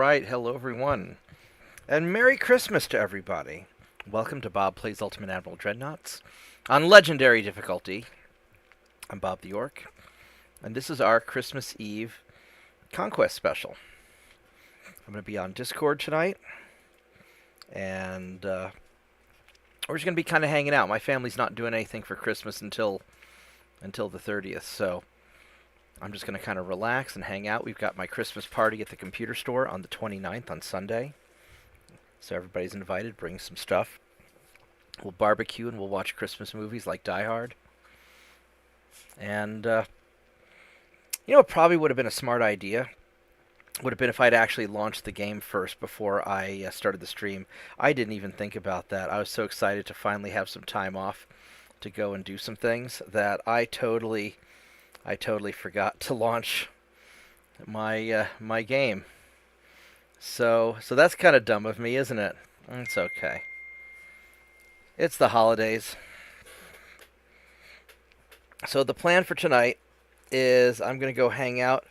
Alright, hello everyone. And Merry Christmas to everybody. Welcome to Bob Plays Ultimate Admiral Dreadnoughts. On Legendary difficulty, I'm Bobtheorc. And this is our Christmas Eve Conquest special. I'm going to be on Discord tonight. And we're just going to be kind of hanging out. My family's not doing anything for Christmas until the 30th, so I'm just going to kind of relax and hang out. We've got my Christmas party at the computer store on the 29th on Sunday. So everybody's invited. Bring some stuff. We'll barbecue and we'll watch Christmas movies like Die Hard. And, it probably would have been a smart idea. Would have been if I'd actually launched the game first before I started the stream. I didn't even think about that. I was so excited to finally have some time off to go and do some things that I totally forgot to launch my my game. So that's kind of dumb of me, isn't it? It's okay. It's the holidays. So the plan for tonight is I'm going to go hang out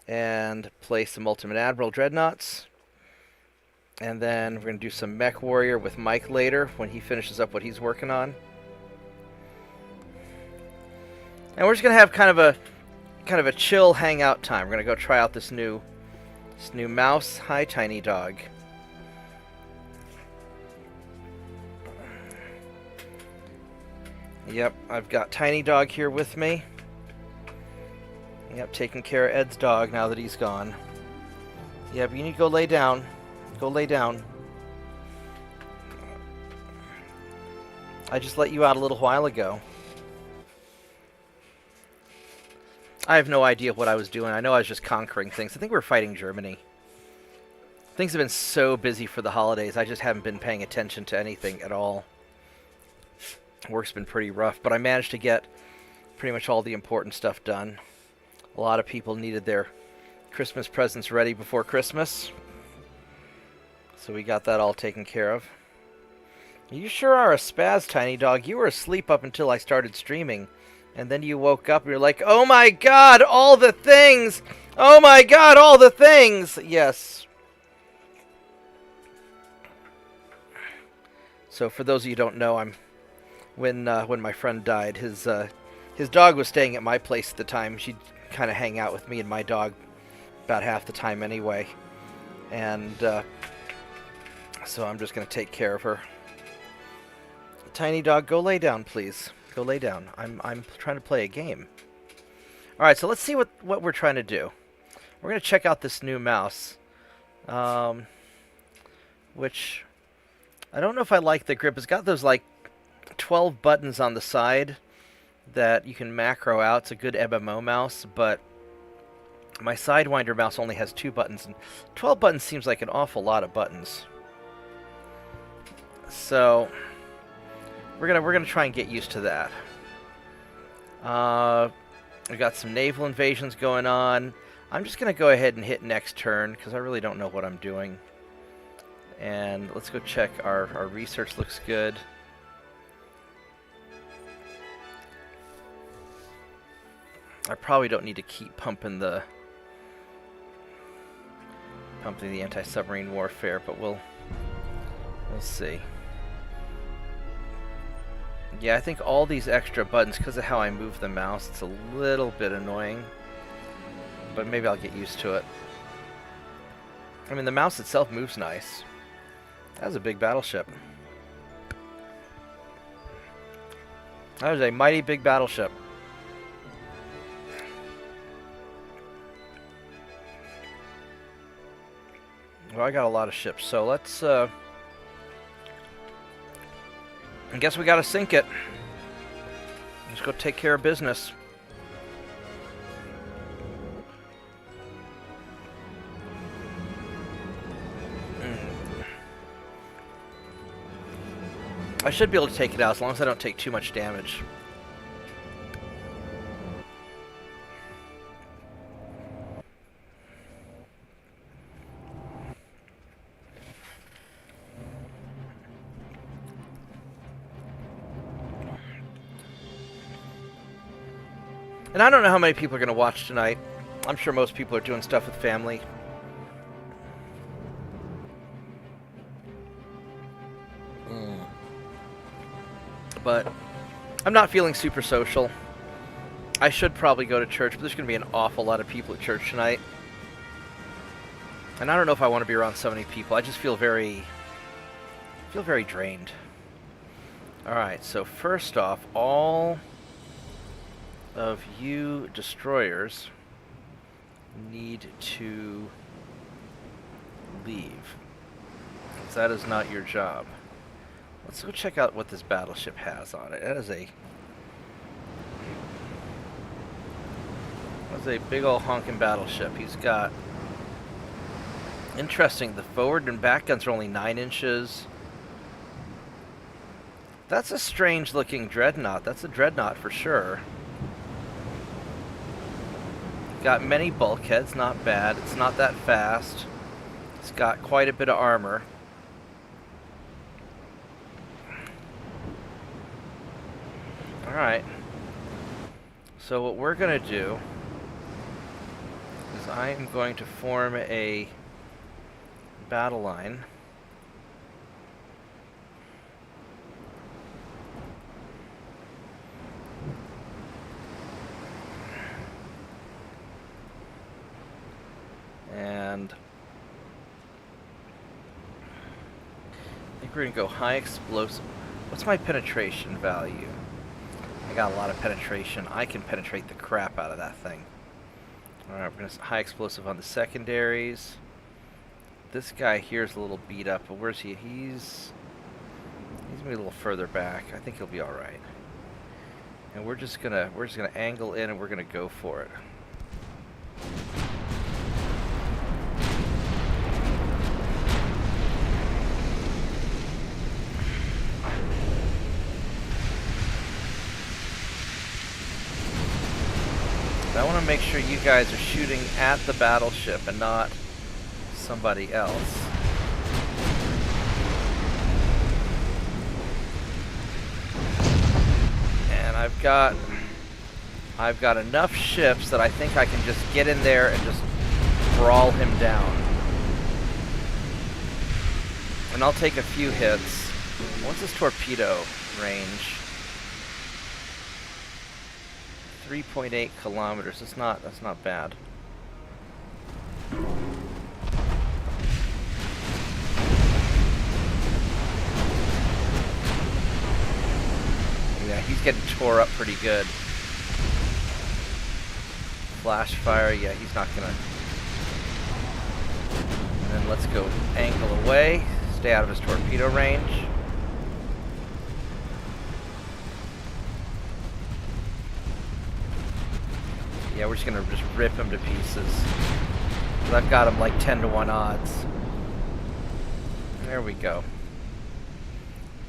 and play some Ultimate Admiral Dreadnoughts. And then we're going to do some Mech Warrior with Mike later when he finishes up what he's working on. And we're just going to have kind of a chill hangout time. We're going to go try out this new mouse. Hi, Tiny Dog. Yep, I've got Tiny Dog here with me. Yep, taking care of Ed's dog now that he's gone. Yep, you need to go lay down. Go lay down. I just let you out a little while ago. I have no idea what I was doing. I know I was just conquering things. I think we were fighting Germany. Things have been so busy for the holidays. I just haven't been paying attention to anything at all. Work's been pretty rough, but I managed to get pretty much all the important stuff done. A lot of people needed their Christmas presents ready before Christmas. So we got that all taken care of. You sure are a spaz, Tiny Dog. You were asleep up until I started streaming. And then you woke up and you're like, oh my god, all the things! Oh my god, all the things! Yes. So for those of you who don't know, when my friend died, his dog was staying at my place at the time. She'd kind of hang out with me and my dog about half the time anyway. And so I'm just going to take care of her. Tiny Dog, go lay down, please. Go lay down. I'm trying to play a game. Alright, so let's see what we're trying to do. We're going to check out this new mouse. Which, I don't know if I like the grip. It's got those, like, 12 buttons on the side that you can macro out. It's a good MMO mouse, but my Sidewinder mouse only has 2 buttons. And 12 buttons seems like an awful lot of buttons. So we're gonna try and get used to that. We got some naval invasions going on. I'm just gonna go ahead and hit next turn because I really don't know what I'm doing. And let's go check our research. Looks good. I probably don't need to keep pumping the anti-submarine warfare, but we'll see. Yeah, I think all these extra buttons, because of how I move the mouse, it's a little bit annoying. But maybe I'll get used to it. I mean, the mouse itself moves nice. That was a big battleship. That was a mighty big battleship. Well, I got a lot of ships, so let's I guess we gotta sink it. Let's go take care of business. I should be able to take it out as long as I don't take too much damage. And I don't know how many people are going to watch tonight. I'm sure most people are doing stuff with family. But I'm not feeling super social. I should probably go to church, but there's going to be an awful lot of people at church tonight. And I don't know if I want to be around so many people. I just feel very drained. Alright, so first off, all of you destroyers need to leave. Because that is not your job. Let's go check out what this battleship has on it. That is a big old honking battleship. He's got... Interesting, the forward and back guns are only 9 inches. That's a strange looking dreadnought. That's a dreadnought for sure. Got many bulkheads, not bad. It's not that fast. It's got quite a bit of armor. Alright. So what we're going to do is I am going to form a battle line. And I think we're going to go high explosive. What's my penetration value? I got a lot of penetration. I can penetrate the crap out of that thing. Alright, we're going to high explosive on the secondaries. This guy here is a little beat up, but where's he? He's going to be a little further back. I think he'll be alright. And we're just gonna angle in and we're gonna go for it. I want to make sure you guys are shooting at the battleship and not somebody else. And I've got enough ships that I think I can just get in there and just brawl him down. And I'll take a few hits. What's his torpedo range? 3.8 kilometers. That's not bad. Yeah, he's getting tore up pretty good. Flash fire, yeah, he's not gonna. And then let's go angle away. Stay out of his torpedo range. Yeah, we're just gonna rip him to pieces. But I've got him like 10 to 1 odds. There we go.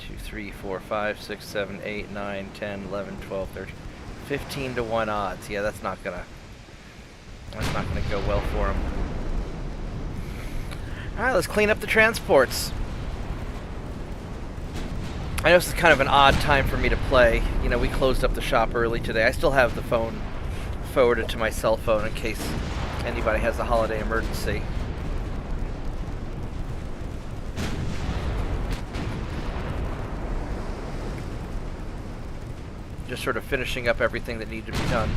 2, 3, 4, 5, 6, 7, 8, 9, 10, 11, 12, 13, 15 to 1 odds. Yeah, that's not gonna go well for him. Alright, let's clean up the transports. I know this is kind of an odd time for me to play. You know, we closed up the shop early today. I still have the phone forwarded to my cell phone in case anybody has a holiday emergency. Just sort of finishing up everything that needed to be done.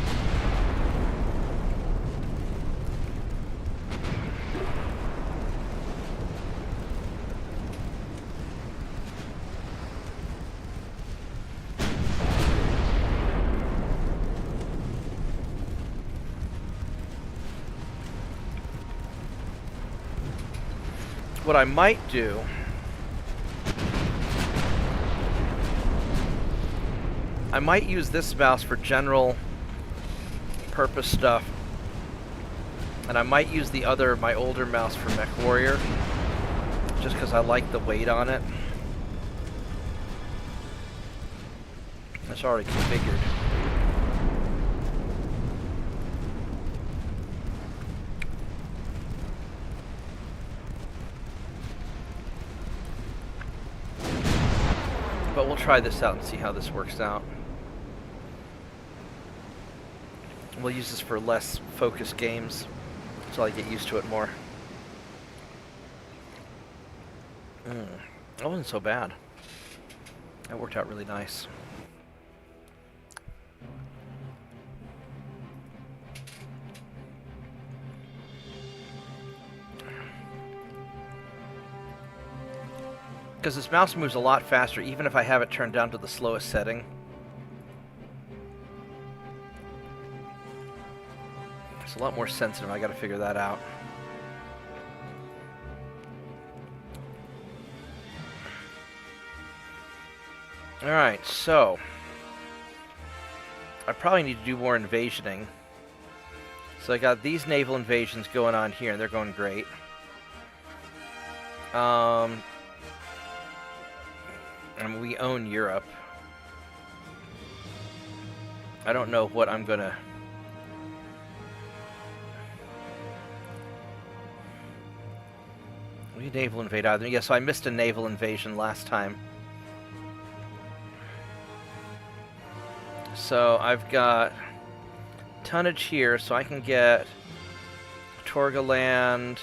What I might do I might use this mouse for general purpose stuff, and I might use my older mouse for Mech Warrior, just because I like the weight on it. That's already configured. But we'll try this out and see how this works out. We'll use this for less focused games until I get used to it more. That wasn't so bad. That worked out really nice. Because this mouse moves a lot faster, even if I have it turned down to the slowest setting. It's a lot more sensitive. I got to figure that out. Alright, so I probably need to do more invasioning. So I got these naval invasions going on here, and they're going great. And we own Europe. I don't know what I'm gonna... We naval invade either. Yeah, so I missed a naval invasion last time. So I've got tonnage here, so I can get Torgaland.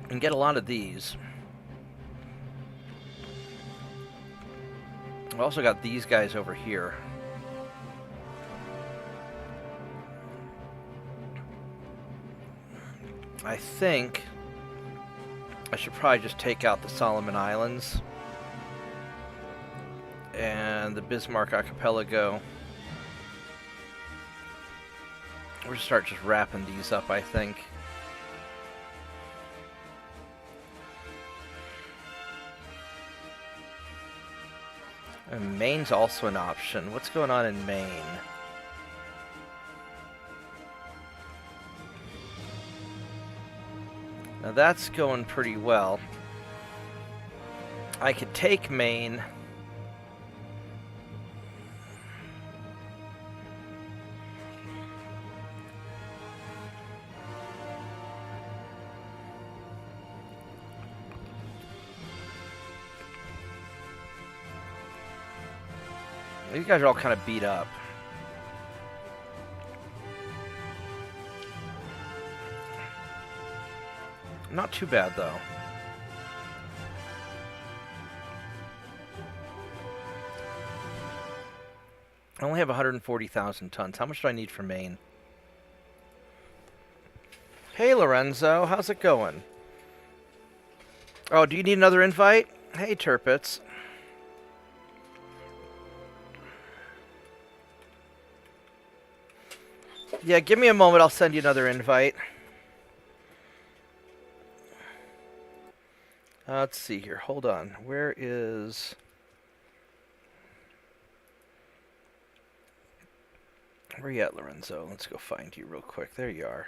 And get a lot of these. I've also got these guys over here. I think I should probably just take out the Solomon Islands and the Bismarck Archipelago. We'll just start just wrapping these up, I think. And Maine's also an option. What's going on in Maine? Now that's going pretty well. I could take Maine. These guys are all kind of beat up. Not too bad, though. I only have 140,000 tons. How much do I need for Maine? Hey, Lorenzo. How's it going? Oh, do you need another invite? Hey, Turpits. Yeah, give me a moment. I'll send you another invite. Let's see here. Hold on. Where is... Where you at, Lorenzo? Let's go find you real quick. There you are.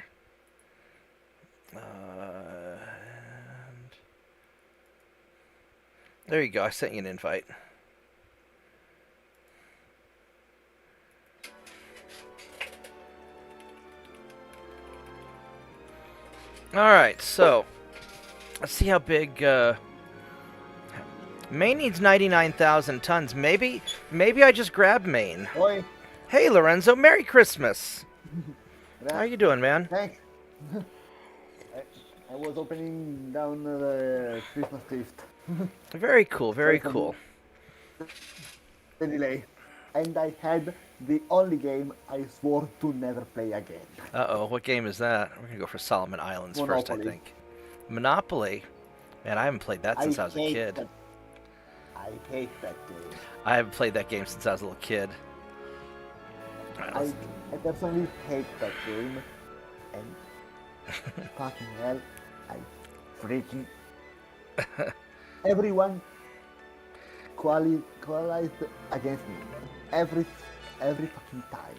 And there you go. I sent you an invite. Alright, so let's see how big Maine needs 99,000 tons. Maybe I just grab Maine. Oi. Hey, Lorenzo, Merry Christmas. How you doing, man? Thanks. I was opening down the Christmas gift. Very cool, very cool. The delay. And I had the only game I swore to never play again. Uh-oh, what game is that? We're going to go for Solomon Islands first, I Monopoly. think. Monopoly? Man, I haven't played that since I was a kid. I hate that game. I haven't played that game since I was a little kid. I personally hate that game. And fucking hell, I freaking... Everyone qualified against me. Every fucking time.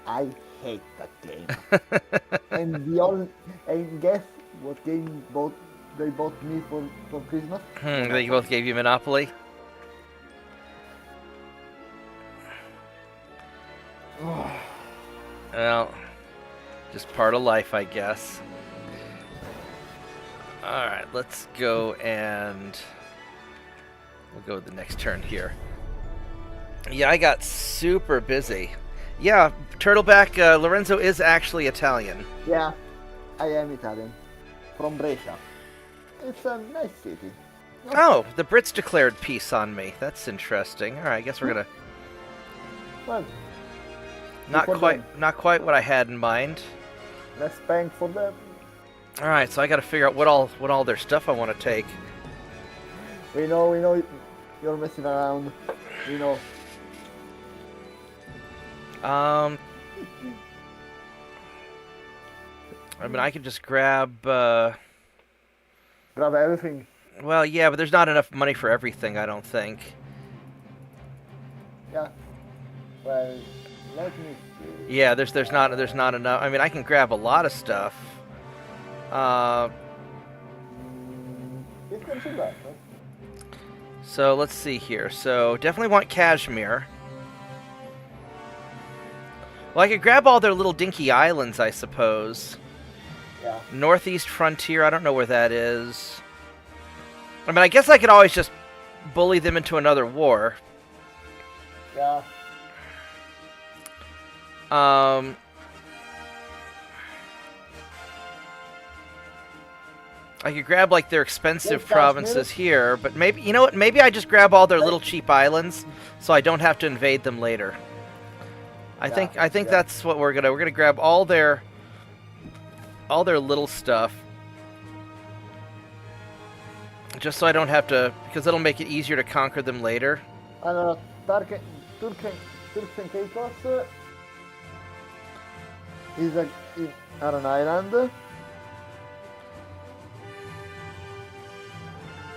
I hate that game. And guess what game they bought me for Christmas? They both gave you Monopoly? Well, just part of life, I guess. Alright, let's go and... We'll go with the next turn here. Yeah, I got super busy. Yeah, Turtleback, Lorenzo is actually Italian. Yeah, I am Italian. From Brescia. It's a nice city. Oh, the Brits declared peace on me. That's interesting. All right, I guess we're gonna Well, not for them. not quite what I had in mind. Let's bank for them. All right, so I got to figure out what all their stuff I want to take. We know you're messing around. We know. I mean, I could just grab. Grab everything. Well, yeah, but there's not enough money for everything, I don't think. Yeah. Well, let me see. Yeah, there's not enough. I mean, I can grab a lot of stuff. It's not too bad, right? So let's see here. So definitely want Kashmir. Well, I could grab all their little dinky islands, I suppose. Yeah. Northeast frontier, I don't know where that is. I mean, I guess I could always just bully them into another war. Yeah. I could grab, like, their expensive Yes, provinces here, but maybe, you know what, maybe I just grab all their little cheap islands so I don't have to invade them later. I think Yeah. that's what we're gonna grab all their little stuff. Just so I don't have to, because it'll make it easier to conquer them later. Allora, Turks and Caicos are an island.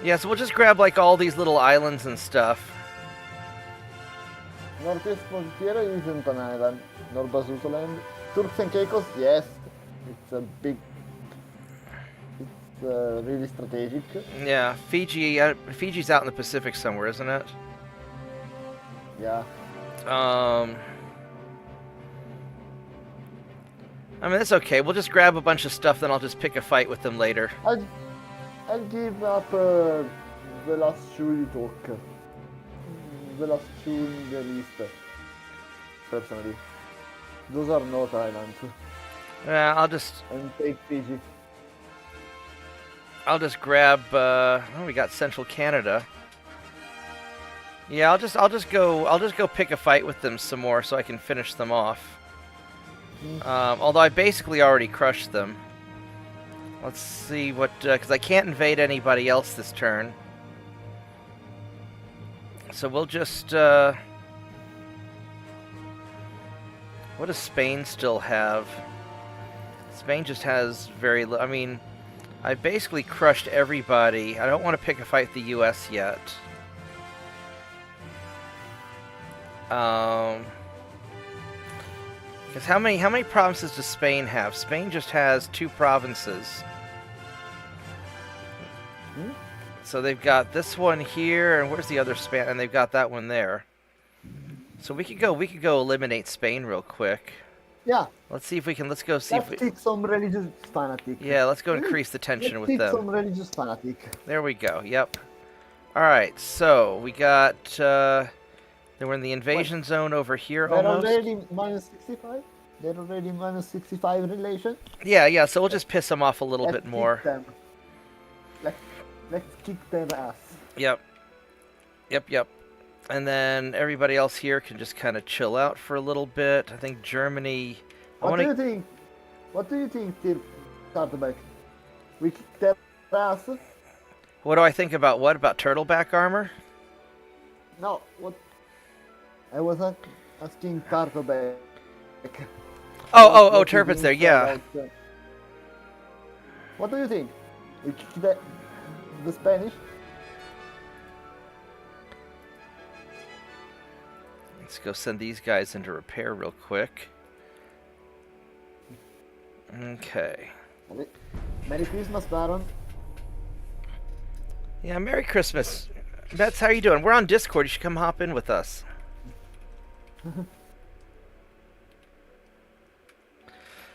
Yeah, so we'll just grab, like, all these little islands and stuff. Northeast Frontier isn't an island. North-Basutoland. Turks and Caicos, yes. It's a big... It's really strategic. Yeah, Fiji. Fiji's out in the Pacific somewhere, isn't it? Yeah. I mean, that's okay. We'll just grab a bunch of stuff, then I'll just pick a fight with them later. I'll give up the last two you took. The last two in the list. Personally. Those are not islands. Yeah, And take Fiji. I'll just grab. Oh, we got Central Canada. Yeah, I'll just go pick a fight with them some more so I can finish them off. Although I basically already crushed them. Let's see what, because I can't invade anybody else this turn. So we'll just, what does Spain still have? Spain just has very I mean, I basically crushed everybody. I don't want to pick a fight with the US yet. Because how many provinces does Spain have? Spain just has 2 provinces. So they've got this one here, and where's the other Spain? And they've got that one there. So we could go eliminate Spain real quick. Yeah. Let's see if we can. Let's go see if we. Take some religious fanatic. Yeah, let's go increase the tension with Take them. some religious fanatic. There we go. Yep. All right. So we got. They were in the invasion zone over here They're almost. already minus 65. They're already minus 65 relation. Yeah. So we'll just piss them off a little bit more. Them. Let's kick their ass. Yep. And then everybody else here can just kind of chill out for a little bit. I think Germany. What do you think? What do you think, Tartaback? We kick their ass? What do I think about what? About turtleback armor? No, what? I was asking Tartaback. Oh, Turpin's there, yeah. What do you think? We kick the Spanish? Let's go send these guys into repair real quick. Okay. Merry Christmas, Baron. Yeah, Merry Christmas. Mets, how you doing? We're on Discord. You should come hop in with us.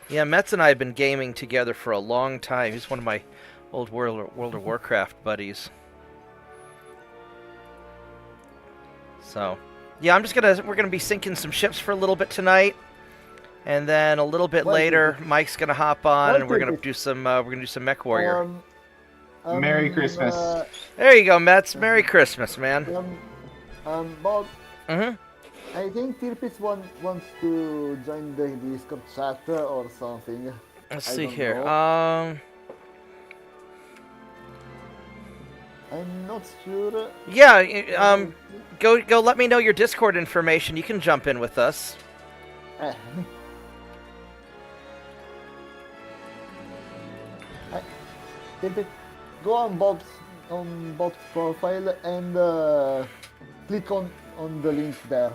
Yeah, Mets and I have been gaming together for a long time. He's one of my old World of Warcraft buddies. So, yeah, we're gonna be sinking some ships for a little bit tonight. And then a little bit Wait, later, wait, Mike's gonna hop on, wait, and we're gonna wait. do some Mech Warrior. Merry Christmas. There you go, Mets. Merry Christmas, man. Bob, Mhm. I think Tirpitz wants to join the Discord chat or something. Let's I see don't here. know. I'm not sure. Yeah. Go. Let me know your Discord information. You can jump in with us. Eh. Tirpitz, go on Bob's profile and click on the link there.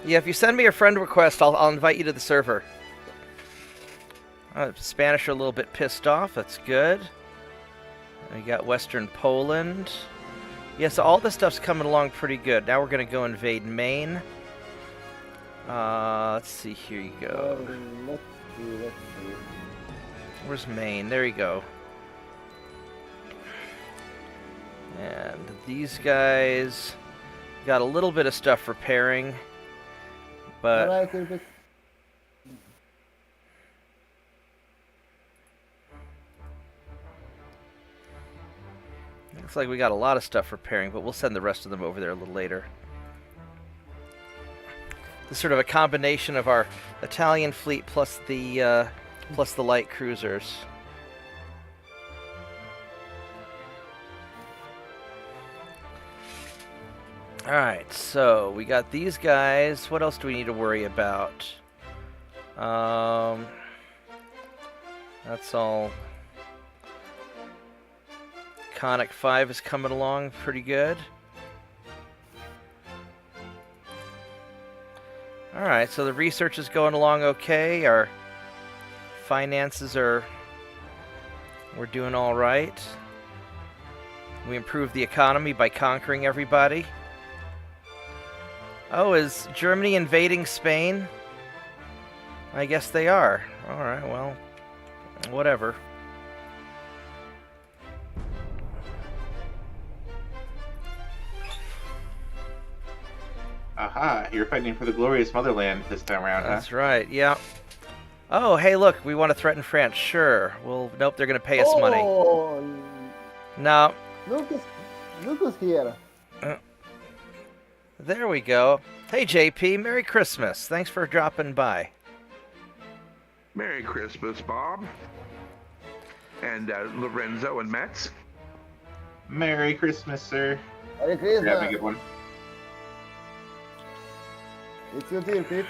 Yeah, if you send me a friend request, I'll invite you to the server. Spanish are a little bit pissed off. That's good. We got Western Poland. Yeah, so all this stuff's coming along pretty good. Now we're going to go invade Maine. Let's see. Here you go. Let's see. Where's Maine? There you go. And these guys got a little bit of stuff repairing. But Alright, Tirpitz. looks like we got a lot of stuff repairing, but we'll send the rest of them over there a little later. This is sort of a combination of our Italian fleet plus the light cruisers. Alright, so we got these guys. What else do we need to worry about? That's all. Conic 5 is coming along pretty good. Alright, so the research is going along okay. Our finances we're doing alright. We improved the economy by conquering everybody. Oh, is Germany invading Spain? I guess they are. Alright, well, whatever. Aha, you're fighting for the glorious motherland this time around, That's huh? right, yeah. Oh, hey, look, we want to threaten France. Sure. Well, nope, they're going to pay us money. No. Look who's here. There we go. Hey, JP, Merry Christmas. Thanks for dropping by. Merry Christmas, Bob. And Lorenzo and Mets. Merry Christmas, sir. Merry You're having a Christmas. good one. It's your Tirpitz.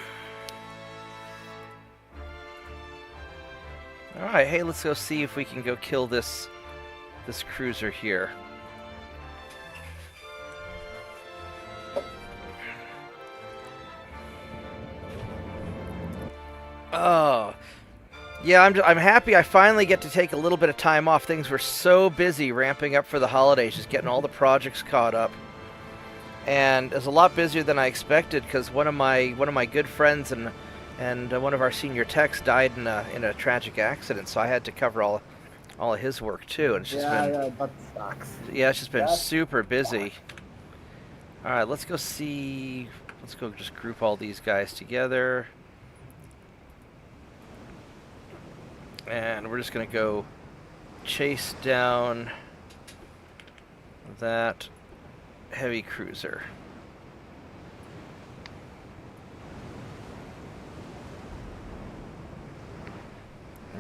Alright, hey, let's go see if we can go kill this cruiser here. Oh. Yeah, I'm happy I finally get to take a little bit of time off. Things were so busy ramping up for the holidays, just getting all the projects caught up. And it was a lot busier than I expected because one of my good friends and one of our senior techs died in a tragic accident, so I had to cover all of his work too. And it's just been that sucks. yeah, it's just been That super busy. All right, let's go see. Let's go just group all these guys together, and we're just gonna go chase down that heavy cruiser.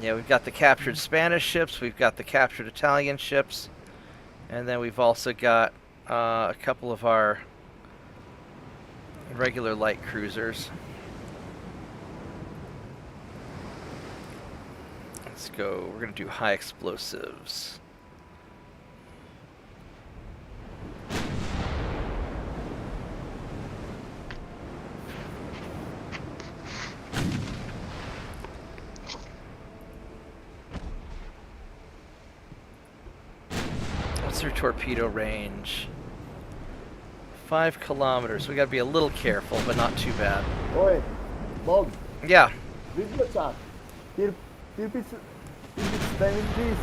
Yeah, we've got the captured Spanish ships, we've got the captured Italian ships, and then we've also got a couple of our regular light cruisers. Let's go. We're going to do high explosives. What's their torpedo range? 5 kilometers. We got to be a little careful, but not too bad. Oi, Bob, Yeah. read the chat. Tirpitz Spanish please.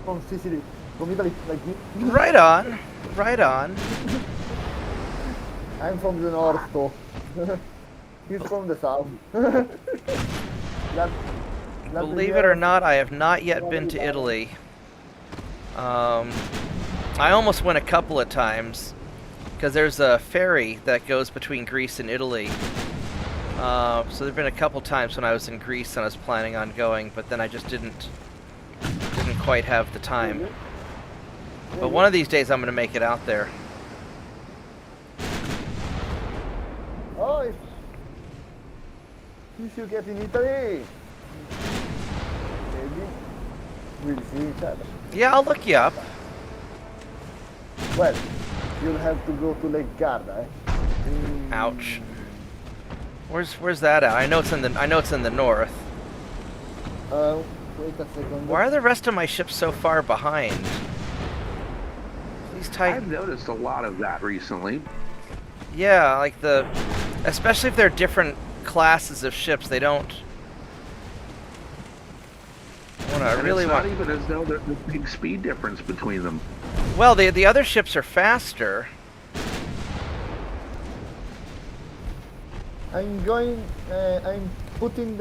From Sicily, from Italy, like me. Right on. Right on. I'm from the north, too. He's from the south. That- Believe it or not, I have not yet been to Italy. I almost went a couple of times, because there's a ferry that goes between Greece and Italy. So there've been a couple times when I was in Greece and I was planning on going, but then I just didn't quite have the time. But one of these days I'm going to make it out there. Oh, if you get in Italy, maybe we'll see each other. Yeah, I'll look you up. Well, you'll have to go to Lake Garda, eh? Ouch. Where's that at? I know it's in the north. Wait a second. Why are the rest of my ships so far behind? These tight. I've noticed a lot of that recently. Yeah, like especially if they're different classes of ships, they don't. I really It's want. not even as though there's a big speed difference between them. Well, the other ships are faster. I'm putting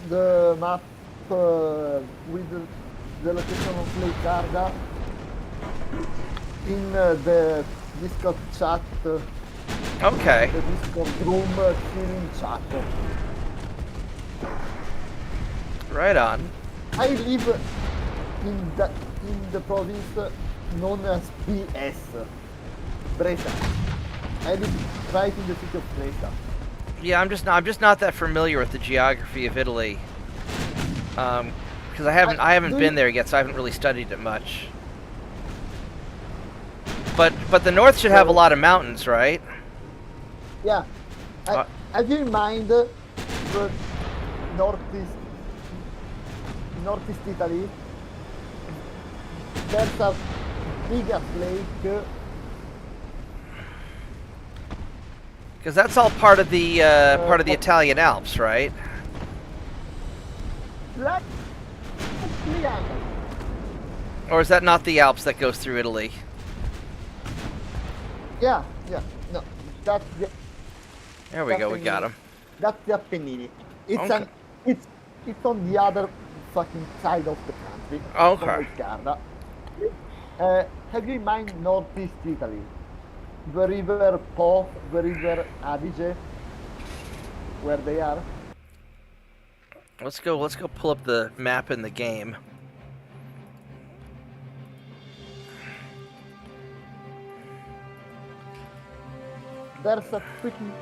the map with the location of Lake Garda in the Discord chat. Okay. The Discord room chilling chat. Right on. I live in the province known as BS, Brescia. I live right in the city of Brescia. Yeah, I'm just not that familiar with the geography of Italy. Because I haven't been there yet, so I haven't really studied it much. But the north should have a lot of mountains, right? Yeah. Have you in mind the northeast Italy? There's a bigger lake. Because that's all part of the Italian Alps, right? Like Or is that not the Alps that goes through Italy? yeah, no, that's the, There we go, we got him. that's the Apennini. Okay. It's on the other fucking side of the country. Okay. From Lake Garda. Have you in mind northeast Italy? The river Po, the river Adige, where they are. Let's go pull up the map in the game. There's a freaking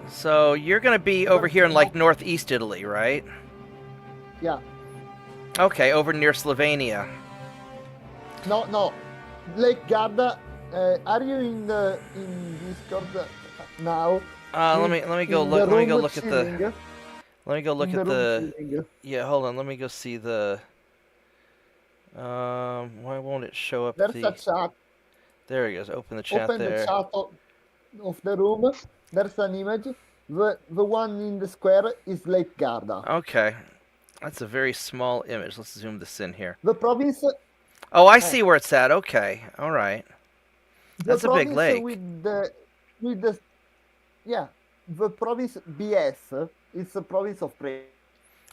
So you're gonna be over here in like northeast Italy, right? yeah. Okay, over near Slovenia. No. Lake Garda. Are you in Discord now? Let me go In look. the Let me go room look at chilling? the. Let me go look In at the the. room chilling? Yeah, hold on. Let me go see the. Why won't it show up There's the? a chat. There he goes. Open the chat Open the there. chat of the room. There's an image. The one in the square is Lake Garda. Okay, that's a very small image. Let's zoom this in here. The province. Oh, I see where it's at. Okay, all right. That's a big lake. With the yeah, the province BS is the province of Brescia.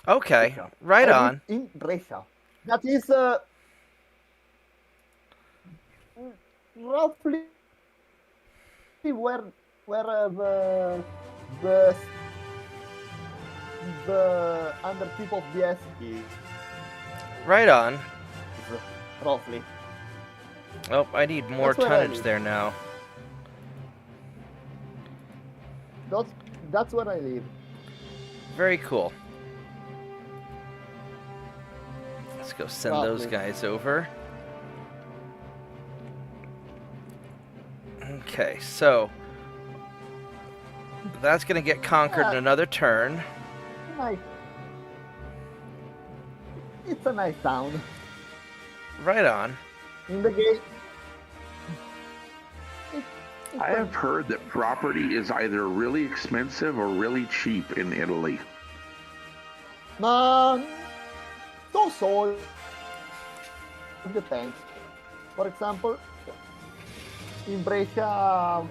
Okay, right I on. live in Brescia. That is roughly where the undertip of BS is. Right on. Roughly. Oh, I need more That's where I tonnage live. there now. That's where I live. Very cool. Let's go send those Lovely. guys over. Okay, so that's gonna get conquered in another turn. Nice. It's a nice town. Right on. In the game. I have heard that property is either really expensive or really cheap in Italy. Ma so it depends. For example, in Brescia,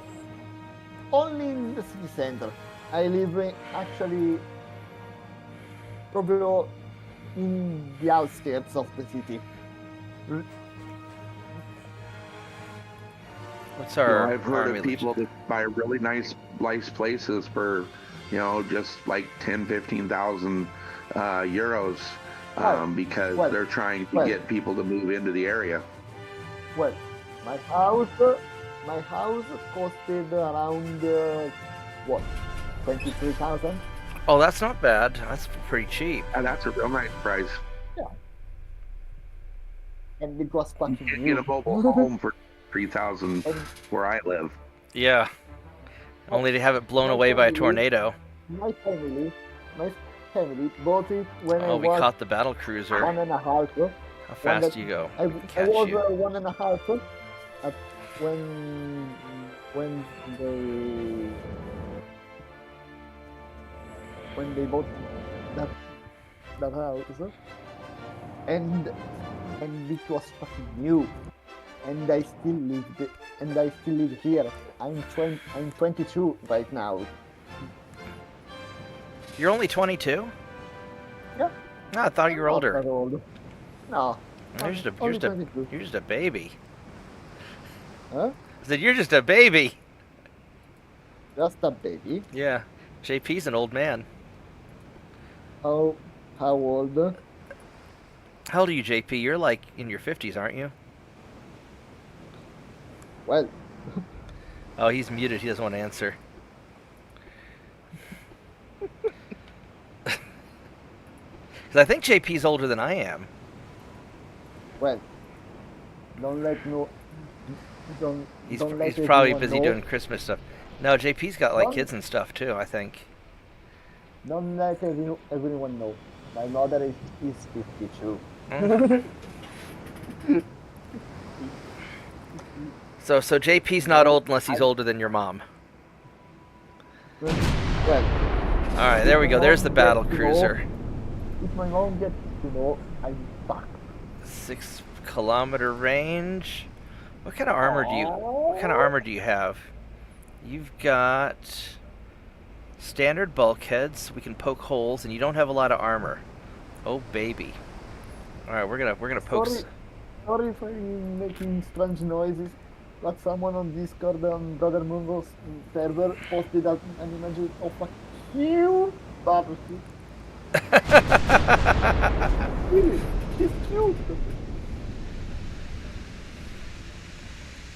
only in the city center. I live actually probably in the outskirts of the city. What's You know, our I've heard army of people legend? that buy really nice places for, you know, just like 10, 15,000 euros because Well, they're trying to well. get people to move into the area. Well, my house costed around what, 23,000? Oh, that's not bad. That's pretty cheap. And that's a real nice price. And it was You fucking can new. get a mobile home for 3,000 And where I live. Yeah. Only to have it blown away by a tornado. my family bought it when I Oh, we was caught the battle cruiser. 1.5. How fast do you go? I We can was catch you. 1.5 at when they bought that house, and it was fucking new, and I still live here. I'm 22 right now. You're only 22? Yeah. No, I thought you were Not older. that old. No. You're just Only 22. you're just a baby. Huh? I said, you're just a baby. Just a baby. Yeah. JP's an old man. How old? How old are you, JP? You're like in your 50s, aren't you? Well, Oh, he's muted. He doesn't want to answer. Because I think JP's older than I am. don't let no. Don't. He's don't let probably everyone busy know. doing Christmas stuff. No, JP's got like Don't- kids and stuff too, I think. Don't let everyone know. My mother is 52. So JP's not old unless he's older than your mom. Well, All right, there we go. There's the battle cruiser. if my mom gets to know, I'm fucked. 6 kilometer range. What kind of armor do you? What kind of armor do you have? You've got standard bulkheads. We can poke holes, and you don't have a lot of armor. Oh baby. All right, we're gonna poke. Sorry if I'm making strange noises, but someone on Discord on Brother Mungo's server posted an image of a huge battleship. Really, it's cute.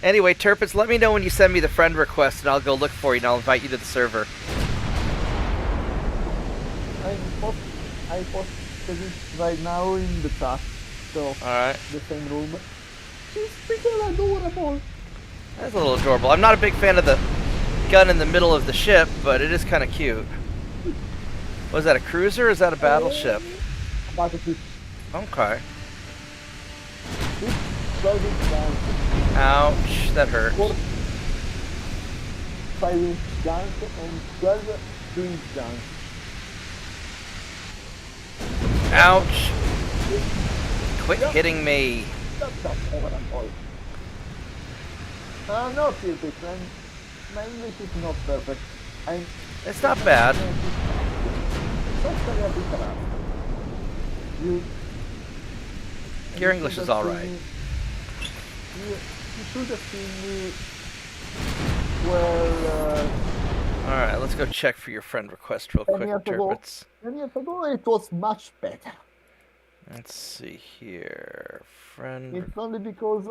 Anyway, Turpits, let me know when you send me the friend request, and I'll go look for you, and I'll invite you to the server. I posted it right now in the chat, so All right. the same room. She's freaking adorable. That's a little adorable. I'm not a big fan of the gun in the middle of the ship, but it is kind of cute. Was that a cruiser or is that a battleship? Battleship. Okay. It's floating down. Ouch, that hurt. 5-inch guns and 12-inch guns. Ouch. Quit hitting me. That's up over and all. No, seriously, my English is not perfect. It's not bad. Your English is alright. You should have seen me. Well, Alright, let's go check for your friend request real 10 quick, years ago. Turpits. 10 years ago, it was much better. Let's see here. Friend. It's only because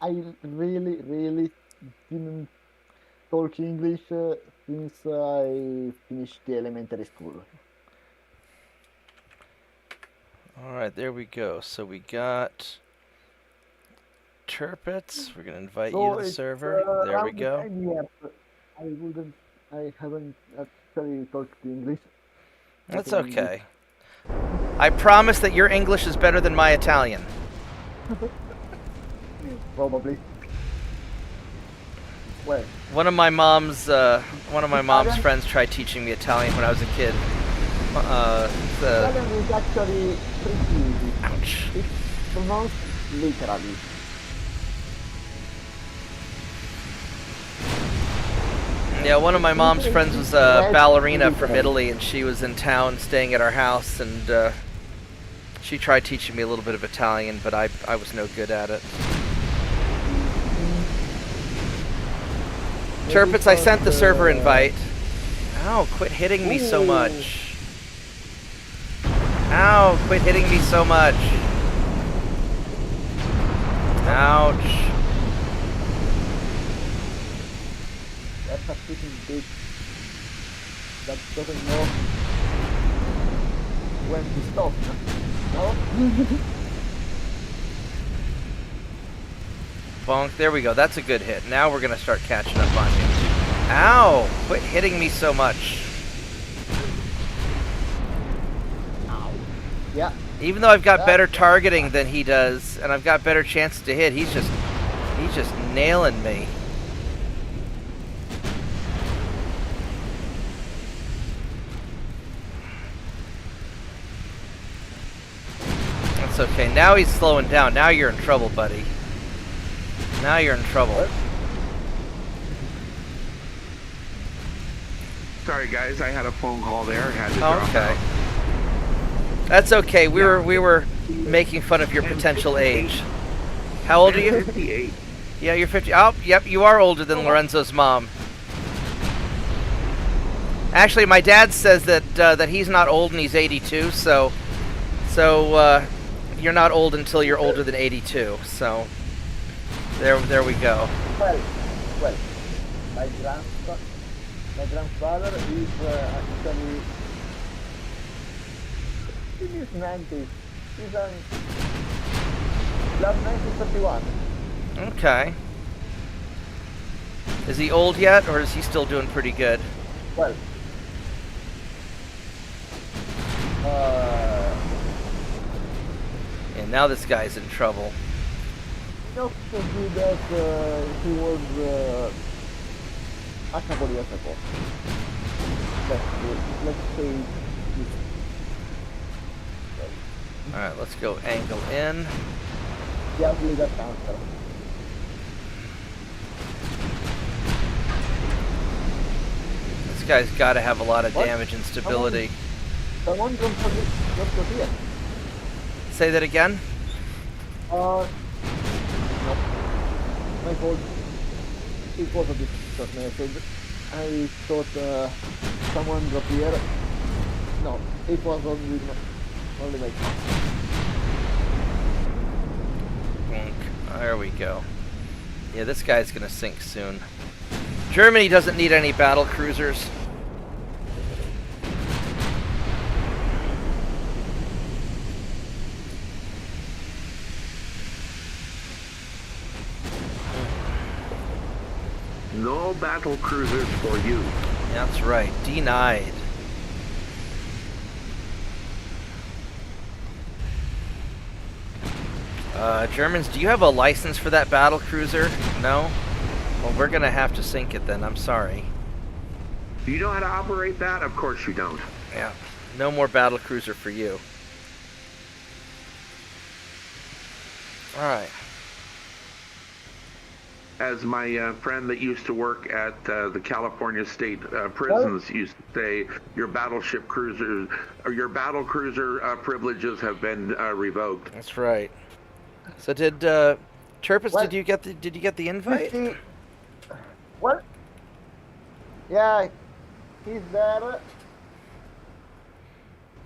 I really didn't talk English since I finished the elementary school. Alright, there we go. So we got Turpits. We're going to invite you So to the it's, server. There we around go. 10 years. I haven't actually talked English. That's okay. I promise that your English is better than my Italian. Probably. Well, One of my mom's friends tried teaching me Italian when I was a kid. Italian is actually pretty easy. Ouch. It's pronounced literally. Yeah, one of my mom's friends was a ballerina from Italy, and she was in town staying at our house, and she tried teaching me a little bit of Italian, but I was no good at it. Turpitz, I sent the server invite. Ow, quit hitting me so much. Ow, quit hitting me so much. Ouch. That's a freaking bitch that doesn't know when to stop. No? Bonk, there we go. That's a good hit. Now we're gonna start catching up on you. Ow! Quit hitting me so much. Ow. Yeah. Even though I've got better targeting than he does, and I've got better chances to hit, he's just nailing me. That's okay. Now he's slowing down. Now you're in trouble, buddy. Now you're in trouble. Sorry, guys. I had a phone call there. Had to Oh, drop okay. out. That's okay. We were making fun of your potential age. How old are you? 58. Yeah, you're 50. Oh, yep, you are older than Lorenzo's mom. Actually, my dad says that he's not old and he's 82. So you're not old until you're older than 82. So there we go. Well, my grandfather is actually in his 90s. He's on last 1931. Okay. Is he old yet, or is he still doing pretty good? Well, And now this guy's in trouble. not so good as he was a couple years ago. Let's say Alright, let's go angle in. just leave that answer. This guy's got to have a lot of damage and stability. Someone jump for this, just for here. Say that again? No. My fault. It was a bit short message. I thought someone dropped here. No, it was only my fault. There we go. Yeah, this guy's gonna sink soon. Germany doesn't need any battle cruisers. No battle cruisers for you. That's right. Denied. Germans, do you have a license for that battle cruiser? No? Well, we're gonna have to sink it then. I'm sorry. Do you know how to operate that? Of course you don't. Yeah. No more battle cruiser for you. Alright. As my friend that used to work at the California State prisons used to say, your battleship cruisers or your battle cruiser privileges have been revoked. That's right. So did Turpus, What? did you get the invite? What? Yeah, he's there.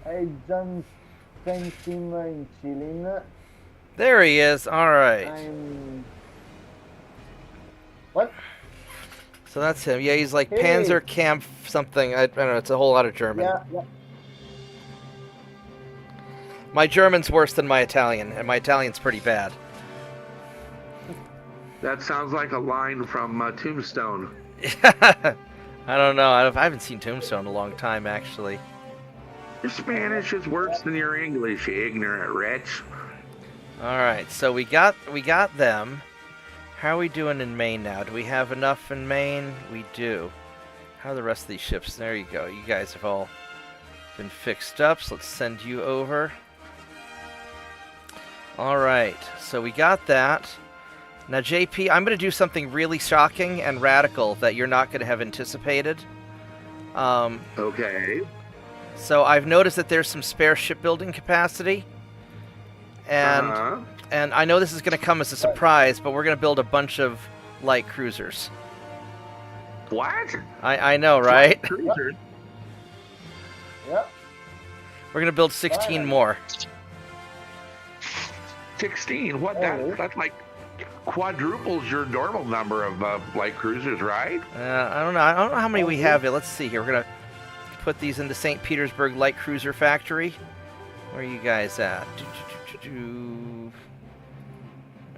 I just sent him in chilling. There he is. Alright. I'm... What? So that's him. Yeah, he's like Hey. Panzer Camp something. I don't know. It's a whole lot of German. Yeah. My German's worse than my Italian, and my Italian's pretty bad. That sounds like a line from Tombstone. I don't know. I haven't seen Tombstone in a long time, actually. Your Spanish is worse than your English, you ignorant wretch. All right, so we got them. How are we doing in Maine now? Do we have enough in Maine? We do. How are the rest of these ships? There you go. You guys have all been fixed up, so let's send you over. All right, so we got that. Now, JP, I'm going to do something really shocking and radical that you're not going to have anticipated. Okay. So I've noticed that there's some spare shipbuilding capacity, and Uh-huh. and I know this is going to come as a surprise, but we're going to build a bunch of light cruisers. What? I know, right? Cruisers? Yeah. We're going to build 16 more. 16. What? Oh. That's like quadruples your normal number of light cruisers, right? I don't know. I don't know how many we have here. Let's see here. We're going to put these in the St. Petersburg Light Cruiser Factory. Where are you guys at?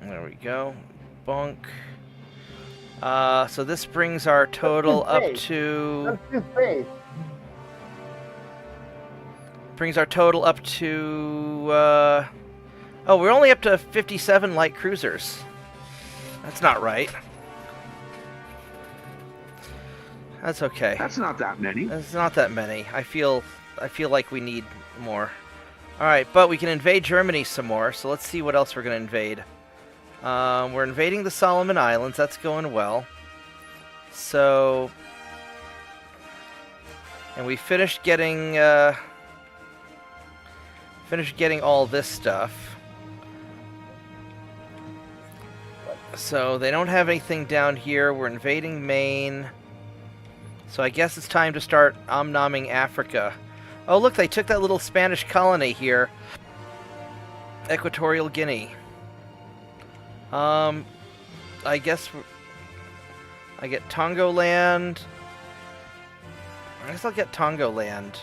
There we go. Bunk. So this brings our total up to... That's his face. Brings our total up to... oh, we're only up to 57 light cruisers. That's not right. That's okay. That's not that many. That's not that many. I feel like we need more. All right, but we can invade Germany some more. So let's see what else we're gonna invade. We're invading the Solomon Islands. That's going well. So, and we finished getting all this stuff. So they don't have anything down here. We're invading Maine. So I guess it's time to start omnoming Africa. Oh, look, they took that little Spanish colony here. Equatorial Guinea. I guess I get Tongoland. I guess I'll get Tongoland.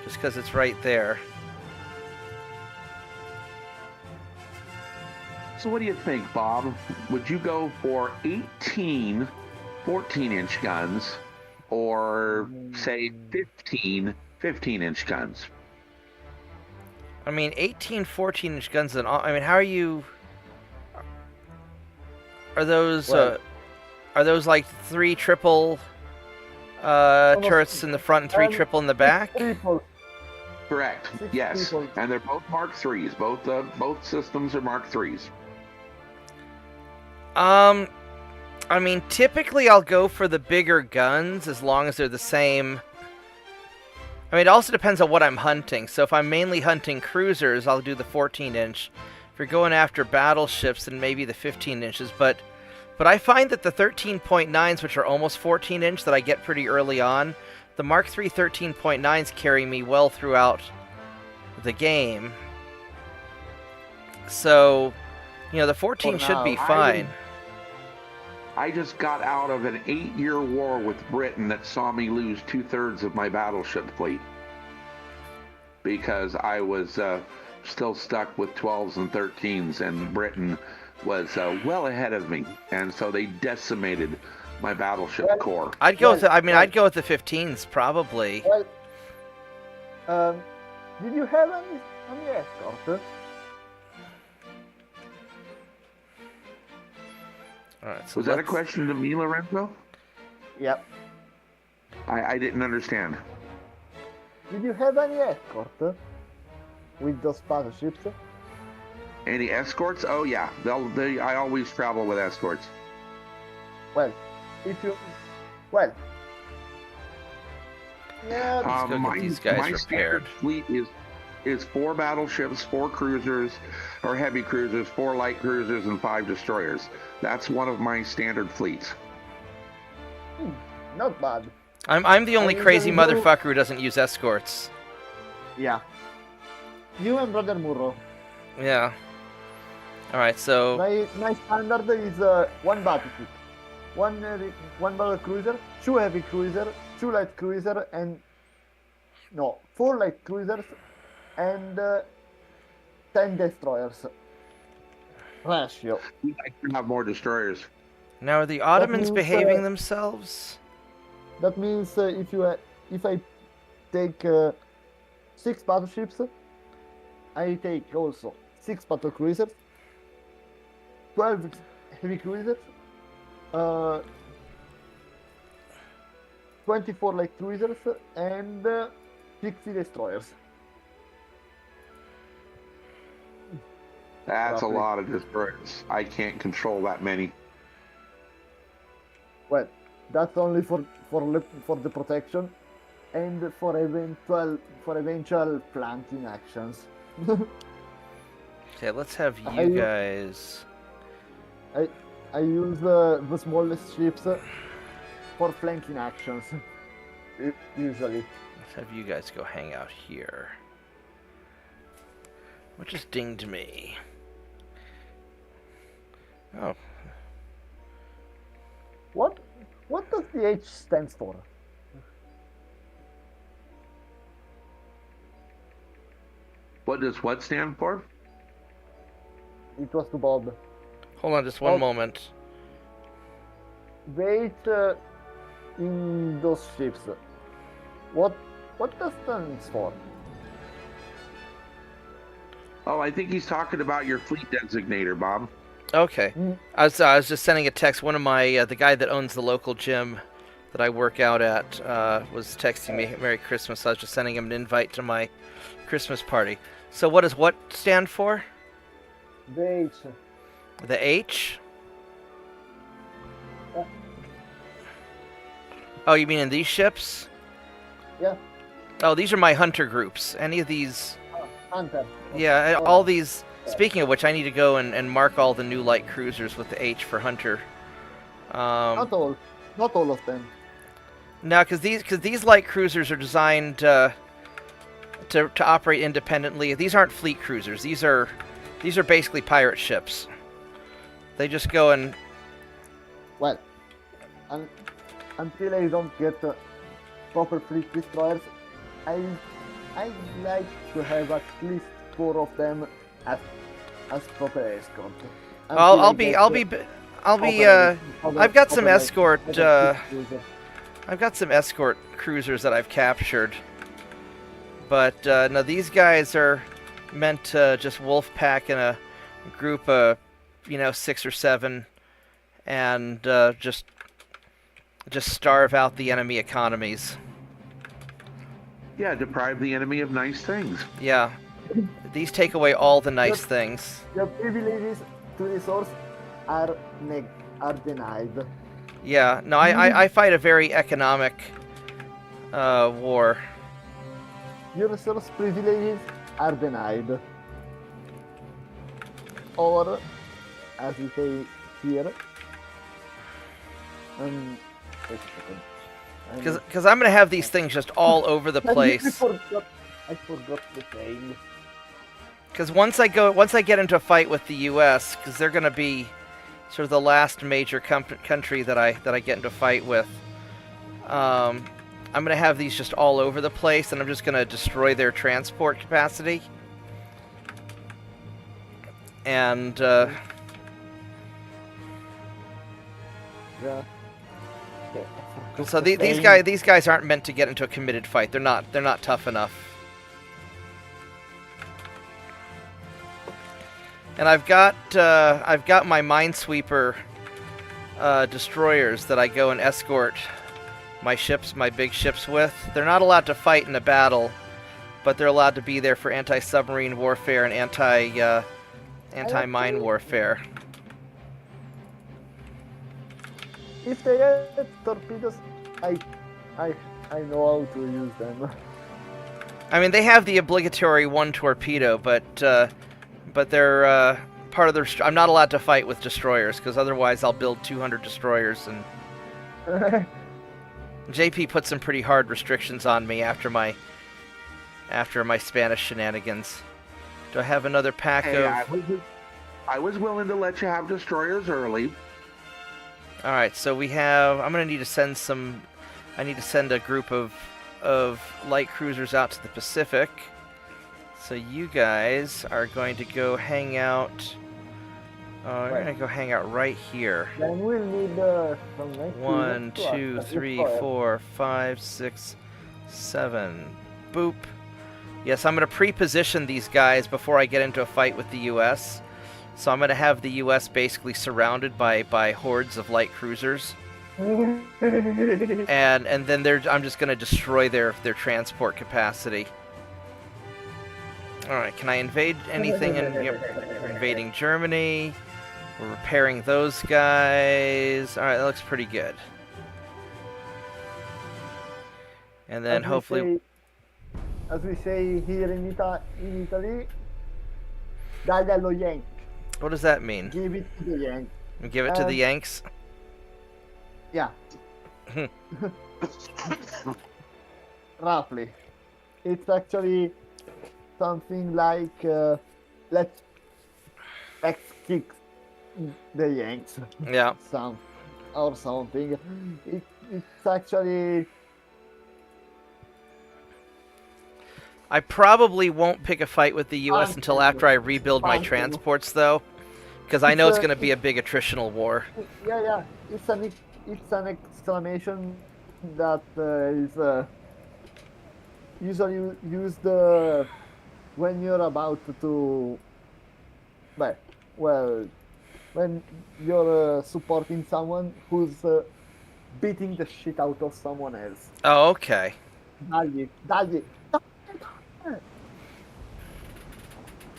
Just because it's right there. So what do you think, Bob? Would you go for 18 14-inch guns or, say, 15 15-inch guns? I mean, 18 14-inch guns and all. I mean, how are you... Are those like 3 triple turrets in the front and 3 triple in the back? Triple. Correct. Six Yes, people. and they're both Mark IIIs. Both systems are Mark IIIs. I mean, typically I'll go for the bigger guns as long as they're the same. I mean, it also depends on what I'm hunting. So if I'm mainly hunting cruisers, I'll do the 14-inch. If you're going after battleships, then maybe the 15 inches. But I find that the 13.9s, which are almost 14-inch, that I get pretty early on, the Mark III 13.9s carry me well throughout the game. So, you know, the 14 should be fine. I just got out of an 8-year war with Britain that saw me lose 2/3 of my battleship fleet because I was still stuck with 12s and 13s, and Britain was well ahead of me, and so they decimated my battleship corps. I'd go with I'd go with the 15s probably. Well, did you have any escort? All right, so Was that a question to me, Lorenzo? Yep. I didn't understand. Did you have any escort with those battleships? Any escorts? Oh yeah, I always travel with escorts. Well, if you... Well... Yeah, Let's go get these guys my repaired. standard fleet is 4 battleships, 4 cruisers, or heavy cruisers, 4 light cruisers, and 5 destroyers. That's one of my standard fleets. not bad. I'm the only I crazy usually do- motherfucker who doesn't use escorts. Yeah. You and Brother Murro. Yeah. All right, so My standard is 1 battleship, 1 battle cruiser, 2 heavy cruiser, 2 light cruiser, and... No, 4 light cruisers, and 10 destroyers. Ratio. We like to have more destroyers. now are the Ottomans means, behaving themselves? That means if I take 6 battleships, I take also 6 battle cruisers, 12 heavy cruisers, 24 light cruisers, and 60 destroyers. That's a roughly. lot of destroyers. I can't control that many. Well, that's only for the protection and for eventual flanking actions. Okay, let's have I- you guys. I use the smallest ships for flanking actions. Usually. Let's have you guys go hang out here. What just dinged me? Oh, What does the H stands for? What does what stand for? It was to Bob. hold on just one Oh. moment. Wait, in those ships. What does stands for? Oh, I think he's talking about your fleet designator, Bob. Okay, Mm. I was just sending a text. One of my the guy that owns the local gym that I work out at was texting me Merry Christmas. I was just sending him an invite to my Christmas party. So what does what stand for? The H. The H? Yeah. Oh, you mean in these ships? Yeah. Oh, these are my hunter groups. Any of these? Hunter. Yeah, Oh, all these. Speaking of which, I need to go and mark all the new light cruisers with the H for hunter. Not all of them. No, because these light cruisers are designed to operate independently. These aren't fleet cruisers. These are basically pirate ships. They just go and Well, until I don't get proper fleet destroyers, I like to have at least 4 of them as proper escort. I'll be I've got some escort I've got some escort cruisers that I've captured. But no, these guys are meant to just wolf pack in a group of 6 or 7 and just starve out the enemy economies. Yeah, deprive the enemy of nice things. Yeah. These take away all the nice things. Your privileges to resource are denied. Yeah, no, I fight a very economic war. Your resource privileges are denied. Or, as we say here, wait a second. Because I'm going to have these things just all over the place. I forgot the saying. Because once I get into a fight with the U.S., because they're going to be sort of the last major country that I get into a fight with, I'm going to have these just all over the place, and I'm just going to destroy their transport capacity. And Yeah. Okay, I forgot so the these saying. guys aren't meant to get into a committed fight. They're not tough enough. And I've got my Minesweeper destroyers that I go and escort my big ships with. They're not allowed to fight in a battle, but they're allowed to be there for anti-submarine warfare and anti-mine warfare. If they have torpedoes, I know how to use them. I mean, they have the obligatory 1 torpedo, but they're part of their. I'm not allowed to fight with destroyers because otherwise I'll build 200 destroyers, and JP put some pretty hard restrictions on me after my Spanish shenanigans. Do I have another pack Hey, of? I was willing to let you have destroyers early. All right, so we have. I'm gonna need to send some. I need to send a group of light cruisers out to the Pacific. So you guys are going to go hang out. You're gonna go hang out right here. Then we'll need some nice 1, cruisers to 2, act as 3, destroyers. 4, 5, 6, 7. Boop. Yes, I'm gonna pre-position these guys before I get into a fight with the U.S. So I'm gonna have the U.S. basically surrounded by hordes of light cruisers, and then I'm just gonna destroy their transport capacity. All right, can I invade anything in? Yep. invading Germany. We're repairing those guys. All right, that looks pretty good. And then hopefully... As we say here in Italy, dagli allo Yank. What does that mean? Give it to the Yank. Give it to the Yanks? Yeah. Roughly. It's actually something like let's kick the Yanks. Yeah. Or something. It's actually... I probably won't pick a fight with the U.S. until after I rebuild my transports, though, because I know it's going to be a big attritional war. Yeah. It's an exclamation that is usually used when you're about to... when you're supporting someone who's beating the shit out of someone else. Oh, okay. Dagli.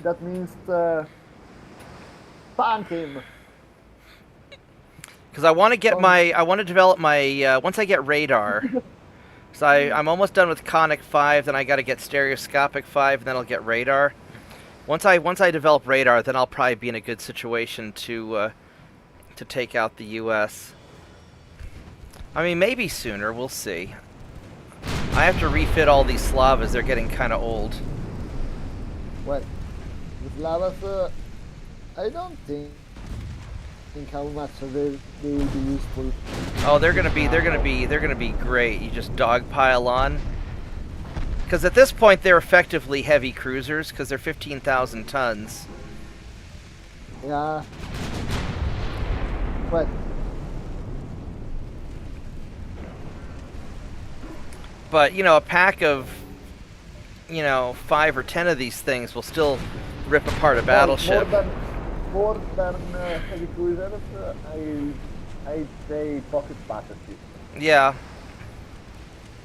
That means punk him. Because I want to get I want to develop my, once I get radar, so I'm almost done with conic 5, then I got to get stereoscopic 5, and then I'll get radar. Once I develop radar, then I'll probably be in a good situation to take out the U.S. I mean, maybe sooner, we'll see. I have to refit all these Slavas, they're getting kind of old. Well, the Slavas, I don't think how much they will be useful. Oh, they're gonna be great. You just dogpile on. Because at this point they're effectively heavy cruisers because they're 15,000 tons. Yeah. What? But you know, a pack of 5 or 10 of these things will still rip apart a battleship. More than heavy cruisers, I'd say pocket battleships. Yeah.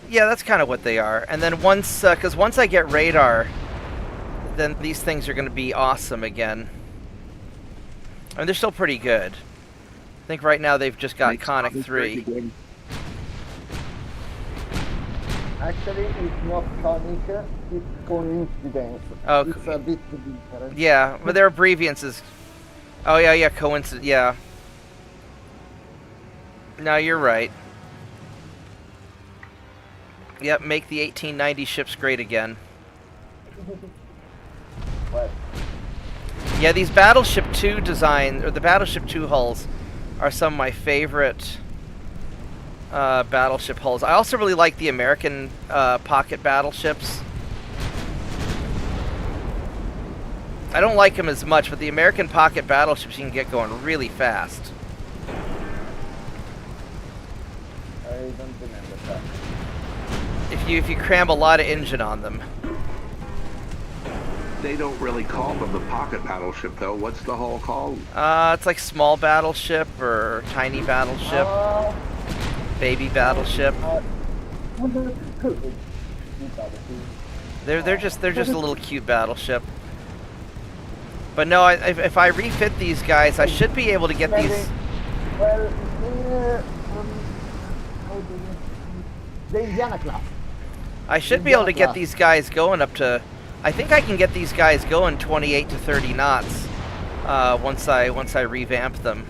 Yeah, that's kind of what they are. And then once I get radar, then these things are going to be awesome again. I mean, they're still pretty good. I think right now they've just got conic 3. Actually, it's not conic, it's coincidence. Oh, it's a bit different. Yeah, but their abbreviances. Oh yeah, coincidence. Yeah. No, you're right. Yep, make the 1890 ships great again. What? Yeah, these Battleship 2 designs, or the Battleship 2 hulls, are some of my favorite battleship hulls. I also really like the American pocket battleships. I don't like them as much, but the American pocket battleships you can get going really fast. I don't remember that. If you cram a lot of engine on them. They don't really call them the pocket battleship, though. What's the hull called? It's like small battleship or tiny battleship, baby battleship. They're just a little cute battleship. But no, if I refit these guys, I should be able to get these. Well, the Indiana class. I should be able to get these guys going up to. I think I can get these guys going 28 to 30 knots once I revamp them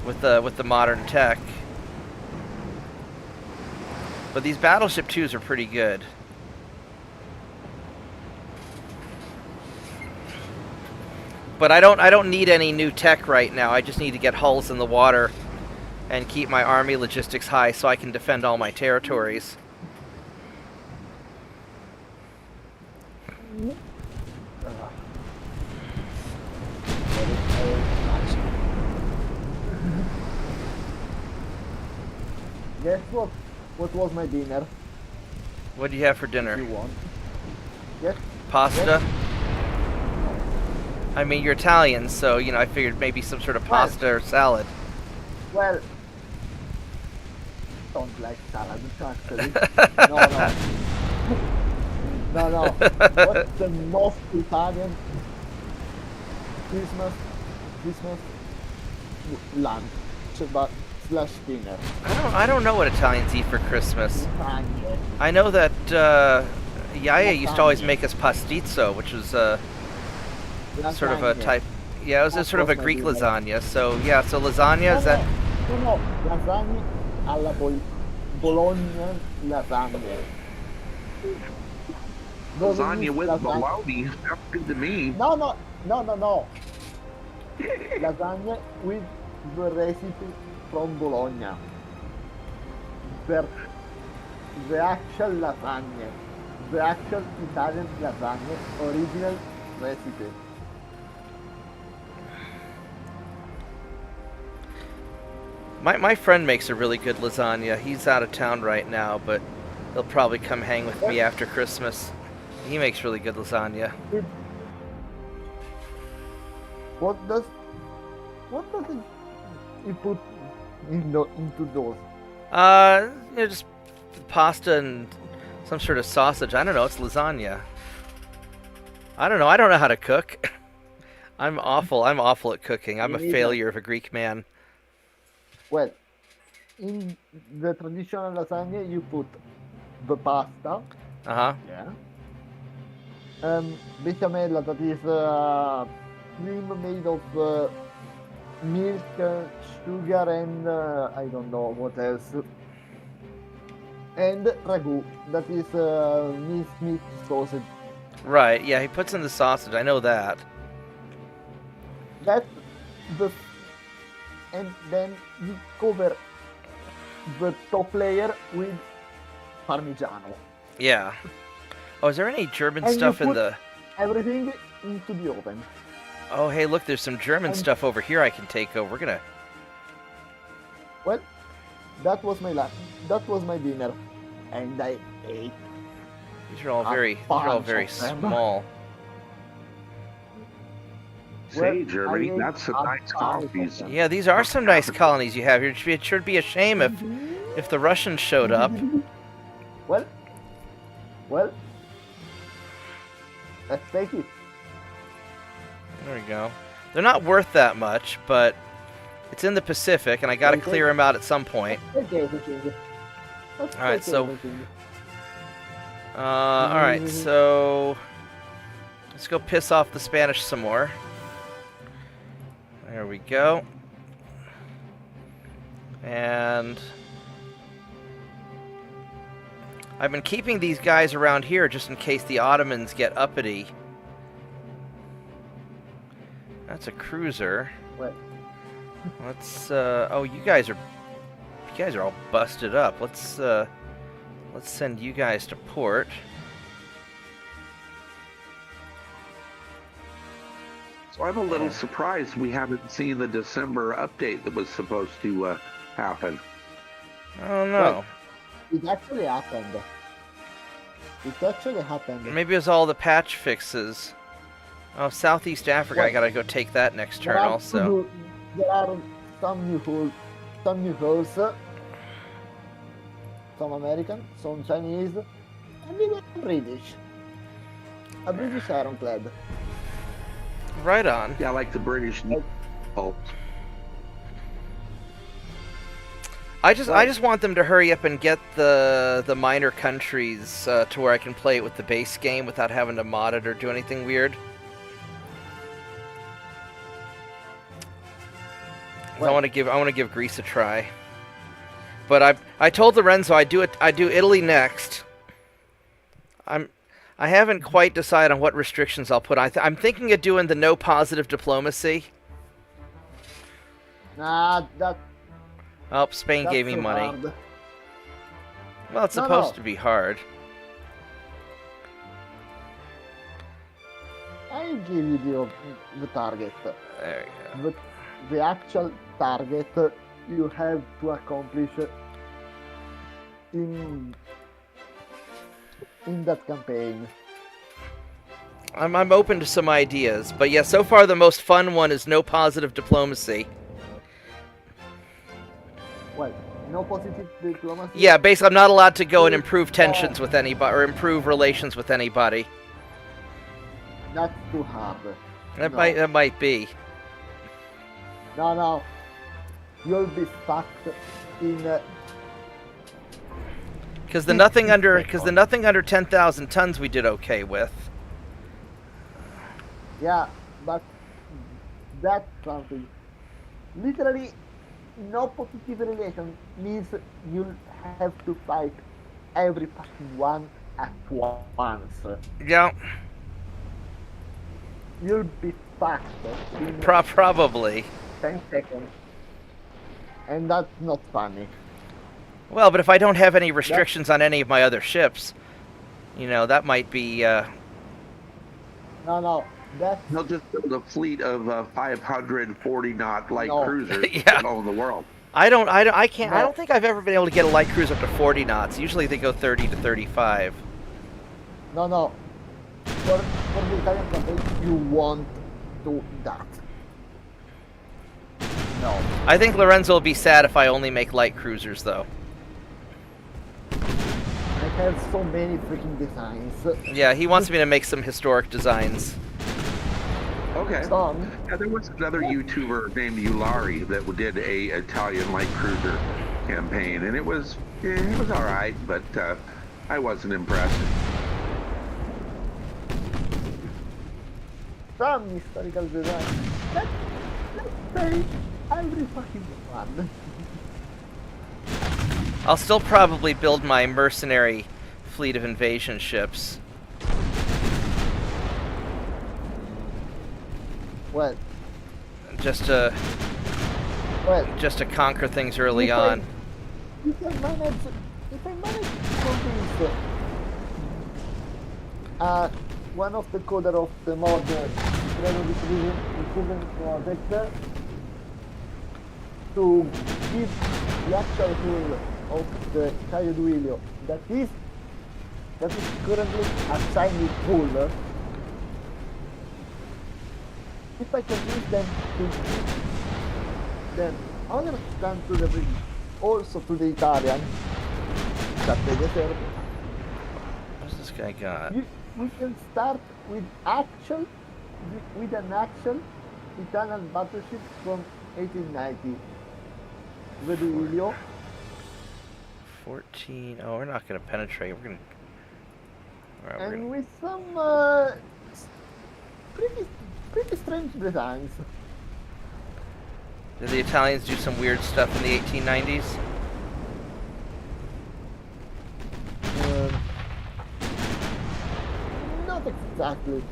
with the modern tech. But these Battleship 2s are pretty good. But I don't need any new tech right now. I just need to get hulls in the water and keep my army logistics high so I can defend all my territories. Guess what? What was my dinner? What do you have for dinner? You want? Yes. Pasta? I mean, you're Italian, so, I figured maybe some sort of pasta or salad. Well, don't like salad, actually. No. What's the most Italian? Christmas lunch, but slash dinner. I don't know what Italians eat for Christmas. Lasagne. I know that Yaya used to always make us pastizzo, which was sort of a Lasagne. type. Yeah, it was a sort of a Greek lasagna. So yeah, so lasagna is that. No, lasagne alla Bologna lasagne. Lasagna with Lasagne. bologna. Sounds good to me. No. Lasagne with the recipe from Bologna. The actual lasagne. The actual Italian lasagne original recipe. My friend makes a really good lasagna. He's out of town right now, but he'll probably come hang with me after Christmas. He makes really good lasagna. What does you put into those? Just pasta and some sort of sausage. I don't know. It's lasagna. I don't know. I don't know how to cook. I'm awful. I'm awful at cooking. I'm a Me neither. failure of a Greek man. Well, in the traditional lasagna, you put the pasta. Uh huh. Yeah. Bechamel, that is cream made of milk, sugar, and I don't know what else. And ragu, that is minced meat sausage. Right. Yeah. He puts in the sausage. I know that. That's the, and then you cover the top layer with Parmigiano. Yeah. Oh, is there any German And you stuff in put- the? Everything into the oven. Oh, hey, look. There's some German And- stuff over here I can take over. We're gonna. Well, that was my dinner, and I ate. These are all A very. These are all bunch very of them. small. Say, Well, Germany, I ate that's some a nice bunch of colonies. them. Yeah, these are some nice colonies you have here. It should be a shame if the Russians showed up. Well, let's take it. There we go. They're not worth that much, but it's in the Pacific, and I gotta Okay. clear them out at some point. Let's take everything. Let's All right, take so- everything. All right, so let's go piss off the Spanish some more. There we go. And I've been keeping these guys around here just in case the Ottomans get uppity. That's a cruiser. What? Let's oh, you guys are all busted up. Let's send you guys to port. So I'm a little surprised we haven't seen the December update that was supposed to happen. I don't know. It actually happened. Maybe it was all the patch fixes. Oh, Southeast Africa, I What? gotta go take that next turn There are also. There are some new holes, some American, some Chinese, and even British. A British ironclad. Right on. Yeah, like the British. Oh, I just want them to hurry up and get the minor countries to where I can play it with the base game without having to mod it or do anything weird. 'Cause I want to give Greece a try. But I told Lorenzo I do Italy next. I haven't quite decided on what restrictions I'll put on. I'm thinking of doing the no positive diplomacy. Nah, Oh, Spain that's gave me too money. hard. Well, it's No, supposed no. to be hard. I give you the target. There you go. The actual target you have to accomplish in that campaign. I'm open to some ideas, but yeah, so far the most fun one is no positive diplomacy. Well, no positive diplomacy. Yeah, basically I'm not allowed to go and improve tensions with anybody or improve relations with anybody. That's too hard. That No. might be. No. You'll be stuck in. Because the nothing under 50 10,000 tons we did okay with. Yeah, but that's something. Literally, no positive relation means you'll have to fight every fucking one at once. Yeah, You'll be fucked in probably. 10 seconds. And that's not funny. Well, but if I don't have any restrictions on any of my other ships, you know, that might be. No, that's They'll just build a fleet of 540 knot light No. cruisers Yeah. all over the world. I can't. I No. don't think I've ever been able to get a light cruise up to 40 knots. Usually they go 30 to 35. no. For the Italian campaign, you won't do that. No. I think Lorenzo will be sad if I only make light cruisers, though. I have so many freaking designs. Yeah, he wants me to make some historic designs. Okay. Some. Yeah, there was another YouTuber named Ulari that did a Italian light cruiser campaign, and it was all right, but I wasn't impressed. Some historical design. Let's say every fucking one. I'll still probably build my mercenary fleet of invasion ships. Well, Just to conquer things early If I- on. if I manage to convince one of the coder of the mod improvement project to give the actual tool of the Caio Duilio that is currently assigned with tool. If I convince them to give them understand to the British, also to the Italian, that they deserve, What's this guy got? we can start with an actual Italian battleship from 1890. The Duilio. 14. Oh, we're not going to penetrate. We're going to. Alright, we're And gonna... with some pretty strange designs. Did the Italians do some weird stuff in the 1890s? Not exactly.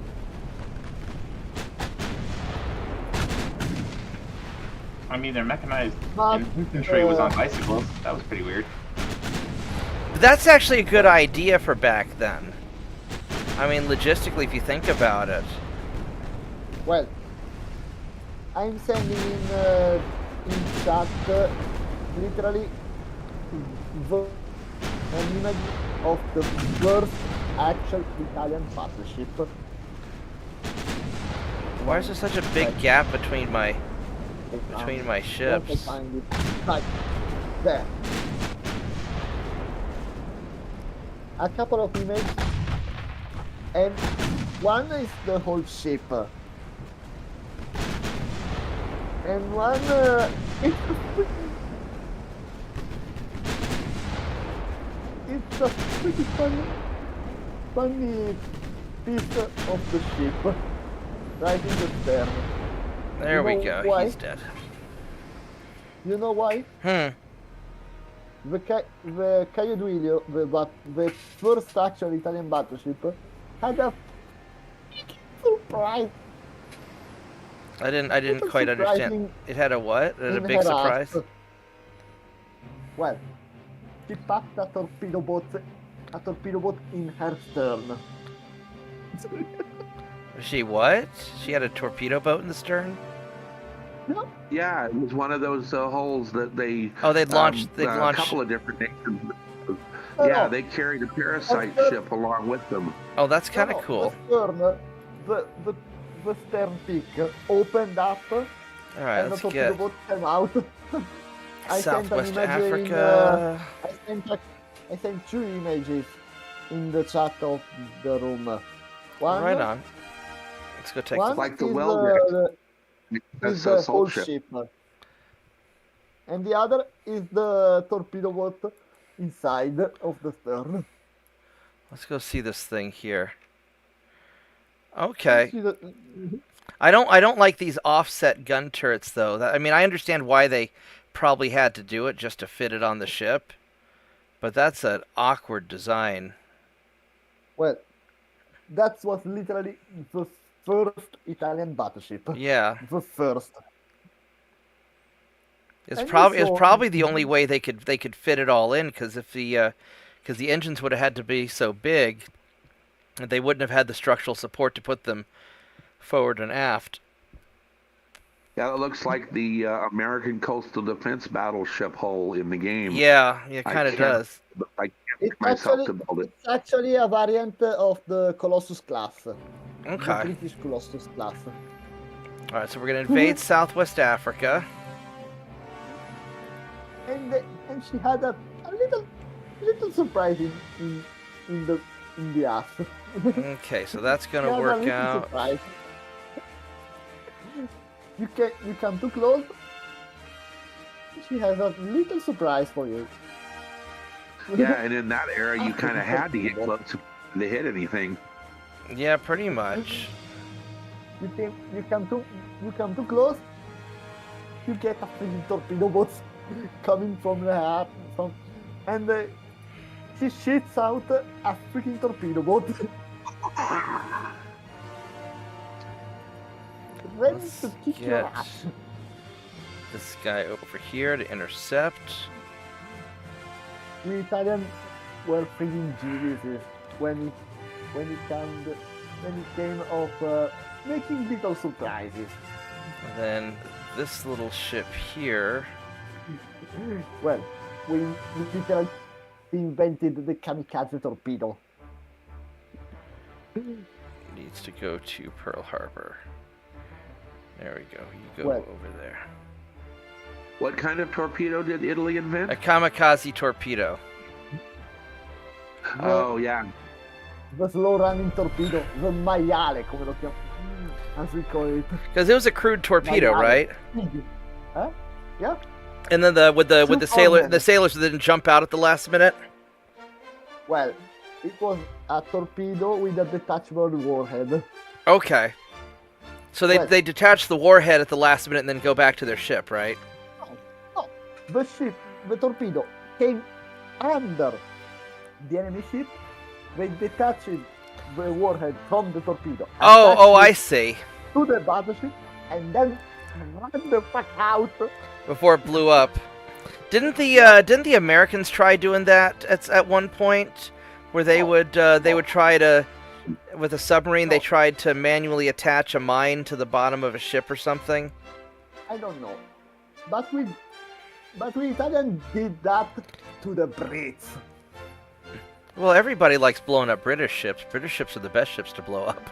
I mean, their mechanized But, infantry was on bicycles. That was pretty weird. But that's actually a good idea for back then. I mean, logistically, if you think about it. Well, I'm sending in chat literally an image of the first actual Italian battleship. Why is there such a big gap between my ships? Once I find it, right there. A couple of images, and one is the whole ship, and one it's a pretty funny piece of the ship, right in the stern. There You we know go. why? He's dead. You know why? The Caio Duilio, the first actual Italian battleship, had a surprise. I didn't Little quite understand. surprising It had a what? It had a in big her surprise? ass. Well, she packed a torpedo boat in her stern. She what? She had a torpedo boat in the stern? No, Yeah, it was one of those holes that they. Oh, they'd launched. A couple of different nations. no, Yeah, no. they carried a parasite Okay. ship along with them. Oh, that's kind of No, cool. The stern peak opened up, All right, and the let's torpedo get boat came out. I sent an Southwest image Africa. I sent two images in the chat of the room. One Right on. Let's go take One Like the is well is That's the a whole soul ship. ship, and the other is the torpedo boat inside of the stern. Let's go see this thing here. Okay. See the- I don't like these offset gun turrets though. I mean, I understand why they probably had to do it just to fit it on the ship, but that's an awkward design. Well, that was literally the first Italian battleship. Yeah. The first. It's And probably also- the only way they could fit it all in, because if the engines would have had to be so big, they wouldn't have had the structural support to put them forward and aft. Yeah, it looks like the American coastal defense battleship hull in the game. Yeah, it I kind of can't- does. I can't It's get myself actually, to build it. it's actually a variant of the Colossus class. The Okay. British Colossus class. All right, so we're gonna invade Southwest Africa. And she had a little surprise in the ass. Okay, so that's She gonna had a work little out. surprise. You come too close. She has a little surprise for you. Yeah, and in that era, you kind of had to get close to hit anything. Yeah, pretty much. You come too close. You get a freaking torpedo boat coming from the heart, and she shits out a freaking torpedo boat. Ready Let's to kick your get- ass. This guy over here to intercept. The Italians were freaking geniuses when it came of making little surprises. And then this little ship here. Well, we literally invented the kamikaze torpedo. Needs to go to Pearl Harbor. There we go. You go Well- over there. What kind of torpedo did Italy invent? A kamikaze torpedo. Oh, yeah. The slow running torpedo, the maiale, come lo chiamano, as we call it. Because it was a crude torpedo, Maiale. right? Huh? Yeah. And then the Two sailors didn't jump out at the last minute. Well, it was a torpedo with a detachable warhead. Okay. So they Well- they detach the warhead at the last minute and then go back to their ship, right? No, the ship, the torpedo came under the enemy ship. They detached the warhead from the torpedo. Oh, I attached see. it to the battleship, and then ran the fuck out. Before it blew up. Didn't the Americans try doing that at one point, where they would try to, with a submarine, they tried to manually attach a mine to the bottom of a ship or something? I don't know, but we Italians did that to the Brits. Well, everybody likes blowing up British ships. British ships are the best ships to blow up.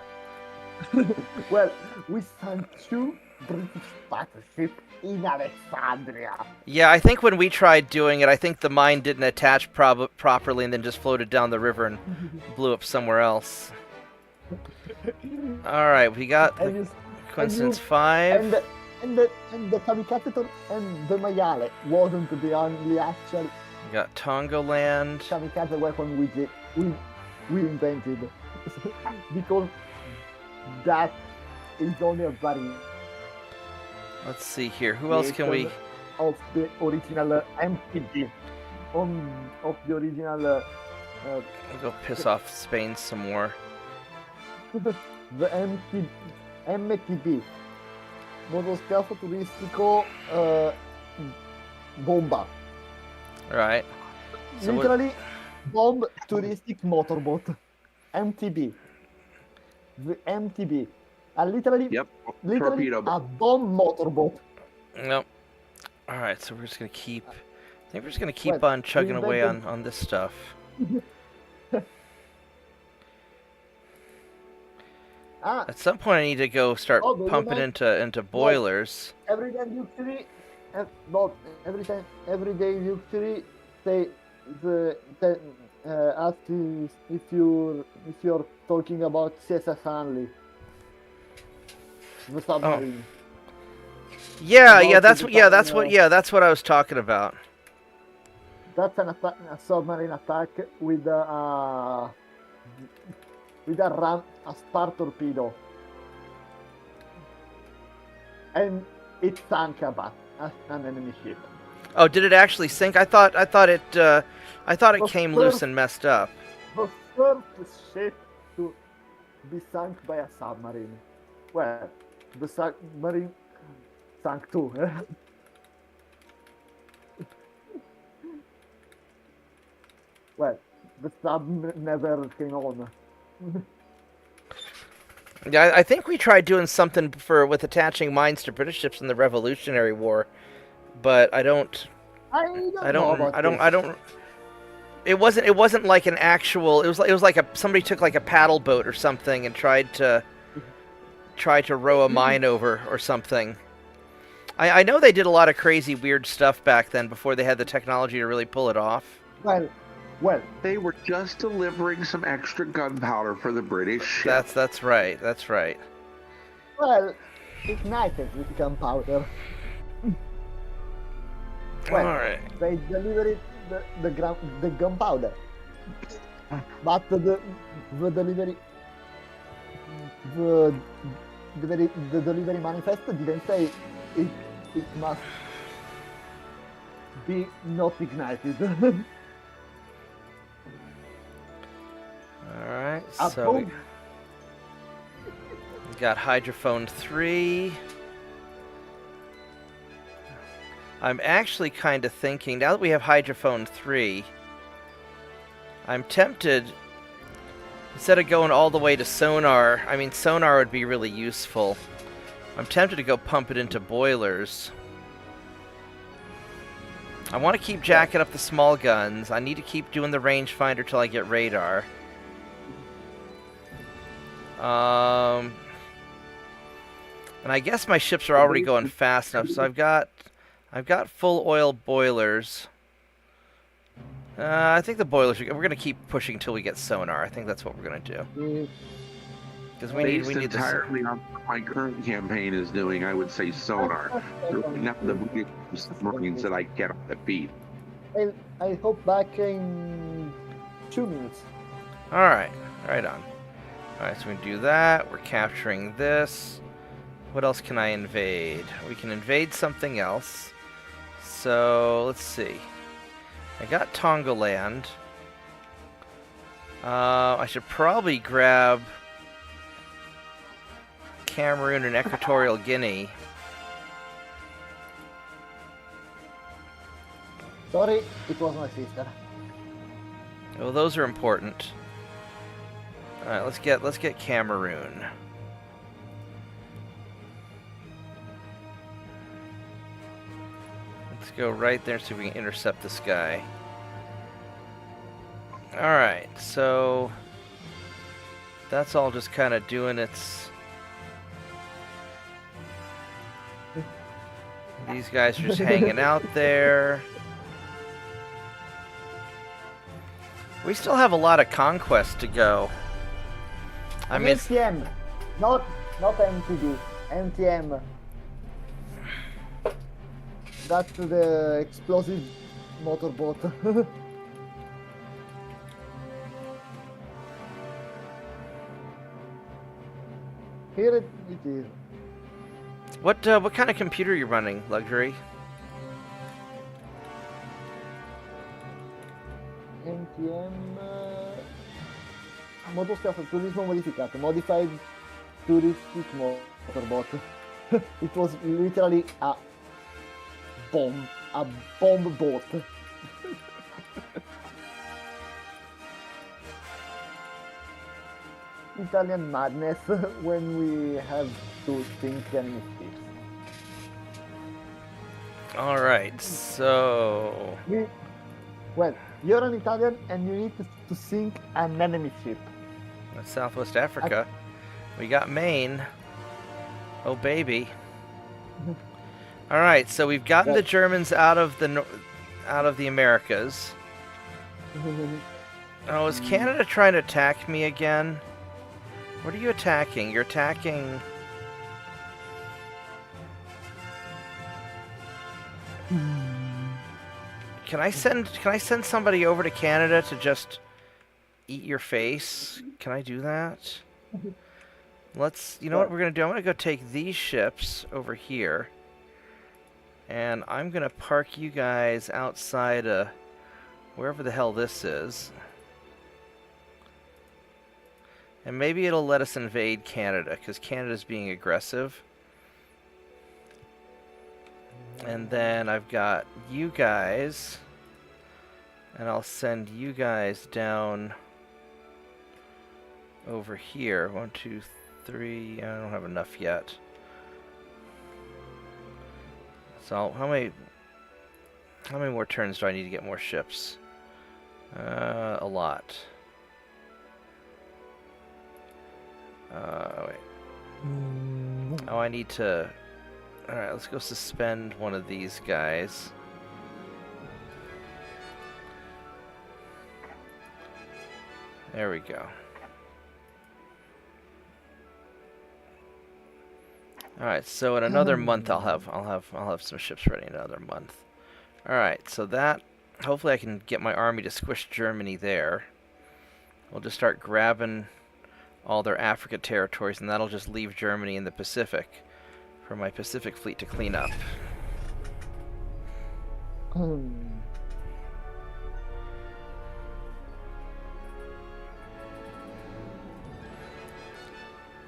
Well, we sent 2 British battleships in Alexandria. Yeah, I think when we tried doing it, I think the mine didn't attach properly and then just floated down the river and blew up somewhere else. All right, we got And the you, Coincidence and 5. and the kamikaze and the maiale wasn't the only actual We got Tongaland. kamikaze weapon we invented. Because that is only a variation Let's see here. Who else can we... of the original MPD. Of the original We'll go piss off Spain some more. the MTB, motoscafo turistico bomba. Alright. So what- Literally, bomb touristic motorboat. MTB. The MTB. Literally, Yep. literally Torpedo. a bomb motorboat. Nope. Alright, so we're just gonna keep... I think we're just gonna keep Well, on chugging we away invented- on this stuff. At some point I need to go start Oh, but pumping what into boilers. Everyday luxury, not everyday luxury. Say ask if you're talking about CSS only. The submarine. Yeah, yeah, About that's the what. Yeah, that's time, what. Yeah, that's what I was talking about. That's a submarine attack with a a star torpedo, and it sank an enemy ship. Oh, did it actually sink? I thought it The came loose first- and messed up. The first ship to be sunk by a submarine. Well, the submarine sank too. Well, the sub never came on. Yeah, I think we tried doing something with attaching mines to British ships in the Revolutionary War, but I don't. I don't. It wasn't like an actual. It was like somebody took like a paddle boat or something and tried to row a mine over or something. I know they did a lot of crazy weird stuff back then before they had the technology to really pull it off. Well, They were just delivering some extra gunpowder for the British ship. That's right. That's right. well, ignited with gunpowder. Well, All right. they delivered the gunpowder, but the delivery the delivery manifest didn't say it must be not ignited. All right. A So we bomb. got Hydrophone 3. I'm actually kind of thinking, now that we have Hydrophone 3, I'm tempted, instead of going all the way to sonar, I mean, sonar would be really useful. I'm tempted to go pump it into boilers. I want to keep jacking up the small guns. I need to keep doing the rangefinder till I get radar. And I guess my ships are already going fast enough, so I've got full oil boilers. I think the boilers. We're gonna keep pushing till we get sonar. I think that's what we're gonna do. Because we Based need this. entirely on what my current campaign is doing, I would say sonar. Not the submarines that I get on the beat. I hope back in 2 minutes. All right, right on. All right, so we do that. We're capturing this. What else can I invade? We can invade something else. So let's see. I got Tongaland. I should probably grab Cameroon and Equatorial Guinea. Sorry, it was my sister. Well, those are important. All right, let's get Cameroon. Let's go right there so we can intercept this guy. All right, so that's all just kind of doing its. These guys are just hanging out there. We still have a lot of conquest to go. I mean, MTM, not MTD, MTM. That's the explosive motorboat. Here it is. what kind of computer are you running, Luxury? NTM motoscafo turismo modificato, modified touristic motorboat. It was literally a bomb boat. Italian madness when we have to think enemy ships. All right, so Well, you're an Italian and you need to sink an enemy ship. that's Southwest Africa. We got Maine. Oh baby. All right, so we've gotten the Germans out of the Americas. Oh, is Canada trying to attack me again? What are you attacking? You're attacking. Can I send somebody over to Canada to just eat your face? Can I do that? You know what we're gonna do? I'm gonna go take these ships over here, and I'm gonna park you guys outside wherever the hell this is. And maybe it'll let us invade Canada, because Canada's being aggressive. And then I've got you guys, and I'll send you guys down over here. 1, 2, 3. I don't have enough yet. So how many more turns do I need to get more ships? A lot. Wait. Oh, I need to... Alright, let's go suspend one of these guys. There we go. Alright, so in another month I'll have some ships ready in another month. Alright, so that hopefully I can get my army to squish Germany there. We'll just start grabbing all their Africa territories, and that'll just leave Germany in the Pacific for my Pacific fleet to clean up.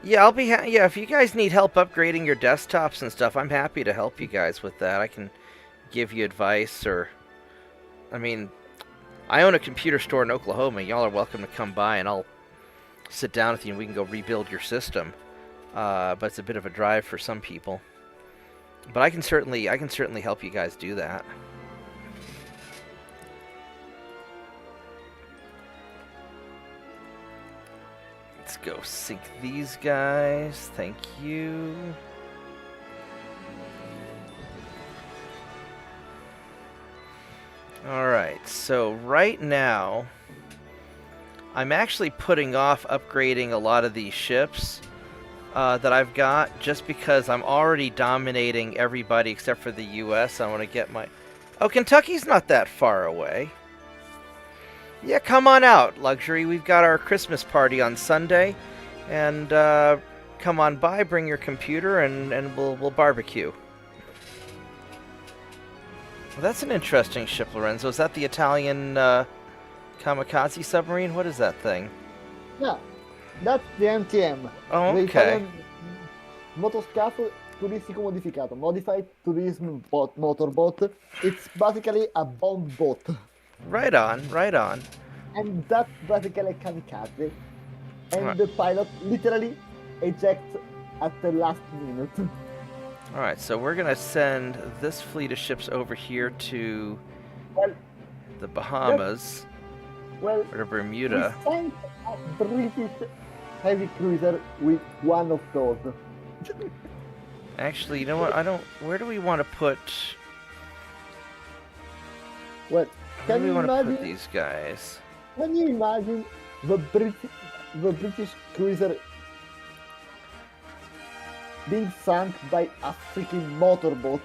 Yeah, I'll be yeah, if you guys need help upgrading your desktops and stuff, I'm happy to help you guys with that. I can give you advice, or I mean, I own a computer store in Oklahoma. Y'all are welcome to come by and I'll sit down with you and we can go rebuild your system. But it's a bit of a drive for some people. But I can certainly help you guys do that. Let's go sink these guys. Thank you. Alright, so right now I'm actually putting off upgrading a lot of these ships that I've got, just because I'm already dominating everybody except for the US. I want to get my... Oh, Kentucky's not that far away. Yeah, come on out, Luxury. We've got our Christmas party on Sunday. And come on by, bring your computer, and we'll barbecue. Well, that's an interesting ship, Lorenzo. Is that the Italian kamikaze submarine? What is that thing? Yeah, that's the MTM. Oh, The okay. Italian motoscafo turistico modificato, modified tourism motorboat. It's basically a bomb boat. Right on, right on. And that's basically kamikaze. And Alright. the pilot literally ejects at the last minute. Alright, so we're going to send this fleet of ships over here to Well, the Bahamas, well, or to Bermuda. we sent a British heavy cruiser with one of those. Actually, you know what? Where do we want to put... Well, Where can do we you want to imagine? put these guys? Can you imagine the British cruiser being sunk by a freaking motorboat?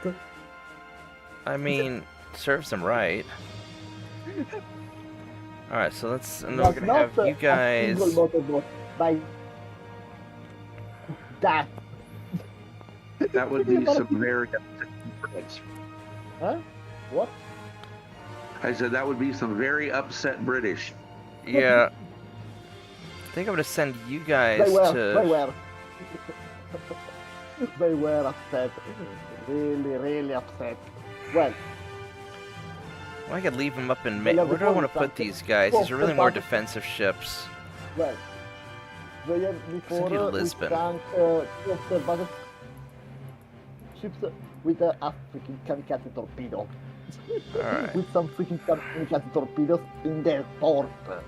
I mean, serves them right. Alright, so let's... And then we're going to have you guys... A single motorboat by that. That would be some very upset Brits. Huh? What? I said that would be some very upset British. Yeah. I think I'm going to send you guys They were. to... They were upset. Really upset. Well, I could leave them up in... They have Where do I the want to put something. these guys? Well, These are really the more bottom- defensive ships. well. The year before, you to we Lisbon. sank two of the battle ships with a freaking kamikaze torpedo. Alright. With some freaking kamikaze torpedoes in their port. Alright,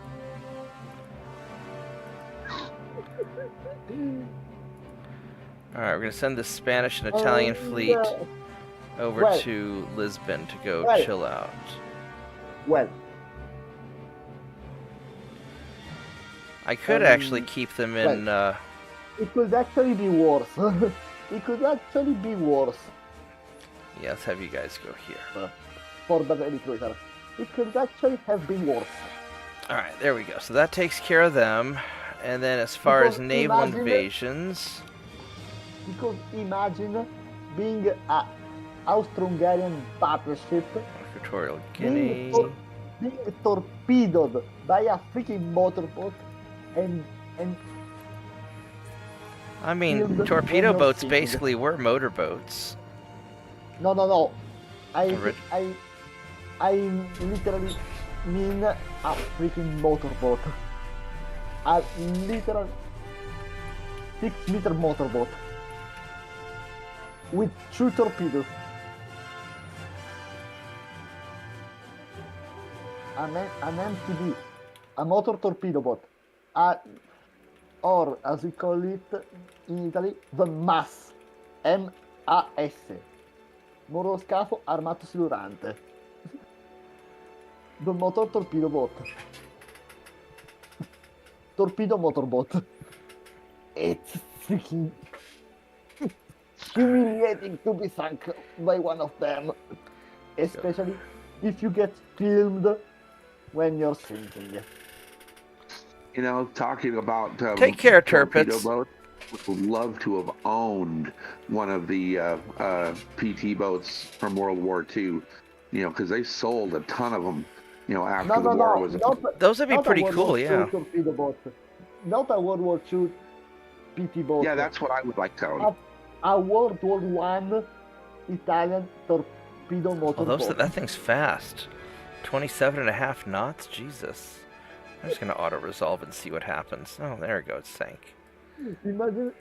we're going to send the Spanish and Italian fleet over well, to Lisbon to go well, chill out. Well, I could actually keep them in... it could actually be worse. It could actually be worse Yeah, let's have you guys go here. for the heavy cruiser. It could actually have been worse. Alright, there we go. So that takes care of them. And then as far as Because naval imagine- invasions... Because imagine being a Austro-Hungarian battleship Equatorial Guinea... being torpedoed by a freaking motorboat and I mean, Field torpedo when boats you're basically were motorboats. no. I Alright. I literally mean a freaking motorboat. A literal 6-meter motorboat with 2 torpedoes. An MTB, a motor torpedo boat, or as we call it in Italy, the MAS, MAS, moroscafo armato silurante, the motor torpedo boat, torpedo motorboat. It's freaking humiliating to be sunk by one of them, especially if you get filmed when you're sinking. You know, talking about Take care, torpedo Turpitz. boats, would love to have owned one of the PT boats from World War II. You know, because they sold a ton of them. You know, after the war was. Those would be not a pretty World cool, War II yeah. torpedo boat. Not a World War II PT boat. Yeah, that's what I would like to own. A World War I Italian torpedo motor Oh, boat. that thing's fast. 27.5 knots? Jesus. I'm just going to auto-resolve and see what happens. Oh, there we go. It sank. Imagine.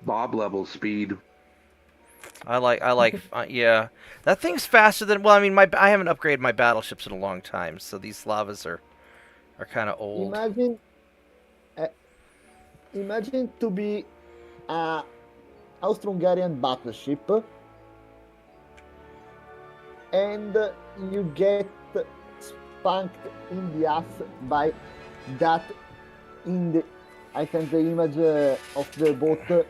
Bob level speed. Yeah. That thing's faster than, well, I mean, I haven't upgraded my battleships in a long time, so these Slavas are kind of old. Imagine to be a Austro-Hungarian battleship and you get spanked in the ass by that I sent the image of the boat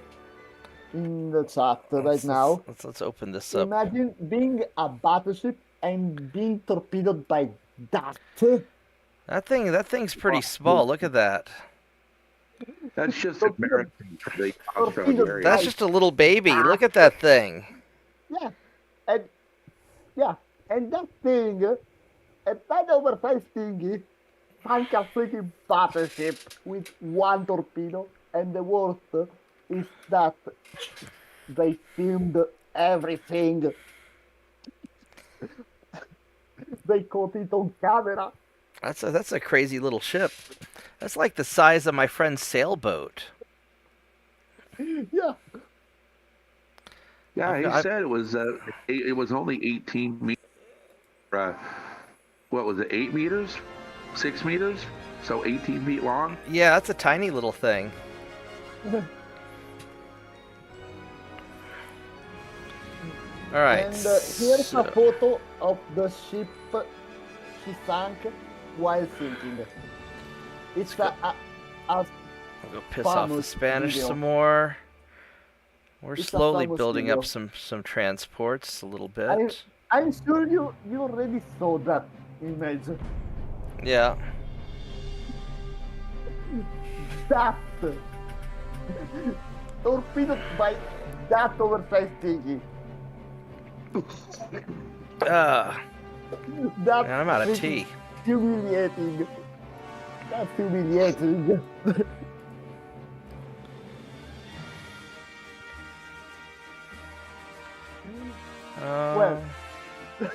in the chat right now. Let's open this up. Imagine being a battleship and being torpedoed by that. That thing's pretty small. Look at that. That's just embarrassing for the Torpedo Australian. That's just a little baby. Look at that thing. And that thing, that oversized thingy, sank a freaking battleship with 1 torpedo, and the worst is that they filmed everything. They caught it on camera. That's a crazy little ship. That's like the size of my friend's sailboat. Yeah. Yeah, he said it was only 18 meters. What was it? 8 meters? 6 meters? So 18 feet long. Yeah, that's a tiny little thing. All right. And here's a photo of the ship she sank while sinking. It's a I'll go piss off the famous Spanish video. some more. We're It's a slowly famous building video. up some transports a little bit. I'm sure you already saw that image. Yeah. That torpedoed by that oversized thingy. That's Man, I'm out of freaking tea. Humiliating. That's humiliating. Well. All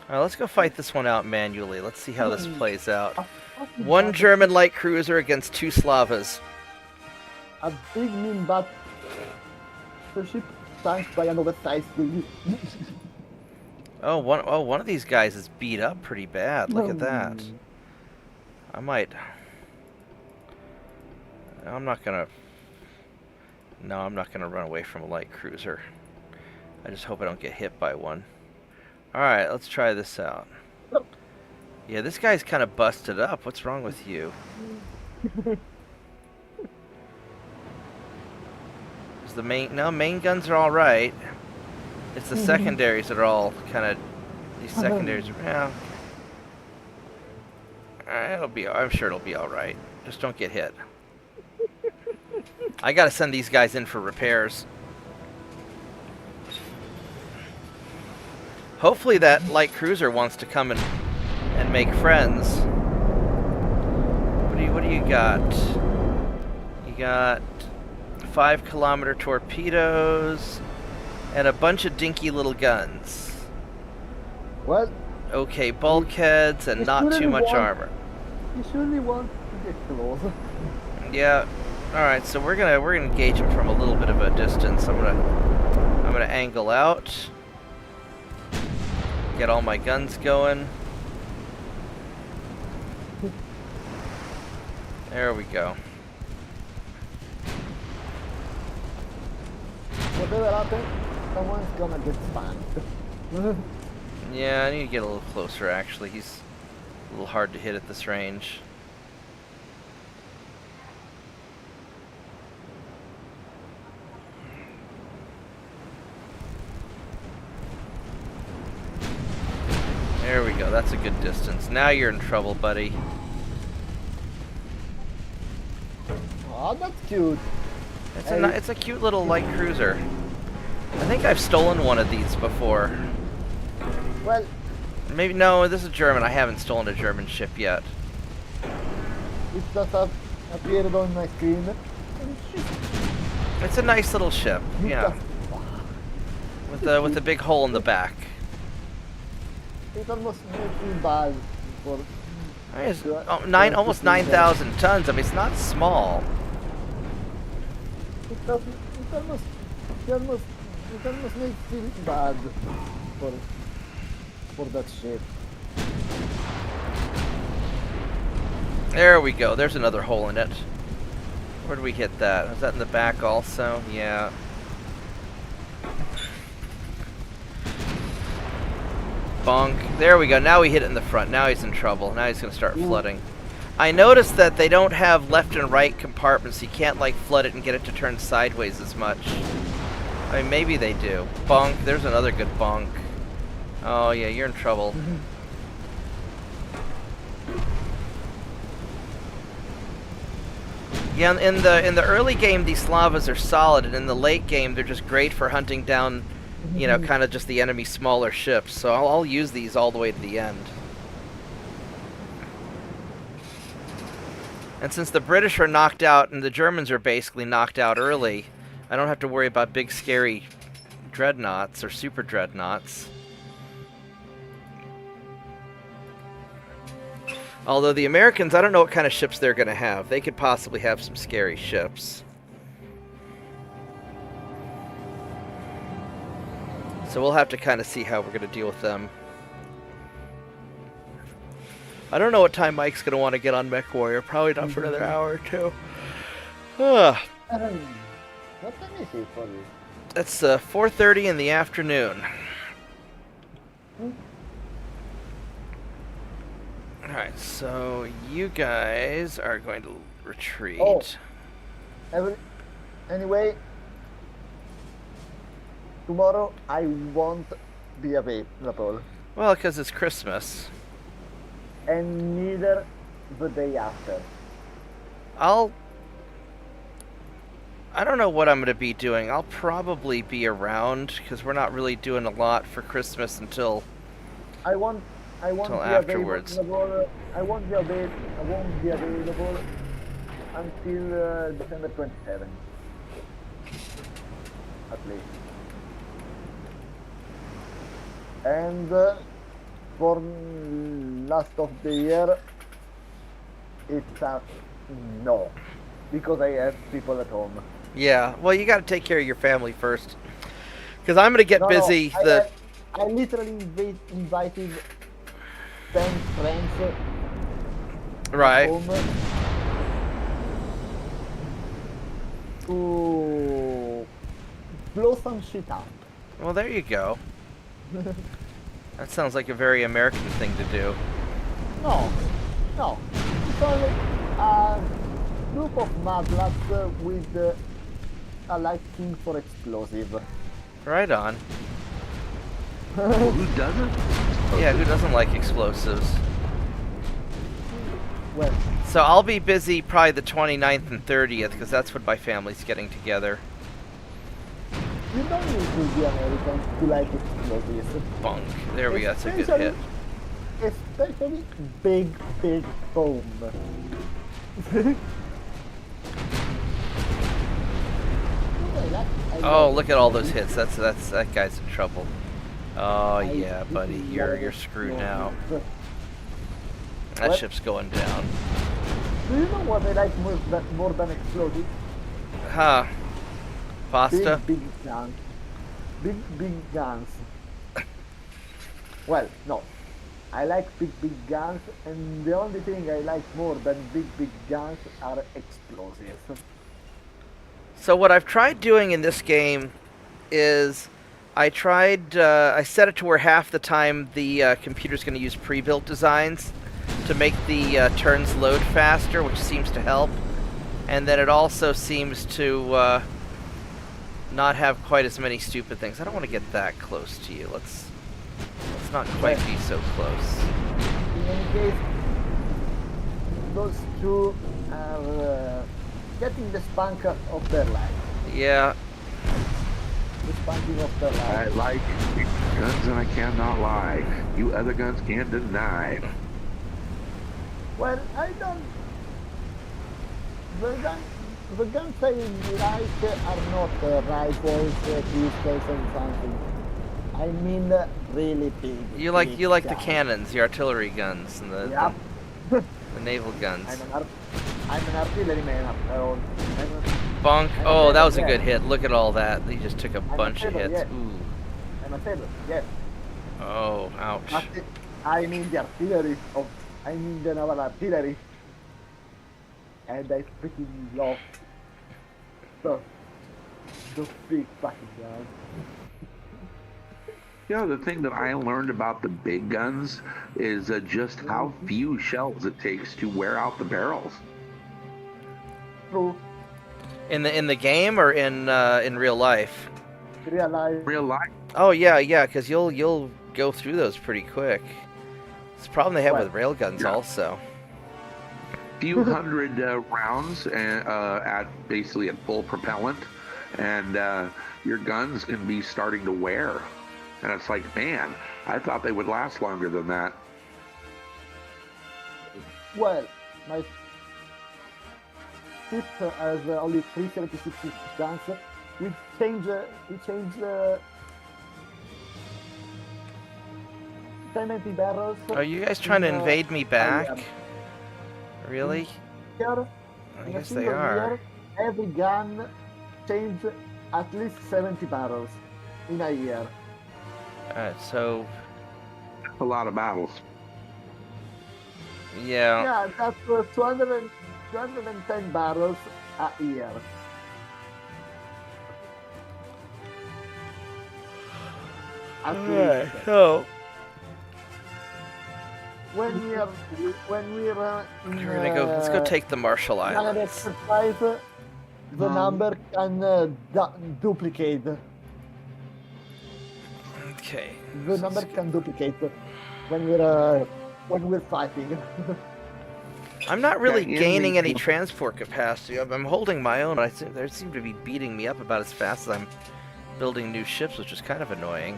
right, let's go fight this one out manually. Let's see how this plays out. One German light cruiser against 2 Slavas. A big mean battleship sank by an oversized thingy. One of these guys is beat up pretty bad. Look at that. I'm not gonna run away from a light cruiser. I just hope I don't get hit by one. Alright, let's try this out. Yeah, this guy's kind of busted up. What's wrong with you? Is the main guns are alright. It's the secondaries that are all kind of... These secondaries are... Yeah. It'll be... I'm sure it'll be alright. Just don't get hit. I gotta send these guys in for repairs. Hopefully that light cruiser wants to come and make friends. What do you got? You got 5-kilometer torpedoes and a bunch of dinky little guns. Well, Okay, bulkheads and not too much armor. you surely want to get close. Yeah. All right, so we're gonna engage him from a little bit of a distance. I'm gonna angle out. Get all my guns going. There we go. Whatever happens, someone's gonna get spanked. Yeah, I need to get a little closer, actually. He's a little hard to hit at this range. There we go. That's a good distance. Now you're in trouble, buddy. Oh, that's cute. It's a cute little light cruiser. I think I've stolen one of these before. Well, Maybe, no, this is German. I haven't stolen a German ship yet. it just appeared on my screen. It's a nice little ship, yeah. With a big hole in the back. It almost makes me bad for... Almost 9,000 tons. I mean, it's not small. It almost makes me feel bad for that ship. There we go. There's another hole in it. Where did we hit that? Was that in the back also? Yeah. Bonk. There we go. Now we hit it in the front. Now he's in trouble. Now he's going to start flooding. I noticed that they don't have left and right compartments. You can't, like, flood it and get it to turn sideways as much. I mean, maybe they do. Bonk. There's another good bonk. Oh, yeah, you're in trouble. Yeah, in the early game, these Slavas are solid, and in the late game, they're just great for hunting down, you know, kind of just the enemy smaller ships. So I'll use these all the way to the end. And since the British are knocked out and the Germans are basically knocked out early, I don't have to worry about big scary dreadnoughts or super dreadnoughts. Although the Americans, I don't know what kind of ships they're going to have. They could possibly have some scary ships. So we'll have to kind of see how we're going to deal with them. I don't know what time Mike's going to want to get on Mech Warrior. Probably not for another hour or two. What time is it for you? It's 4:30 in the afternoon. Alright, so you guys are going to retreat. Oh. Anyway, tomorrow I won't be available. Well, because it's Christmas. And neither the day after. I don't know what I'm going to be doing. I'll probably be around, because we're not really doing a lot for Christmas until afterwards. I won't be available until December 27th. At least. And for last of the year, it's a no. Because I have people at home. Yeah, well, you got to take care of your family first. Because I'm going to get busy. I literally invited 10 friends right. home to blow some shit up. Well, there you go. That sounds like a very American thing to do. No. It's only a group of madlads with a liking for explosive. Right on. Well, who doesn't? Yeah, who doesn't like explosives? Well, So I'll be busy probably the 29th and 30th because that's when my family's getting together. you don't need to be American to like explosives. Bunk. There we go. That's a good hit. Especially big boom. Oh, look at all those hits. That guy's in trouble. Oh yeah, buddy, you're screwed now. That What? ship's going down. Do you know what I like more than explosives? Huh? Pasta? Big guns. Big guns. Well, no. I like big guns, and the only thing I like more than big guns are explosives. So what I've tried doing in this game is I set it to where half the time the computer's going to use pre-built designs to make the turns load faster, which seems to help. And then it also seems to not have quite as many stupid things. I don't want to get that close to you. Let's not quite be so close. In any case, those two are getting the spunk of their life. Yeah. The spanking of their I life. like guns and I cannot lie. You other guns can't deny. Well, I don't. The guns I like are not rifles, pistols, and something. I mean, really big. You like the guns. cannons, the artillery guns, and Yep. the naval guns. I'm an artillery man after all. Bonk. I'm a Oh, that sailor, was a yeah. good hit. Look at all that. He just took a a bunch of sailor, hits. yeah. Ooh. I'm a sailor, yes. Oh, ouch. But I mean the artillery. I mean the naval artillery. And I freaking love those big fucking guns. You know, the thing that I learned about the big guns is just how few shells it takes to wear out the barrels. True. In the game or in real life? Realize. Real life. Oh yeah, because you'll go through those pretty quick. It's a problem they have What? with railguns Yeah. also. Few hundred rounds at basically at full propellant, and your guns can be starting to wear. And it's like, man, I thought they would last longer than that. Well, my ship has only 376 guns. We change 10 empty barrels. Are you guys trying to in, invade me I back? am. Really? Here, I in a guess they single are. year, every gun change at least 70 barrels in a year. Alright, so A lot of battles. yeah. Yeah, that's 210 barrels a year. At Alright, least. so When we're in, we're gonna go. Let's go take the Marshall an Islands. exercise, the number can duplicate. Okay. The number can duplicate when we're fighting. I'm not really Yeah, gaining any enemy- transport capacity. I'm holding my own. They seem to be beating me up about as fast as I'm building new ships, which is kind of annoying.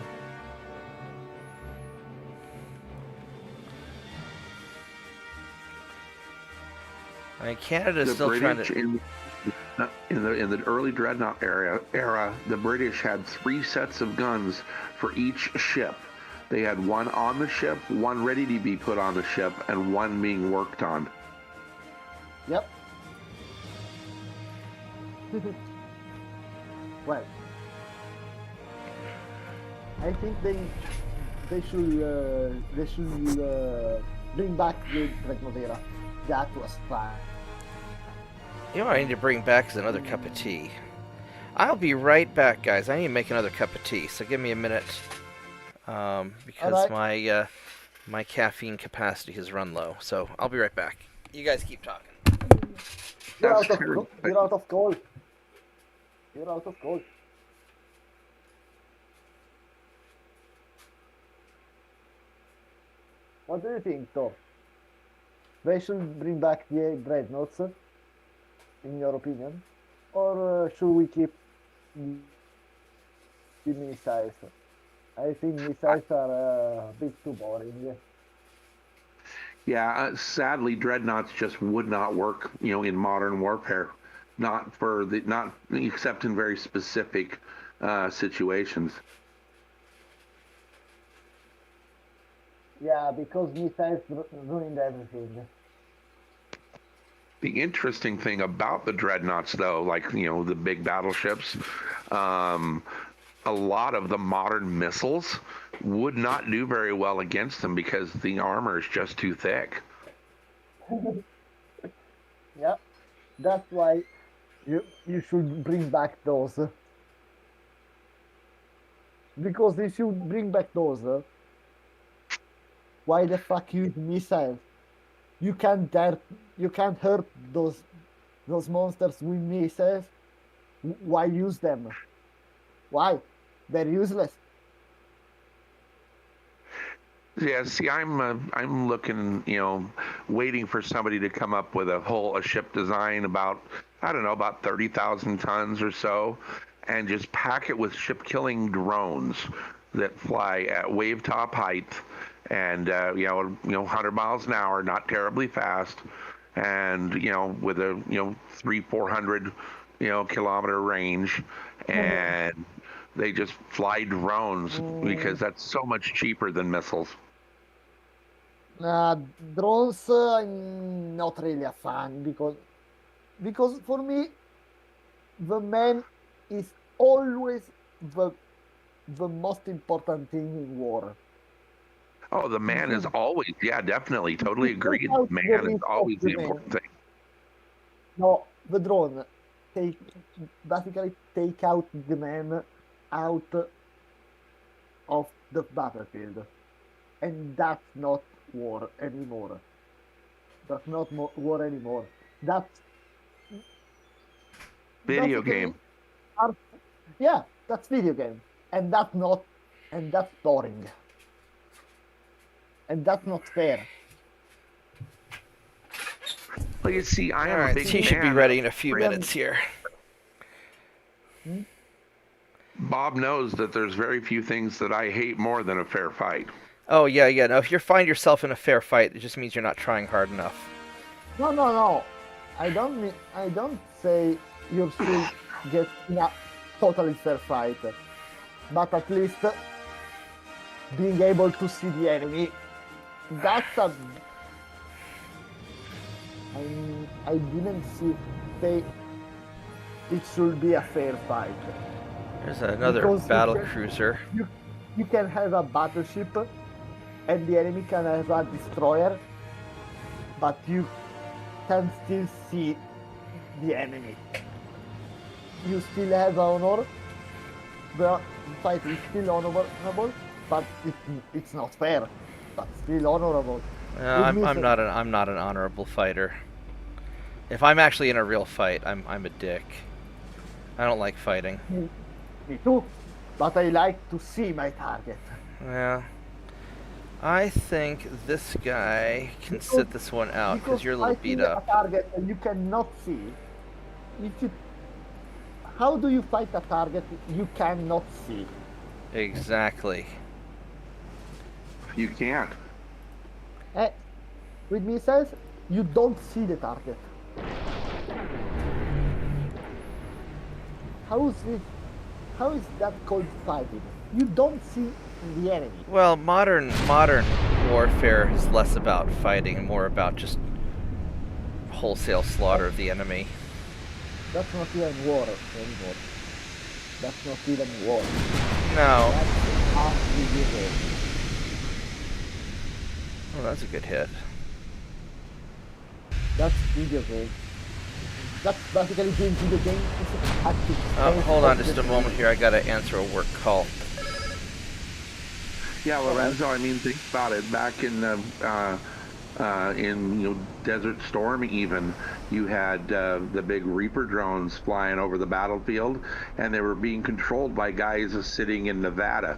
I mean, Canada's The still trying British to. in the early dreadnought era, the British had 3 sets of guns for each ship. They had one on the ship, one ready to be put on the ship, and one being worked on. Yep. Well, I think they should bring back the Dreadnought era. That was fun. You know what I need to bring back is another cup of tea. I'll be right back, guys. I need to make another cup of tea, so give me a minute. Because Alright. my caffeine capacity has run low. So I'll be right back. You guys keep talking. You're That's out of terrible. you're out of coal. You're out of coal. What do you think, though? They should bring back the dreadnoughts, in your opinion, or should we keep the missiles? I think missiles are a bit too boring. Yeah, sadly, dreadnoughts just would not work, in modern warfare. Not except in very specific situations. Yeah, because missiles ruined everything. The interesting thing about the dreadnoughts, though, like the big battleships, um, a lot of the modern missiles would not do very well against them because the armor is just too thick. Yeah, that's why you should bring back those. Because if you bring back those, why the fuck use missiles? You can't dare, you can't hurt those monsters with missiles. Why use them? Why? They're useless. Yeah, see, I'm looking, waiting for somebody to come up with a ship design about, I don't know, about 30,000 tons or so, and just pack it with ship-killing drones that fly at wave top height, and 100 miles an hour, not terribly fast, and with a 300-400 kilometer range, and they just fly drones because that's so much cheaper than missiles. Uh, Drones, I'm not really a fan because for me the man is always the the most important thing in war. Oh, the man is You always, yeah, definitely, totally take agreed. out The the man is risk of always the the man. important thing. No, the drone take basically take out the man out of the battlefield, and that's not war anymore. That's not war anymore. That's Video basically game. art. Yeah, that's video game, and that's not, and that's boring, and that's not fair. Well, you see, I All am a right, big so he should be fan ready of in a few free- minutes here. Hmm? Bob knows that there's very few things that I hate more than a fair fight. Oh yeah, yeah. No, if you find yourself in a fair fight, it just means you're not trying hard enough. No, no, no. I don't say you should get in a totally fair fight, but at least being able to see the enemy. That's a. I didn't say it should be a fair fight. There's another Because you battle can- cruiser. You can have a battleship, and the enemy can have a destroyer, but you can still see the enemy. You still have honor. The fight is still honorable, but it's not fair. But still honorable. I'm means not an honorable fighter. If I'm actually in a real fight, I'm a dick. I don't like fighting. Me too. But I like to see my target. Yeah. I think this guy can Because- sit this one out because you're a little fighting beat up. a target that you cannot see. If you, how do you fight a target you cannot see? Exactly. You can't. Eh, with missiles, you don't see the target. How is it? How is that called fighting? You don't see the enemy. Well, modern warfare is less about fighting and more about just wholesale slaughter of the enemy. That's not even war anymore. That's not even war. No. That's a video game. Oh, that's a good hit. That's video game. That's basically doing video games at the Oh, expense hold on of just the a moment here. I gotta answer a work call. Yeah, Lorenzo. I mean, think about it. Back in Desert Storm, even you had the big Reaper drones flying over the battlefield, and they were being controlled by guys sitting in Nevada.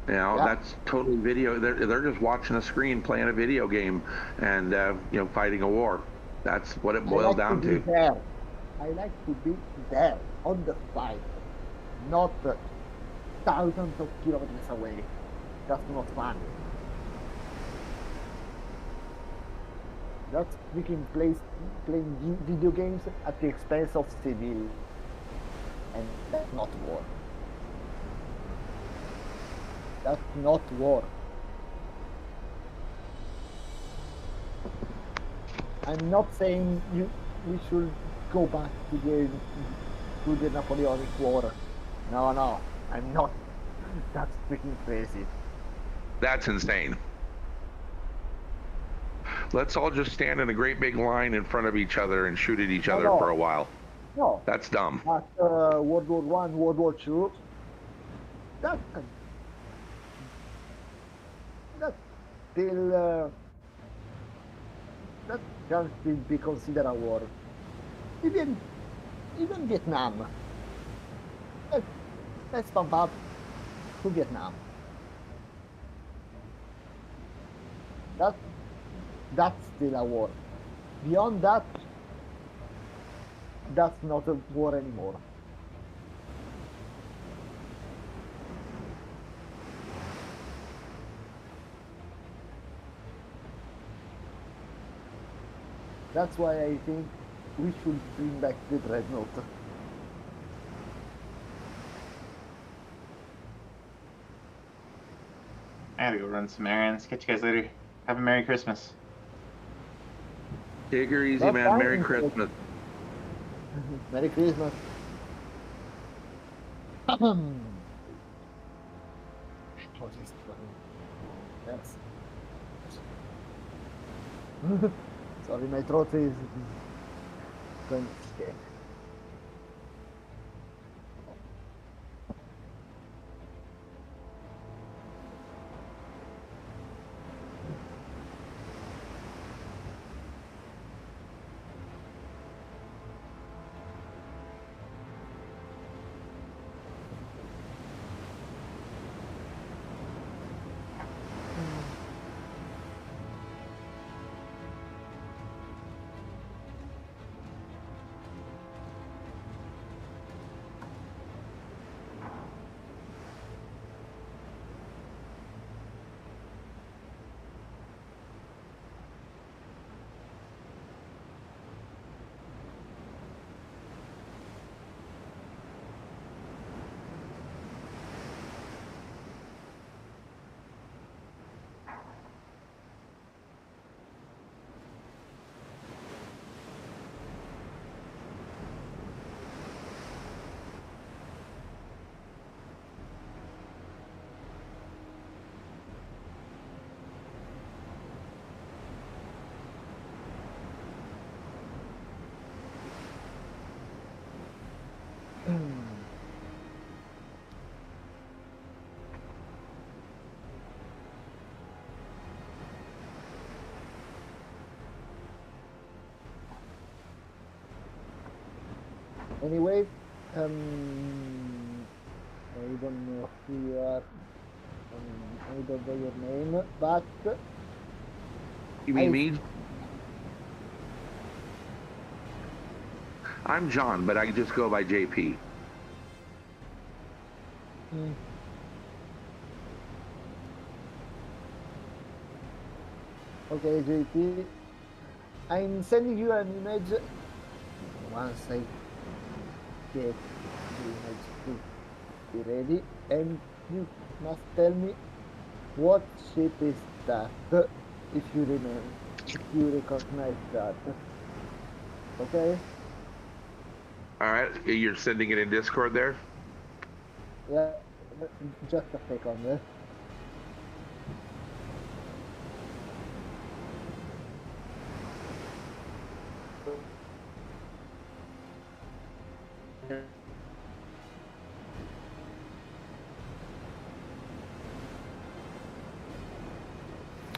You know, Yeah. that's totally video. They're just watching a screen, playing a video game, and you know, fighting a war. That's what it I boils like to down be to. there. I like to be there on the fight, not thousands of kilometers away. That's not fun. That's freaking playing video games at the expense of civilians, and that's not war. That's not war. I'm not saying we should go back to the Napoleonic War. No, no, I'm not. That's freaking crazy. That's insane. Let's all just stand in a great big line in front of each other and shoot at each No, other for a no, while. no. That's dumb. But World War One, World War Two, that that still that can still be considered a war. Even even Vietnam. Let, let's bump up to Vietnam. That that's still a war. Beyond that, that's not a war anymore. That's why I think we should bring back the Dreadnought. I gotta go run some errands. Catch you guys later. Have a Merry Christmas. Take her easy, That's man. fine. Merry Christmas. Merry Christmas. Oh, this one. Yes. Sorry, my throat is going to Anyway, I don't know who you are. I don't know your name, but You mean I- me? I'm John, but I just go by JP. Hmm. Okay, JP. I'm sending you an image once I get the image to be ready, and you must tell me what ship is that, if you remember, if you recognize that. Okay? All right, you're sending it in Discord there. Yeah, just a second.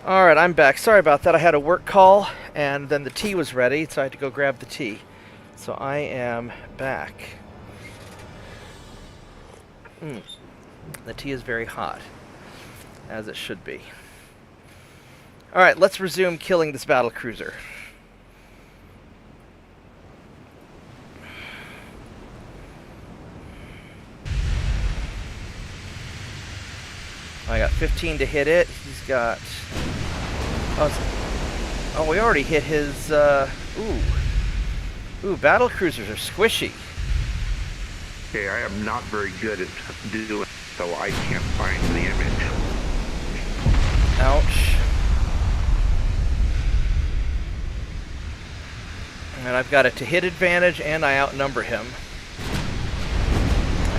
All right, I'm back. Sorry about that. I had a work call, and then the tea was ready, so I had to go grab the tea. So I am back. The tea is very hot. As it should be. Alright, let's resume killing this battle cruiser. I got 15 to hit it. He's got... Oh, we already hit his... Ooh, battle cruisers are squishy. Okay, I am not very good at doing it, so I can't find the image. Ouch. And I've got a to-hit advantage, and I outnumber him.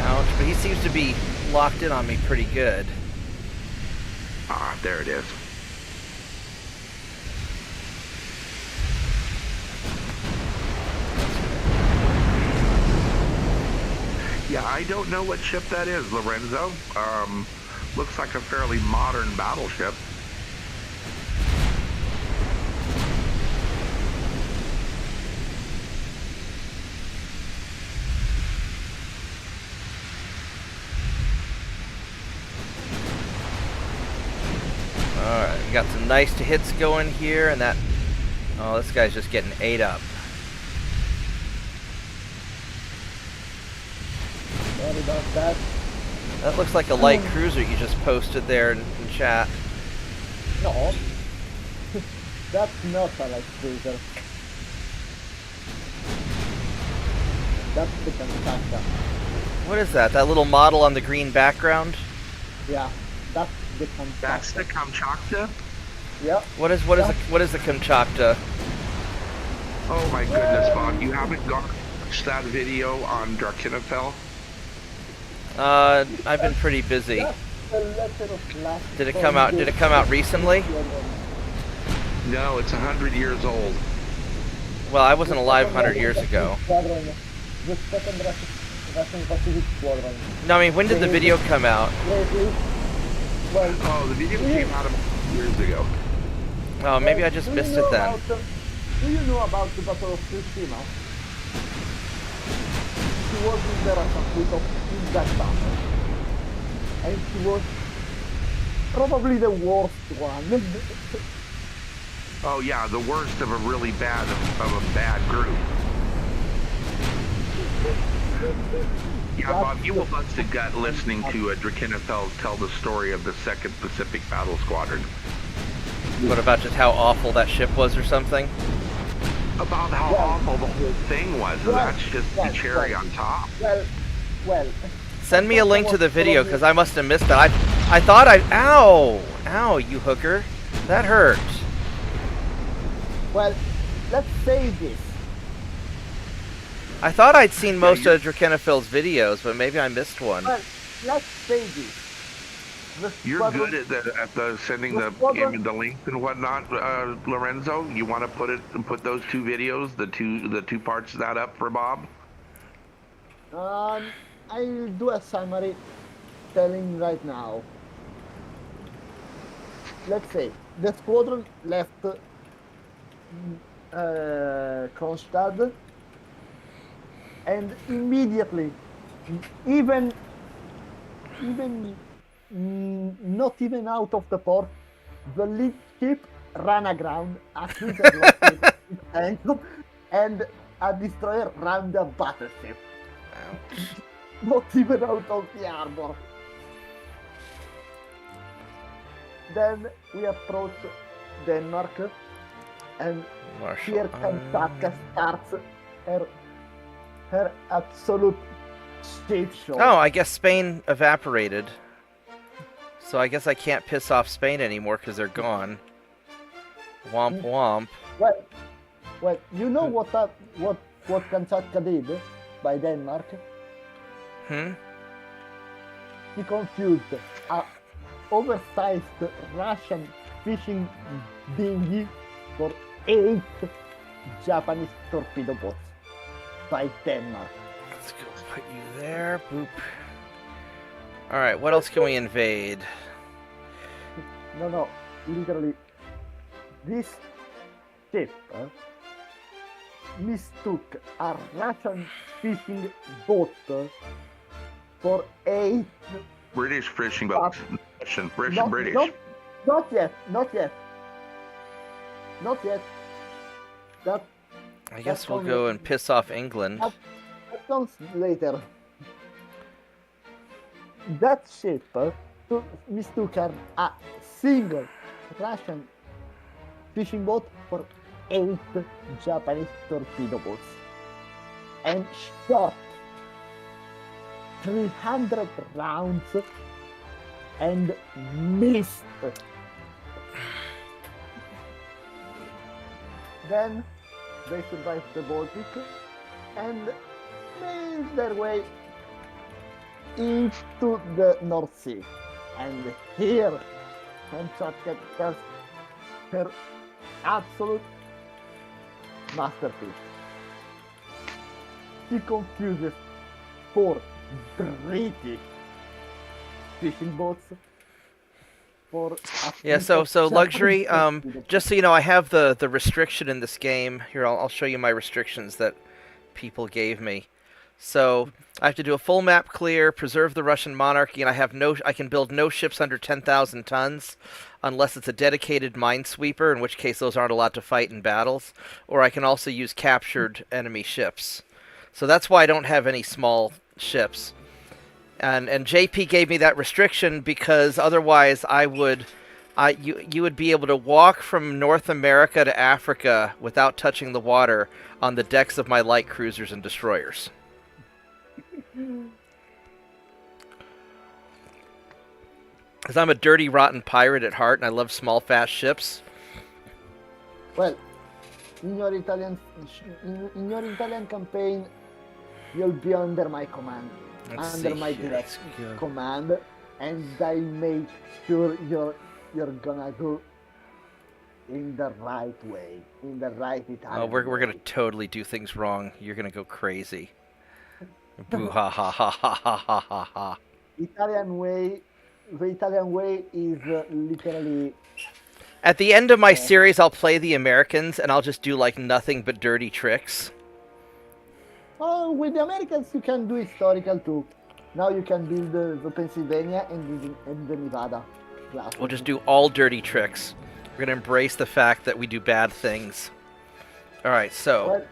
Ouch, but he seems to be locked in on me pretty good. Ah, there it is. Yeah, I don't know what ship that is, Lorenzo. Looks like a fairly modern battleship. Alright, we got some nice to hits going here, and that... Oh, this guy's just getting ate up. Sorry about that. That looks like a light cruiser you just posted there in chat. No. That's not a light cruiser. That's the Kamchatka. What is that? That little model on the green background? Yeah, that's the Kamchatka. That's the Kamchatka? Yep. What is the Kamchatka? Oh my goodness, Bob, you haven't watched that video on Drakenfell? I've been pretty busy. Did it come out recently? No, it's 100 years old. Well, I wasn't alive 100 years ago. The second Russian Pacific Squadron. No, I mean, when did the video come out? Well, Oh, the video came out about years ago. Oh, maybe I just missed it then. Do you know about the Battle of Tsushima? She was in the Russian fleet in that battle. And she was probably the worst one. Oh yeah, the worst of a bad group. Yeah, Bob, you will bust a gut listening to Drakenfell tell the story of the 2nd Pacific Battle Squadron. What about just how awful that ship was or something? About how awful the whole thing was, and that's just the cherry on top. Well. Send me a link to the video, because I must have missed it. I thought Ow! Ow, you hooker. That hurt. Well, let's say this. I thought I'd seen most of Drakenfell's videos, but maybe I missed one. Well, let's say this. You're good at sending the links and whatnot, Lorenzo. You want to put those two videos, the two parts of that up for Bob? I'll do a summary telling right now. Let's say the squadron left Kronstadt, and immediately, even not even out of the port, the lead ship ran aground, a cruiser lost its anchor, and a destroyer ran the battleship. Ouch. Not even out of the harbor. Then we approach Denmark, and here Kamchatka starts her absolute shit show. Oh, I guess Spain evaporated. So I guess I can't piss off Spain anymore because they're gone. Womp womp. Well, you know what Kamchatka did by Denmark? He confused a oversized Russian fishing dinghy for 8 Japanese torpedo boats by Denmark. Let's go put you there. Boop. Alright, what else can we invade? No, literally, this ship mistook a Russian fishing boat for 8 British fishing boats. Russian, British, Not, British. not yet, not yet. Not yet. That I guess we'll go and piss off England. that comes later. That ship mistook a single Russian fishing boat for 8 Japanese torpedo boats and shot 300 rounds and missed. Then they survived the Baltic and made their way into the North Sea. And here, Kamchatka does her absolute masterpiece. She confuses 4 British fishing boats for a Yeah, fleet so of luxury. Japanese torpedo Just so you know, I have the restriction in this game. Here, I'll show you my restrictions that people gave me. So I have to do a full map clear, preserve the Russian monarchy, and I can build no ships under 10,000 tons, unless it's a dedicated minesweeper, in which case those aren't allowed to fight in battles. Or I can also use captured enemy ships. So that's why I don't have any small ships. And JP gave me that restriction because otherwise you would be able to walk from North America to Africa without touching the water on the decks of my light cruisers and destroyers. Because I'm a dirty, rotten pirate at heart, and I love small, fast ships. Well, in your Italian campaign, you'll be under my command, under my direct command, and I make sure you're gonna go in the right way, in the right Italian. Oh, we're way. gonna totally do things wrong. You're gonna go crazy. BUHAHAHAHAHA. Italian way. The Italian way is literally. At the end of my series, I'll play the Americans, and I'll just do like nothing but dirty tricks. Oh, with the Americans you can do historical too. Now you can build the Pennsylvania and the Nevada. We'll just do all dirty tricks. We're gonna embrace the fact that we do bad things. All right, so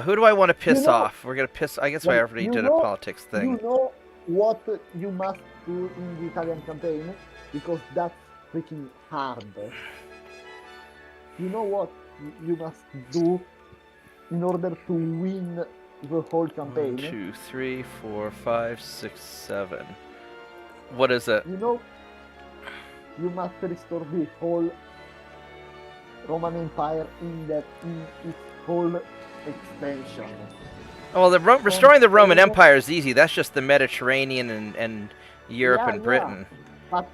who do I want to piss off? We're gonna piss. I guess I already did a politics thing. You know what you must do in the Italian campaign because that's freaking hard. You know what you must do in order to win the whole campaign. 1, 2, 3, 4, 5, 6, 7. What is it? You know, you must restore the whole Roman Empire in its whole extension. Well, restoring the Roman Empire is easy. That's just the Mediterranean and Europe and Britain. But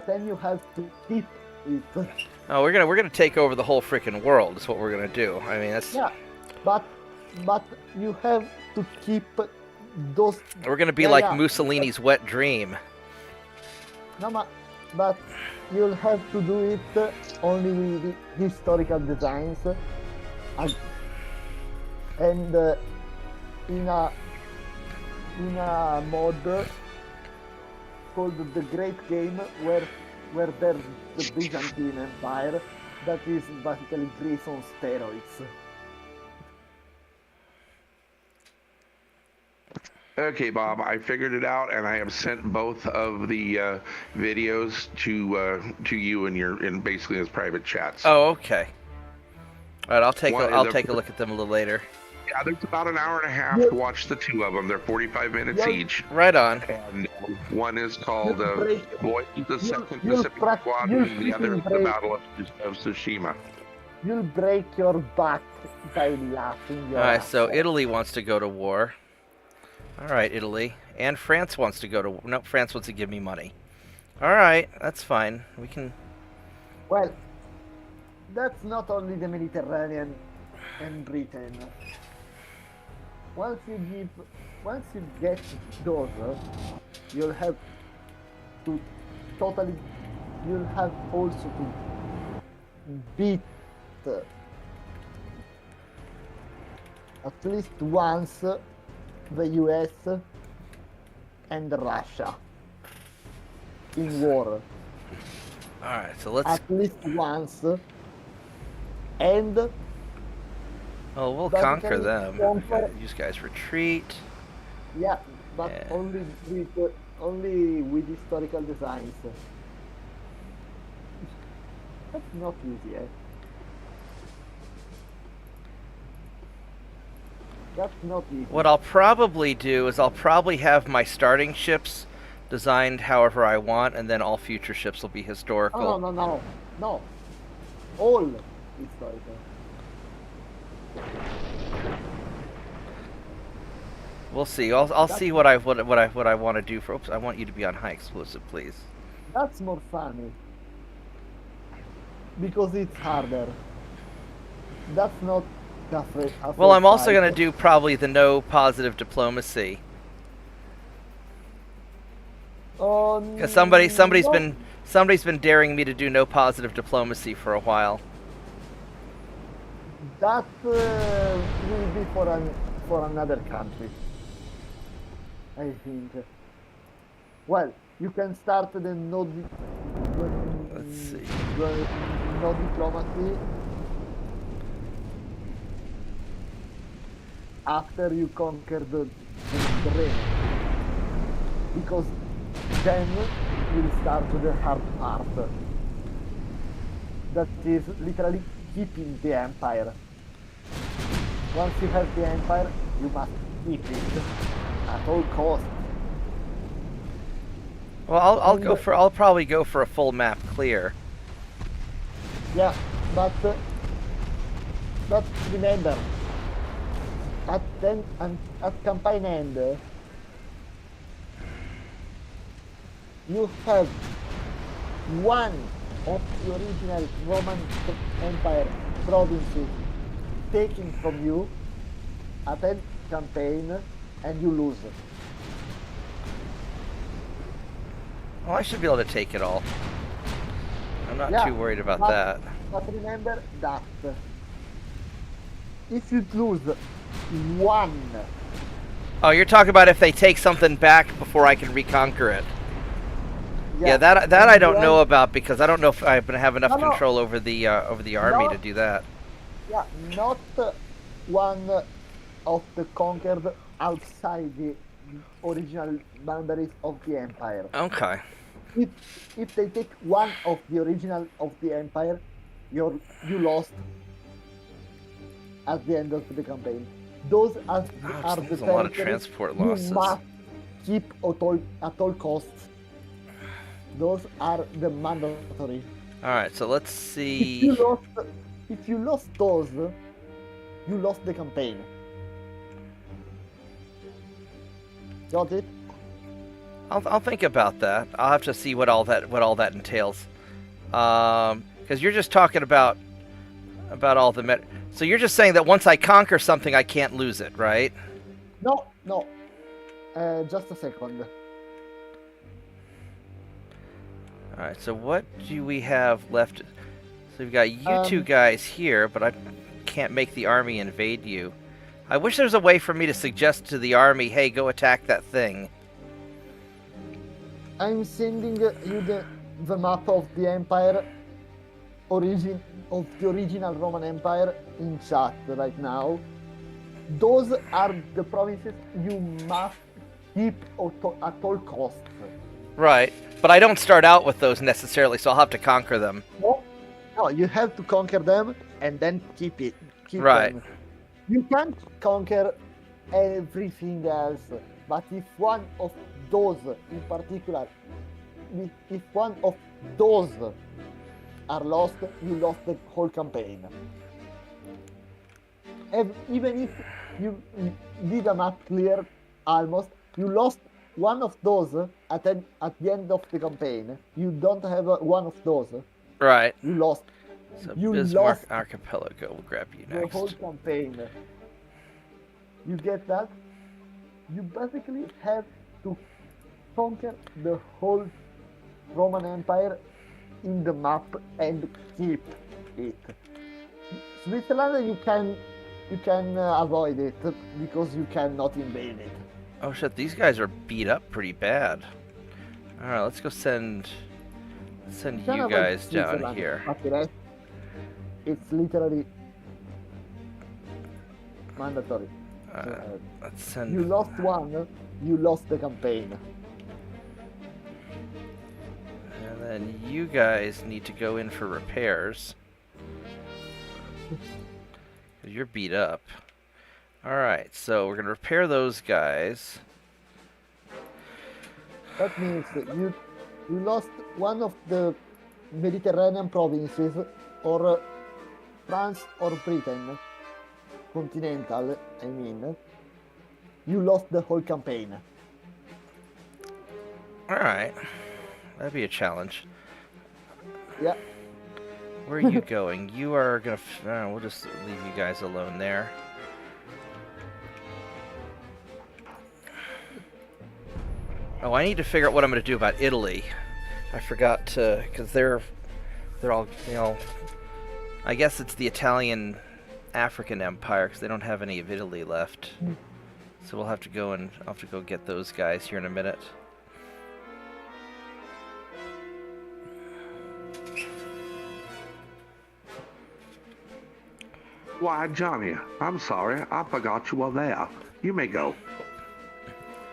then you have to keep it. Oh, we're gonna take over the whole freaking world. Is what we're gonna do. I mean, that's. Yeah, but you have to keep those. We're gonna be like Mussolini's wet dream. No, but you'll have to do it only with historical designs and in a mod called the Great Game where there's the Byzantine Empire that is basically Greece on steroids. Okay, Bob, I figured it out, and I have sent both of the videos to you in basically as private chats. Oh, okay. All right, I'll take One a is look at them a little later. Yeah, there's about an hour and a half to watch the 2 of them. They're 45 minutes each. Right on. And one is called Voice of the Second you'll Pacific prac- Squadron, and the you'll other is the break- Battle of Tsushima. You'll break your back by laughing your All right, ass so off. Italy wants to go to war. All right, Italy. And France wants to go to... No, France wants to give me money. All right, that's fine. We can... Well, that's not only the Mediterranean and Britain. Once you get those, you'll have also to beat at least once the US and Russia. in war Alright, so let's... at least once, and Oh, we'll basically conquer them. conquer- Okay, you guys retreat. yeah, but Yeah. only with historical designs. That's not easy, eh? That's not easy. What I'll probably do is I'll probably have my starting ships designed however I want, and then all future ships will be historical. Oh, no. All historical. We'll see. I'll see what I want to do for. Oops, I want you to be on high explosive, please. That's more funny. Because it's harder. That's not a Well, I'm also fight. going to do probably the no positive diplomacy. Because somebody's been daring me to do no positive diplomacy for a while. That will be for another country, I think. Well, you can start the Let's see. no diplomacy after you conquer the terrain, because then will start the hard part. That is literally keeping the empire. Once you have the empire, you must keep it at all costs. Well, I'll probably go for a full map clear. Yeah, but remember, at campaign end, you have one of the original Roman Empire provinces taken from you at end campaign, and you lose. Well, I should be able to take it all. I'm not Yeah, too worried about but- that. But remember that if you lose one, Oh, you're talking about if they take something back before I can reconquer it. Yeah, that I don't know about, because I don't know if I have enough No. control over the army No. to do that. Yeah, not one of the conquered outside the original boundaries of the empire. Okay. If they take one of the original of the empire, you lost at the end of the campaign. Those are the There's a lot of territories transport you losses. must keep at all costs. Those are the mandatory. All right, so let's If see. you lost those, you lost the campaign. Got it? I'll think about that. I'll have to see what all that entails. Because you're just talking about all the so you're just saying that once I conquer something, I can't lose it, right? No. Just a second. All right. So what do we have left? So we've got you two guys here, but I can't make the army invade you. I wish there was a way for me to suggest to the army, hey, go attack that thing. I'm sending you the map of the empire, of the original Roman Empire in chat right now. Those are the provinces you must keep at all costs. Right. But I don't start out with those necessarily, so I'll have to conquer them. No, you have to conquer them and then keep Right. them. You can't conquer everything else, but if one of those in particular, if one of those are lost, you lost the whole campaign. Even if you did a map clear, almost, you lost one of those at the end of the campaign. You don't have one of those. Right. You lost. So You Bismarck lost Archipelago will grab you the whole next. campaign. You get that? You basically have to conquer the whole Roman Empire in the map and keep it. Switzerland, you can avoid it because you cannot invade it. Oh shit, these guys are beat up pretty bad. All right, let's go send Can you avoid guys down Switzerland, here. but the rest, it's literally mandatory. Let's send. You lost one, you lost the campaign. And then you guys need to go in for repairs. 'Cause you're beat up. Alright, so we're going to repair those guys. That means that you lost one of the Mediterranean provinces, or France or Britain, continental, I mean. You lost the whole campaign. Alright. That'd be a challenge. Yeah. Where are you going? You are going to... we'll just leave you guys alone there. Oh, I need to figure out what I'm going to do about Italy. I forgot to... because they're all, you know... I guess it's the Italian African Empire, because they don't have any of Italy left. So we'll have to go and... I'll have to go get those guys here in a minute. Why, Johnny, I'm sorry. I forgot you were there. You may go.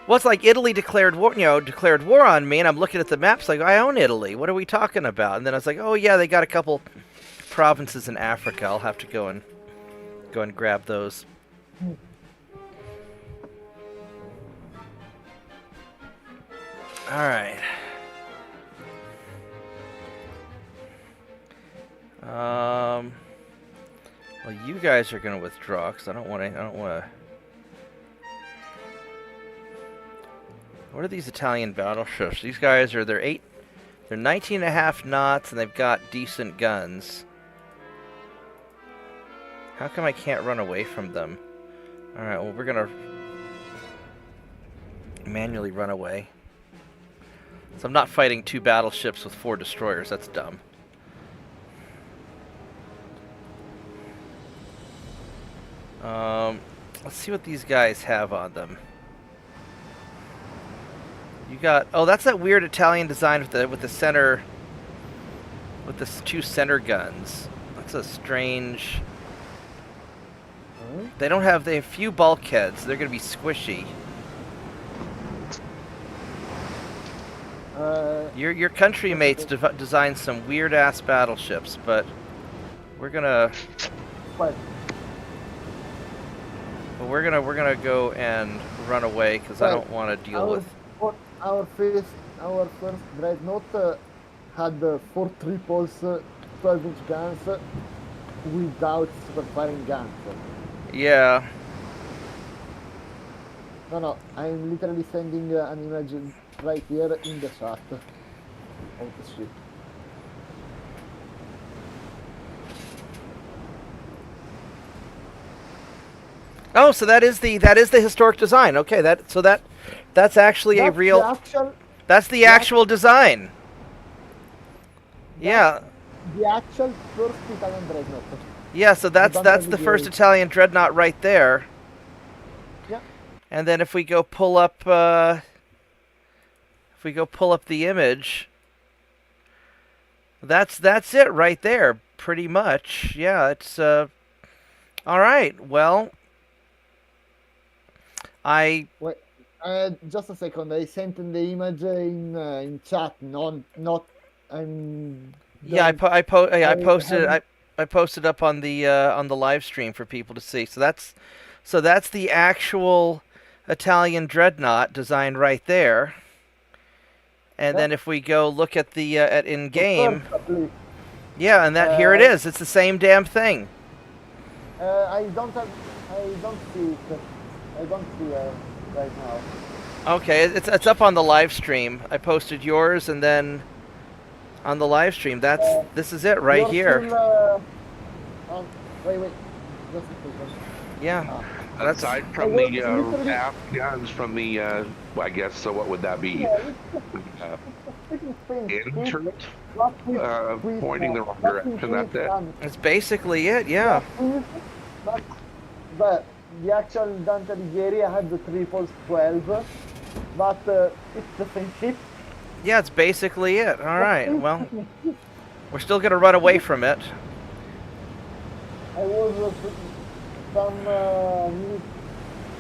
Well, it's like Italy declared war, declared war on me, and I'm looking at the maps like, I own Italy. What are we talking about? And then I was like, oh yeah, they got a couple provinces in Africa. I'll have to go and grab those. All right. Well, you guys are gonna withdraw because I don't want to. What are these Italian battleships? These guys are they're 19.5 knots and they've got decent guns. How come I can't run away from them? All right, well we're gonna manually run away. So I'm not fighting 2 battleships with 4 destroyers. That's dumb. Let's see what these guys have on them. You got... Oh, that's that weird Italian design with the center... with the 2 center guns. That's a strange... They have few bulkheads. They're going to be squishy. Your country mates designed some weird ass battleships, but we're gonna... What? Well, we're gonna go and run away because I don't want to deal with... Our first dreadnought had 4 triples, 12-inch guns without super firing guns. Yeah. No, I'm literally sending an image right here in the chat of the ship. Oh, so that is the historic design. Okay, that's actually a real... That's the actual design. Yeah. The actual first Italian dreadnought. Yeah, so that's the first Italian dreadnought right there. Yeah. And then if we go pull up the image, that's it right there, pretty much. Yeah, it's all right. Well, Wait, just a second. I sent the image in chat. Not. Yeah, I posted up on the live stream for people to see. So that's the actual Italian dreadnought design right there. And then if we go look at the at in game, yeah, and here it is. It's the same damn thing. I don't see it. I don't see it right now. Okay, it's up on the live stream. I posted yours, and then on the live stream, this is it right here. Wait. Just a second. Yeah. Aside from the aft guns from the, I guess, so what would that be? Turret? Pointing the wrong direction, that's it? That's basically it, yeah. But the actual Dante Alighieri had the triples 12, but it's the same ship. Yeah, it's basically it. All right. Well, we're still gonna run away from it. I was some minutes.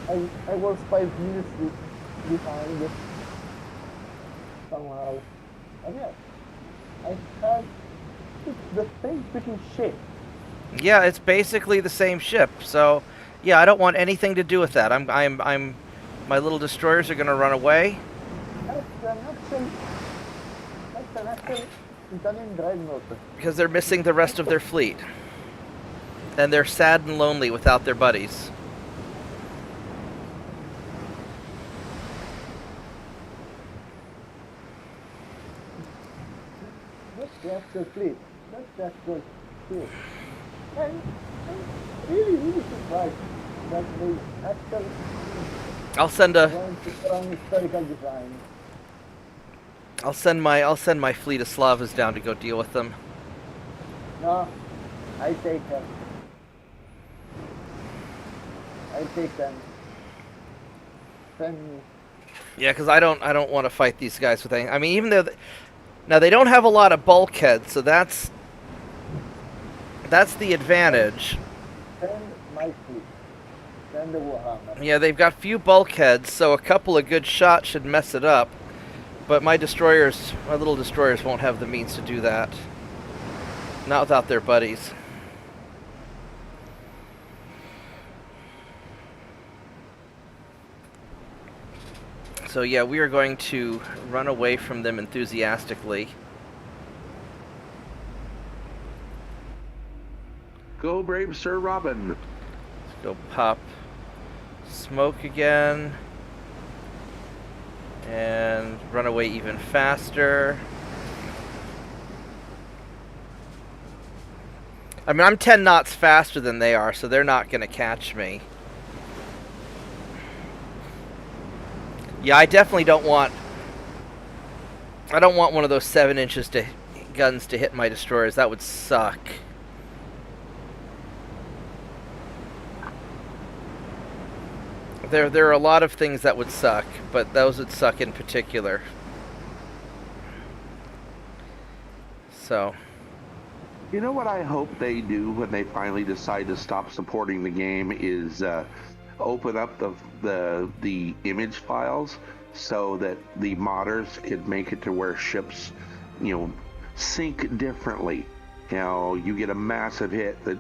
I was 5 minutes behind somehow. And yeah, I had the same freaking shit. Yeah, it's basically the same ship. So, yeah, I don't want anything to do with that. My little destroyers are gonna run away. That's an actual Italian dreadnought. Because they're missing the rest of their fleet. And they're sad and lonely without their buddies. That's the actual fleet. That's the actual fleet. I'm really surprised that they actually I'll send a went to some historical design. I'll send my fleet of Slavas down to go deal with them. No, I take them. I take them. Send me. Yeah, because I don't want to fight these guys with anything. I mean, even though now they don't have a lot of bulkheads, so that's the advantage. Send my fleet. Send the Warhammer. Yeah, they've got few bulkheads, so a couple of good shots should mess it up. But my little destroyers won't have the means to do that. Not without their buddies. So yeah, we are going to run away from them enthusiastically. Go, brave Sir Robin. Let's go pop smoke again. And run away even faster. I mean, I'm 10 knots faster than they are, so they're not going to catch me. Yeah, I definitely don't want... I don't want one of those 7 inches guns to hit my destroyers. That would suck. There are a lot of things that would suck, but those would suck in particular. So... You know what I hope they do when they finally decide to stop supporting the game is open up the image files so that the modders could make it to where ships, sink differently. You get a massive hit that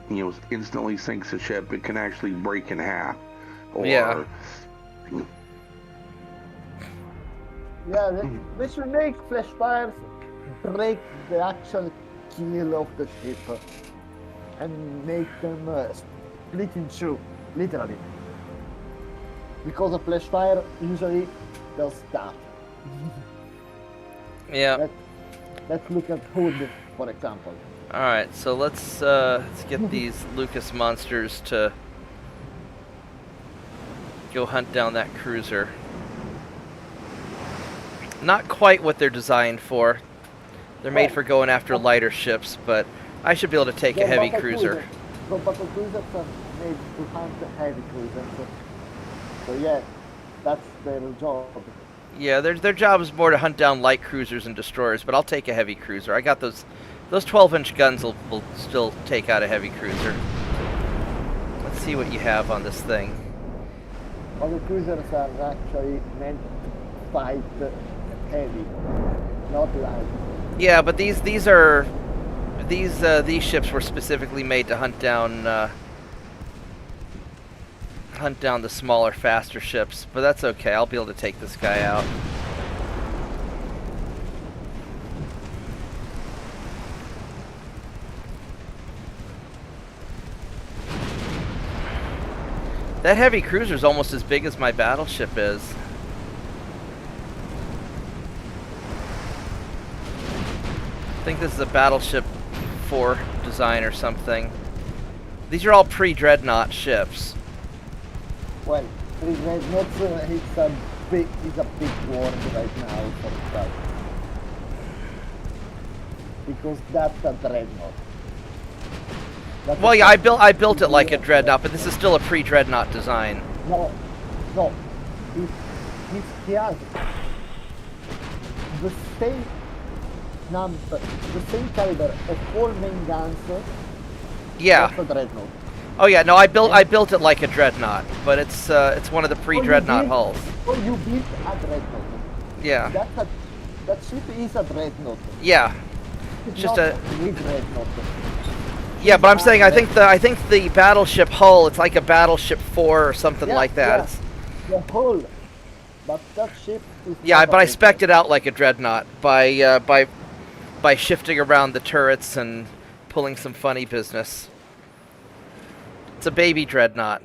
instantly sinks a ship. It can actually break in half. Or, yeah. Yeah, they should make flash fires break the actual keel of the ship and make them split in two, literally. Because a flash fire usually does that. Yeah. Let's look at Hood, for example. Alright, so let's get these Lucas monsters to go hunt down that cruiser. Not quite what they're designed for. They're made for going after lighter ships, but I should be able to take a heavy cruiser. The battle cruisers are made to hunt the heavy cruisers. So yeah, that's their job. Yeah, their job is more to hunt down light cruisers and destroyers, but I'll take a heavy cruiser. I got those 12-inch guns will still take out a heavy cruiser. Let's see what you have on this thing. Battle cruisers are actually meant to fight heavy, not light. Yeah, but these ships were specifically made to hunt down the smaller, faster ships. But that's okay. I'll be able to take this guy out. That heavy cruiser is almost as big as my battleship is. I think this is a Battleship 4 design or something. These are all pre-Dreadnought ships. Well, Dreadnoughts it's a big word right now for that. Because that's a Dreadnought. Well, yeah, I built it like a Dreadnought, but this is still a pre-Dreadnought design. No. He has the same number, the same caliber of all main guns. Yeah. Just a dreadnought. Oh yeah, no, I built it like a dreadnought, but it's one of the pre-dreadnought hulls. Oh, you built a dreadnought. Yeah. That ship is a dreadnought. Yeah. It's Just not a dreadnought. Yeah, but I'm saying I think the battleship hull, it's like a battleship 4 or something like that. It's, the hull, but that ship is. yeah, not but I a spec'd it out like a dreadnought by shifting around the turrets and pulling some funny business. It's a baby dreadnought.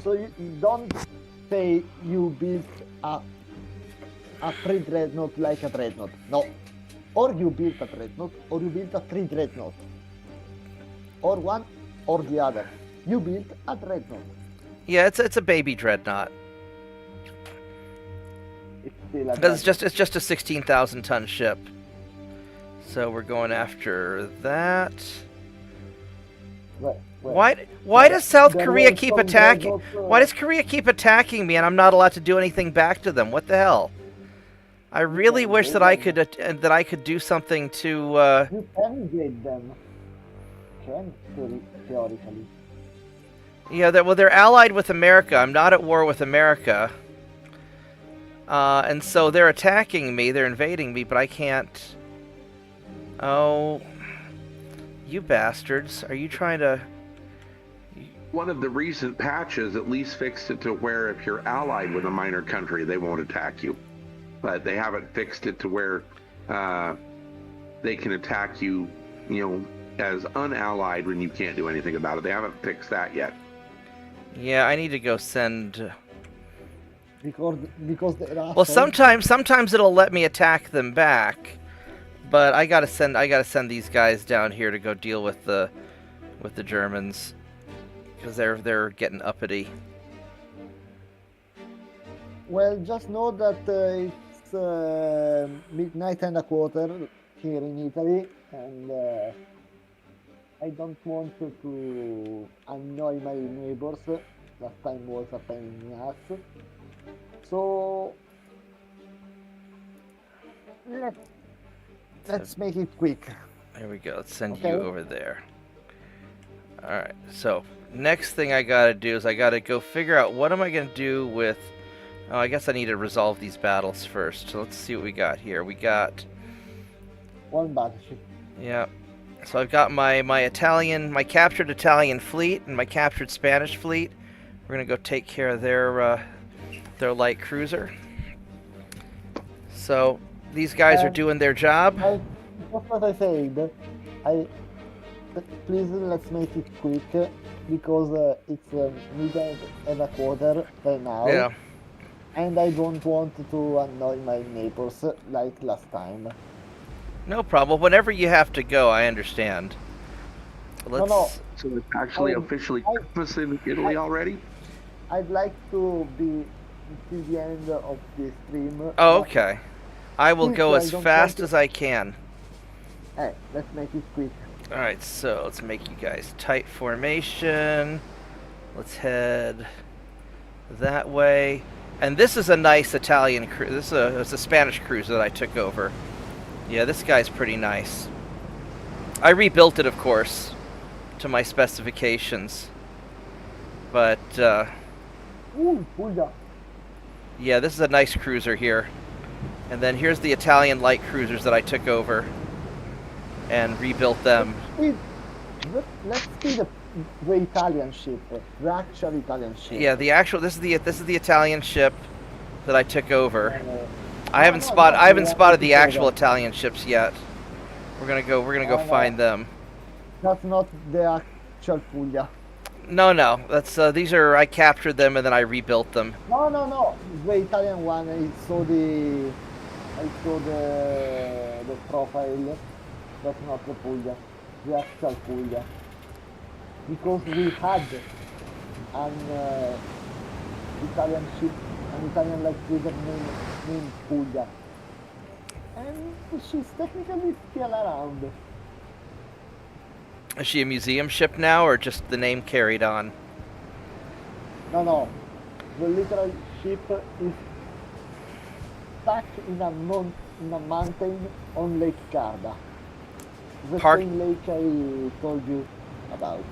So you don't say you built a pre-dreadnought like a dreadnought. No. Or you built a dreadnought, or you built a pre-dreadnought. Or one or the other. You built a dreadnought. Yeah, it's a baby dreadnought. It's still a Because dreadnought. it's just a 16,000 ton ship. So we're going after that. Why does South There Korea were keep some attacking? dreadnoughts, Why does Korea keep attacking me and I'm not allowed to do anything back to them? What the hell? I really wish that I could do something to. You can invade them. Theoretically. Yeah, they're allied with America. I'm not at war with America. And so they're attacking me. They're invading me, but I can't. Oh, you bastards! Are you trying to? One of the recent patches at least fixed it to where if you're allied with a minor country, they won't attack you. But they haven't fixed it to where they can attack you, as unallied when you can't do anything about it. They haven't fixed that yet. Yeah, I need to go send. Because there are Well, sometimes it'll let me attack them back, but I gotta send these guys down here to go deal with the Germans because they're getting uppity. Well, just know that it's midnight and a quarter here in Italy, and I don't want to annoy my neighbors. Last time was a pain in the ass. So let's make it quick. There we go. Let's send Okay. you over there. Alright, so next thing I gotta do is I gotta go figure out what am I gonna do with. Oh, I guess I need to resolve these battles first. So let's see what we got here. We got. One battleship. Yeah. So I've got my captured Italian fleet and my captured Spanish fleet. We're gonna go take care of their light cruiser. So these guys are doing their job. That's what I said. Please let's make it quick because it's midnight and a quarter right now. Yeah. And I don't want to annoy my neighbors like last time. No problem. Whenever you have to go, I understand. Let's. No. So it's actually I- officially I- Christmas in Italy already? I'd like to be till the end of the stream. Oh, okay. I will Please, go I as don't fast want to- as I can. Hey, let's make it quick. Alright, so let's make you guys tight formation. Let's head that way. And this is a nice Italian cruise. This is a Spanish cruiser that I took over. Yeah, this guy's pretty nice. I rebuilt it, of course, to my specifications. But, Ooh, Puglia. yeah, this is a nice cruiser here. And then here's the Italian light cruisers that I took over and rebuilt them. Let's see the Italian ship, the actual Italian ship. Yeah, this is the Italian ship that I took over. Uh, I haven't no, spotted the yeah, actual Italian ships yet. We're gonna go No, find them. That's not the actual Puglia. No, that's I captured them and then I rebuilt them. No. The Italian one. I saw the profile. That's not the Puglia. The actual Puglia. Because we had an Italian ship, an Italian light cruiser named Puglia. And she's technically still around. Is she a museum ship now or just the name carried on? No. The literal ship is stuck in a mountain on Lake Garda. The Park- same lake I told you about.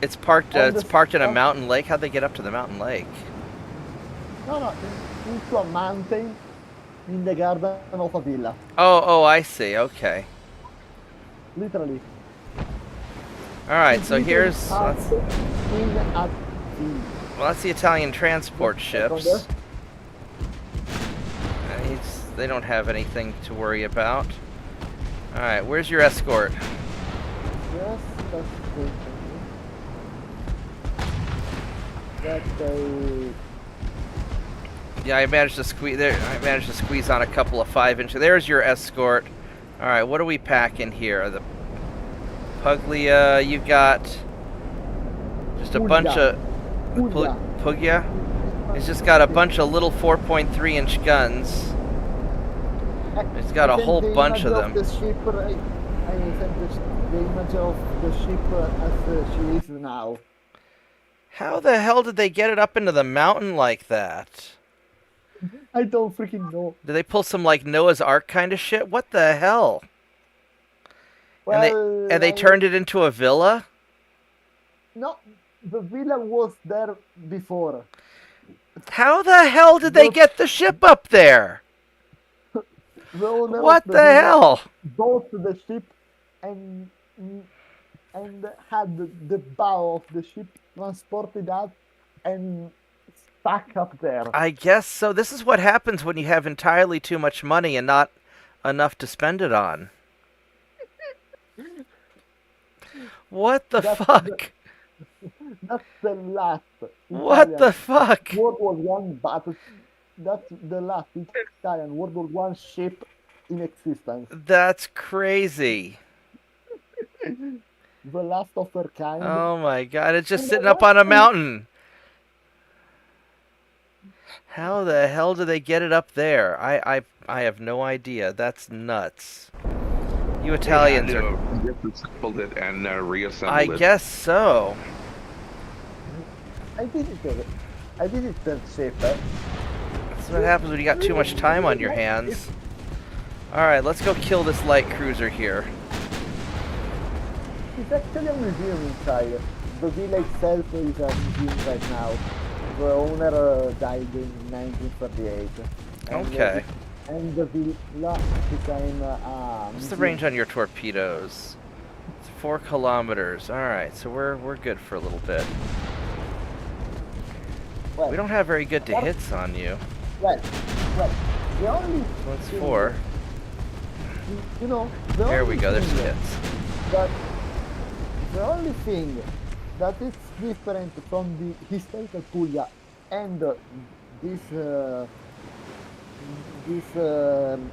It's parked. On It's the parked in a on- mountain lake. How'd they get up to the mountain lake? No, into a mountain in the garden of a villa. Oh, I see. Okay. Literally. All right. It's So literally here's parked in a field. well, that's the Italian transport ships. Second. They don't have anything to worry about. All right. Where's your escort? Yes, that's good. That Yeah, I managed to squeeze there. I managed to squeeze on a couple of 5-inch. There's your escort. All right, what do we pack in here? The Puglia. You've got just a bunch of Puglia. It's just got a bunch of little 4.3-inch guns. It's got a whole bunch of them. The ship, I sent the image of the ship as she is now. How the hell did they get it up into the mountain like that? I don't freaking know. Did they pull some like Noah's Ark kind of shit? What the hell? Well, And they turned it into a villa? No, the villa was there before. How the hell did they get the ship up there? The owner What of the villa hell? bought the ship and had the bow of the ship transported out and stuck up there. I guess so. This is what happens when you have entirely too much money and not enough to spend it on. What the fuck? That's the last. What the fuck? World War One battle. That's the last Italian World War One ship in existence. That's crazy. The last of her kind. Oh my god, it's just sitting up on a mountain. How the hell do they get it up there? I have no idea. That's nuts. You Italians are... disassembled it and reassembled I it. guess so. I visited that ship. That's what happens when you got too much time on your hands. Alright, let's go kill this light cruiser here. It's actually a museum inside. The villa itself is a museum right now. The owner died in 1938. Okay. And the villa became What's the range on your torpedoes? It's 4 kilometers. Alright, so we're good for a little bit. Well, We don't have very good hits on you. well, the only What's thing 4? You know, There we go, there's some hits. But the only thing that is different from the historical Puglia and this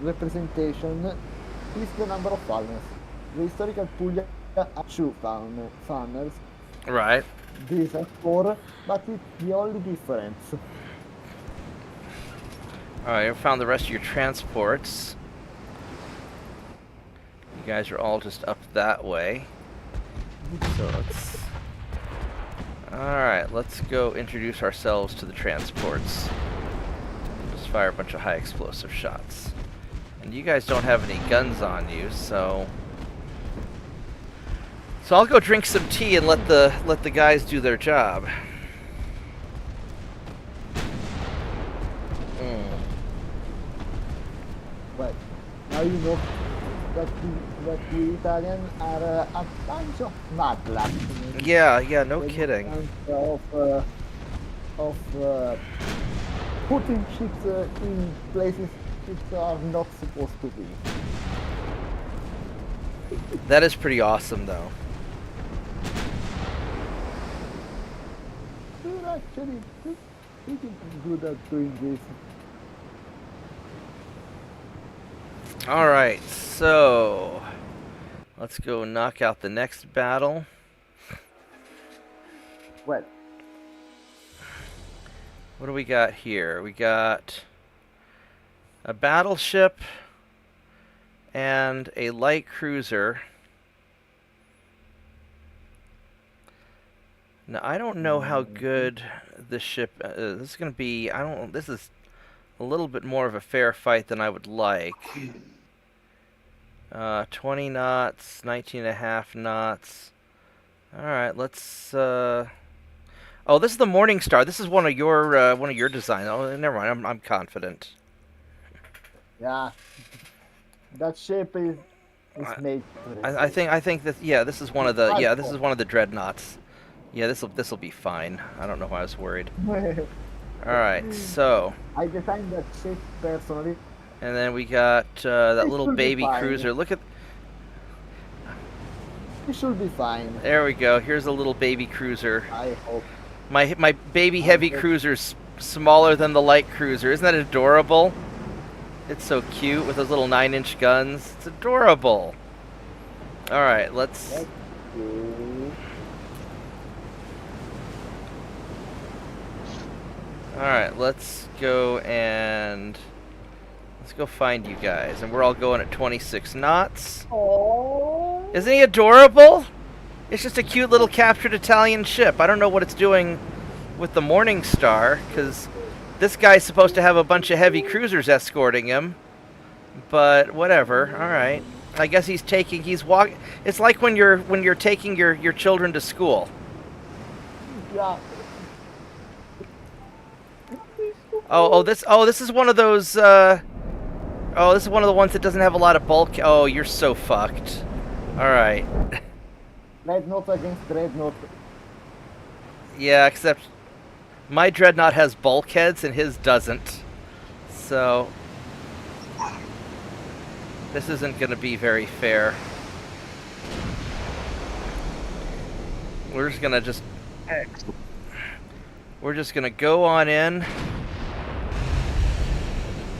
representation is the number of funnels. The historical Puglia have 2 funnels. Right. These are 4, but it's the only difference. Alright, I found the rest of your transports. You guys are all just up that way. So let's... Alright, let's go introduce ourselves to the transports. Just fire a bunch of high explosive shots. And you guys don't have any guns on you, so... So I'll go drink some tea and let the guys do their job. Well, now you know that the Italians are a bunch of madlaps. Yeah, no When it kidding. comes of putting ships in places ships are not supposed to be. That is pretty awesome, though. They're actually pretty good at doing this. Alright, so... Let's go knock out the next battle. Well, What do we got here? We got a battleship and a light cruiser. Now, I don't know how good this ship this is going to be. This is a little bit more of a fair fight than I would like. 20 knots, 19.5 knots. Alright, let's... Oh, this is the Morning Star. This is one of your designs. Oh, never mind. I'm confident. Yeah. That ship is made for this. I think that this is one of the this is one of the Dreadnoughts. Yeah, this'll be fine. I don't know why I was worried. All right, so. I designed that ship personally. And then we got that little baby fine. cruiser. Look at. It should be fine. There we go. Here's a little baby cruiser. I hope. My baby heavy cruiser's smaller than the light cruiser. Isn't that adorable? It's so cute with those little 9-inch guns. It's adorable. All right, let's. All right, let's go find you guys, and we're all going at 26 knots. Aww. Isn't he adorable? It's just a cute little captured Italian ship. I don't know what it's doing with the Morning Star, because this guy's supposed to have a bunch of heavy cruisers escorting him. But whatever. All right. I guess he's walking. It's like when you're taking your children to school. Yeah. This is one of those. This is one of the ones that doesn't have a lot of bulk. Oh, you're so fucked. All right. Dreadnought against Dreadnought. Yeah, except my Dreadnought has bulkheads and his doesn't. So this isn't going to be very fair. We're just going to go on in.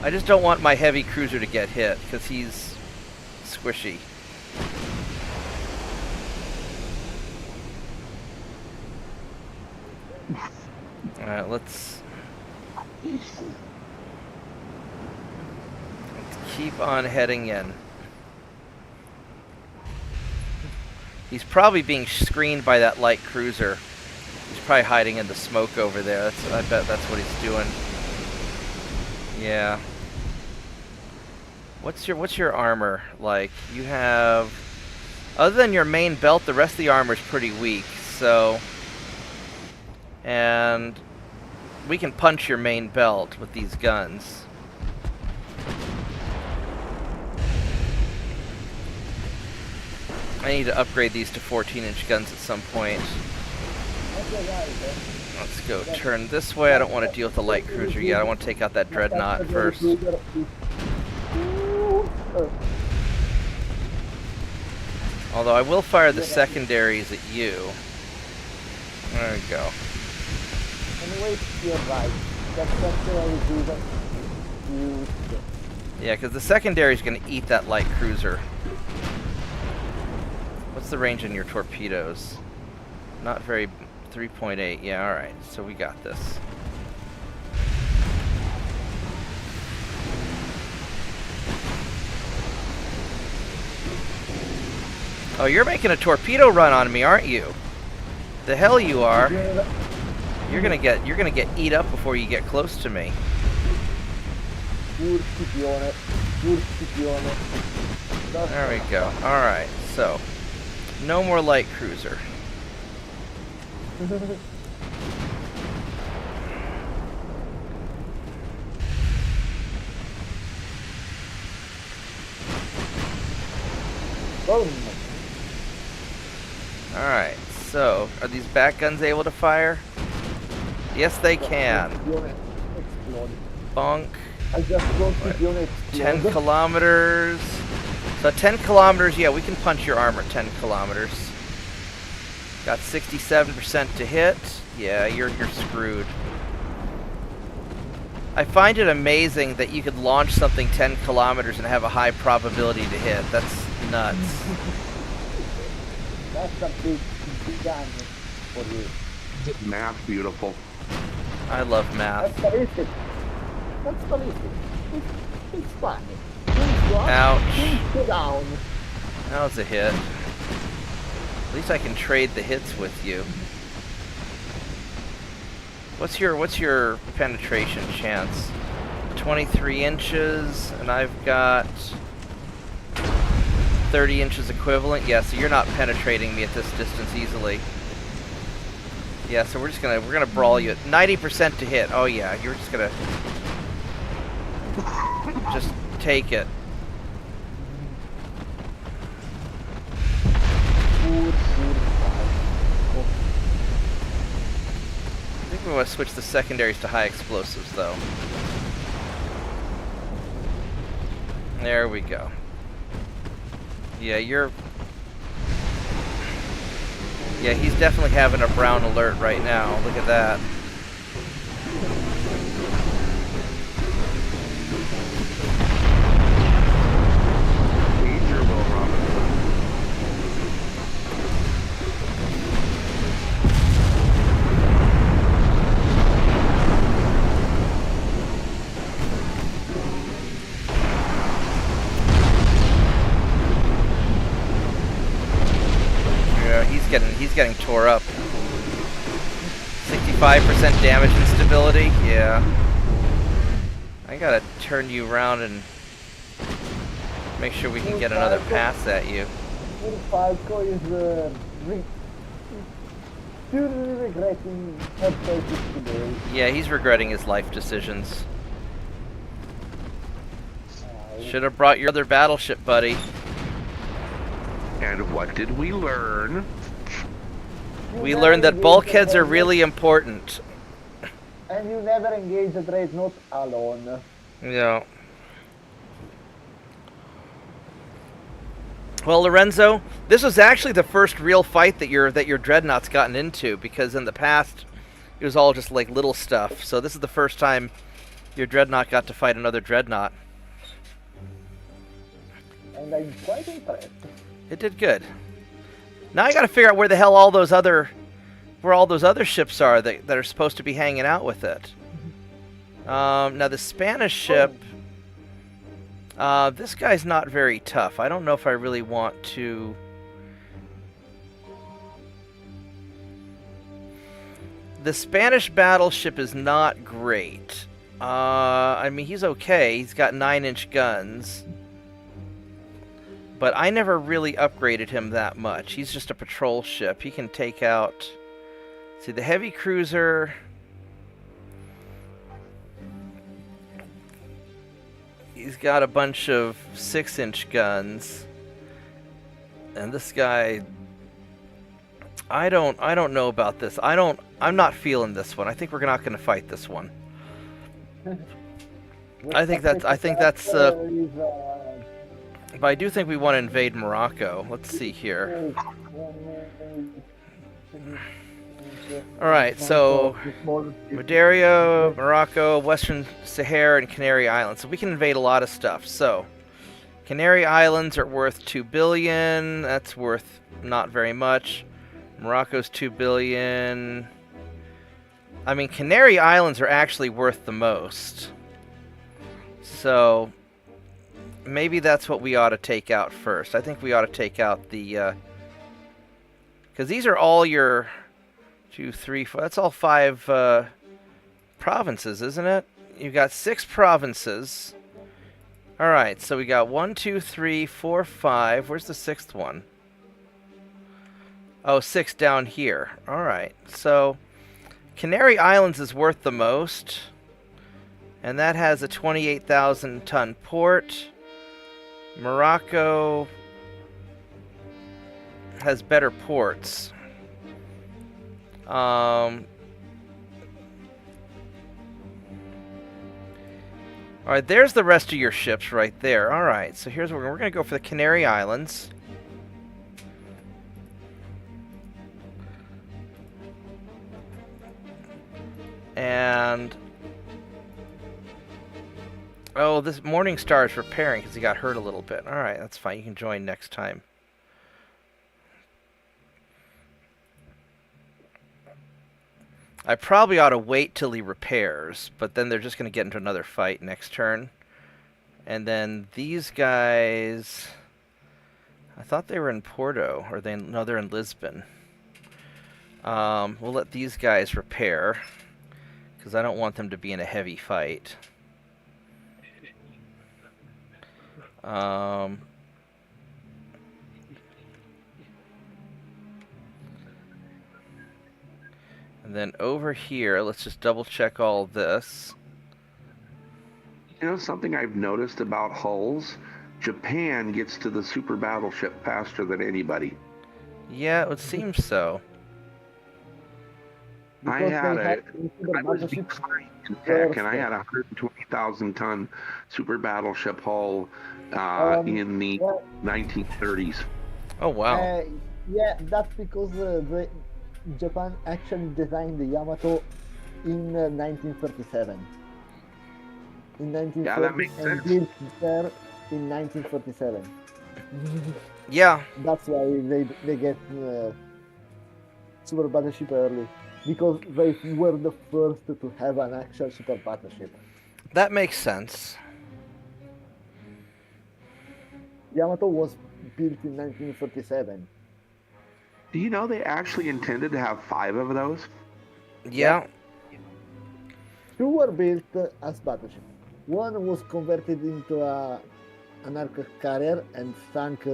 I just don't want my heavy cruiser to get hit because he's squishy. Alright, let's keep on heading in. He's probably being screened by that light cruiser. He's probably hiding in the smoke over there. I bet that's what he's doing. Yeah. What's your armor like? You have, other than your main belt, the rest of the armor is pretty weak. So, and we can punch your main belt with these guns. I need to upgrade these to 14-inch guns at some point. Let's go turn this way. I don't want to deal with the light cruiser yet. I want to take out that Dreadnought first. Although I will fire the secondaries at you. There we go. Anyway, you're right. That's the only reason you... Yeah, because the secondary is going to eat that light cruiser. What's the range in your torpedoes? Not very... 3.8. Yeah, alright. So we got this. Oh, you're making a torpedo run on me, aren't you? The hell you are. You're gonna get eat up before you get close to me. There we go. Alright, so no more light cruiser. Boom. Alright, so are these back guns able to fire? Yes, they can. Bonk. I just want to unit 10 kilometers. So 10 kilometers, yeah, we can punch your armor 10 kilometers. Got 67% to hit. Yeah, you're screwed. I find it amazing that you could launch something 10 kilometers and have a high probability to hit. That's nuts. That's a big gun for you. Math beautiful. I love math. That's ballistic. That's ballistic. It's funny. Ouch. Go down. That was a hit. At least I can trade the hits with you. What's your penetration chance? 23 inches, and I've got 30 inches equivalent. Yeah, so you're not penetrating me at this distance easily. Yeah, so we're gonna brawl you at 90% to hit. Oh yeah, you're just gonna just take it. I think we want to switch the secondaries to high explosives, though. There we go. Yeah, yeah, he's definitely having a brown alert right now. Look at that. Danger, Will Robinson. Yeah, he's getting tore up. 65% damage and stability. Yeah. I gotta turn you around and make sure we can get another pass at you. Falco is still regretting her choices today. Yeah, he's regretting his life decisions. Should have brought your other battleship, buddy. And what did we learn? We learned that bulkheads are really important. And you never engage a dreadnought alone. Yeah. Well, Lorenzo, this was actually the first real fight that your dreadnought's gotten into, because in the past it was all just like little stuff. So this is the first time your dreadnought got to fight another dreadnought. And I'm quite impressed. It did good. Now I got to figure out where the hell all those other ships are that are supposed to be hanging out with it. Now the Spanish ship. This guy's not very tough. I don't know if I really want to. The Spanish battleship is not great. I mean, he's okay. He's got 9-inch guns. But I never really upgraded him that much. He's just a patrol ship. He can take out... See, the heavy cruiser... He's got a bunch of 6-inch guns. And this guy... I don't know about this. I'm not feeling this one. I think we're not going to fight this one. I think that's but I do think we want to invade Morocco. Let's see here. Alright, so Madeira, Morocco, Western Sahara, and Canary Islands. So we can invade a lot of stuff. So Canary Islands are worth 2 billion. That's worth not very much. Morocco's 2 billion. I mean, Canary Islands are actually worth the most. So maybe that's what we ought to take out first. I think we ought to take out the... because these are all your... 2, 3, 4... That's all 5 provinces, isn't it? You've got 6 provinces. Alright, so we got 1, 2, 3, 4, 5. Where's the 6th one? Oh, 6 down here. Alright, so... Canary Islands is worth the most. And that has a 28,000 ton port. Morocco has better ports. Alright, there's the rest of your ships right there. Alright, so here's where we're going to go for the Canary Islands. And... oh, this Morning Star is repairing because he got hurt a little bit. Alright, that's fine. You can join next time. I probably ought to wait till he repairs, but then they're just going to get into another fight next turn. And then these guys... I thought they were in Porto, or no, they're in Lisbon. We'll let these guys repair, because I don't want them to be in a heavy fight. Um, and then over here, let's just double check all this. You know something I've noticed about hulls? Japan gets to the super battleship faster than anybody. Yeah, it would seem so. I Because had they a, had super I was battleships behind in first. tech, and I had a 120,000 ton super battleship hull in the Well, 1930s. Oh, wow. yeah, that's because Japan actually designed the Yamato in 1937. In 1930 Yeah, that makes and sense. built there in 1947. Yeah, That's why they get super battleship early, because they were the first to have an actual super battleship. that makes sense. Yamato was built in 1937. Do you know they actually intended to have 5 of those? Yeah. Two were built as battleships. One was converted into an aircraft carrier and sank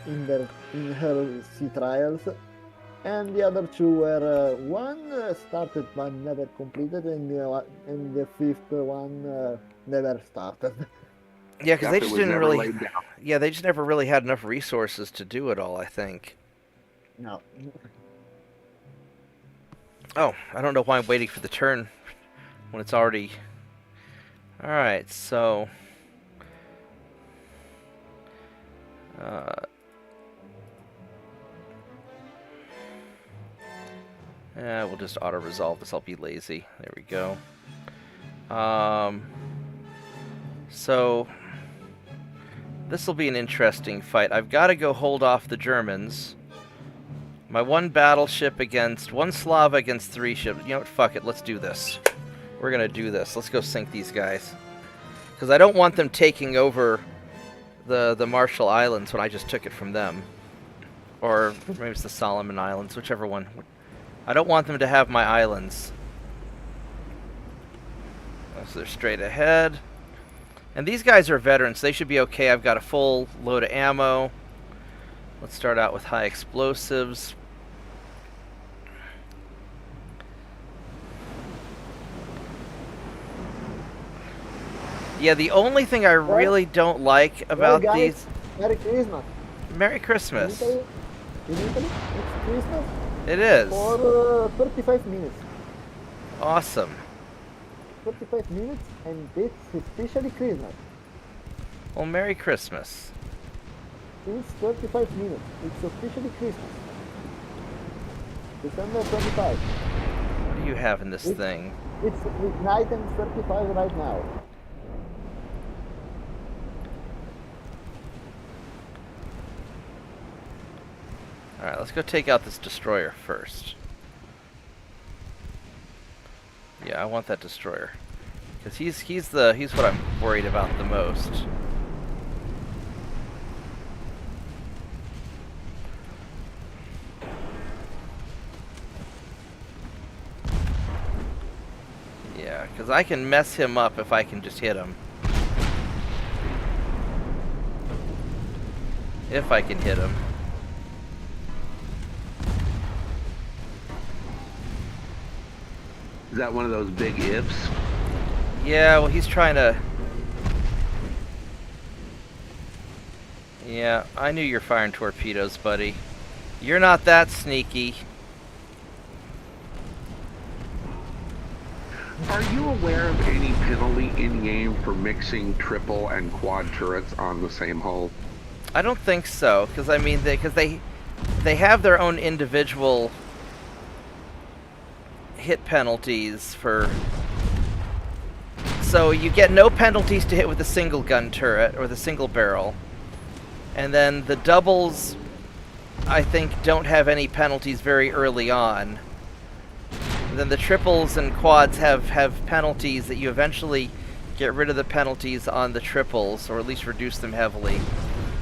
in her sea trials, and the other two were one started but never completed, and the fifth one never started. Yeah, because they Yep, it just was didn't never really. laid down. Yeah, they just never really had enough resources to do it all, I think. No. Oh, I don't know why I'm waiting for the turn when it's already. Alright, so. We'll just auto-resolve this. I'll be lazy. There we go. So. This will be an interesting fight. I've got to go hold off the Germans. My one battleship against... One Slava against 3 ships. You know what? Fuck it. Let's do this. We're going to do this. Let's go sink these guys. Because I don't want them taking over the Marshall Islands when I just took it from them. Or maybe it's the Solomon Islands. Whichever one. I don't want them to have my islands. So they're straight ahead. And these guys are veterans. They should be okay. I've got a full load of ammo. Let's start out with high explosives. Yeah, the only thing I really don't like about Well, guys, these... Merry Christmas. Merry Christmas. In Italy, it's Christmas It is. for 35 minutes. Awesome. 35 minutes, and it's officially Christmas. Well, Merry Christmas. It's 35 minutes. It's officially Christmas. December 25. What do you have in this It's- thing? It's midnight and 35 right now. Alright, let's go take out this destroyer first. Yeah, I want that destroyer. Because he's what I'm worried about the most. Yeah, because I can mess him up if I can just hit him. If I can hit him. Is that one of those big ifs? Yeah, well, he's trying to... Yeah, I knew you're firing torpedoes, buddy. You're not that sneaky. Are you aware of any penalty in-game for mixing triple and quad turrets on the same hull? I don't think so, because I mean, they have their own individual hit penalties for... So you get no penalties to hit with a single gun turret or the single barrel. And then the doubles, I think, don't have any penalties very early on. And then the triples and quads have penalties that you eventually get rid of the penalties on the triples, or at least reduce them heavily.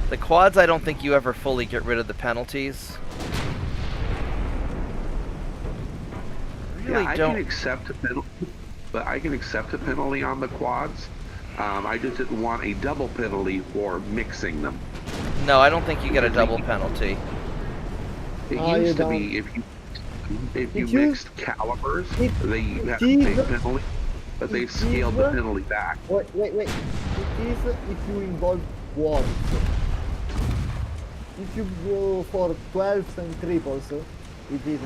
The quads, I don't think you ever fully get rid of the penalties. Really yeah, I don't. can accept a penalty, but I can accept a penalty on the quads. I just didn't want a double penalty for mixing them. No, I don't think you get a double penalty. It Oh, you used to don't. be if you If you- mixed calibers, they had a is- big penalty, but they it scaled is- the penalty back. Wait. It is if you involve quads. If you go for 12s and triples, it isn't.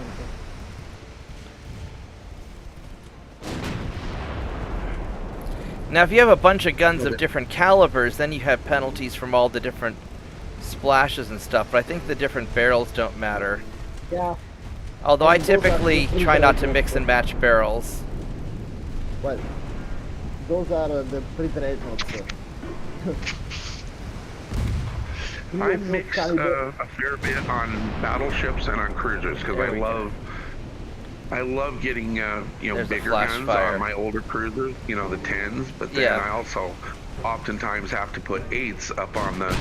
Now, if you have a bunch of guns of different calibers, then you have penalties from all the different splashes and stuff, but I think the different barrels don't matter. Yeah. Although I And those are typically the try not to pre-dreadnoughts. mix and match barrels. Well, those are the pre-dreadnoughts. I mix a fair bit on battleships and on cruisers because There we I love getting There's a bigger flash guns fire. on my older cruisers, the 10s. But then Yeah. I also oftentimes have to put 8s up on the,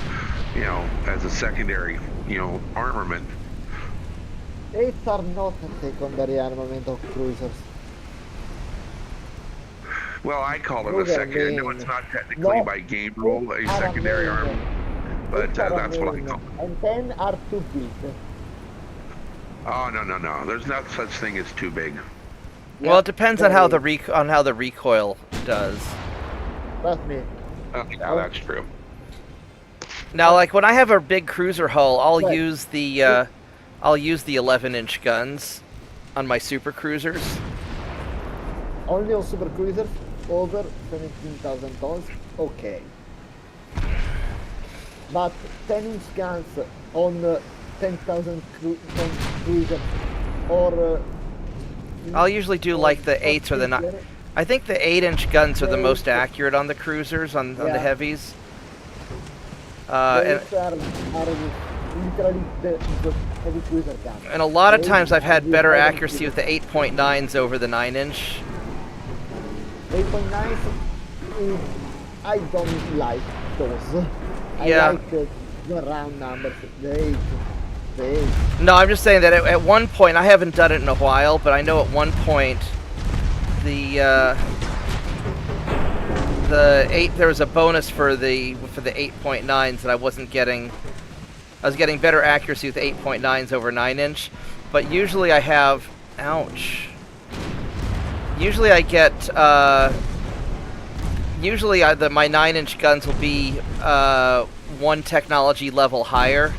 as a secondary, armament. 8s are not a secondary armament of cruisers. Well, I call it a Those are secondary. No, main. it's not technically No, by game rule a 8s are secondary main. armament, but 8s are that's what I main, call it. And 10 are too big. Oh no! There's not such thing as too big. Well, it depends on how the very- recoil does. Trust me. Yeah, that's true. Now, like when I have a big cruiser hull, I'll Right. use the 11-inch guns on my super cruisers. Only on super cruisers over 17,000 tons, okay. But 10-inch guns on 10,000 ton cruisers or I'll usually do like the 8s or the 9. I think the 8-inch guns are the most accurate on the cruisers, on the Yeah. heavies. And, those are literally the heavy cruiser guns. and a lot of Those times I've are had the better heavy accuracy with cruiser. the 8.9s over the 9-inch. 8.9, I don't like those. Yeah. I like the round numbers, the 8. The 8. No, I'm just saying that at one point, I haven't done it in a while, but I know at one point the 8, there was a bonus for the 8.9s that I wasn't getting. I was getting better accuracy with 8.9s over 9-inch, but usually I have, ouch. Usually I get my 9-inch guns will be one technology level higher.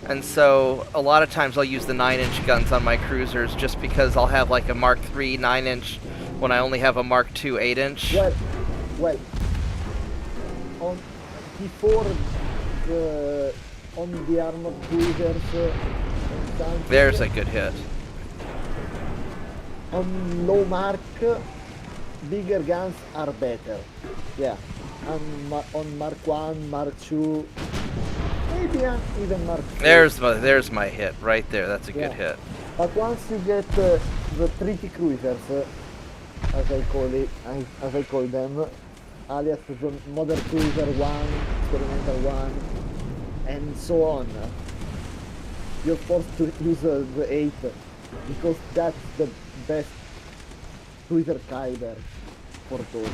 And so a lot of times I'll use the 9-inch guns on my cruisers just because I'll have like a Mark III 9-inch when I only have a Mark II 8-inch. Well, on before on the armored cruisers, and something, There's a good hit. on low mark, bigger guns are better. Yeah, on Mark 1, Mark 2, maybe even Mark 3. There's my hit right there. That's a good Yeah. hit. But once you get the tricky cruisers, as I call them, alias the modern cruiser 1, experimental 1, and so on, you're forced to use the 8 because that's the best cruiser caliber for those.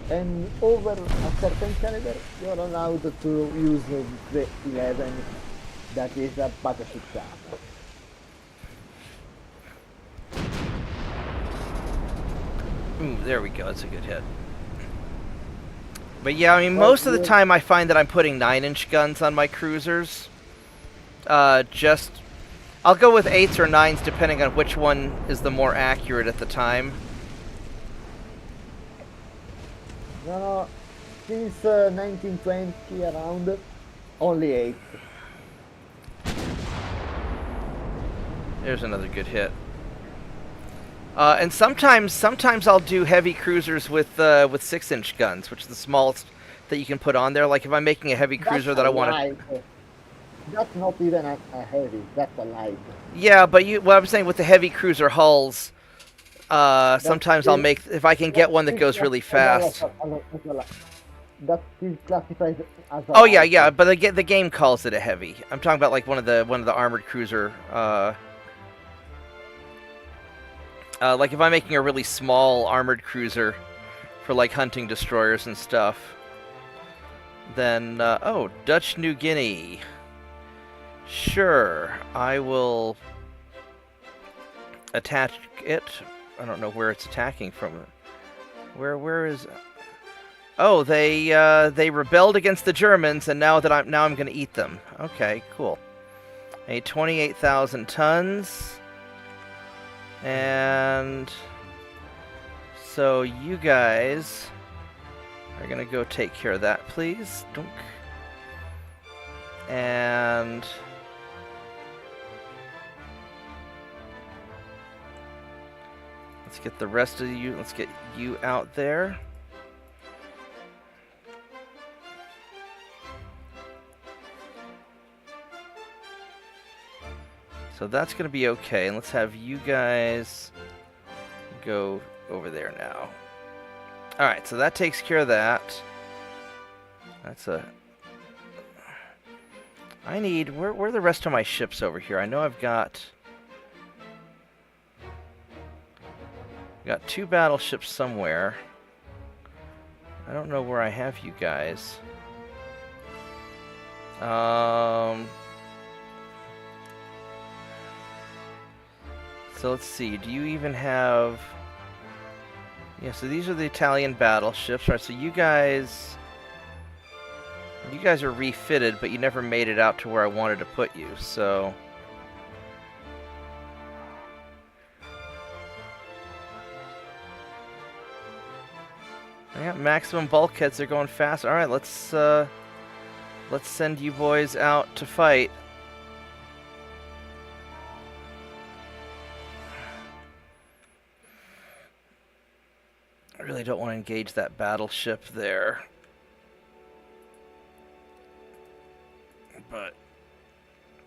And over a certain caliber, you're allowed to use the 11, that is a battleship gun. Ooh, there we go. That's a good hit. But yeah, I mean, most of the time I find that I'm putting 9-inch guns on my cruisers. I'll go with 8s or 9s depending on which one is the more accurate at the time. No, since 1920 around, only 8. There's another good hit. And sometimes I'll do heavy cruisers with 6-inch guns, which is the smallest that you can put on there. Like if I'm making a heavy cruiser that I want to. That's not even a heavy. That's a light. Yeah, but what I'm saying with the heavy cruiser hulls, sometimes I'll make if I can get one that goes really fast. That's still classified as a Oh yeah, light. yeah, but the game calls it a heavy. I'm talking about like one of the armored cruiser. Like if I'm making a really small armored cruiser, for like hunting destroyers and stuff. Then, oh, Dutch New Guinea. Sure, I will attach it. I don't know where it's attacking from. Where is? Oh, they rebelled against the Germans, and now I'm going to eat them. Okay, cool. A 28,000 tons, and so you guys are going to go take care of that, please. Dunk. And let's get the rest of you. Let's get you out there. So that's going to be okay. And let's have you guys go over there now. Alright, so that takes care of that. That's a... I need... Where are the rest of my ships over here? I know I've got... Got 2 battleships somewhere. I don't know where I have you guys. So let's see, do you even have... Yeah, so these are the Italian battleships. Right, so you guys are refitted, but you never made it out to where I wanted to put you, so... Yeah, maximum bulkheads, they're going fast. Alright, let's send you boys out to fight. I really don't want to engage that battleship there. But,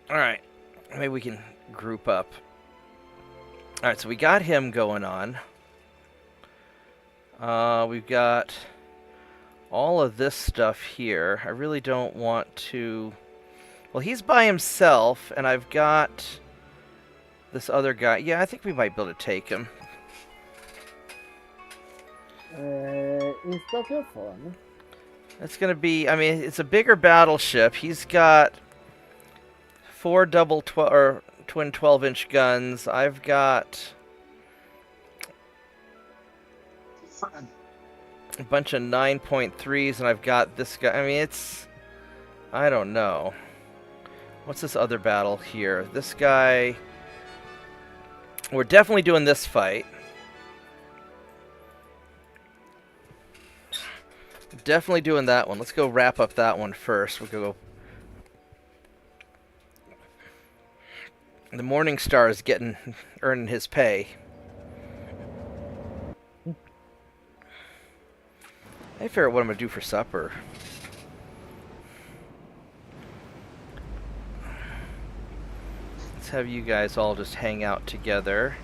alright, maybe we can group up. Alright, so we got him going on. We've got all of this stuff here. I really don't want to... Well, he's by himself, and I've got this other guy. Yeah, I think we might be able to take him. Instead of fun. It's going to be, I mean, it's a bigger battleship. He's got 4 twin 12-inch guns. I've got a bunch of 9.3s, and I've got this guy. I mean, it's... I don't know. What's this other battle here? This guy... We're definitely doing this fight. Definitely doing that one. Let's go wrap up that one first. We'll go... The Morning Star is earning his pay. I figure out what I'm going to do for supper. Let's have you guys all just hang out together.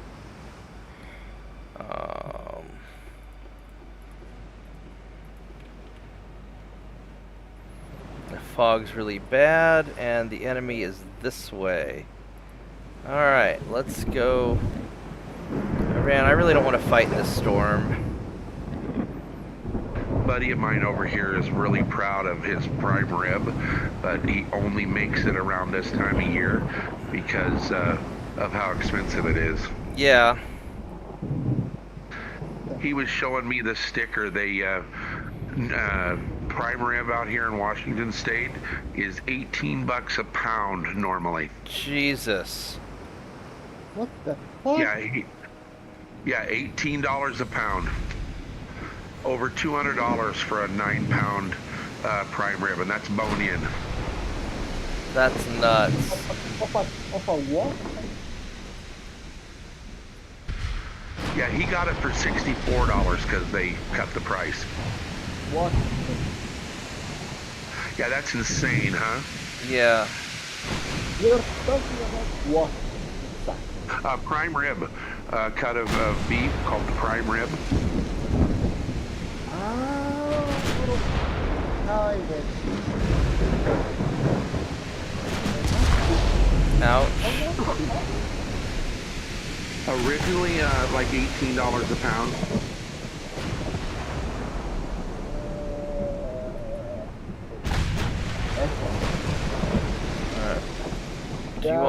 The fog's really bad, and the enemy is this way. Alright, let's go. Man, I really don't want to fight in this storm. A buddy of mine over here is really proud of his prime rib, but he only makes it around this time of year because of how expensive it is. Yeah. He was showing me the sticker. They prime rib out here in Washington State is $18 a pound normally. Jesus. What the fuck? Yeah, $18 a pound. Over $200 for a 9-pound prime rib, and that's bone-in. That's nuts. Of a what? Yeah, he got it for $64 because they cut the price. What? Yeah, that's insane, huh? Yeah. You're talking about what? Prime rib, cut of beef called the prime rib. Now I get Ouch. Originally, like $18 a pound.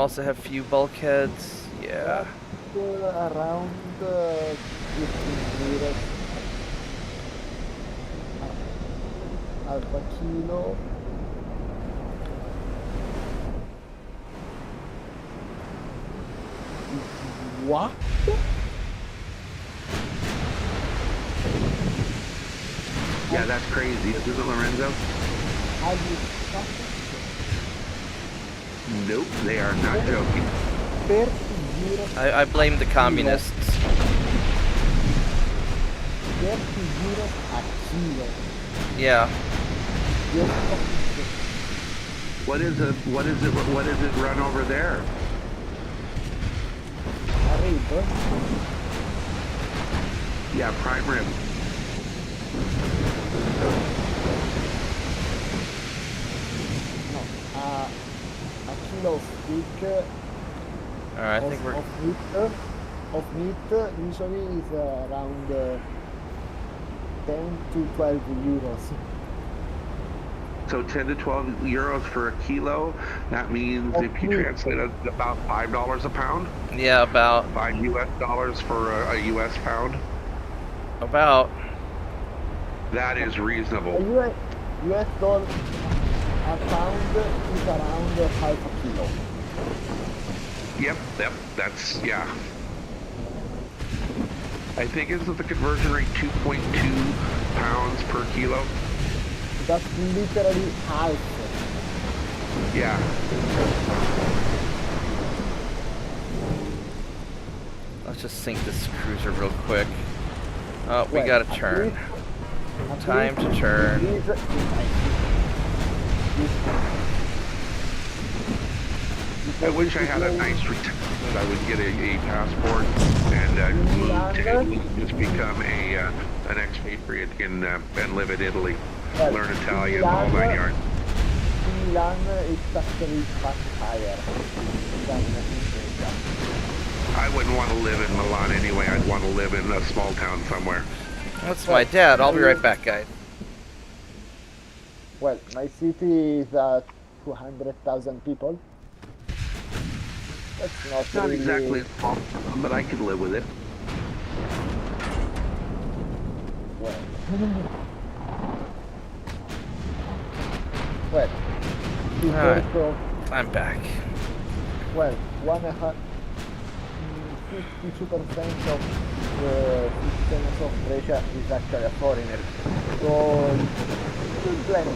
also have few bulkheads. Yeah. Around 15 meters. Alpha kilo. What? Yeah, that's crazy, isn't it, Lorenzo? Are you fucking Nope, they are not joking. 30 euros? I blame the communists. 30 euros a kilo. Yeah. You're fucking What is it run over there? a rib. Yeah, prime rib. No, a kilo of steak Alright, I think we're... of meat usually is around 10 to 12 euros. So 10 to 12 euros for a kilo. That means if you translate it, about $5 a pound. Yeah, about... $5 US for a US pound. About... That is reasonable. US dollar a pound is around half a kilo. Yep, that's, yeah. I think isn't the conversion rate 2.2 pounds per kilo? That's literally half. Yeah. Let's just sink this cruiser real quick. Oh, we Well, gotta at turn. least- Time to turn. I wish I had a nice retirement. I would get a passport and move to Italy, just become an expatriate and live in Italy, Well, learn Italian, all 9 yards. Milan is actually much higher than in Asia. I wouldn't want to live in Milan anyway. I'd want to live in a small town somewhere. That's my dad. I'll be right back, guys. Well, my city is 200,000 people. That's not Not really... exactly small, but I could live with it. Well, well, it's Alright. also, I'm back. well, 52% of the citizens of Russia is actually a foreigner. So, it's blended.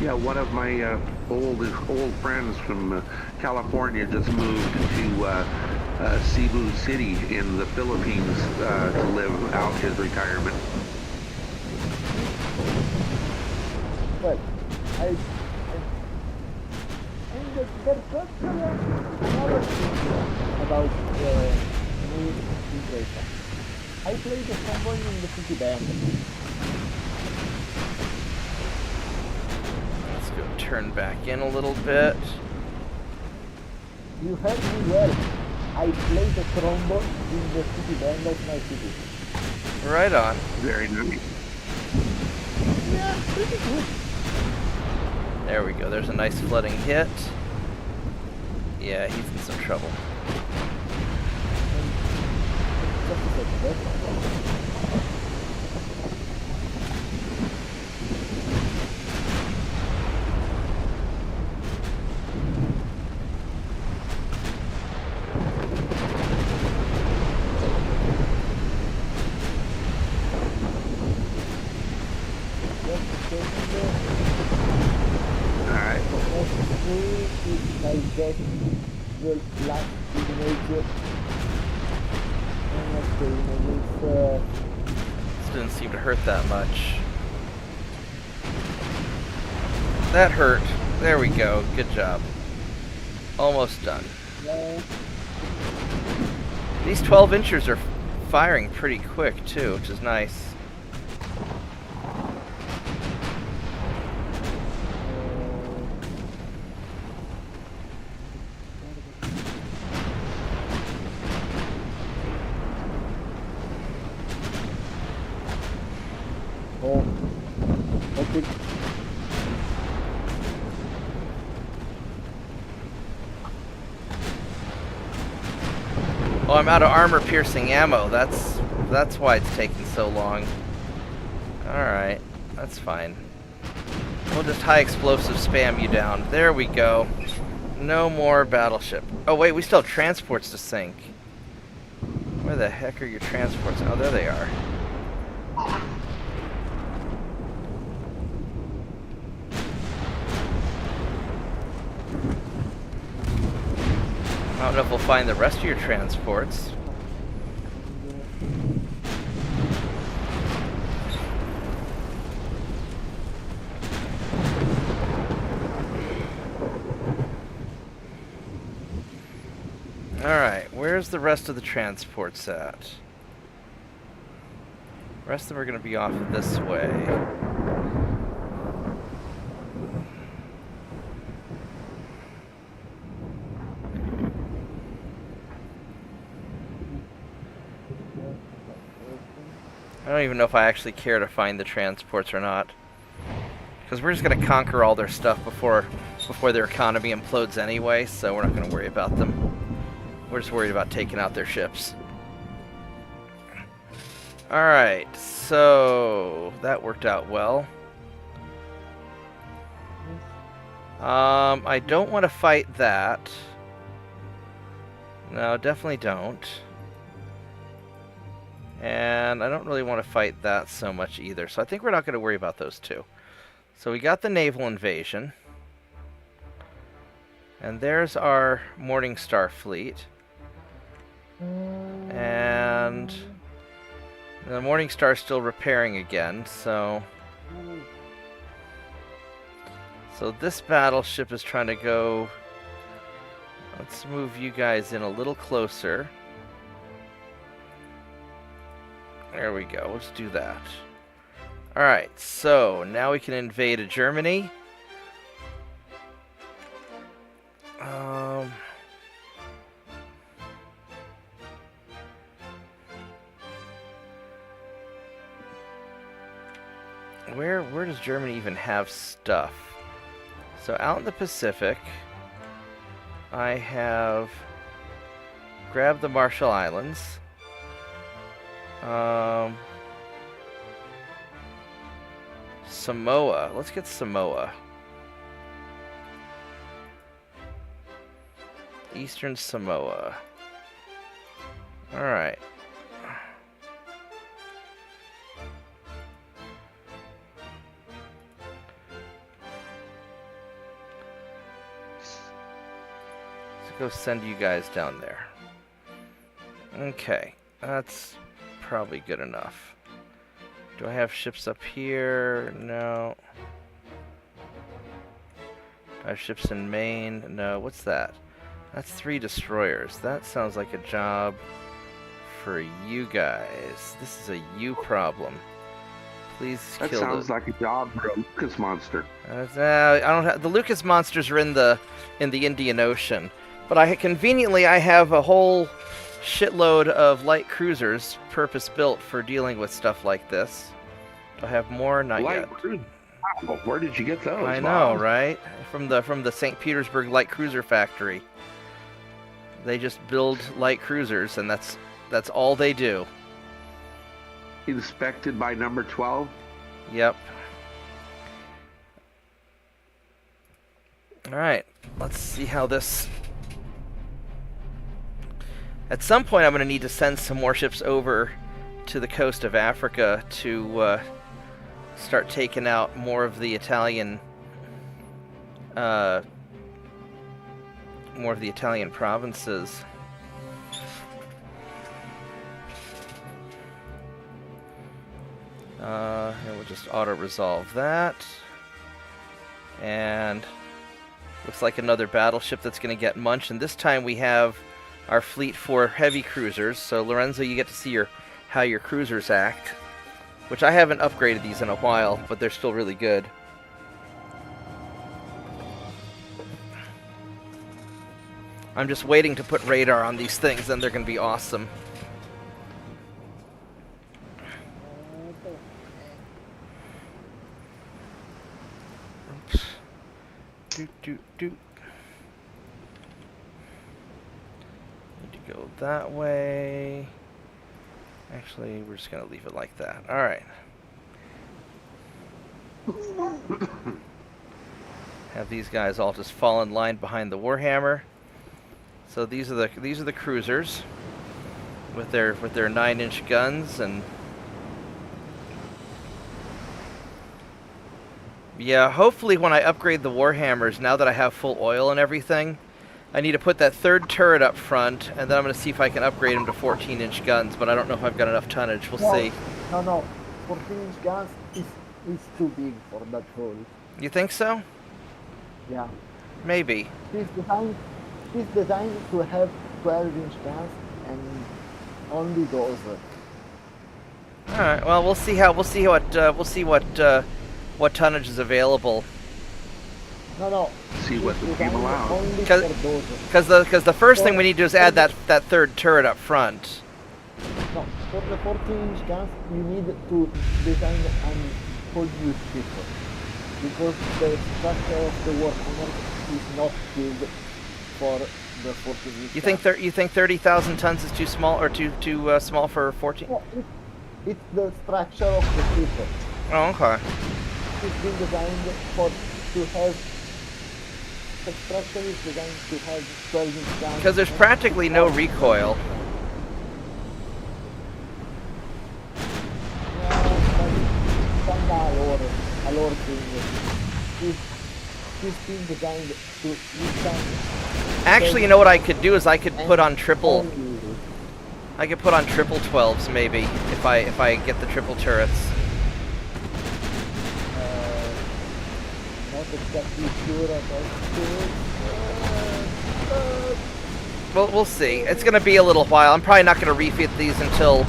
Yeah, one of my old friends from California just moved to Cebu City in the Philippines to live out his retirement. Well, and there's actually another thing about me in Russia. I played the convoy in the city band. Let's go turn back in a little bit. You heard me well. I played the trombone in the city band of my city. Right on. Very nice. Yeah, pretty good. There we go. There's a nice flooding hit. Yeah, he's in some trouble. Just a second, eh? Alright. I guess the last image and the images This didn't seem to hurt that much. That hurt. There we go. Good job. Almost done. These 12-inchers are firing pretty quick, too, which is nice. oh, okay. Oh, I'm out of armor-piercing ammo. That's why it's taking so long. Alright, that's fine. We'll just high explosive spam you down. There we go. No more battleship. Oh wait, we still have transports to sink. Where the heck are your transports? Oh, there they are. I don't know if we'll find the rest of your transports. Alright, where's the rest of the transports at? The rest of them are going to be off this way. I don't even know if I actually care to find the transports or not. Because we're just going to conquer all their stuff before their economy implodes anyway, so we're not going to worry about them. We're just worried about taking out their ships. Alright, so that worked out well. I don't want to fight that. No, definitely don't. And I don't really want to fight that so much either, so I think we're not going to worry about those two. So we got the naval invasion. And there's our Morningstar fleet. And the Morningstar's still repairing again, so this battleship is trying to go. Let's move you guys in a little closer. There we go. Let's do that. Alright, so now we can invade Germany. Where does Germany even have stuff? So out in the Pacific, I have grabbed the Marshall Islands. Samoa. Let's get Samoa. Eastern Samoa. Alright. Go send you guys down there. Okay, that's probably good enough. Do I have ships up here? No. I have ships in Maine? No. What's that? That's 3 destroyers. That sounds like a job for you guys. This is a you problem. Please That kill sounds like a job for a Lucas monster. I don't have the Lucas monsters are in the Indian Ocean. But I have a whole shitload of light cruisers purpose-built for dealing with stuff like this. Do I have more? Not yet. Cruiser. Wow, where did you get those? I know, right? From the St. Petersburg light cruiser factory. They just build light cruisers, and that's all they do. Inspected by number 12? Yep. Alright, let's see how this... At some point, I'm going to need to send some more ships over to the coast of Africa to start taking out more of the Italian provinces. And we'll just auto-resolve that. And looks like another battleship that's going to get munched. And this time we have our fleet for heavy cruisers. So Lorenzo, you get to see how your cruisers act, which I haven't upgraded these in a while, but they're still really good. I'm just waiting to put radar on these things, and they're going to be awesome. Oops. Need to go that way. Actually, we're just going to leave it like that. All right. Have these guys all just fall in line behind the Warhammer. So these are the cruisers with their 9-inch guns, and yeah, hopefully when I upgrade the Warhammers, now that I have full oil and everything, I need to put that third turret up front, and then I'm going to see if I can upgrade them to 14-inch guns, but I don't know if I've got enough tonnage. We'll see. No. 14-inch guns is too big for that hole. You think so? Yeah. Maybe. It's designed to have 12-inch guns and only those. All right. Well, we'll see what tonnage is available. No. See what the team allows. Only for those. Because the first thing we need to do is add that third turret up front. No, for the 14-inch guns, you need to design and produce ship. Because the structure of the Warhammer is not big for the 14-inch guns. You think 30,000 tons is too small, or too small for 14? No, it's the structure of the ship. Oh, okay. It's been designed to have. The structure is designed to have 12-inch guns. Because there's practically no recoil. Allure thing. It's been designed to withstand. Actually, you know what I could do is I could put on triple 12s maybe if I get the triple turrets. Not exactly sure about it. Well, we'll see. It's gonna be a little while. I'm probably not gonna refit these until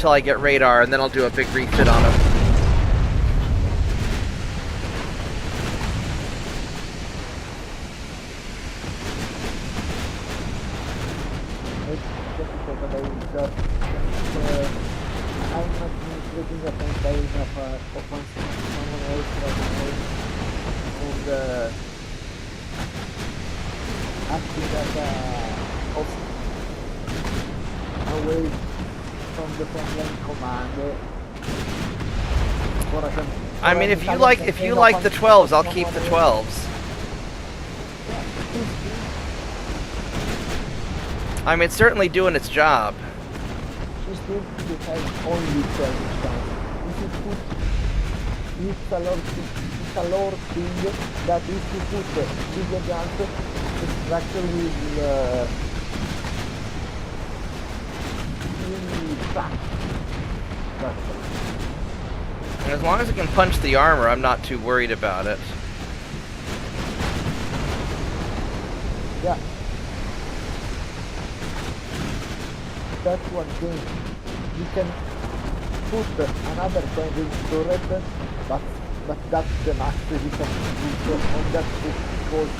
I get radar, and then I'll do a big refit on them. I'm not looking at someone else right now, and acting as away from the frontline command. I mean, if you like the 12s, I'll keep the 12s. I mean, it's certainly doing its job. This thing will have only 12 times. If you put it's a lore thing that if you put bigger guns, the structure will crack. And as long as it can punch the armor, I'm not too worried about it. Yeah. That's one thing. You can put another 10-inch turret, but that's the max that you can put on that ship, because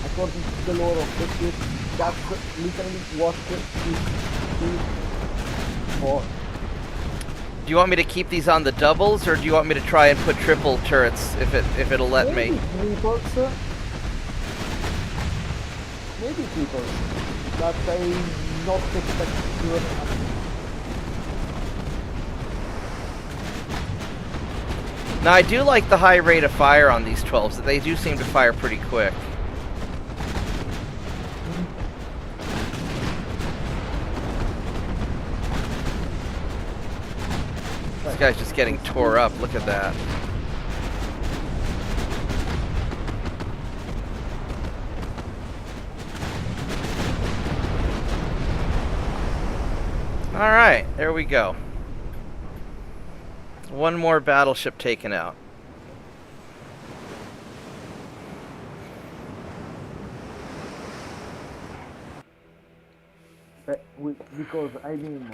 according to the lore of the ship, that's literally what it is for. Do you want me to keep these on the doubles, or do you want me to try and put triple turrets if it'll let me? Triples. Maybe triples. But I not expect to. Now I do like the high rate of fire on these 12s. They do seem to fire pretty quick. This guy's just getting tore up. Look at that. Alright, there we go. One more battleship taken out. Because, I mean,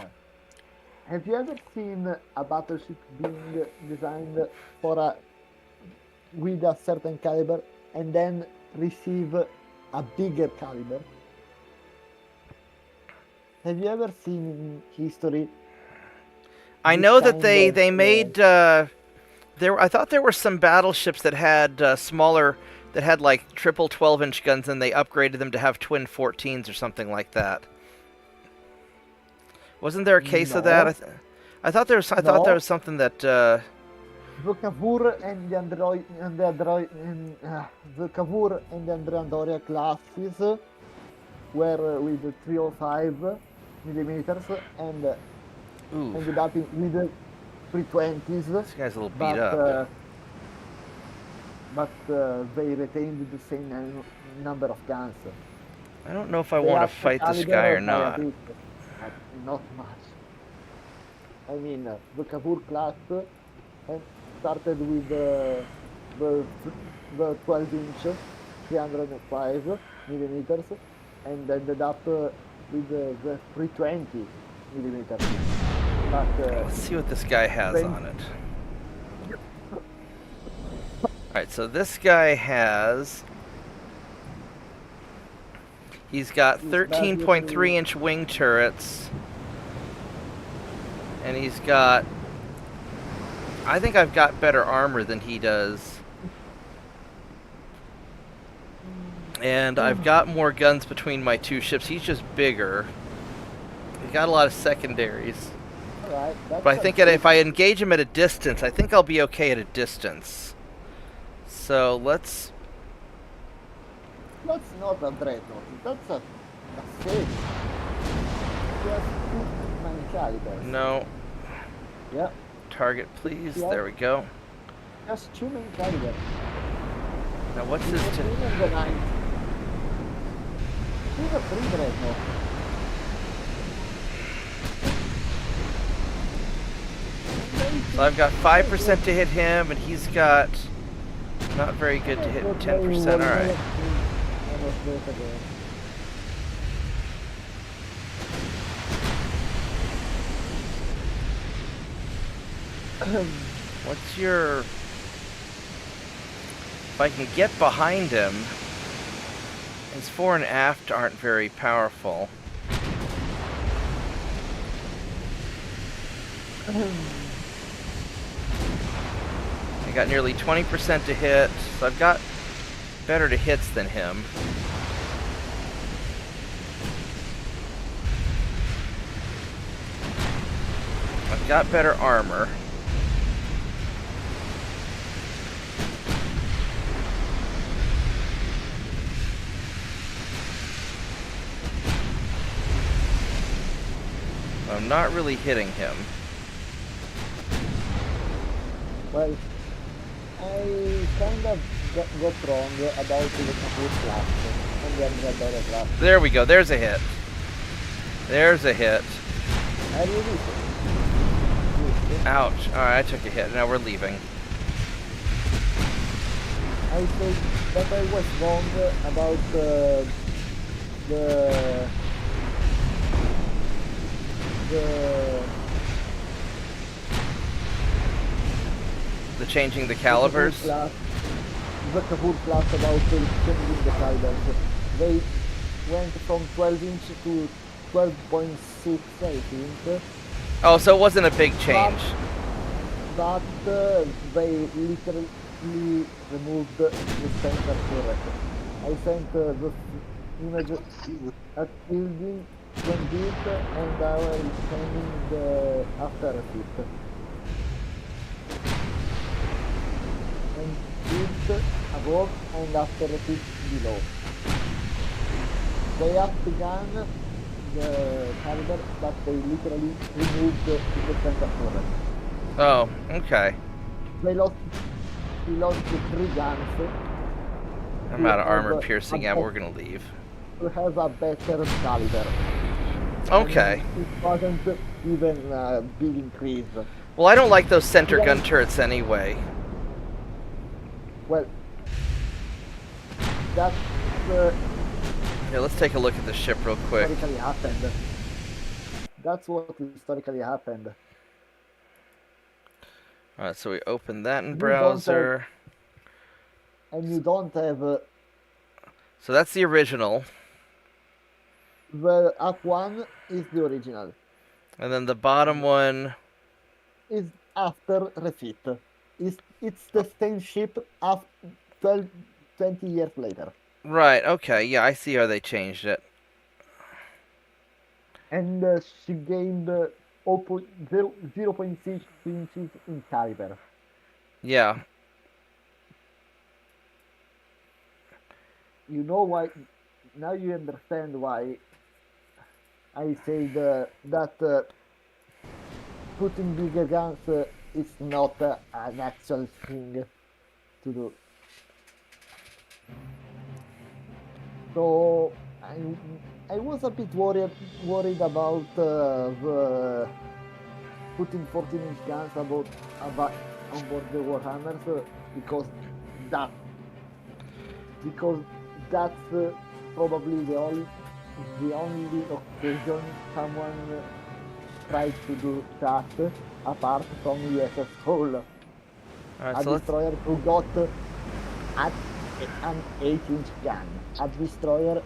have you ever seen a battleship being designed for with a certain caliber and then receive a bigger caliber? Have you ever seen in history? I know that they made I thought there were some battleships that had smaller that had like triple 12-inch guns, and they upgraded them to have twin 14s or something like that. Wasn't there a case of that? No. I thought there was. I thought there was something that. The Cavour and the Android the Cavour and the Android classes were with 305 millimeters and Ooh, ended up with 320s. this guy's a little beat but up. they retained the same number of guns. I don't know if I They want to upped the fight this caliber guy or by a not. bit, but not much. I mean, the Cavour class started with the 12-inch, 305 millimeters, and ended up with the 320 millimeters. But Let's see what this guy has then- on it. Alright, so this guy has... He's got 13.3-inch wing turrets. And he's got... I think I've got better armor than he does. And I've got more guns between my two ships. He's just bigger. He's got a lot of secondaries. Alright, But I think if I engage him at a distance, I think I'll be okay at a distance. So let's... That's not a dreadnought, that's a sage. Just 2 main calibers. No. Yeah, Target, please. Yeah. There we go. just 2 main calibers. Now what's his... The 3 and the 9. He's a 3 dreadnought. So I've got 5% to hit him, and he's got... Not very good to hit 10%. Alright. What's your... If I can get behind him... His fore and aft aren't very powerful. I got nearly 20% to hit, so I've got better to hits than him. I've got better armor. I'm not really hitting him. Well, I kind of got wrong about the Cavour class and the Android class. There we go. There's a hit. There's a hit. I really Ouch. Alright, I took a hit. Now we're leaving. I think that I was wrong about the The changing the calibers. The Cavour class about changing the calibers. They went from 12-inch to 12.6, I think. Oh, so it wasn't a big change. But they literally removed the center turret. I sent the image at building when built, and I was sending the after effect. And built above and after effect below. They upped the gun, the caliber, but they literally removed the center turret. Oh, okay. He lost 3 guns. I'm out of armor piercing ammo. We're gonna leave. To have a better caliber. Okay. And it wasn't even a big increase. Well, I don't like those center gun turrets anyway. Well, that's Here, let's take a look at the ship real quick. historically happened. That's what historically happened. Alright, so we open that in You don't browser. And you don't have So that's the original. the up one is the original. And then the bottom one. Is after refit. It's the same ship after 20 years later. Right, okay, yeah, I see how they changed it. And she gained 0.6 inches in caliber. Yeah. You know why? Now you understand why I said that putting bigger guns is not an actual thing to do. So I was a bit worried about the putting 14-inch guns about on board the Warhammers because that that's probably the only occasion someone tried to do that apart from USS Hull. Alright, A so let's... destroyer who got at an 8-inch gun. A destroyer,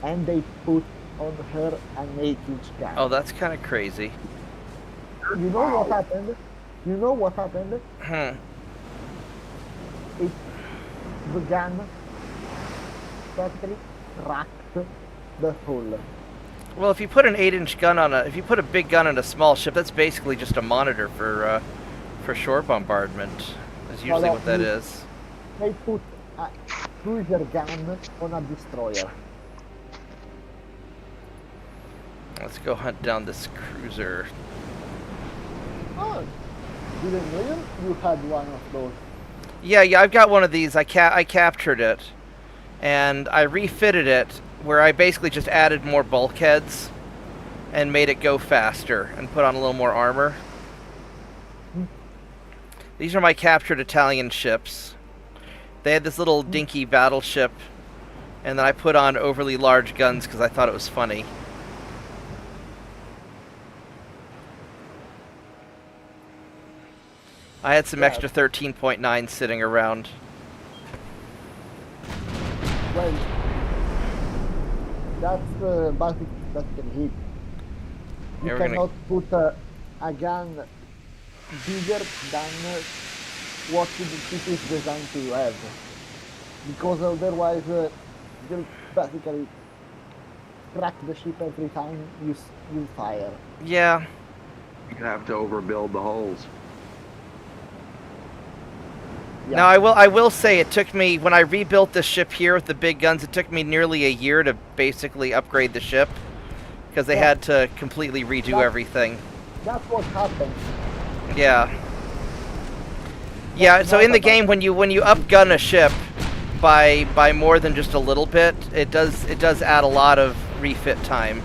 and they put on her an 8-inch gun. Oh, that's kind of crazy. You know what happened? You know what happened? Hmm. It, the gun practically cracked the hull. Well, if you put an 8-inch gun on if you put a big gun on a small ship, that's basically just a monitor for shore bombardment. Is usually Well, what that is. They put a cruiser gun on a destroyer. Let's go hunt down this cruiser. Oh, didn't know you had one of those. Yeah, I've got one of these. I captured it, and I refitted it, where I basically just added more bulkheads and made it go faster and put on a little more armor. These are my captured Italian ships. They had this little dinky battleship, and then I put on overly large guns because I thought it was funny. I had some extra 13.9 sitting around. Well, that's basic hit. You Yeah, we're gonna- cannot put a gun bigger than what the ship is designed to have, because otherwise you'll basically crack the ship every time you fire. Yeah. You have to overbuild the hulls. Yeah. Now I will say it took me, when I rebuilt this ship here with the big guns, it took me nearly a year to basically upgrade the ship because they had to completely redo everything. That's what happens. Yeah. Yeah, so in the game when you upgun a ship by more than just a little bit, it does add a lot of refit time.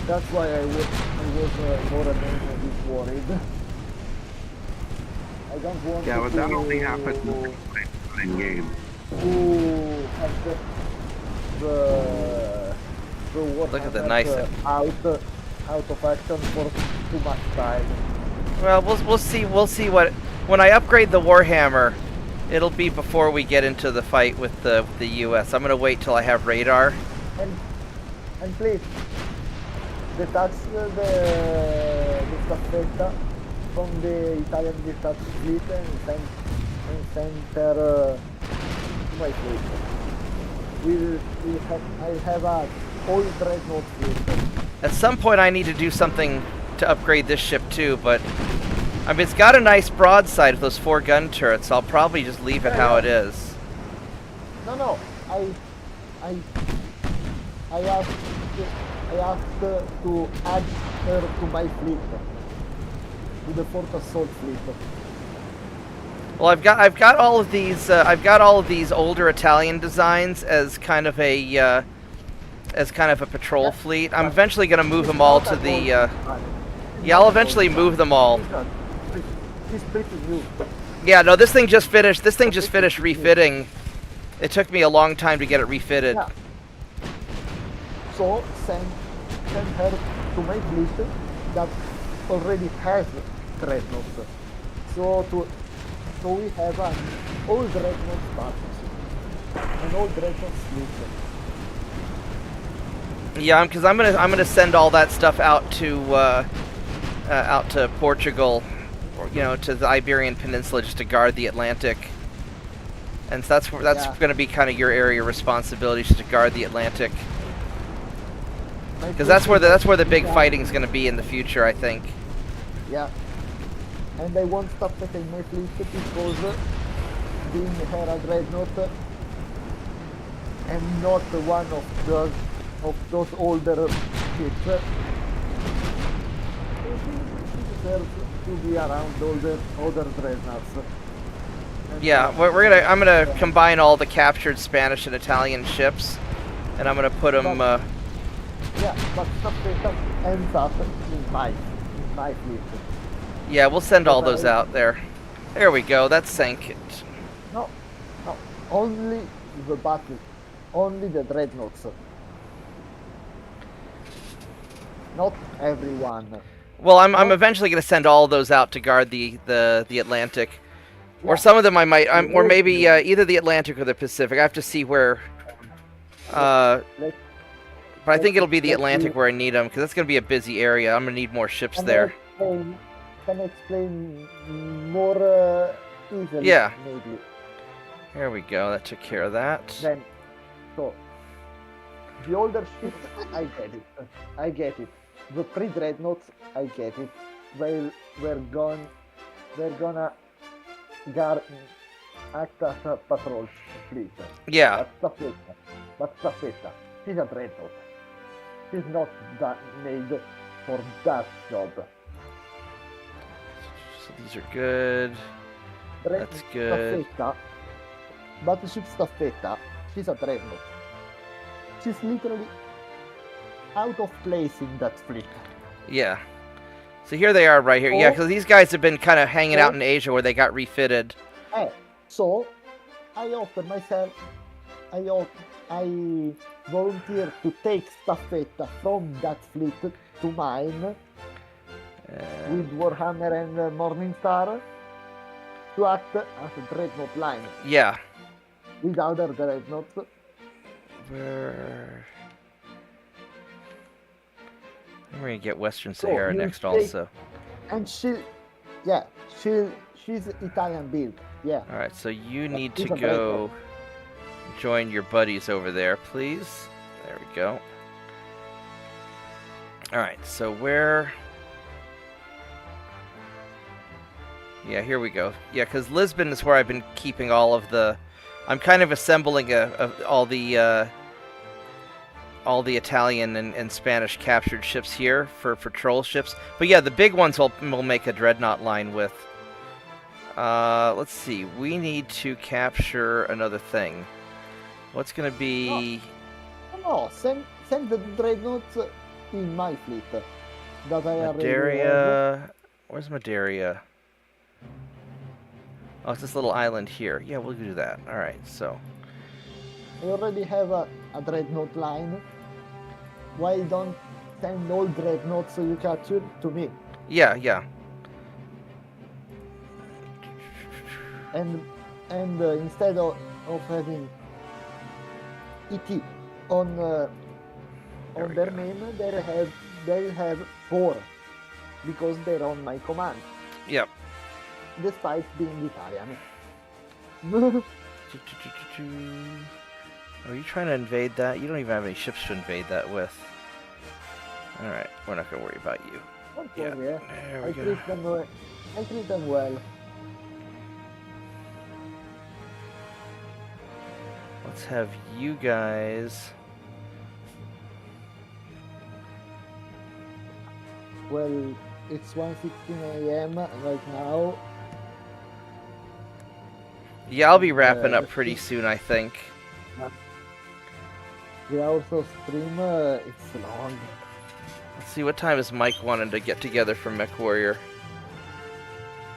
That's why I was more than a bit worried. I don't want Yeah, to but that only happens in game. to have the Look at the Warhammer nice- out of action for too much time. Well, we'll see what when I upgrade the Warhammer, it'll be before we get into the fight with the US. I'm gonna wait till I have radar. And please detach the staffetta from the Italian detached fleet and send her to my fleet. I'll have a whole dreadnought fleet. At some point, I need to do something to upgrade this ship too, but I mean it's got a nice broadside with those 4 gun turrets. So I'll probably just leave it how it is. No, I asked to add her to my fleet, to the Fort Assault fleet. Well, I've got all of these older Italian designs as kind of a patrol fleet. I'm eventually going to move them all to the. Yeah, I'll eventually move them all. She's pretty new. Yeah, no, this thing just finished refitting. It took me a long time to get it refitted. Yeah. So send her to my fleet that already has dreadnoughts. So we have an old dreadnought partnership, an old dreadnought fleet. Yeah, because I'm gonna send all that stuff out to out to Portugal, or, you know, to the Iberian Peninsula, just to guard the Atlantic. And so that's Yeah. going to be kind of your area of responsibility, just to guard the Atlantic, because that's where the big fighting's going to be in the future, I think. Yeah. And I won't stop taking my fleet because being a Dreadnought and not one of those older ships, deserves to be around older Dreadnoughts. And, Yeah, I'm gonna combine all the captured Spanish and Italian ships, and I'm gonna put them. Yeah, but stuff ends up in my fleet. Yeah, we'll send all those out there. There we go. That's sank it. No, only the battle, only the Dreadnoughts. Not everyone. Well, I'm eventually gonna send all those out to guard the Atlantic, or some of them I might, or maybe either the Atlantic or the Pacific. I have to see where. But I think it'll be the Atlantic where I need them, because that's gonna be a busy area. I'm gonna need more ships there. Can I explain more easily? Yeah. Maybe. There we go. That took care of that. Then, so the older ships, I get it. The pre-dreadnoughts, I get it. They're gonna act as a patrol fleet. Yeah. But Staffetta, she's a dreadnought. She's not made for that job. So these are good. That's good. Battleship Staffetta, she's a dreadnought. She's literally out of place in that fleet. Yeah. So here they are right here. Yeah, because these guys have been kind of hanging out in Asia where they got refitted. So, I offer myself, I volunteer to take Staffetta from that fleet to mine with Warhammer and Morningstar to act as a dreadnought line Yeah. with other dreadnoughts. Where... We're gonna get Western Sahara next also. And she's Italian build. Yeah. Alright, so you need to she's a go join your buddies over there, please. There we go. Alright, so where... Yeah, here we go. Yeah, because Lisbon is where I've been keeping all of the... I'm kind of assembling all the Italian and Spanish captured ships here for patrol ships. But yeah, the big ones we'll make a dreadnought line with. Let's see. We need to capture another thing. What's gonna be? No, send the dreadnoughts in my fleet. That I already have. Madeira. Where's Madeira? Oh, it's this little island here. Yeah, we'll do that. All right. So. I already have a dreadnought line. Why don't send all dreadnoughts you captured to me? Yeah, yeah. And instead of having ET on their name, they'll have 4 because they're on my command. Yep. Despite being Italian. Are you trying to invade that? You don't even have any ships to invade that with. Alright, we're not going to worry about you. Don't Yeah, worry, there we I go. treat them well. Let's have you guys... Well, it's 1:16 a.m. right now. Yeah, I'll be wrapping up pretty soon, I think. The hours of stream, it's long. Let's see, what time is Mike wanting to get together for Mech Warrior?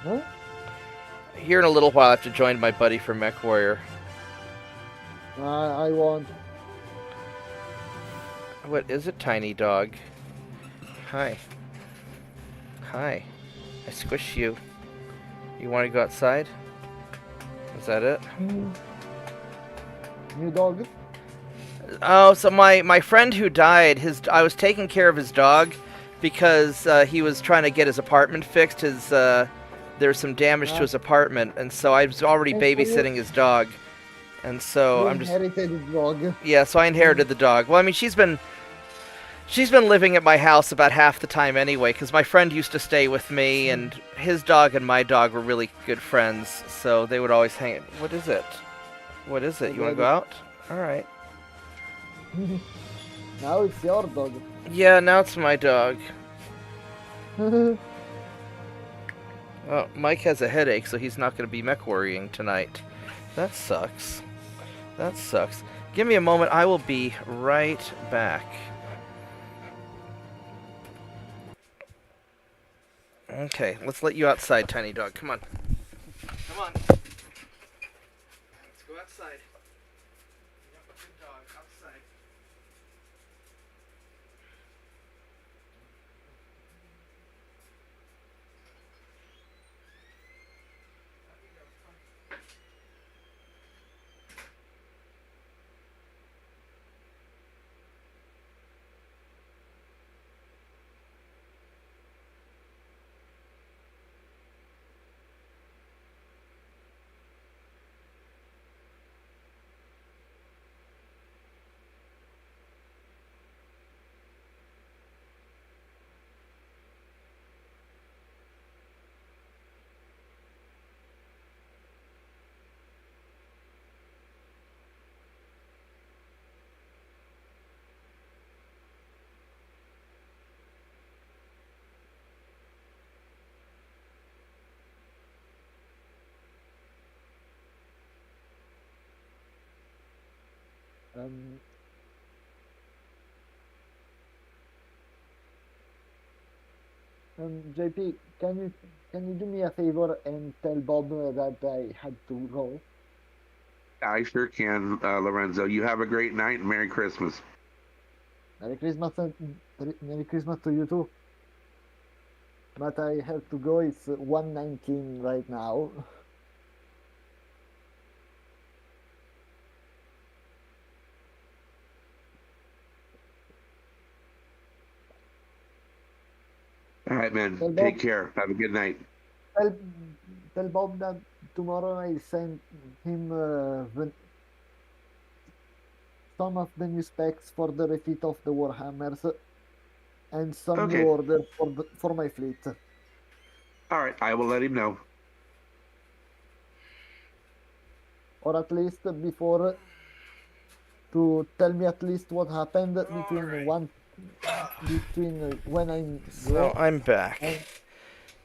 Huh? Here in a little while, I have to join my buddy for Mech Warrior. I won't. What is it, tiny dog? Hi. Hi. I squished you. You want to go outside? Is that it? New dog? Oh, so my friend who died, I was taking care of his dog because he was trying to get his apartment fixed. There's some damage to his apartment, and so I was already babysitting his dog, and so You I'm just inherited the dog. yeah. So I inherited the dog. Well, I mean, she's been living at my house about half the time anyway, because my friend used to stay with me, and his dog and my dog were really good friends, so they would always hang. What is it? What is it? You want to go out? All right. Now it's your dog. Yeah, now it's my dog. Oh, Mike has a headache, so he's not going to be mech worrying tonight. That sucks. That sucks. Give me a moment. I will be right back. Okay, let's let you outside, tiny dog. Come on. Come on. Let's go outside. Yep, good dog. Outside. Um, JP, can you do me a favor and tell Bob that I had to go? I sure can, Lorenzo. You have a great night and Merry Christmas. Merry Christmas, Merry Christmas to you too. But I have to go. It's 1:19 right now. All right, man. Well, Take Bob, care. Have a good night. tell, tell Bob that tomorrow I send him some of the new specs for the refit of the Warhammers and some Okay. new orders for my fleet. All right. I will let him know. Or at least before to tell me at least what happened between when I'm So I'm back. and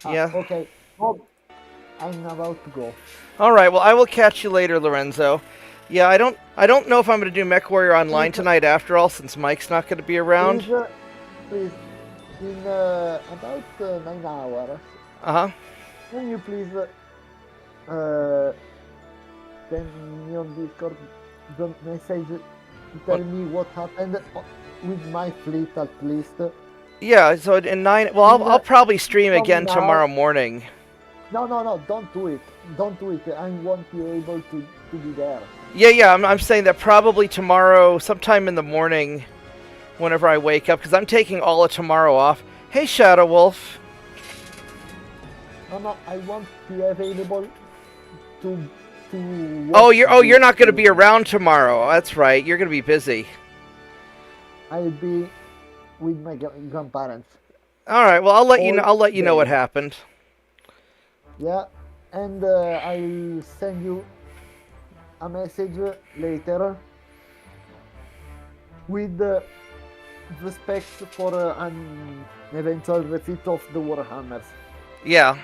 Yeah. okay, Bob, I'm about to go. All right. Well, I will catch you later, Lorenzo. Yeah, I don't know if I'm going to do Mech Warrior Online tonight after all, since Mike's not going to be around. Please, in about 9 hours, Uh-huh. can you please send me on Discord the message to tell me what happened with my fleet at least? Yeah, so in 9 well, I'll probably stream From again now- tomorrow morning. No, don't do it. Don't do it. I won't be able to be there. Yeah, I'm saying that probably tomorrow, sometime in the morning, whenever I wake up, because I'm taking all of tomorrow off. Hey, Shadow Wolf. No, I won't be available to. You're not going to be around tomorrow. That's right. You're going to be busy. I'll be with my grandparents. All right. Well, I'll let you know. All I'll let you know what day. happened. Yeah, and I'll send you a message later with the specs for an eventual refit of the Warhammers. Yeah.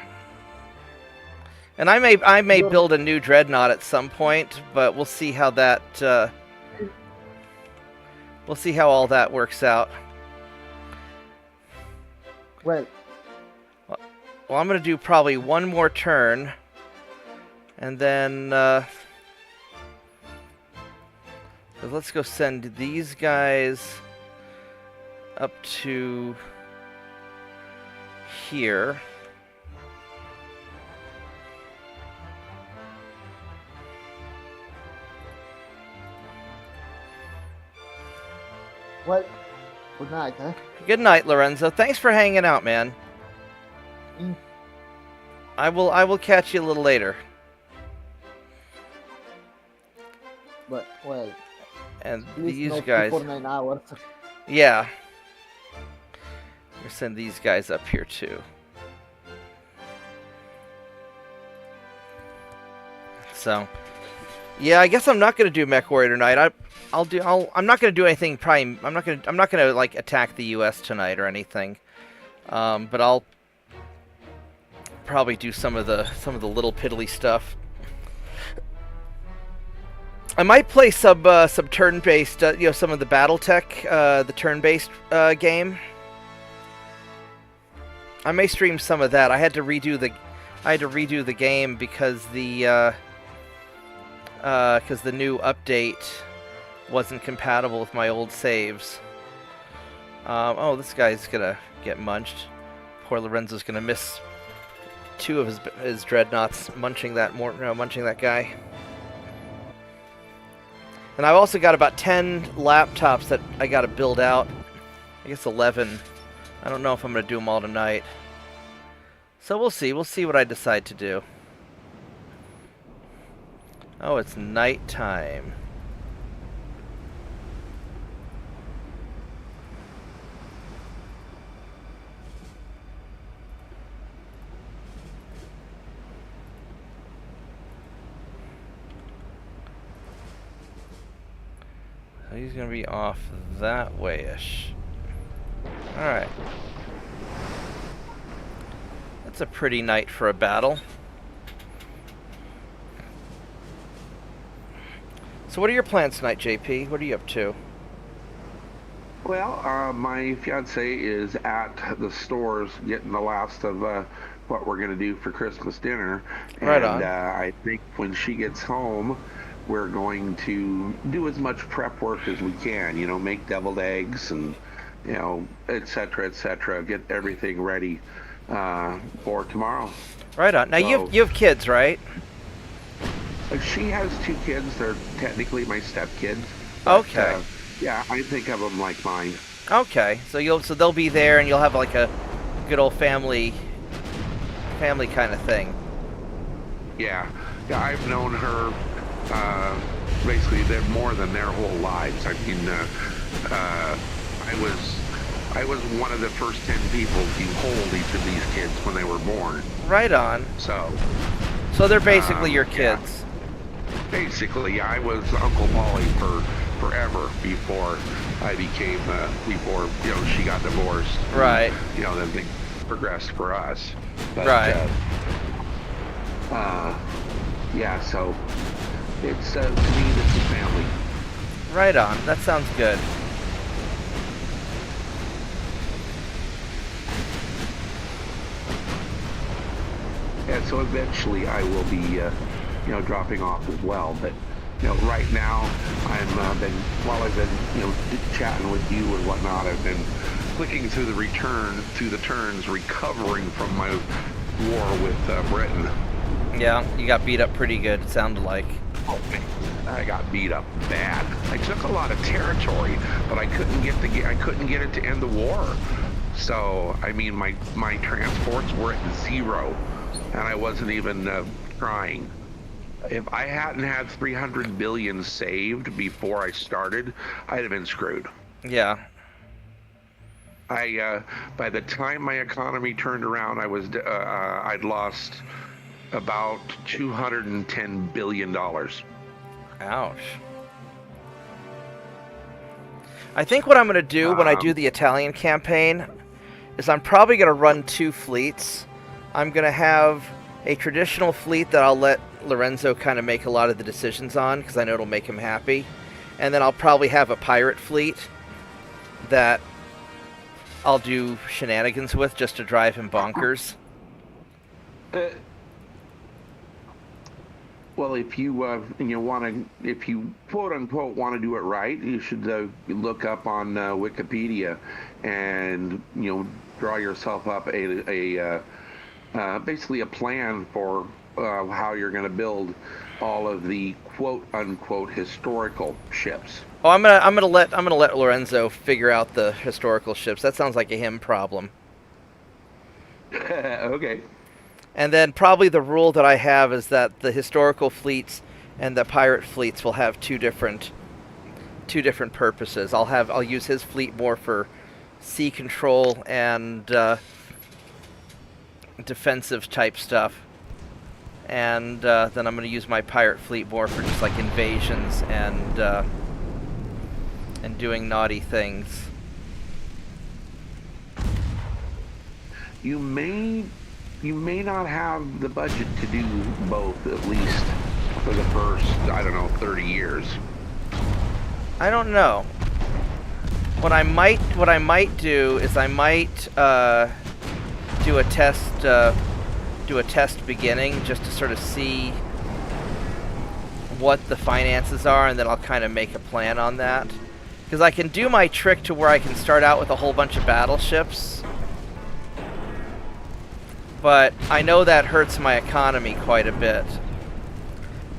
And I may build a new dreadnought at some point, but we'll see how that we'll see how all that works out. Well, Well, I'm going to do probably one more turn, and then let's go send these guys up to here. well, Good night, eh? Good night, Lorenzo. Thanks for hanging out, man. Mm. I will catch you a little later. But, well, And please these not guys, before 9 hours. yeah. We'll send these guys up here too. So, yeah, I guess I'm not gonna do Mech Warrior tonight. I'm not gonna do anything. Probably, I'm not gonna like attack the U.S. tonight or anything. But I'll probably do some of the little piddly stuff. I might play some turn-based, some of the BattleTech, the turn-based game. I may stream some of that. I had to redo the game because the new update wasn't compatible with my old saves. Oh, this guy's gonna get munched. Poor Lorenzo's gonna miss 2 of his dreadnoughts munching that guy. And I've also got about 10 laptops that I got to build out. I guess 11. I don't know if I'm going to do them all tonight. So we'll see. We'll see what I decide to do. Oh, it's nighttime. He's going to be off that way-ish. Alright. That's a pretty night for a battle. So what are your plans tonight, JP? What are you up to? Well, my fiance is at the stores getting the last of what we're going to do for Christmas dinner. Right and on. I think when she gets home, we're going to do as much prep work as we can, make deviled eggs and, et cetera, get everything ready for tomorrow. Right on. Now, So, you have kids, right? she has 2 kids. They're technically my stepkids. but, Okay. yeah, I think of them like mine. Okay. So they'll be there and you'll have like a good old family kind of thing. Yeah, I've known her basically they're more than their whole lives. I mean, I was one of the first 10 people to hold each of these kids when they were born. Right on. So So they're basically your yeah. kids. Basically, I was Uncle Molly for forever before I became before she got divorced. Right. Then things progressed for us. But, Right. yeah, so it's to me this is family. Right on. That sounds good. And so eventually I will be dropping off as well. But right now while I've been chatting with you and whatnot, I've been clicking through the turns, recovering from my war with Britain. Yeah, you got beat up pretty good, it sounded like. Oh man, I got beat up bad. I took a lot of territory, but I couldn't get it to end the war. So I mean, my transports were at 0, and I wasn't even trying. If I hadn't had 300 billion saved before I started, I'd have been screwed. Yeah. By the time my economy turned around, I'd lost about $210 billion. Ouch. I think what I'm going to do when I do the Italian campaign is I'm probably going to run 2 fleets. I'm going to have a traditional fleet that I'll let Lorenzo kind of make a lot of the decisions on because I know it'll make him happy. And then I'll probably have a pirate fleet that I'll do shenanigans with just to drive him bonkers. Well, if you if you quote unquote want to do it right, you should look up on Wikipedia and draw yourself up a basically a plan for how you're going to build all of the quote unquote historical ships. Oh, I'm gonna let Lorenzo figure out the historical ships. That sounds like a him problem. Okay. And then probably the rule that I have is that the historical fleets and the pirate fleets will have two different purposes. I'll use his fleet more for sea control and defensive type stuff, and then I'm going to use my pirate fleet more for just like invasions and doing naughty things. You may not have the budget to do both, at least for the first, I don't know, 30 years. I don't know. What I might do is I might do a test beginning just to sort of see what the finances are, and then I'll kind of make a plan on that. Because I can do my trick to where I can start out with a whole bunch of battleships, but I know that hurts my economy quite a bit.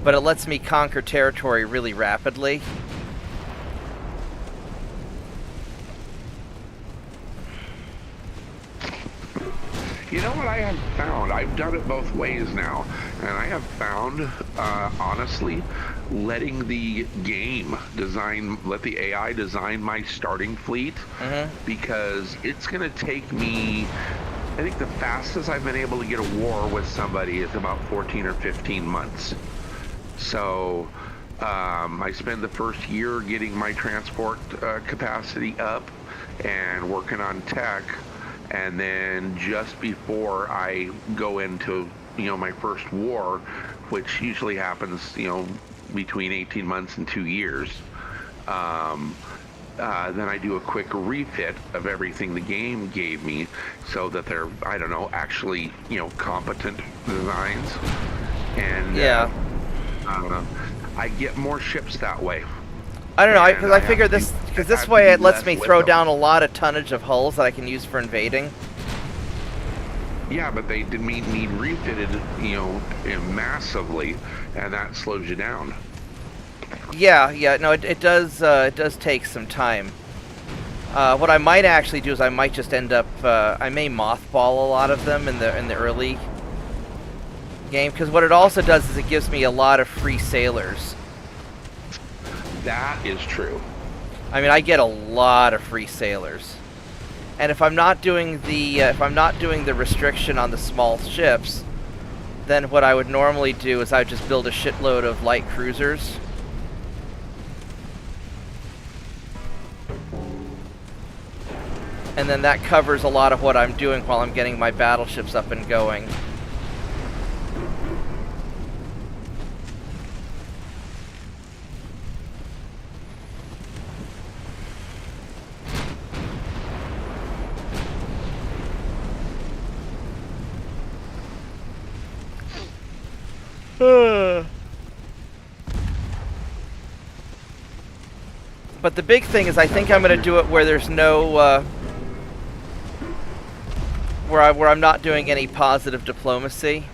But it lets me conquer territory really rapidly. You know what I have found? I've done it both ways now, and I have found, honestly, letting the game let the AI design my starting fleet, because it's going to take me, I think the fastest I've been able to get a war with somebody is about 14 or 15 months. So I spend the first year getting my transport capacity up and working on tech. And then just before I go into, my first war, which usually happens, between 18 months and 2 years, then I do a quick refit of everything the game gave me so that they're, I don't know, actually, competent designs. And yeah, I get more ships that way. I don't know, because I figure this way it lets me throw down a lot of tonnage of hulls that I can use for invading. Yeah, but they did need refitted, massively, and that slows you down. Yeah, no, it does take some time. What I might actually do is I might just end up, I may mothball a lot of them in the early game, because what it also does is it gives me a lot of free sailors. That is true. I mean, I get a lot of free sailors, and if I'm not doing the restriction on the small ships, then what I would normally do is I would just build a shitload of light cruisers. And then that covers a lot of what I'm doing while I'm getting my battleships up and going. But the big thing is I think I'm going to do it where there's no where I'm not doing any positive diplomacy,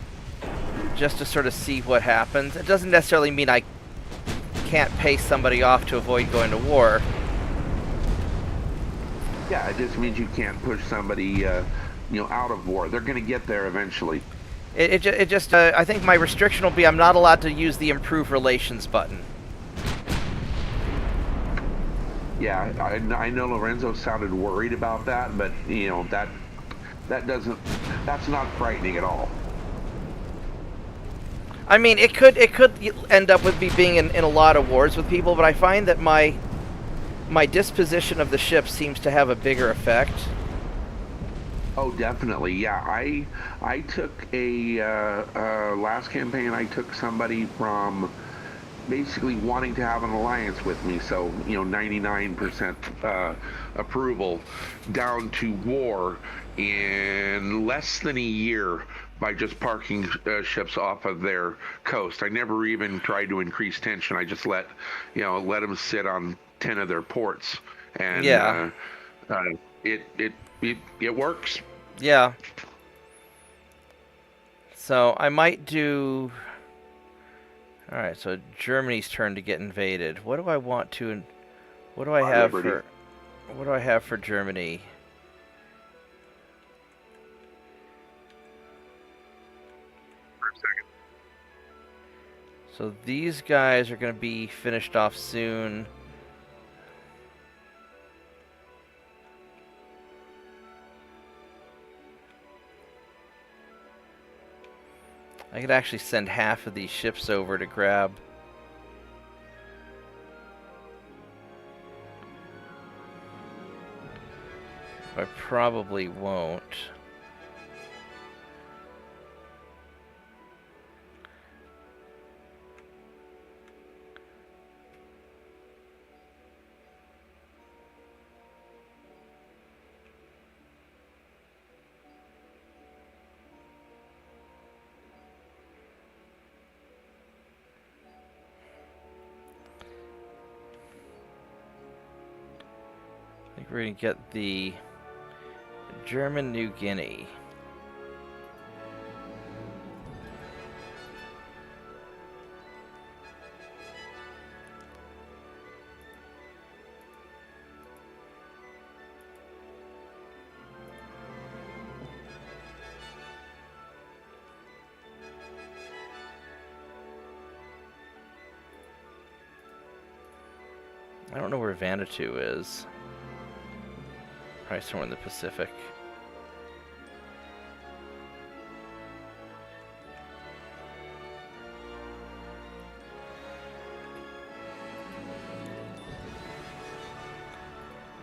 just to sort of see what happens. It doesn't necessarily mean I can't pay somebody off to avoid going to war. Yeah, it just means you can't push somebody out of war. They're going to get there eventually. It just I think my restriction will be I'm not allowed to use the improve relations button. Yeah, I know Lorenzo sounded worried about that, but that's not frightening at all. I mean, it could end up with me being in a lot of wars with people, but I find that my disposition of the ship seems to have a bigger effect. Oh, definitely. Yeah, I took last campaign. I took somebody from basically wanting to have an alliance with me, so 99% approval, down to war in less than a year by just parking ships off of their coast. I never even tried to increase tension. I just let them sit on 10 of their ports, and yeah, it works. Yeah. So I might do... Alright, so Germany's turn to get invaded. What do I want to... What do I have Liberty. for... What do I have for Germany? So these guys are going to be finished off soon. I could actually send half of these ships over to grab. I probably won't. I think we're going to get the German New Guinea. I don't know where Vanuatu is. Probably somewhere in the Pacific.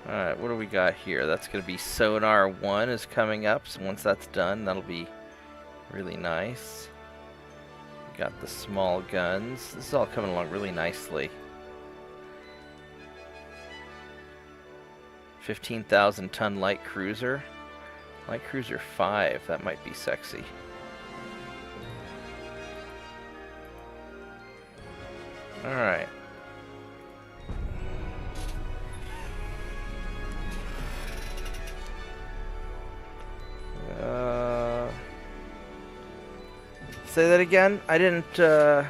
Alright, what do we got here? That's going to be Sonar 1 is coming up, so once that's done, that'll be really nice. We got the small guns. This is all coming along really nicely. 15,000 ton light cruiser. Light cruiser 5, that might be sexy. Alright. Say that again? I didn't,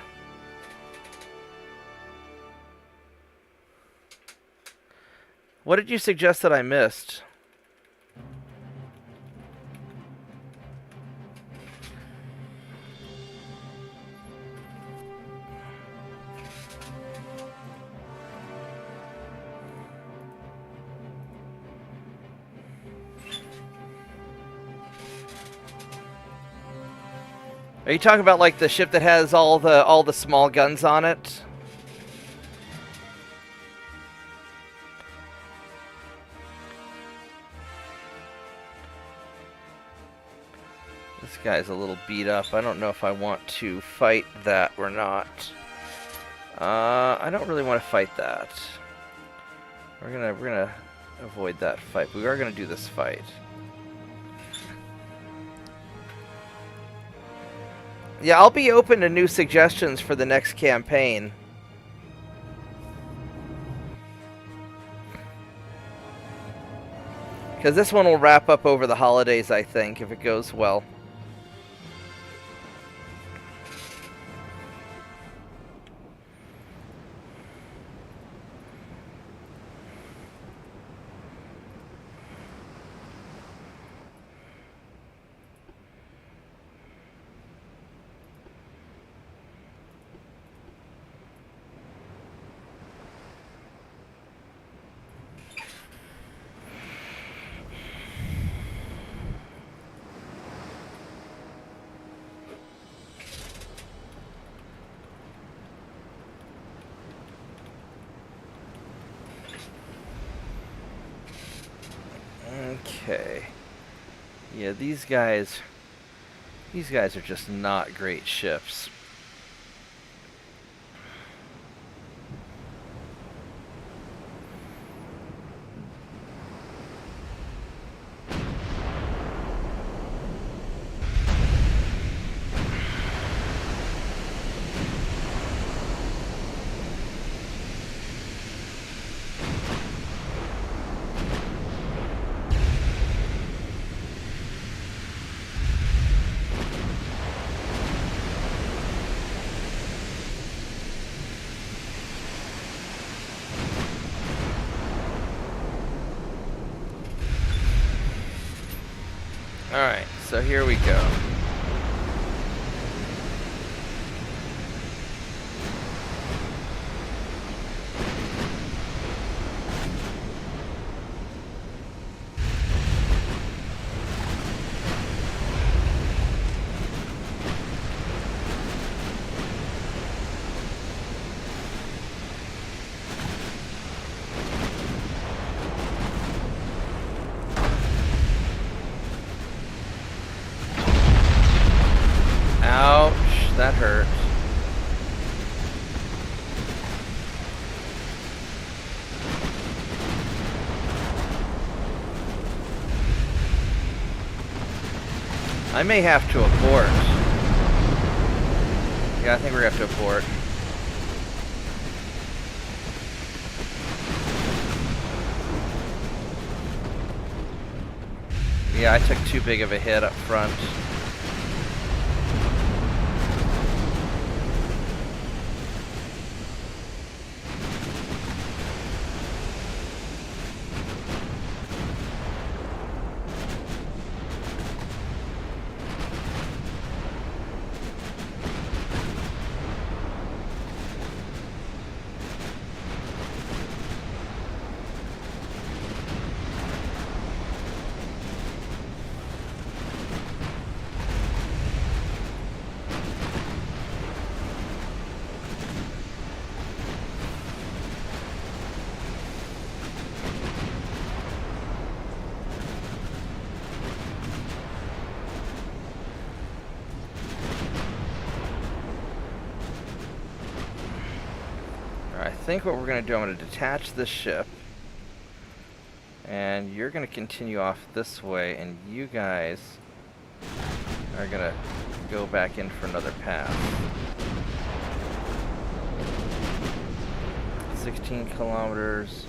What did you suggest that I missed? Are you talking about like the ship that has all the small guns on it? This guy's a little beat up. I don't know if I want to fight that or not. I don't really want to fight that. We're gonna avoid that fight. But we are gonna do this fight. Yeah, I'll be open to new suggestions for the next campaign. Because this one will wrap up over the holidays, I think, if it goes well. Okay. Yeah, these guys are just not great ships. Alright, so here we go. Ouch, that hurt. I may have to abort. Yeah, I think we're gonna have to abort. Yeah, I took too big of a hit up front. I think what we're going to do, I'm going to detach this ship. And you're going to continue off this way, and you guys are going to go back in for another pass. 16 kilometers.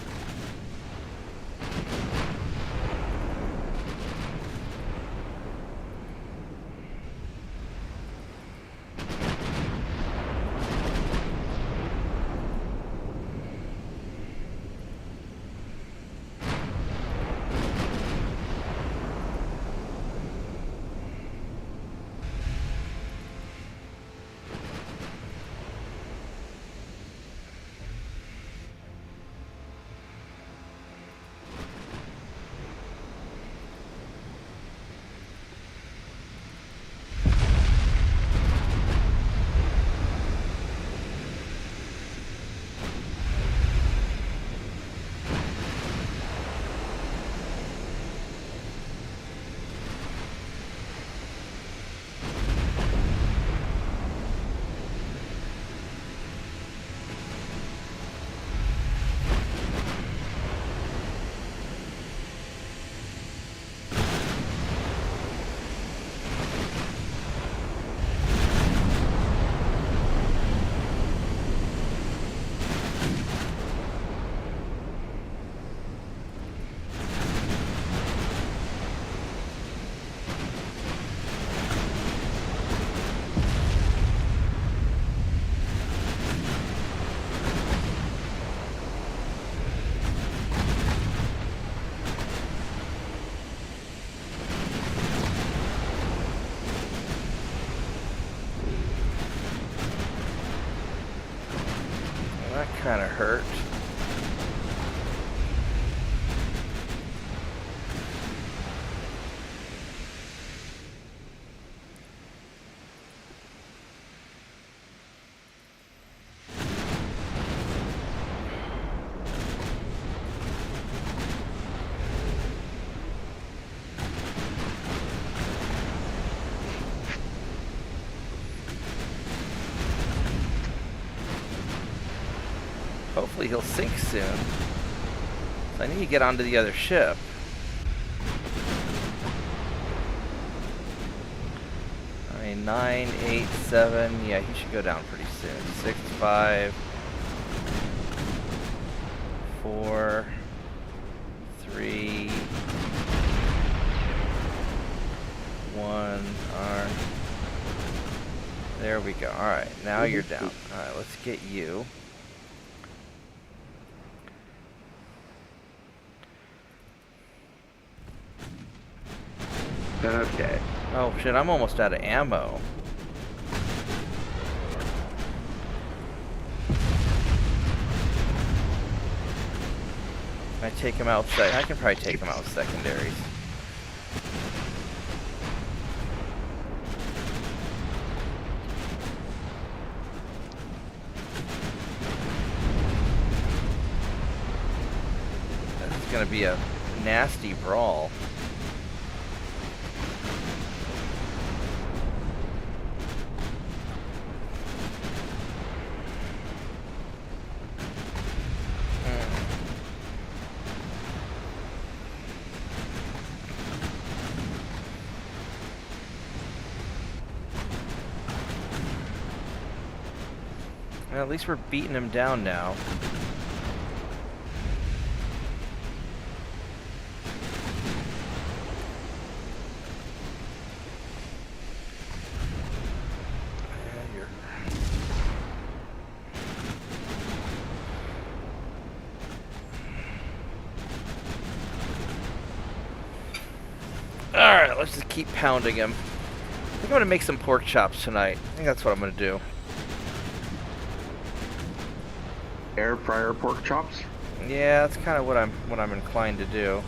That kind of hurt. Hopefully he'll sink soon. So I need to get onto the other ship. I mean, 9, 8, 7. Yeah, he should go down pretty soon. 6, 5, 4, 3, 1. Alright. There we go. Alright, now you're down. Alright, let's get you. Okay. Oh shit, I'm almost out of ammo. Can I take him out? I can probably take him out with secondaries. This is gonna be a nasty brawl. Well, at least we're beating him down now. Alright, let's just keep pounding him. I think I'm gonna make some pork chops tonight. I think that's what I'm gonna do. Air fryer pork chops. Yeah, that's kind of what I'm inclined to do.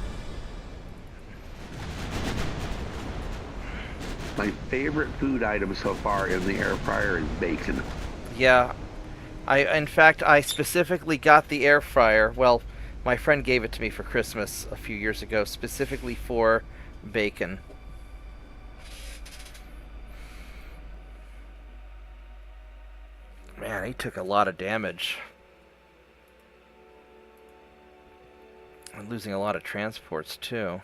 My favorite food item so far in the air fryer is bacon. Yeah, in fact, I specifically got the air fryer. Well, my friend gave it to me for Christmas a few years ago, specifically for bacon. Man, he took a lot of damage. I'm losing a lot of transports, too.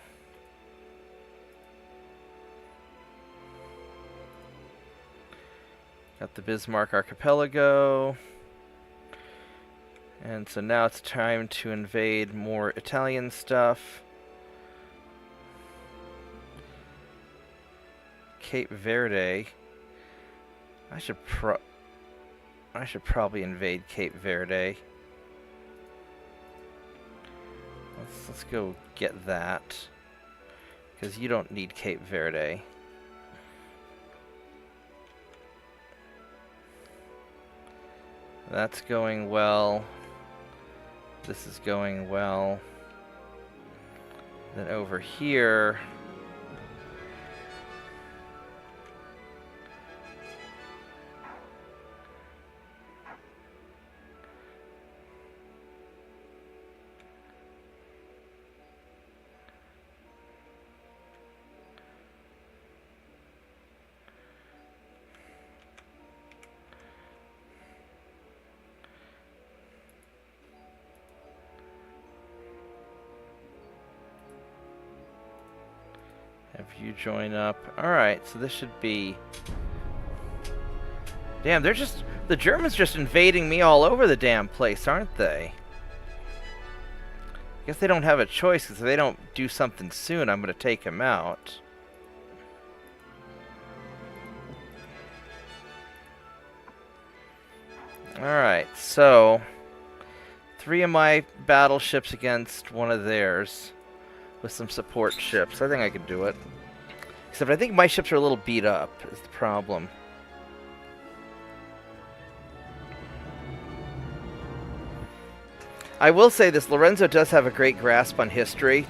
Got the Bismarck Archipelago. And so now it's time to invade more Italian stuff. Cape Verde. I should probably invade Cape Verde. Let's go get that, because you don't need Cape Verde. That's going well. This is going well. Then over here, have you join up. Alright, so this should be... Damn, the Germans just invading me all over the damn place, aren't they? I guess they don't have a choice, because if they don't do something soon, I'm going to take them out. Alright, so 3 of my battleships against one of theirs with some support ships. I think I can do it. Except I think my ships are a little beat up, is the problem. I will say this, Lorenzo does have a great grasp on history.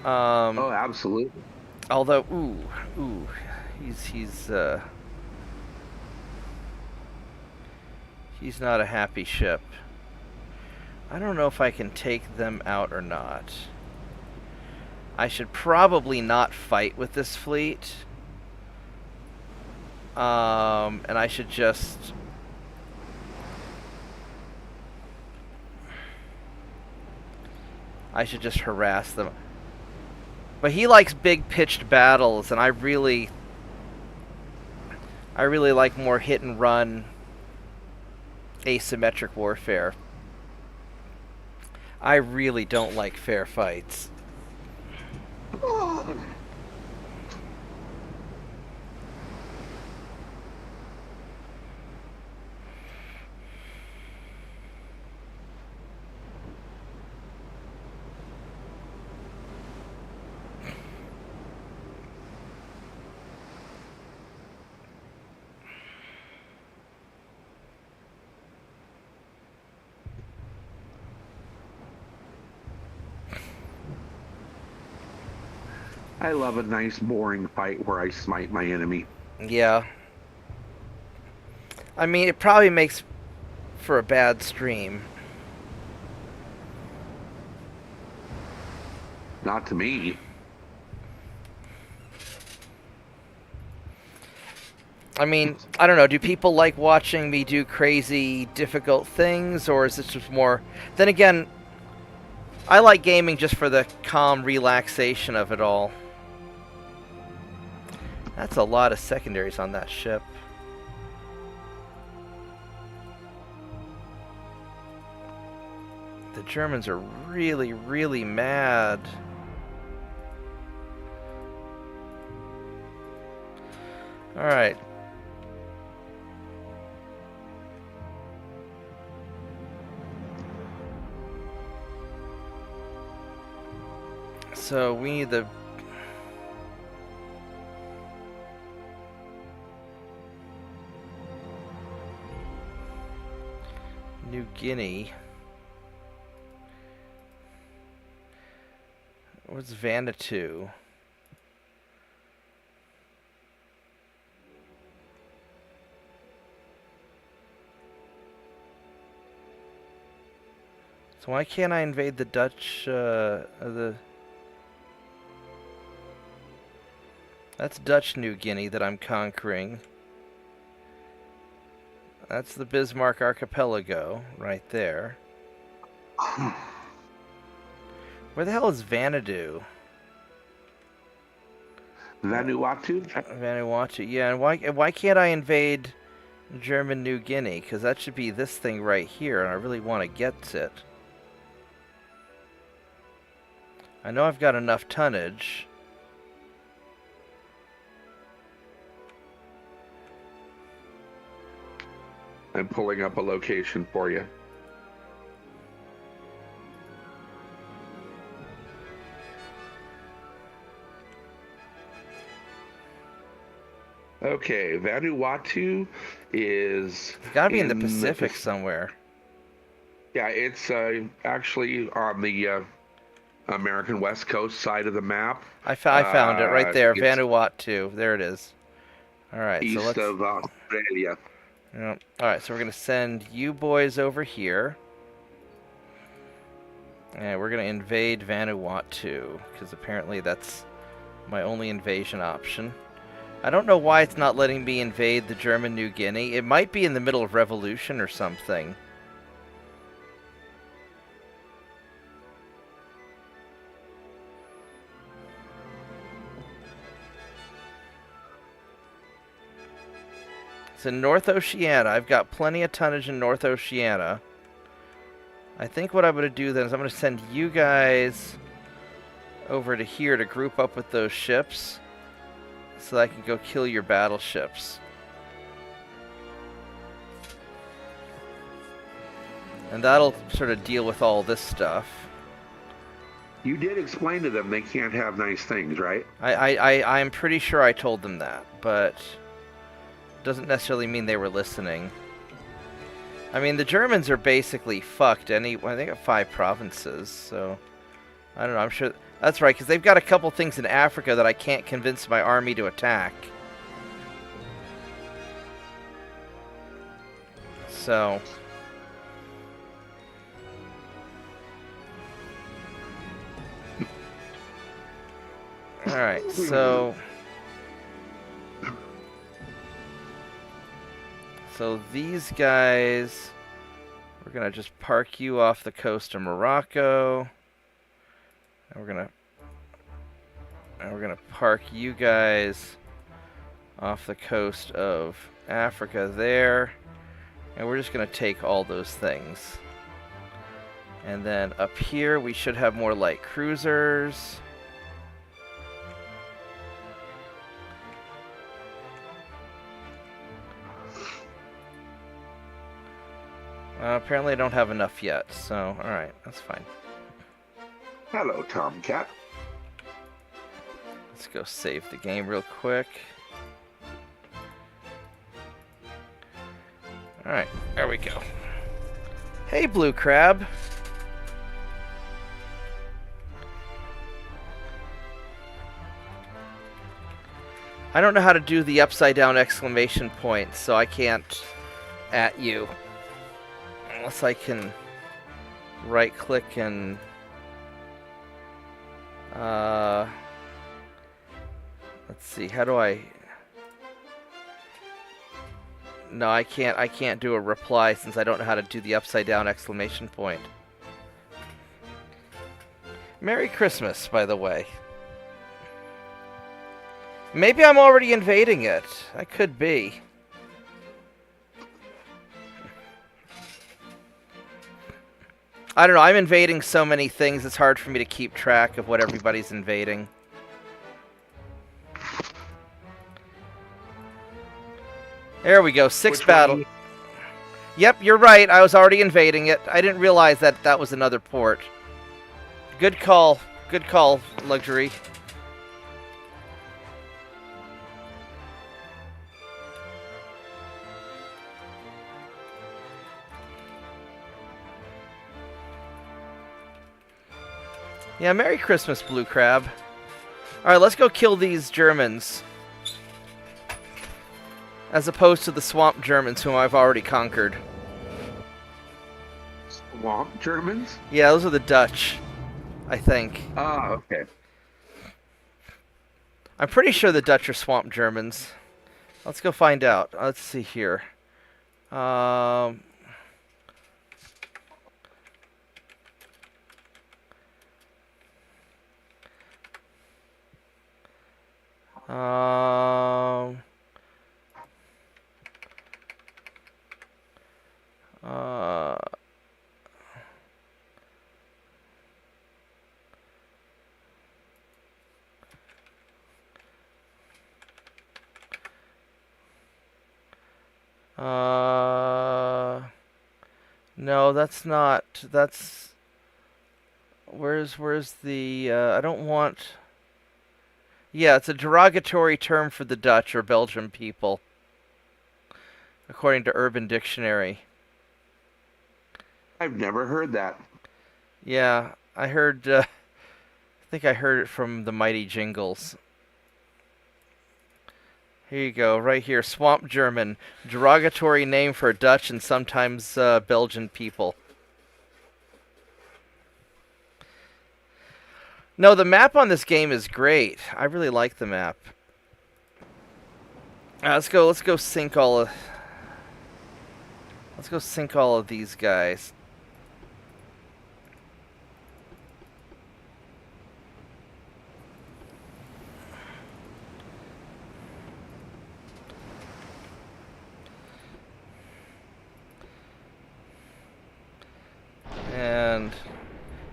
Oh, absolutely. Although, he's not a happy ship. I don't know if I can take them out or not. I should probably not fight with this fleet. And I should just... harass them. But he likes big pitched battles, and I really like more hit and run asymmetric warfare. I really don't like fair fights. I love a nice, boring fight where I smite my enemy. Yeah. I mean, it probably makes for a bad stream. Not to me. I mean, I don't know. Do people like watching me do crazy, difficult things, or is this just more... Then again, I like gaming just for the calm relaxation of it all. That's a lot of secondaries on that ship. The Germans are really, really mad. Alright. So we need the... New Guinea. What's Vanuatu? So why can't I invade the Dutch, That's Dutch New Guinea that I'm conquering. That's the Bismarck Archipelago, right there. Where the hell is Vanuatu? Vanuatu? Vanuatu, yeah, and why can't I invade German New Guinea? Because that should be this thing right here, and I really want to get it. I know I've got enough tonnage. I'm pulling up a location for you. Okay, Vanuatu is... It's got to be in the Pacific somewhere. Yeah, it's actually on the American West Coast side of the map. I found it right there, It's Vanuatu. There it is. All right, so east let's... of Australia. Yep. All right, so we're going to send you boys over here. And we're going to invade Vanuatu, because apparently that's my only invasion option. I don't know why it's not letting me invade the German New Guinea. It might be in the middle of revolution or something. It's in North Oceania. I've got plenty of tonnage in North Oceania. I think what I'm going to do then is I'm going to send you guys over to here to group up with those ships so that I can go kill your battleships. And that'll sort of deal with all this stuff. You did explain to them they can't have nice things, right? I'm pretty sure I told them that, but doesn't necessarily mean they were listening. I mean, the Germans are basically fucked. They got 5 provinces, so I don't know. I'm sure that's right, because they've got a couple things in Africa that I can't convince my army to attack. So all right, so these guys, we're gonna just park you off the coast of Morocco, and we're gonna park you guys off the coast of Africa there, and we're just gonna take all those things. And then up here we should have more light cruisers. Apparently I don't have enough yet, so alright, that's fine. Hello, Tomcat. Let's go save the game real quick. Alright, there we go. Hey, Blue Crab. I don't know how to do the upside down exclamation point, so I can't at you. Unless I can right click and let's see, how do I... No, I can't do a reply since I don't know how to do the upside down exclamation point. Merry Christmas, by the way. Maybe I'm already invading it. I could be. I don't know, I'm invading so many things, it's hard for me to keep track of what everybody's invading. There we go, 6 battle. Yep, you're right, I was already invading it. I didn't realize that that was another port. Good call, Luxury. Yeah, Merry Christmas, Blue Crab. Alright, let's go kill these Germans. As opposed to the swamp Germans, whom I've already conquered. Swamp Germans? Yeah, those are the Dutch, I think. Ah, okay. I'm pretty sure the Dutch are swamp Germans. Let's go find out. Let's see here. No, that's not. That's. Where's the? I don't want. Yeah, it's a derogatory term for the Dutch or Belgian people, according to Urban Dictionary. I've never heard that. Yeah, I heard. I think I heard it from the Mighty Jingles. Here you go, right here. Swamp German, derogatory name for Dutch and sometimes Belgian people. No, the map on this game is great. I really like the map. Let's go sink all of. Let's go sink all of these guys. And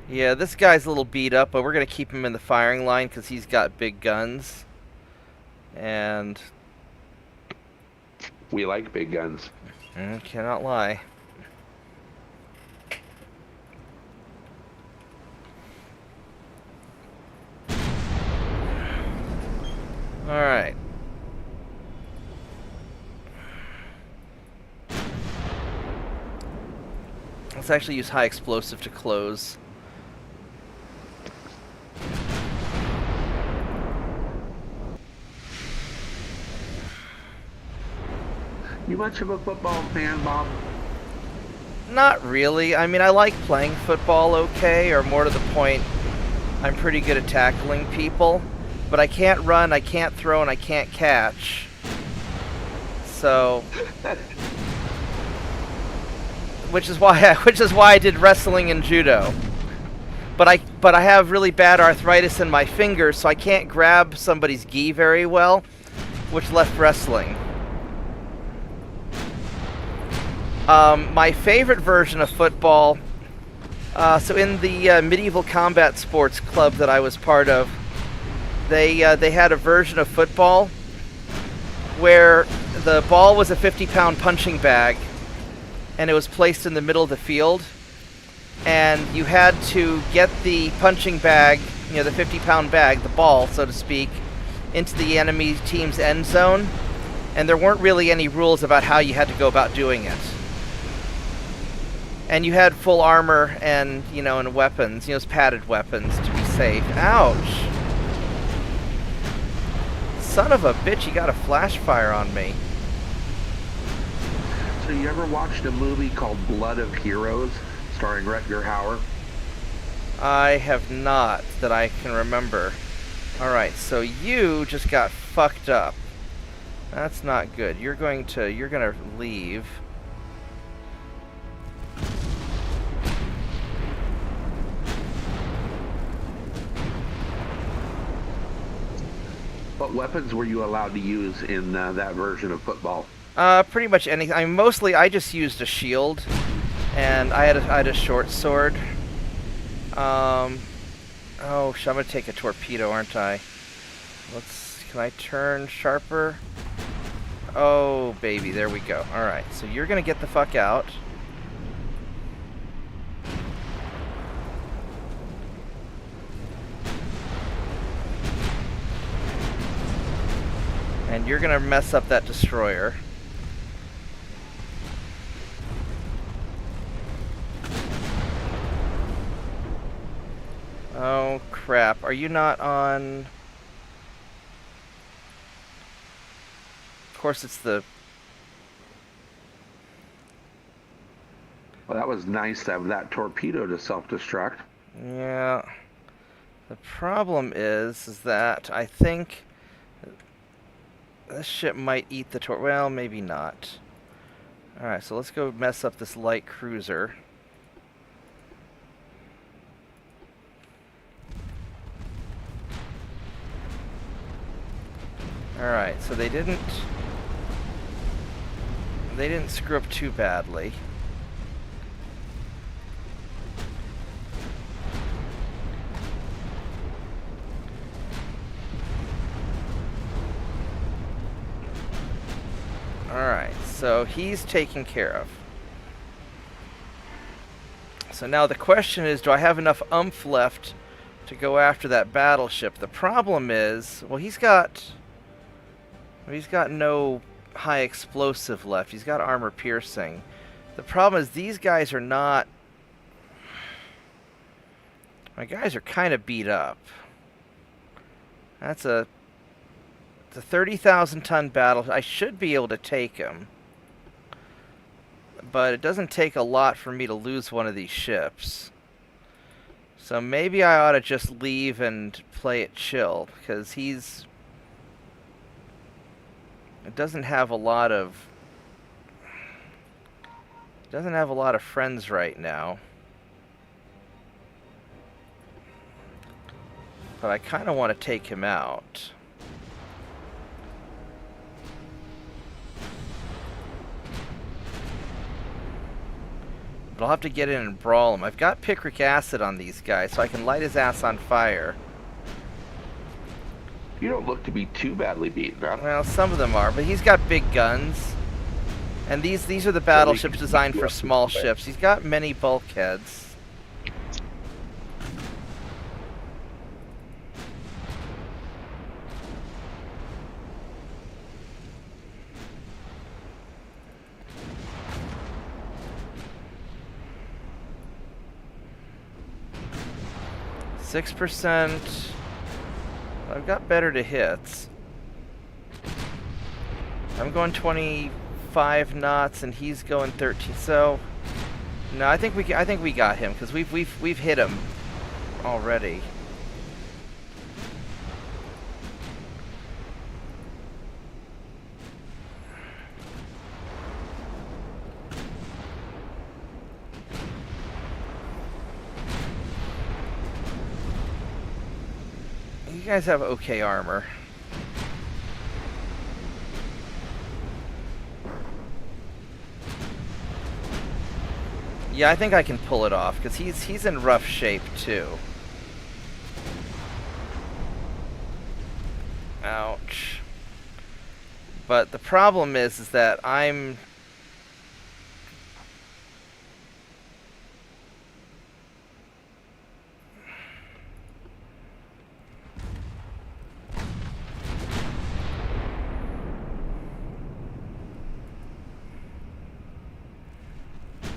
yeah, this guy's a little beat up, but we're going to keep him in the firing line because he's got big guns. And we like big guns. Cannot lie. Alright. Let's actually use high explosive to close. You much of a football fan, Bob? Not really. I mean, I like playing football okay, or more to the point, I'm pretty good at tackling people. But I can't run, I can't throw, and I can't catch. So... Which is why I did wrestling and judo. But I have really bad arthritis in my fingers, so I can't grab somebody's gi very well, which left wrestling. My favorite version of football, so in the medieval combat sports club that I was part of, they had a version of football where the ball was a 50-pound punching bag, and it was placed in the middle of the field, and you had to get the punching bag, you know, the 50-pound bag, the ball, so to speak, into the enemy team's end zone, and there weren't really any rules about how you had to go about doing it. And you had full armor and, you know, and weapons, you know, padded weapons to be safe. Ouch! son of a bitch, he got a flash fire on me. So you ever watched a movie called Blood of Heroes, starring Rutger Hauer? I have not, that I can remember. Alright, so you just got fucked up. That's not good. You're gonna leave. What weapons were you allowed to use in that version of football? Pretty much anything. I mean, mostly I just used a shield, and I had a short sword. Oh, I'm gonna take a torpedo, aren't I? Can I turn sharper? Oh, baby, there we go. Alright, so you're gonna get the fuck out. And you're gonna mess up that destroyer. Oh, crap. Are you not on... Of course, it's the... Well, that was nice to have that torpedo to self-destruct. Yeah. The problem is that I think this ship might eat the well, maybe not. Alright, so let's go mess up this light cruiser. Alright, so they didn't screw up too badly. Alright, so he's taken care of. So now the question is, do I have enough oomph left to go after that battleship? The problem is, well, he's got no high explosive left. He's got armor piercing. The problem is these guys are not... My guys are kind of beat up. That's a 30,000 ton battle. I should be able to take him. But it doesn't take a lot for me to lose one of these ships. So maybe I ought to just leave and play it chill, because he's... It doesn't have a lot of friends right now. But I kind of want to take him out. But I'll have to get in and brawl him. I've got picric acid on these guys, so I can light his ass on fire. You don't look to be too badly beaten up. Well, some of them are, but he's got big guns. And these are the battleships designed for small ships. He's got many bulkheads. %. I've got better to hits. I'm going 25 knots and he's going 13. So no, I think we got him because we've hit him already. You guys have okay armor. Yeah, I think I can pull it off because he's in rough shape too. Ouch. But the problem is that I'm...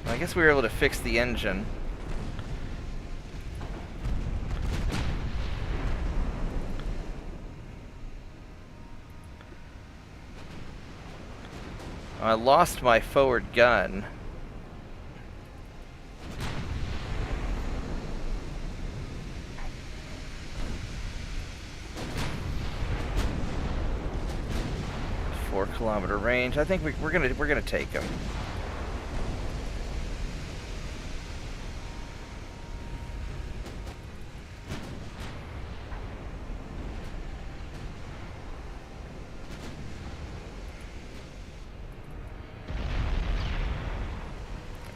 I guess we were able to fix the engine. I lost my forward gun. .4 kilometer range. I think we're gonna take him.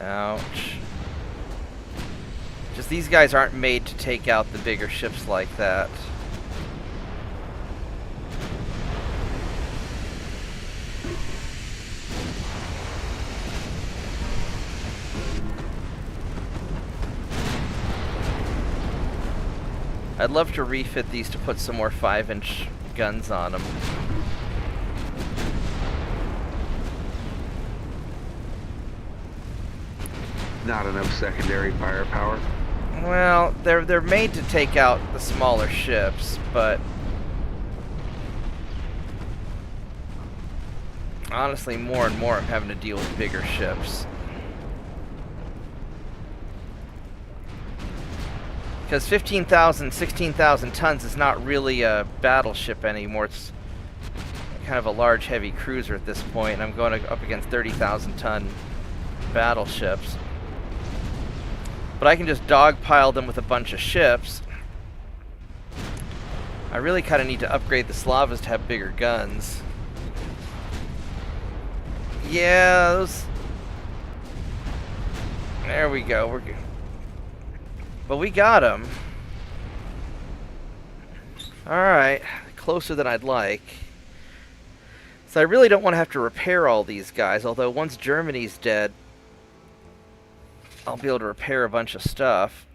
Ouch. Just these guys aren't made to take out the bigger ships like that. I'd love to refit these to put some more 5-inch guns on them. Not enough secondary firepower. Well, they're made to take out the smaller ships, but honestly, more and more I'm having to deal with bigger ships. Because 15,000, 16,000 tons is not really a battleship anymore. It's kind of a large, heavy cruiser at this point, and I'm going up against 30,000 ton battleships. But I can just dogpile them with a bunch of ships. I really kind of need to upgrade the Slavas to have bigger guns. Yeah, those... There we go. We're good. But we got him. Alright. Closer than I'd like. So I really don't want to have to repair all these guys, although once Germany's dead, I'll be able to repair a bunch of stuff.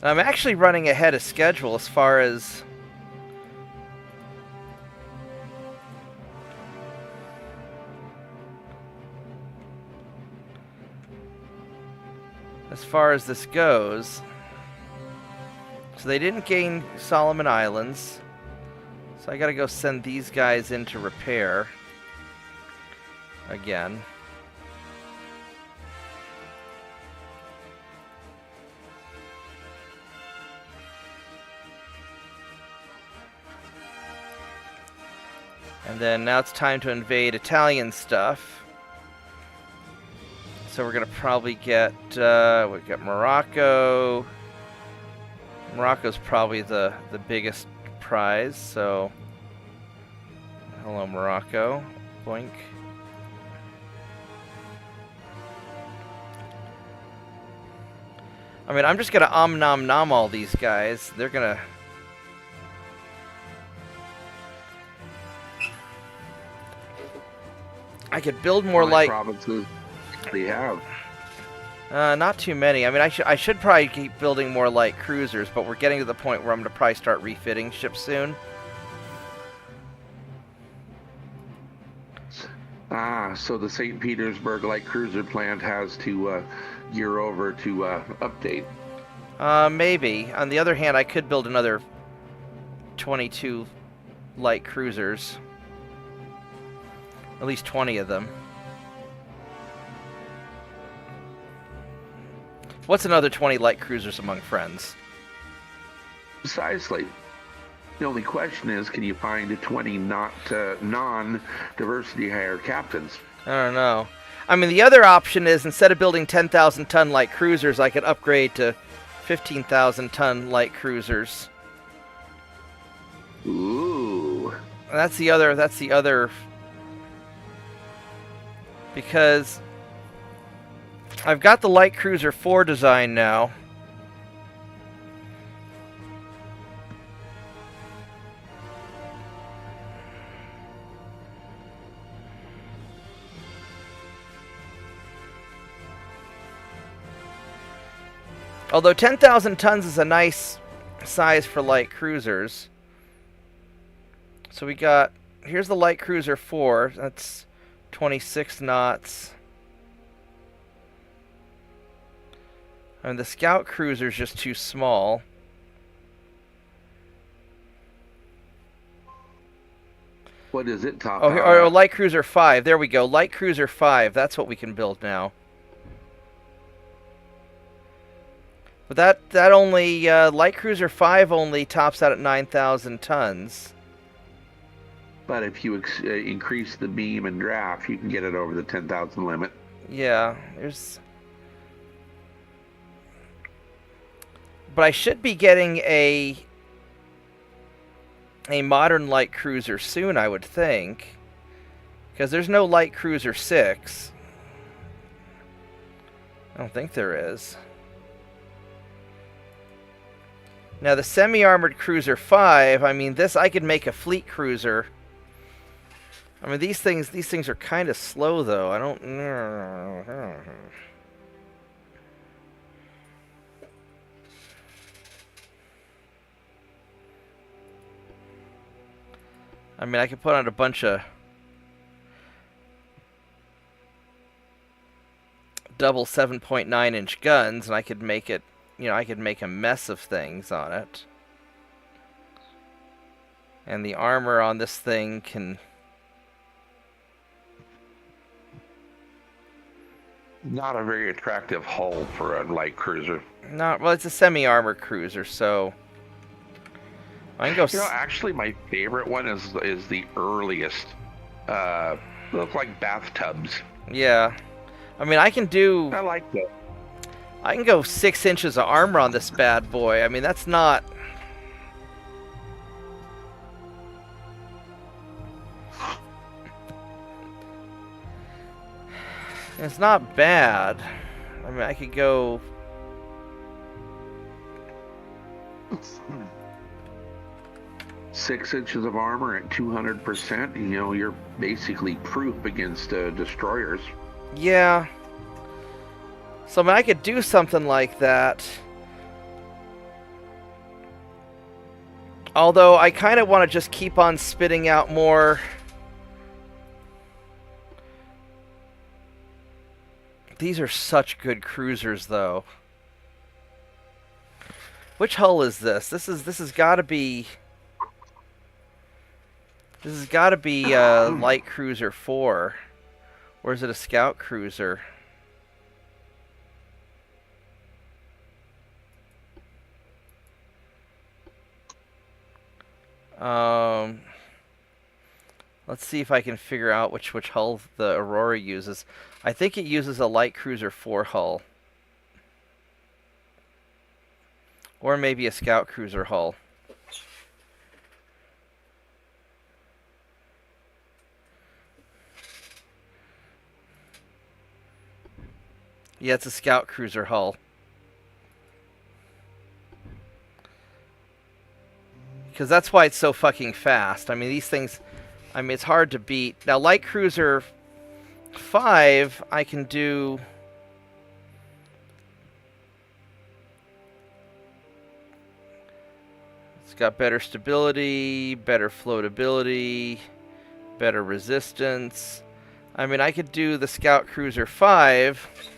I'm actually running ahead of schedule as far as... this goes. So they didn't gain Solomon Islands. So I gotta go send these guys in to repair. Again. And then now it's time to invade Italian stuff. So we're gonna probably get, we got Morocco. Morocco's probably the biggest prize, so hello Morocco. Boink. I mean, I'm just gonna nom nom all these guys. They're gonna... I could build more like... provinces they have. Not too many. I mean, I should probably keep building more light cruisers, but we're getting to the point where I'm gonna probably start refitting ships soon. Ah, so the St. Petersburg light cruiser plant has to gear over to update. Maybe. On the other hand, I could build another 22 light cruisers. At least 20 of them. What's another 20 light cruisers among friends? Precisely. The only question is, can you find 20 non-diversity hire captains? I don't know. I mean, the other option is, instead of building 10,000 ton light cruisers, I could upgrade to 15,000 ton light cruisers. Ooh. That's the other... Because I've got the light cruiser 4 design now. Although 10,000 tons is a nice size for light cruisers. So we got, here's the light cruiser 4. That's 26 knots. And the scout cruiser is just too small. What is it top Oh, out here, oh, at? Light Cruiser 5. There we go. Light Cruiser 5. That's what we can build now. But that only Light Cruiser 5 only tops out at 9,000 tons. But if you increase the beam and draft, you can get it over the 10,000 limit. Yeah, there's. But I should be getting a modern light cruiser soon, I would think, because there's no light cruiser 6. I don't think there is. Now the semi-armored cruiser 5, I mean, this I could make a fleet cruiser. I mean, these things are kind of slow though. I don't. I mean, I could put on a bunch of double 7.9-inch guns, and I could make it, you know, I could make a mess of things on it. And the armor on this thing can... Not a very attractive hull for a light cruiser. Not, well, it's a semi-armored cruiser, so... I can go... You know, actually, my favorite one is the earliest. Look like bathtubs. Yeah. I mean, I can do... I like that. I can go 6 inches of armor on this bad boy. I mean, that's not... It's not bad. I mean, I could go... 6 inches of armor at 200%. You know, you're basically proof against destroyers. Yeah. So, I mean, I could do something like that. Although, I kind of want to just keep on spitting out more... These are such good cruisers, though. Which hull is this? This has got to be... This has got to be Light Cruiser 4. Or is it a Scout Cruiser? Let's see if I can figure out which hull the Aurora uses. I think it uses a Light Cruiser 4 hull. Or maybe a Scout Cruiser hull. Yeah, it's a Scout Cruiser hull. Because that's why it's so fucking fast. I mean, these things... I mean, it's hard to beat. Now, Light Cruiser 5, I can do... It's got better stability, better floatability, better resistance. I mean, I could do the Scout Cruiser 5...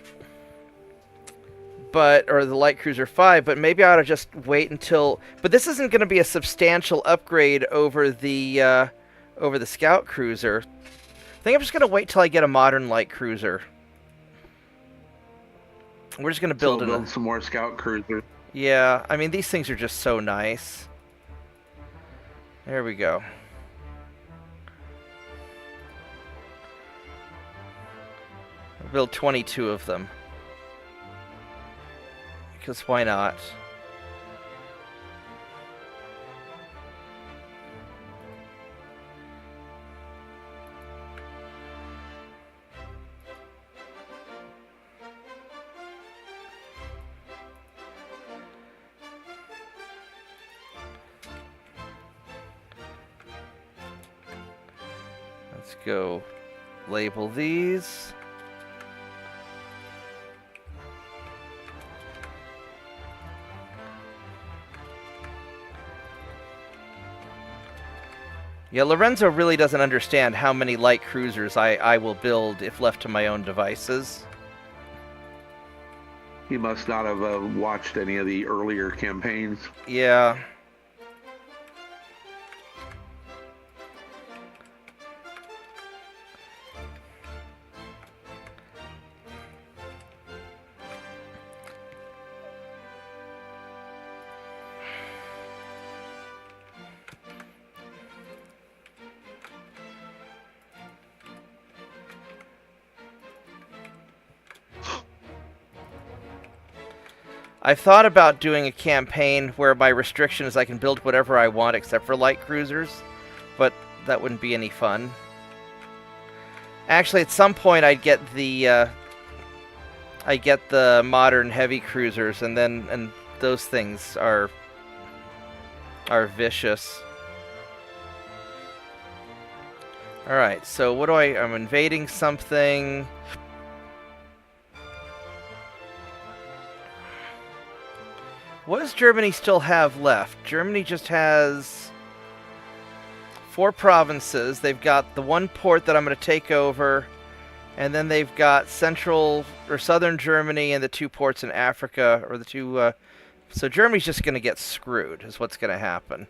or the Light Cruiser 5, but maybe I ought to just wait until... But this isn't going to be a substantial upgrade over the Scout Cruiser. I think I'm just going to wait till I get a modern Light Cruiser. We're just going to build some more Scout Cruisers. Yeah, I mean, these things are just so nice. There we go. I'll build 22 of them. Because why not? Let's go label these. Yeah, Lorenzo really doesn't understand how many light cruisers I will build if left to my own devices. He must not have watched any of the earlier campaigns. Yeah. I've thought about doing a campaign where my restriction is I can build whatever I want except for light cruisers, but that wouldn't be any fun. Actually, at some point I'd get the modern heavy cruisers, and those things are vicious. All right, so what do I'm invading something. What does Germany still have left? Germany just has 4 provinces. They've got the one port that I'm going to take over, and then they've got central or southern Germany and the 2 ports in Africa, or the 2. So Germany's just going to get screwed, is what's going to happen.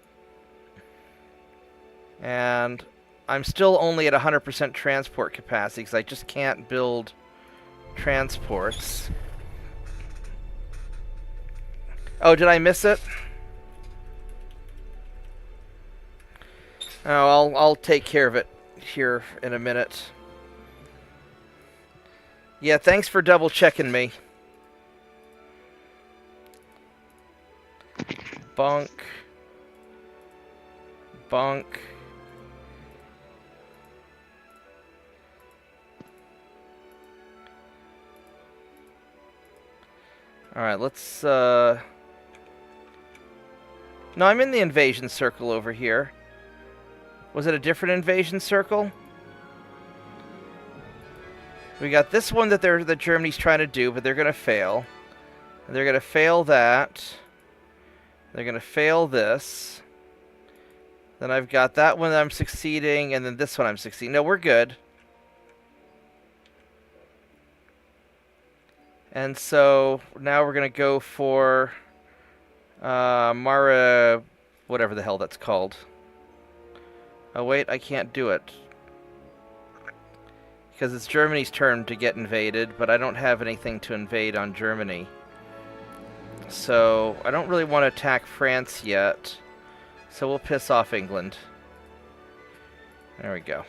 And I'm still only at 100% transport capacity because I just can't build transports. Oh, did I miss it? Oh, I'll take care of it here in a minute. Yeah, thanks for double checking me. Bonk. Bonk. Alright, let's, No, I'm in the invasion circle over here. Was it a different invasion circle? We got this one that Germany's trying to do, but they're gonna fail. They're gonna fail that. They're gonna fail this. Then I've got that one that I'm succeeding, and then this one I'm succeeding. No, we're good. And so now we're gonna go for Mara, whatever the hell that's called. Oh wait, I can't do it. Because it's Germany's turn to get invaded, but I don't have anything to invade on Germany. So I don't really want to attack France yet. So we'll piss off England. There we go.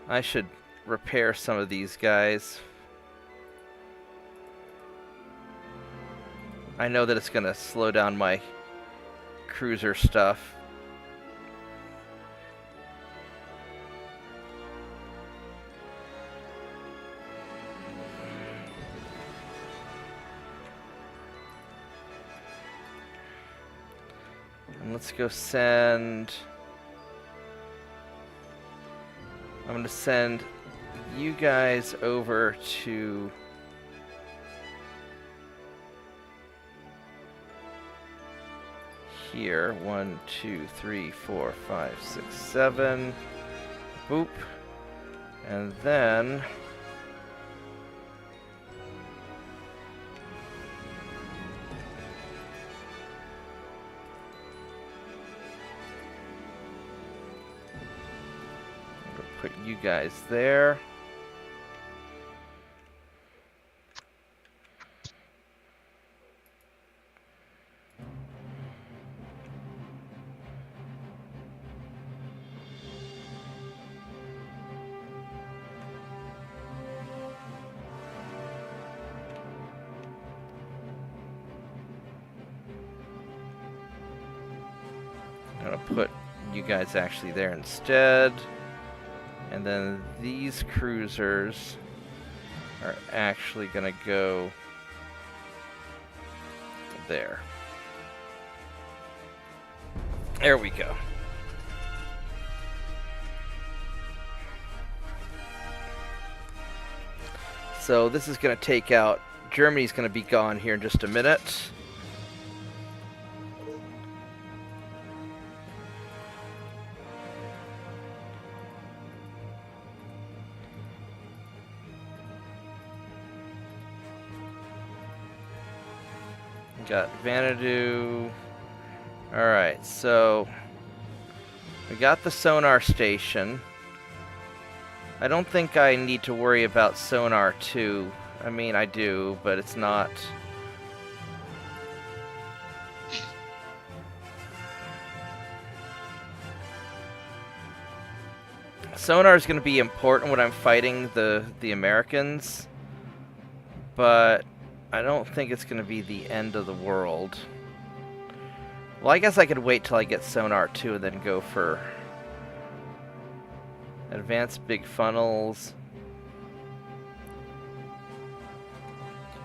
I should repair some of these guys. I know that it's going to slow down my cruiser stuff. And let's go send... I'm going to send you guys over to... here. 1, 2, 3, 4, 5, 6, 7. Boop. And then... put you guys there. I'm gonna put you guys actually there instead. And then these cruisers are actually going to go there. There we go. So this is going to take out... Germany's going to be gone here in just a minute. Got Vanadu. Alright, so we got the sonar station. I don't think I need to worry about sonar 2. I mean, I do, but it's not... Sonar is going to be important when I'm fighting the Americans, but I don't think it's going to be the end of the world. Well, I guess I could wait till I get sonar too and then go for advanced big funnels.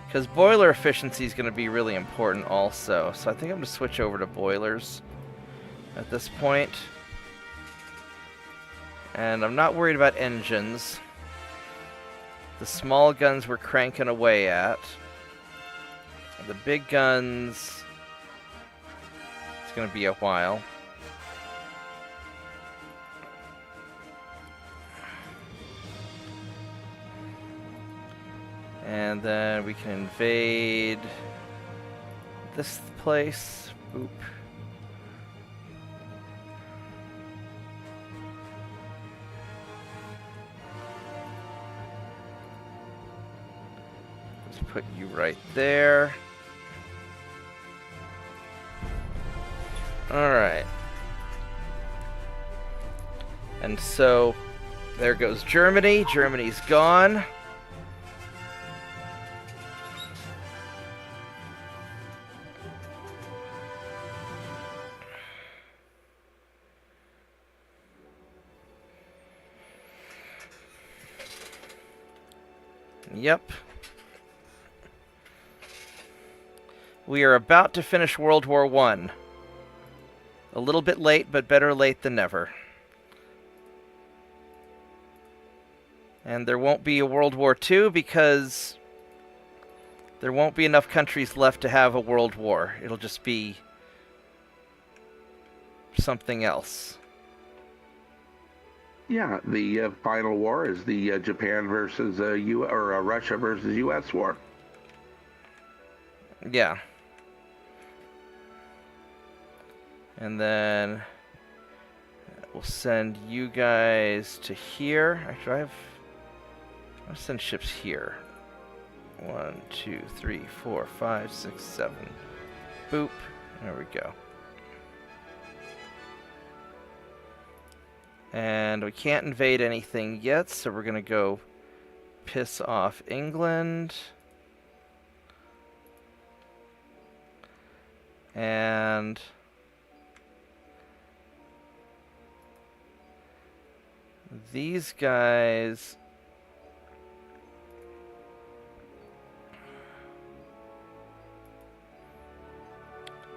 Because boiler efficiency is going to be really important also. So I think I'm going to switch over to boilers at this point. And I'm not worried about engines. The small guns we're cranking away at. The big guns, it's going to be a while. And then we can invade this place. Boop. Let's put you right there. Alright. And so, there goes Germany. Germany's gone. Yep. We are about to finish World War I. A little bit late, but better late than never. And there won't be a World War II because there won't be enough countries left to have a world war. It'll just be something else. Yeah, the final war is the Japan versus Russia versus U.S. war. Yeah. And then we'll send you guys to here. Actually, I'll send ships here. 1, 2, 3, 4, 5, 6, 7. Boop. There we go. And we can't invade anything yet, so we're going to go piss off England. And these guys...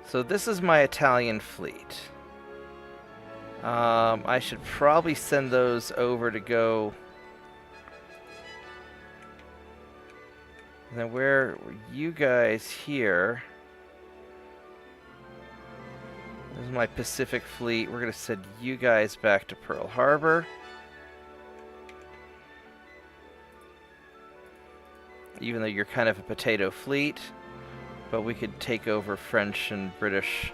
So this is my Italian fleet. I should probably send those over to go... And then where were you guys here? This is my Pacific fleet. We're going to send you guys back to Pearl Harbor. Even though you're kind of a potato fleet. But we could take over French and British.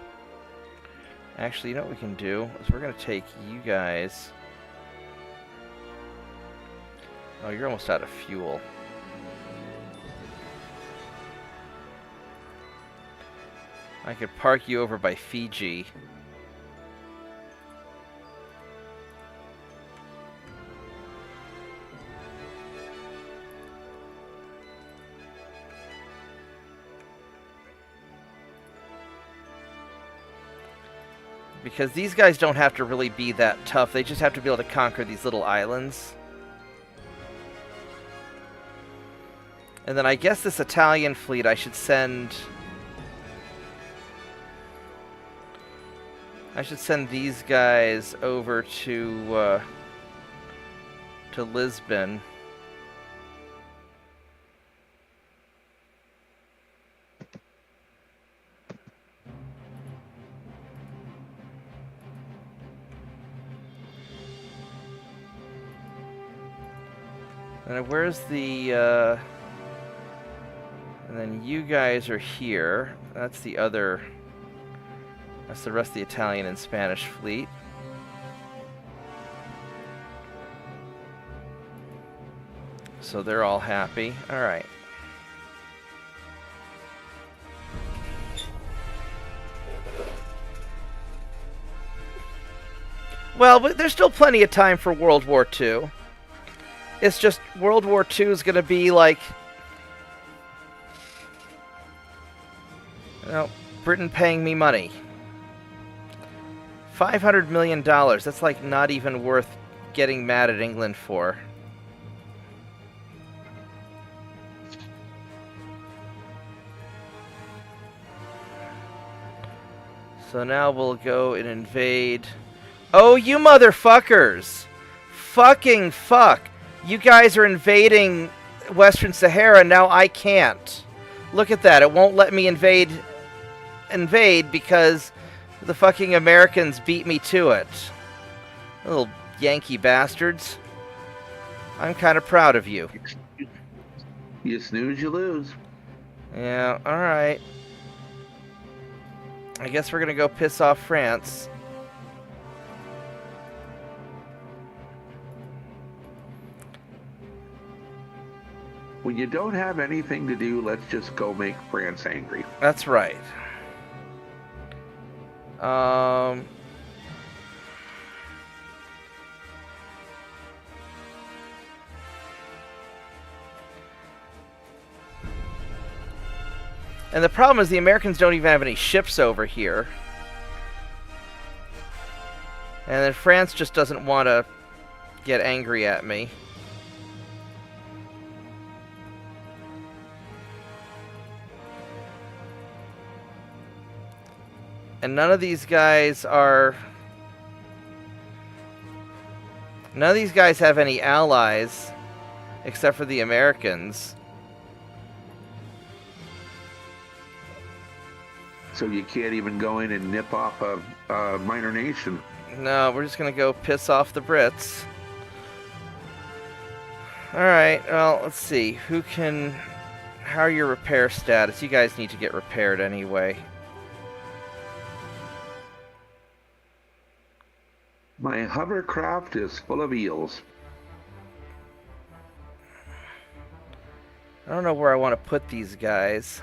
Actually, you know what we can do? Is we're going to take you guys... Oh, you're almost out of fuel. I could park you over by Fiji. Because these guys don't have to really be that tough. They just have to be able to conquer these little islands. And then I guess this Italian fleet I should send... I should send these guys over to Lisbon. And where's the, and then you guys are here. That's the other, that's the rest of the Italian and Spanish fleet. So they're all happy. All right. Well, but there's still plenty of time for World War II. It's just World War II is going to be like... Britain paying me money. $500 million. That's like not even worth getting mad at England for. So now we'll go and invade. Oh, you motherfuckers! Fucking fuck! You guys are invading Western Sahara, now I can't. Look at that, it won't let me invade because the fucking Americans beat me to it. Little Yankee bastards. I'm kind of proud of you. You snooze, you lose. Yeah, alright. I guess we're gonna go piss off France. When you don't have anything to do, let's just go make France angry. That's right. And the problem is the Americans don't even have any ships over here. And then France just doesn't want to get angry at me. And none of these guys have any allies except for the Americans. So you can't even go in and nip off a minor nation. No, we're just gonna go piss off the Brits. Alright, well, let's see. How are your repair status? You guys need to get repaired anyway. My hovercraft is full of eels. I don't know where I want to put these guys.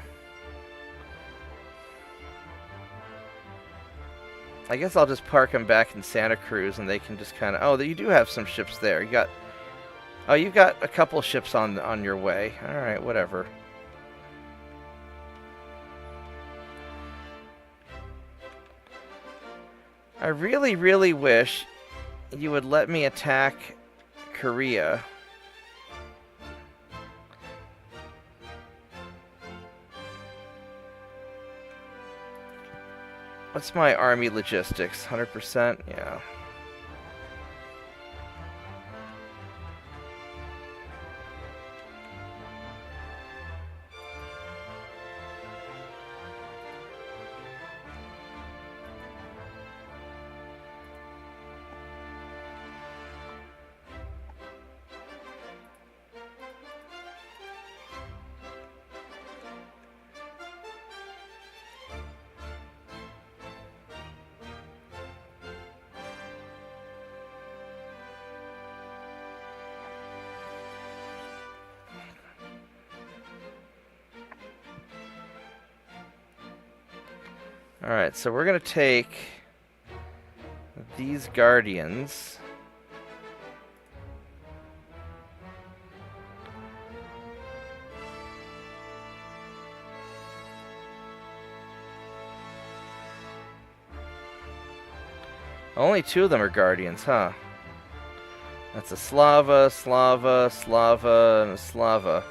I guess I'll just park them back in Santa Cruz and they can just kind of... Oh, you do have some ships there. You've got a couple ships on your way. Alright, whatever. I really, really wish you would let me attack Korea. What's my army logistics? 100%? Yeah. Alright, so we're going to take these Guardians. Only 2 of them are Guardians, huh? That's a Slava, Slava, Slava, and a Slava.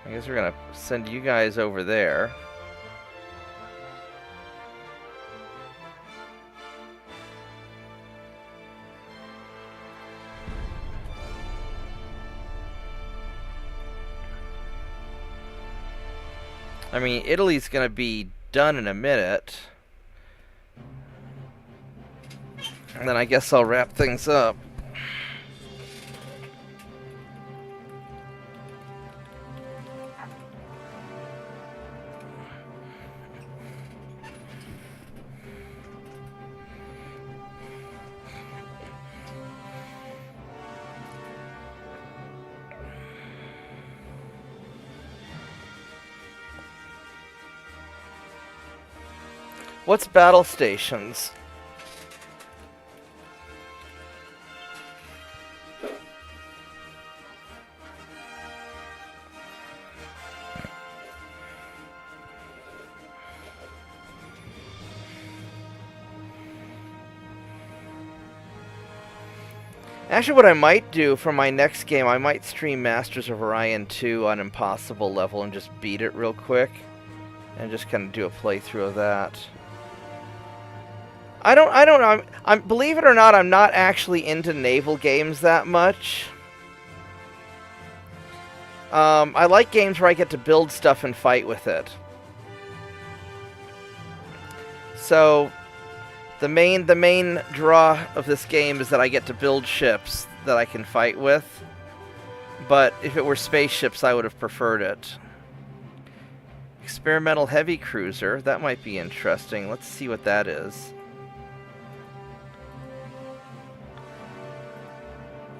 I guess we're gonna send you guys over there. I mean, Italy's gonna be done in a minute. And then I guess I'll wrap things up. What's battle stations? Actually, what I might do for my next game, I might stream Masters of Orion 2 on Impossible level and just beat it real quick. And just kind of do a playthrough of that. I don't know. I'm believe it or not, I'm not actually into naval games that much. I like games where I get to build stuff and fight with it. So, the main draw of this game is that I get to build ships that I can fight with. But if it were spaceships, I would have preferred it. Experimental heavy cruiser, that might be interesting. Let's see what that is.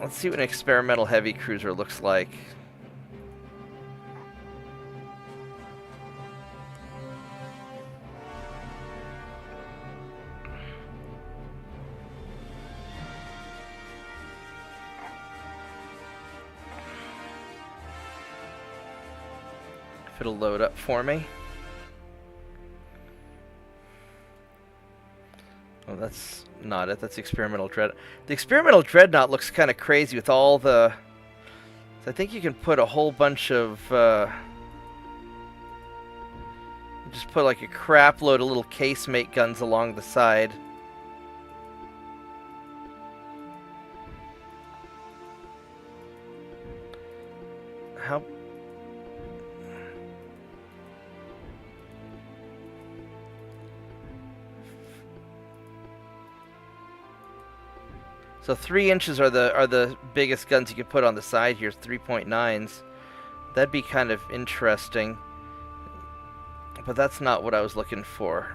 Let's see what an experimental heavy cruiser looks like. If it'll load up for me. Oh, that's not it. That's experimental dreadnought. The experimental dreadnought looks kind of crazy with all the... I think you can put a whole bunch of... just put like a crap load of little casemate guns along the side. How... So 3 inches are the biggest guns you could put on the side here, 3.9s. That'd be kind of interesting. But that's not what I was looking for.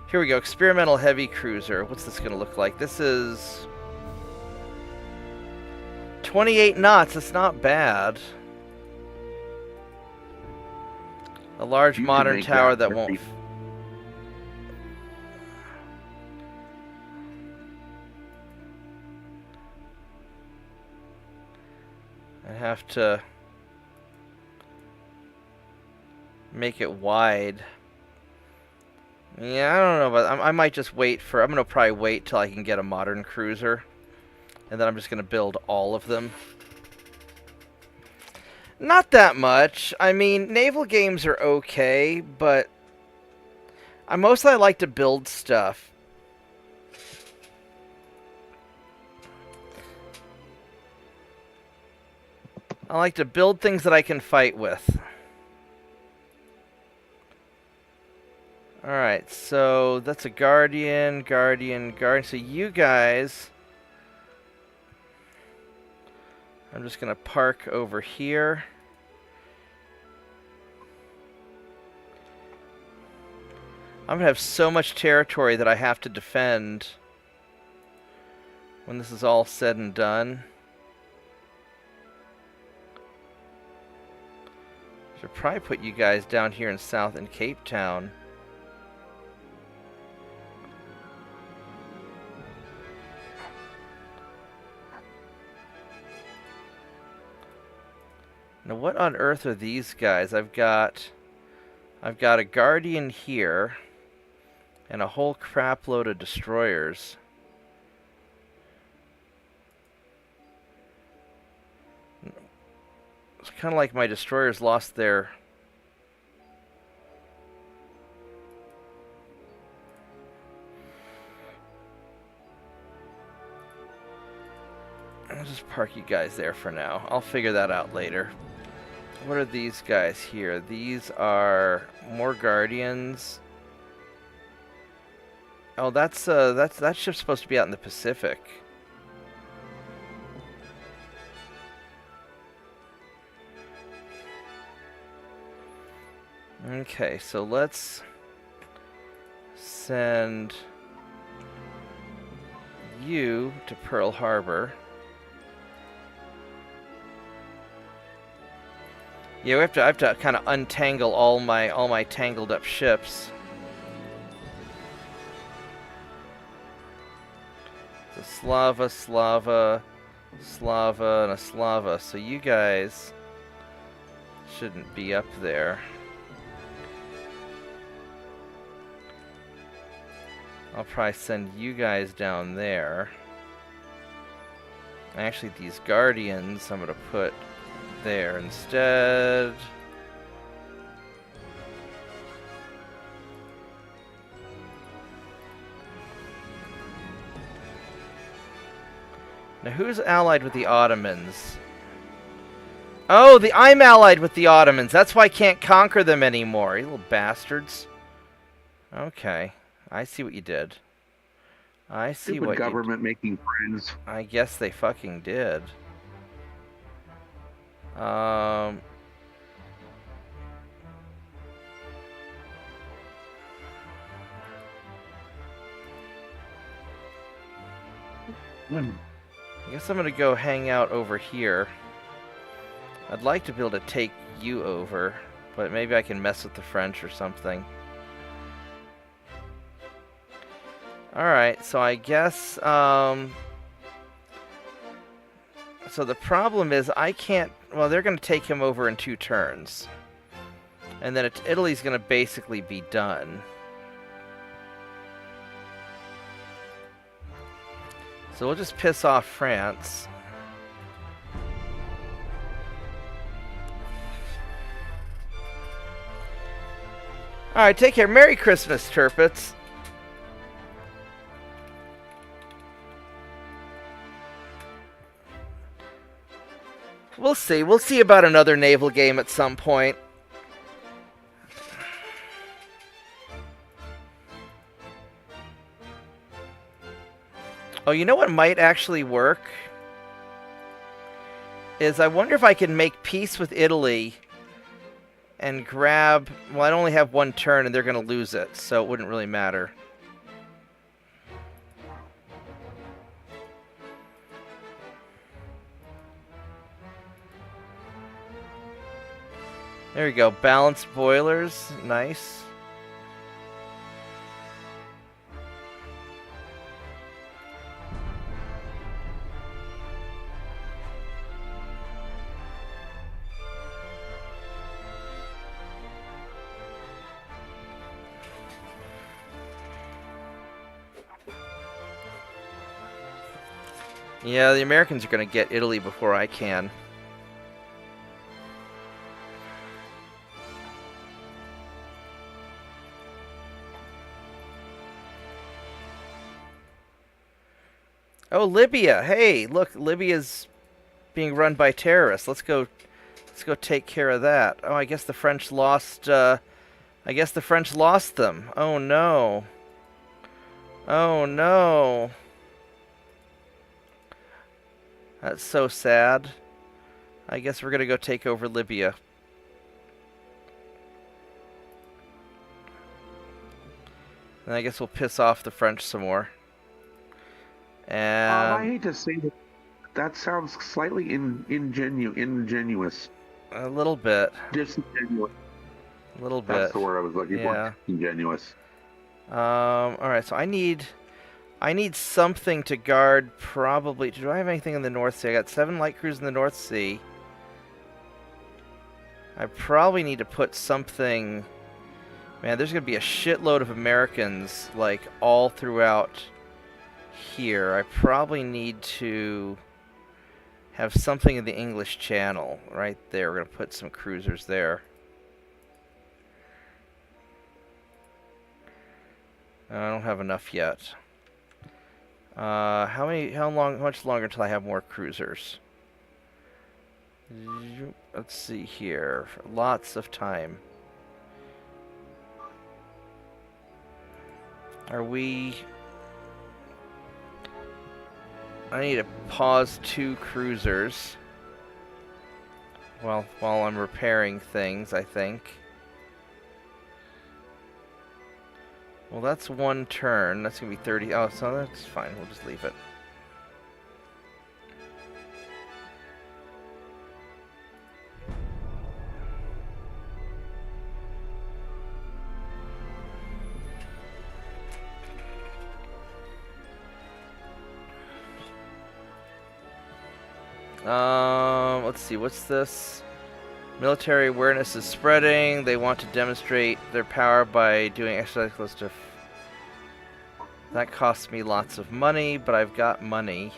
Here we go, experimental heavy cruiser. What's this going to look like? This is 28 knots. It's not bad. A large modern tower that won't... I have to make it wide. Yeah, I don't know, but I might just wait for... I'm going to probably wait till I can get a modern cruiser. And then I'm just going to build all of them. Not that much. I mean, naval games are okay, but I mostly like to build stuff. I like to build things that I can fight with. Alright, so that's a guardian. So you guys... I'm just going to park over here. I'm going to have so much territory that I have to defend when this is all said and done. Should probably put you guys down here in South in Cape Town. Now what on earth are these guys? I've got a guardian here and a whole crap load of destroyers. It's kind of like my destroyers lost their... I'll just park you guys there for now. I'll figure that out later. What are these guys here? These are more guardians. Oh, that ship's supposed to be out in the Pacific. Okay, so let's send you to Pearl Harbor. Yeah, I have to kind of untangle all my tangled up ships. Slava, Slava, Slava, and a Slava. So you guys shouldn't be up there. I'll probably send you guys down there. Actually, these Guardians I'm going to put there instead. Now, who's allied with the Ottomans? Oh, I'm allied with the Ottomans. That's why I can't conquer them anymore, you little bastards. Okay, I see what you did. I see Stupid what government making friends. I guess they fucking did. I guess I'm gonna go hang out over here. I'd like to be able to take you over, but maybe I can mess with the French or something. Alright, so I guess, so the problem is I can't, well, they're gonna take him over in 2 turns. And then Italy's gonna basically be done. So we'll just piss off France. Alright, take care. Merry Christmas, Turpits. We'll see. We'll see about another naval game at some point. Oh, you know what might actually work? Is I wonder if I can make peace with Italy and grab... Well, I'd only have 1 turn and they're going to lose it, so it wouldn't really matter. There we go. Balanced boilers. Nice. Yeah, the Americans are going to get Italy before I can. Oh, Libya. Hey, look, Libya's being run by terrorists. Let's go take care of that. Oh, I guess the French lost them. Oh no. Oh no. That's so sad. I guess we're going to go take over Libya. And I guess we'll piss off the French some more. And I hate to say that. That sounds slightly ingenuous. a little bit. Disingenuous. A little bit. That's the word I was looking Yeah. for. Ingenuous. Alright, so I need something to guard, probably. Do I have anything in the North Sea? I got 7 light crews in the North Sea. I probably need to put something... Man, there's going to be a shitload of Americans, like, all throughout here. I probably need to have something in the English Channel right there. We're going to put some cruisers there. I don't have enough yet. How much longer until I have more cruisers? Let's see here. Lots of time. Are we... I need to pause 2 cruisers while I'm repairing things, I think. Well, that's 1 turn. That's going to be 30. Oh, so that's fine. We'll just leave it. Let's see, what's this? Military awareness is spreading. They want to demonstrate their power by doing exercise close to... That costs me lots of money, but I've got money.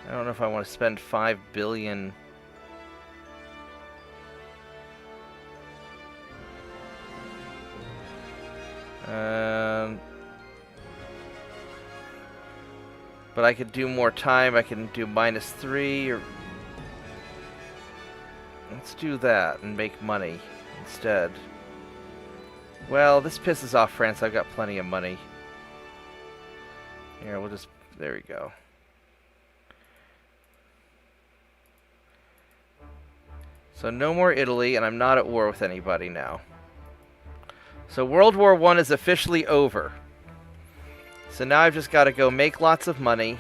I don't know if I want to spend 5 billion. But I could do more time. I can do -3 or... Let's do that and make money instead. Well, this pisses off France. I've got plenty of money. Here, we'll just... There we go. So no more Italy, and I'm not at war with anybody now. So World War I is officially over. So now I've just got to go make lots of money.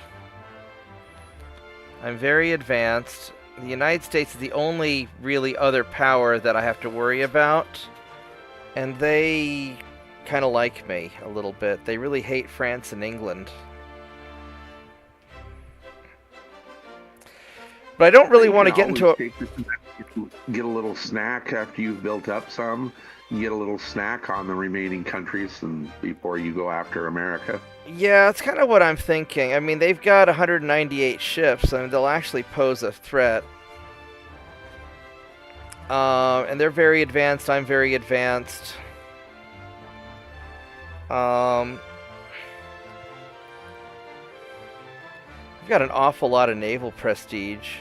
I'm very advanced. The United States is the only really other power that I have to worry about. And they kind of like me a little bit. They really hate France and England. But I don't really want to get into it. Get a little snack after you've built up some. You get a little snack on the remaining countries and before you go after America. Yeah, that's kind of what I'm thinking. I mean, they've got 198 ships. I mean, they'll actually pose a threat. And they're very advanced. I'm very advanced. I've got an awful lot of naval prestige.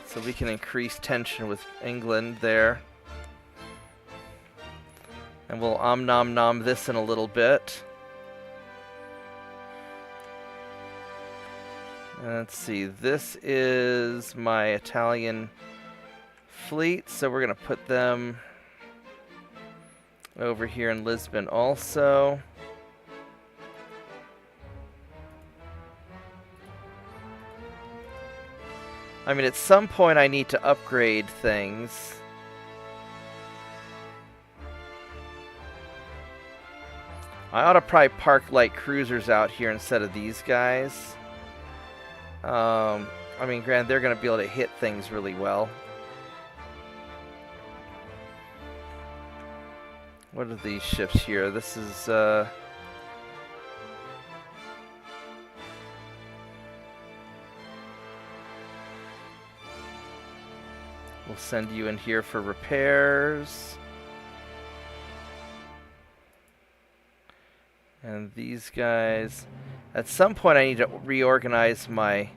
So we can increase tension with England there. And we'll nom this in a little bit. Let's see, this is my Italian fleet, so we're going to put them over here in Lisbon also. I mean, at some point I need to upgrade things. I ought to probably park light cruisers out here instead of these guys. I mean, granted, they're going to be able to hit things really well. What are these ships here? This is, we'll send you in here for repairs. And these guys... At some point I need to reorganize my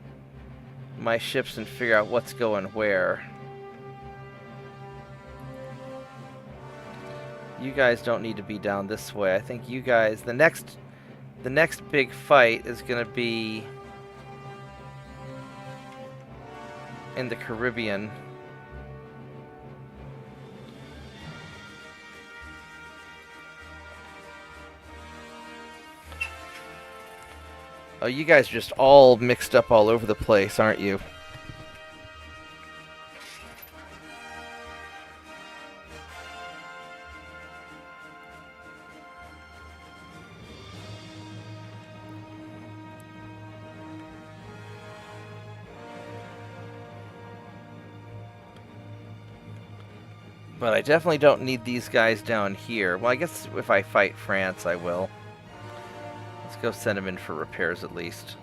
ships and figure out what's going where. You guys don't need to be down this way. I think you guys... The next big fight is going to be in the Caribbean. Oh, you guys are just all mixed up all over the place, aren't you? But I definitely don't need these guys down here. Well, I guess if I fight France, I will. Let's go send them in for repairs at least.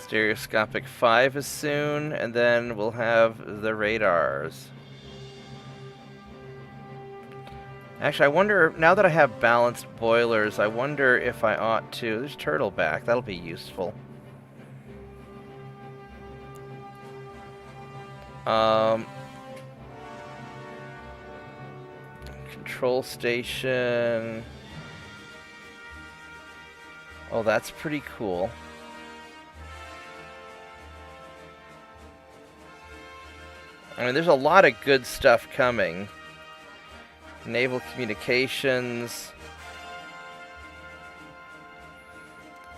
Stereoscopic 5 is soon, and then we'll have the radars. Actually, I wonder, now that I have balanced boilers, I wonder if I ought to... There's turtleback, that'll be useful. Control station... Oh, that's pretty cool. I mean, there's a lot of good stuff coming. Naval communications.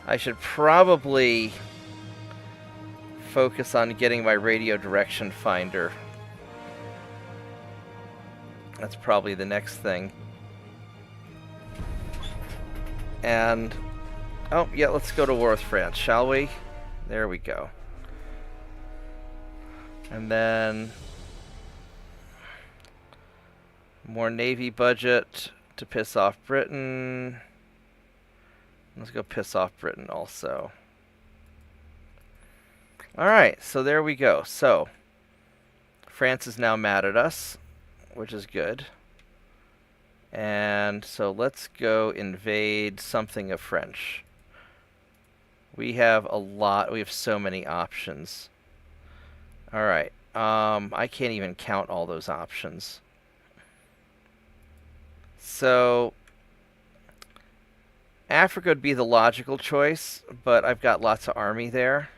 I should probably focus on getting my radio direction finder. That's probably the next thing. And, oh, yeah, let's go to war with France, shall we? There we go. And then more Navy budget to piss off Britain. Let's go piss off Britain also. Alright, so there we go. So, France is now mad at us, which is good. And so let's go invade something of French. We have a lot, we have so many options. Alright, I can't even count all those options. So, Africa would be the logical choice, but I've got lots of army there.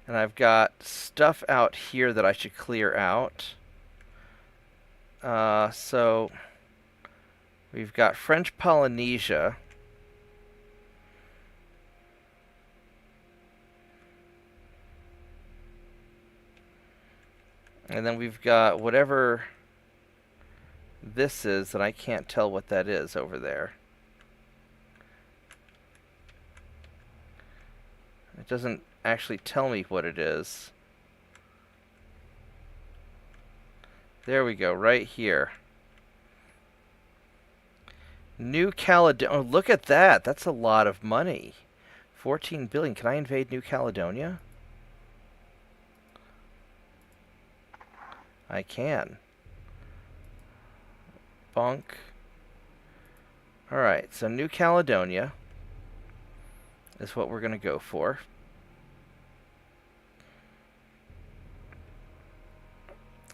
And I've got stuff out here that I should clear out. So, we've got French Polynesia. And then we've got whatever this is, and I can't tell what that is over there. It doesn't actually tell me what it is. There we go, right here. New Caledonia. Oh, look at that. That's a lot of money. 14 billion. Can I invade New Caledonia? I can. Bonk. Alright, so New Caledonia is what we're going to go for.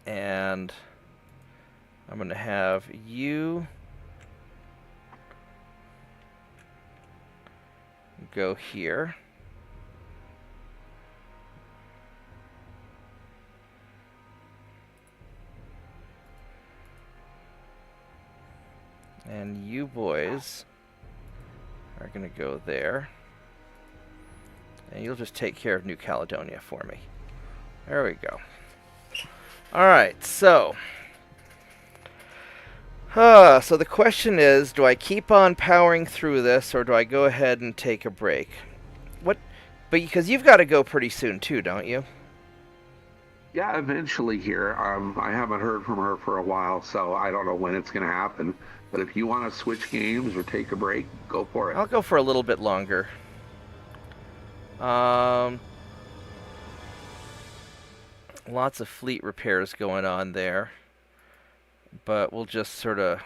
And I'm going to have you go here. And you boys are going to go there. And you'll just take care of New Caledonia for me. There we go. Alright, so. So the question is, do I keep on powering through this, or do I go ahead and take a break? What? But because you've got to go pretty soon too, don't you? Yeah, eventually here. I haven't heard from her for a while, so I don't know when it's going to happen. But if you want to switch games or take a break, go for it. I'll go for a little bit longer. Lots of fleet repairs going on there. But we'll just sort of...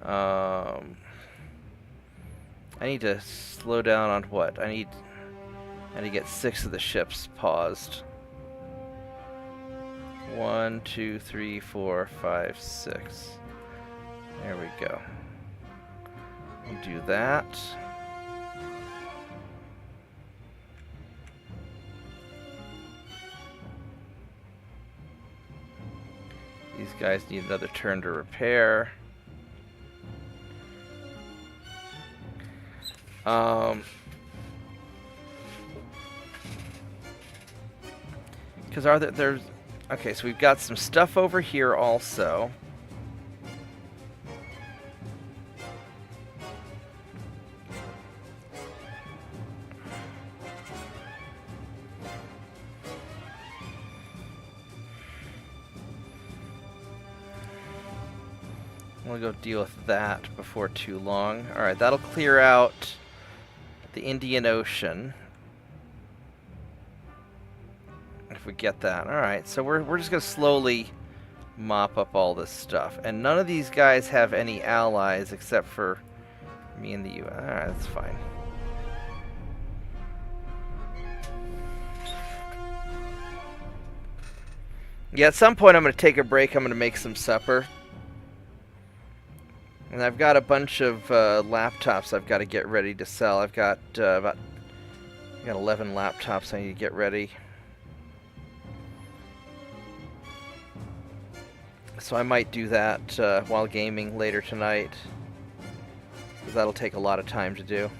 I need to slow down on what? I need to get 6 of the ships paused. 1, 2, 3, 4, 5, 6. There we go. We'll do that. These guys need another turn to repair. Because there's... Okay, so we've got some stuff over here also. We'll go deal with that before too long. Alright, that'll clear out the Indian Ocean. If we get that. Alright, so we're just going to slowly mop up all this stuff. And none of these guys have any allies except for me and the U.S. Alright, that's fine. Yeah, at some point I'm going to take a break. I'm going to make some supper. And I've got a bunch of laptops I've got to get ready to sell. I've got I got 11 laptops I need to get ready. So I might do that while gaming later tonight. That'll take a lot of time to do.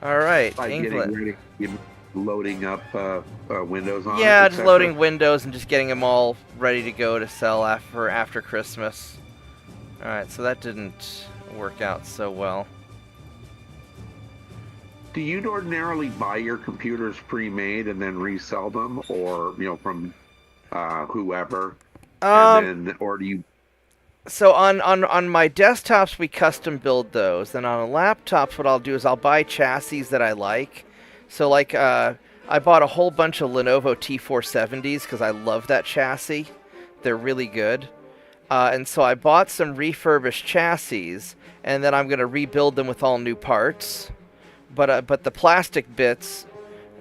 Alright, By England. getting ready, loading up Windows on Yeah, it, just etc.? loading Windows and just getting them all ready to go to sell after Christmas. Alright, so that didn't work out so well. Do you ordinarily buy your computers pre-made and then resell them, or from whoever, and then, or do you? So on my desktops we custom build those. Then on laptops what I'll do is I'll buy chassis that I like. So like I bought a whole bunch of Lenovo T470s because I love that chassis. They're really good. And so I bought some refurbished chassis, and then I'm going to rebuild them with all new parts. But the plastic bits,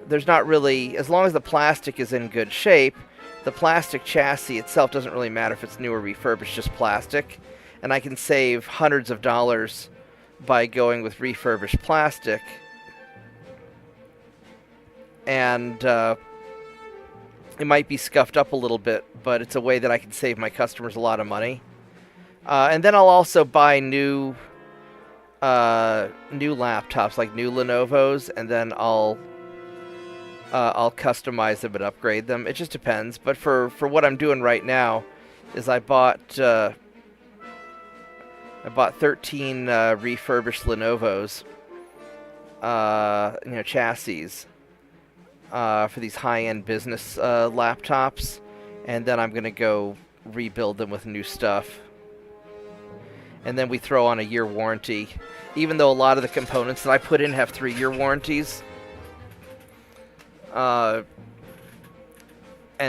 there's not really, as long as the plastic is in good shape, the plastic chassis itself doesn't really matter if it's new or refurbished, just plastic. And I can save hundreds of dollars by going with refurbished plastic. And it might be scuffed up a little bit, but it's a way that I can save my customers a lot of money. And then I'll also buy new laptops, like new Lenovo's, and then I'll customize them and upgrade them. It just depends. But for what I'm doing right now, is I bought 13 refurbished Lenovo's, chassis for these high-end business laptops, and then I'm gonna go rebuild them with new stuff. And then we throw on a year warranty, even though a lot of the components that I put in have 3-year warranties. And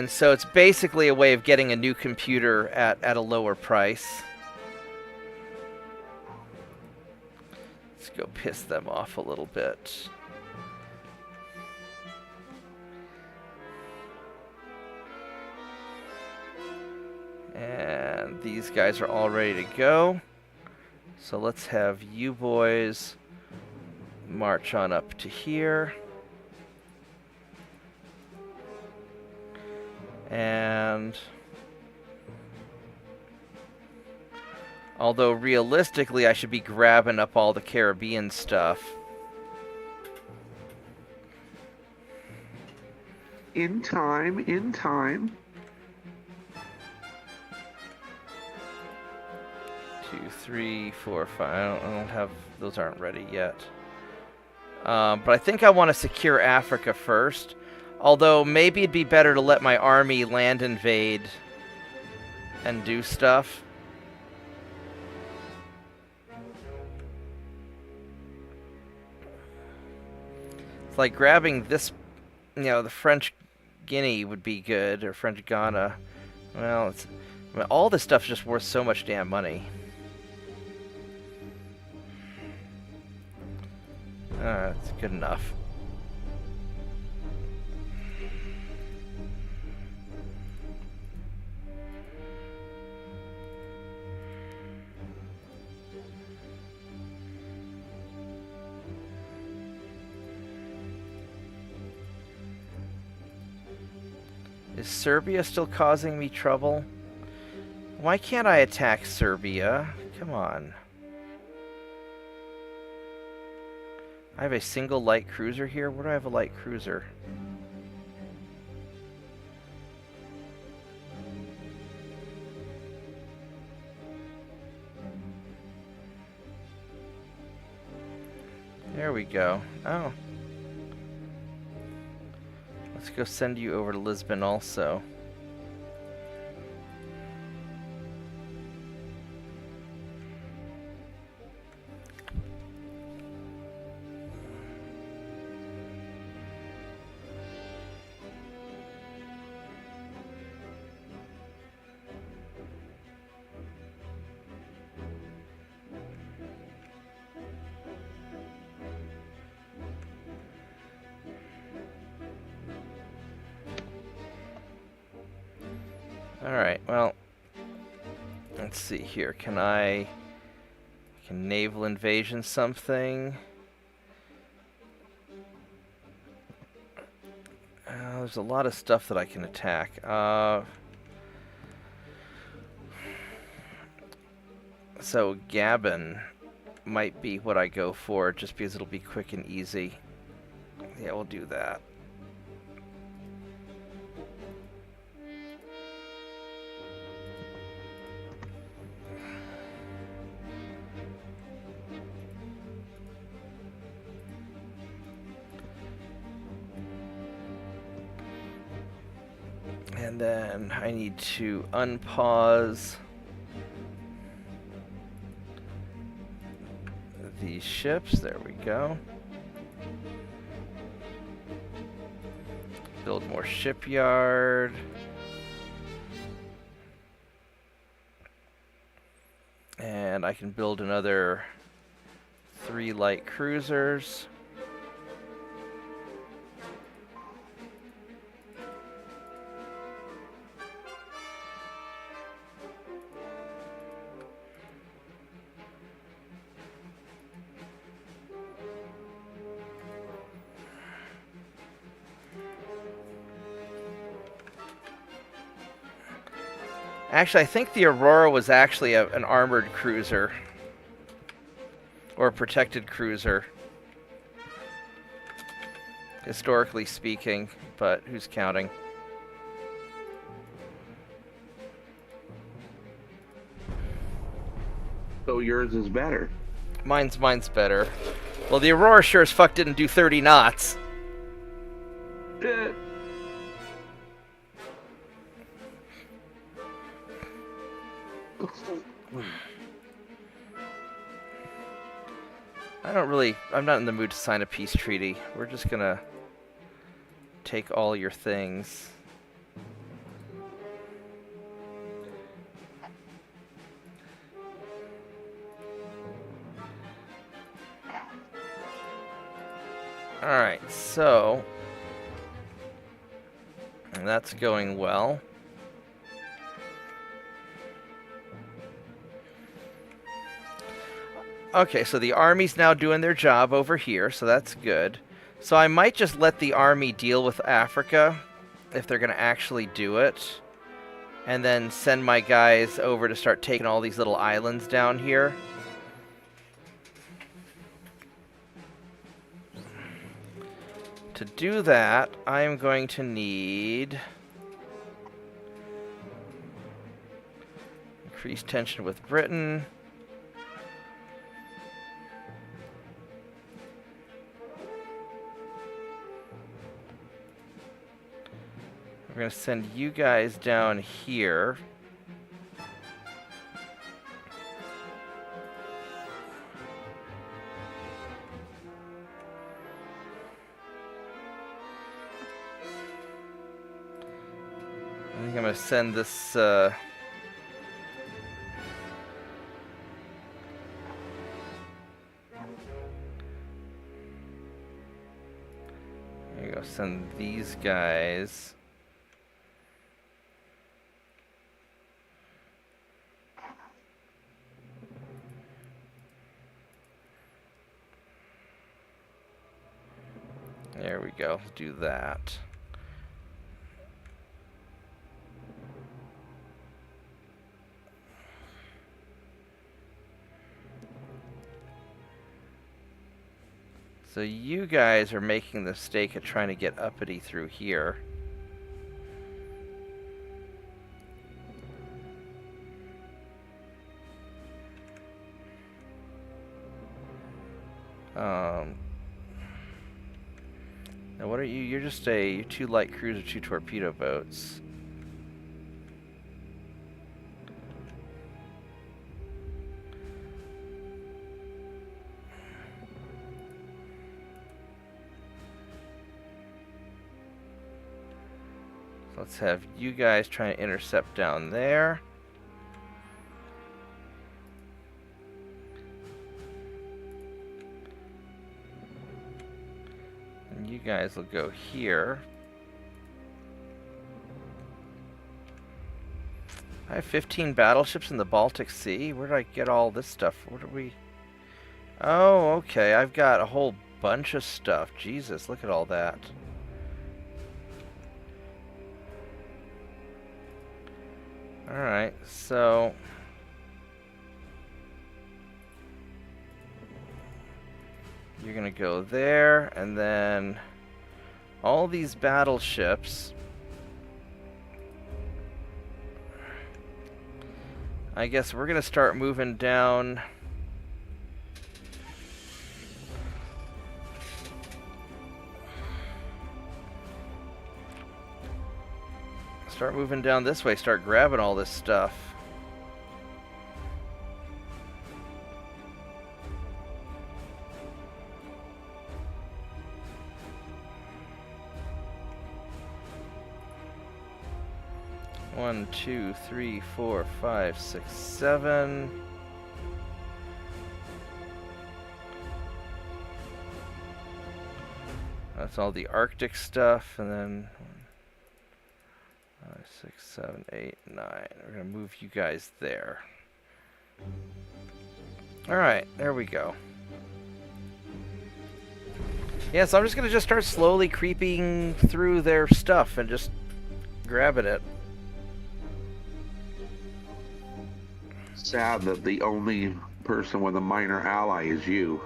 so it's basically a way of getting a new computer at a lower price. Let's go piss them off a little bit. And these guys are all ready to go. So let's have you boys march on up to here. And although realistically I should be grabbing up all the Caribbean stuff. In time. 2, 3, 4, 5. I don't have, those aren't ready yet. But I think I want to secure Africa first. Although maybe it'd be better to let my army land invade and do stuff. It's like grabbing this, the French Guinea would be good, or French Ghana. Well, all this stuff's just worth so much damn money. That's good enough. Is Serbia still causing me trouble? Why can't I attack Serbia? Come on. I have a single light cruiser here. Where do I have a light cruiser? There we go. Oh. Let's go send you over to Lisbon also. Alright, well, let's see here. Can naval invasion something? There's a lot of stuff that I can attack. So Gabon might be what I go for, just because it'll be quick and easy. Yeah, we'll do that. And then I need to unpause these ships. There we go. Build more shipyard. And I can build another 3 light cruisers. Actually, I think the Aurora was actually an armored cruiser. Or a protected cruiser. Historically speaking, but who's counting? So yours is better. Mine's better. Well, the Aurora sure as fuck didn't do 30 knots. Eh. I'm not in the mood to sign a peace treaty. We're just gonna take all your things. Alright, so that's going well. Okay, so the army's now doing their job over here, so that's good. So I might just let the army deal with Africa, if they're going to actually do it. And then send my guys over to start taking all these little islands down here. To do that, I'm going to need increased tension with Britain. We're going to send you guys down here. I think I'm going to send this... There you go, send these guys... There we go, do that. So you guys are making the mistake of trying to get uppity through here. Now what are you? You're just you're 2 light cruiser, 2 torpedo boats. Let's have you guys trying to intercept down there. And you guys will go here. I have 15 battleships in the Baltic Sea. Where did I get all this stuff? What are we... Oh, okay. I've got a whole bunch of stuff. Jesus, look at all that. Alright, so... You're gonna go there, and then... All these battleships... I guess we're gonna start moving down... Start moving down this way, start grabbing all this stuff. One, two, three, four, five, six, seven. That's all the Arctic stuff, and then 5, 6, 7, 8, 9. We're gonna move you guys there. Alright, there we go. Yeah, so I'm just gonna start slowly creeping through their stuff and just grabbing it. Sad that the only person with a minor ally is you.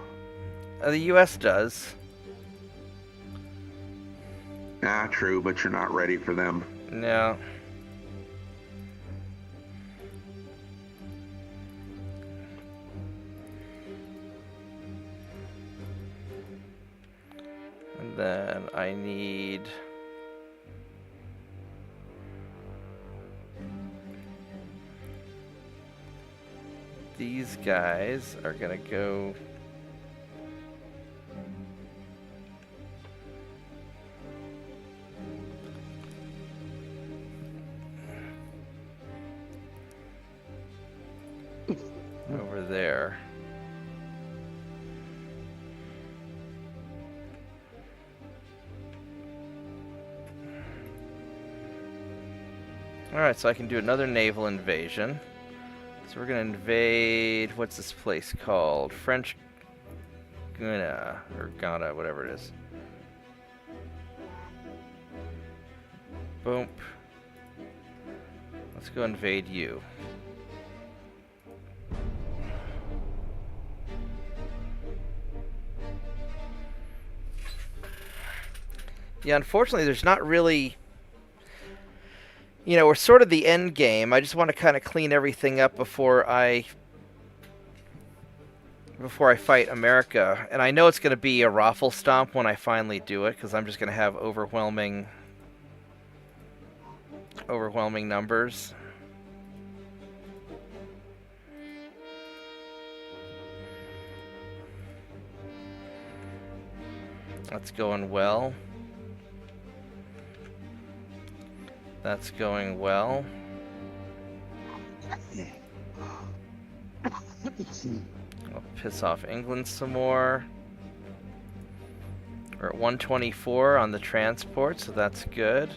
The US does. Ah, true, but you're not ready for them. No. And then I need... These guys are gonna go... over there. Alright, so I can do another naval invasion. So we're gonna invade, what's this place called? French Guiana, or Ghana, whatever it is. Boom. Let's go invade you. Yeah, unfortunately, there's not really... You know, we're sort of the end game. I just want to kind of clean everything up before I fight America. And I know it's going to be a raffle stomp when I finally do it, because I'm just going to have overwhelming numbers. That's going well. That's going well. I'll piss off England some more. We're at 124 on the transport, so that's good.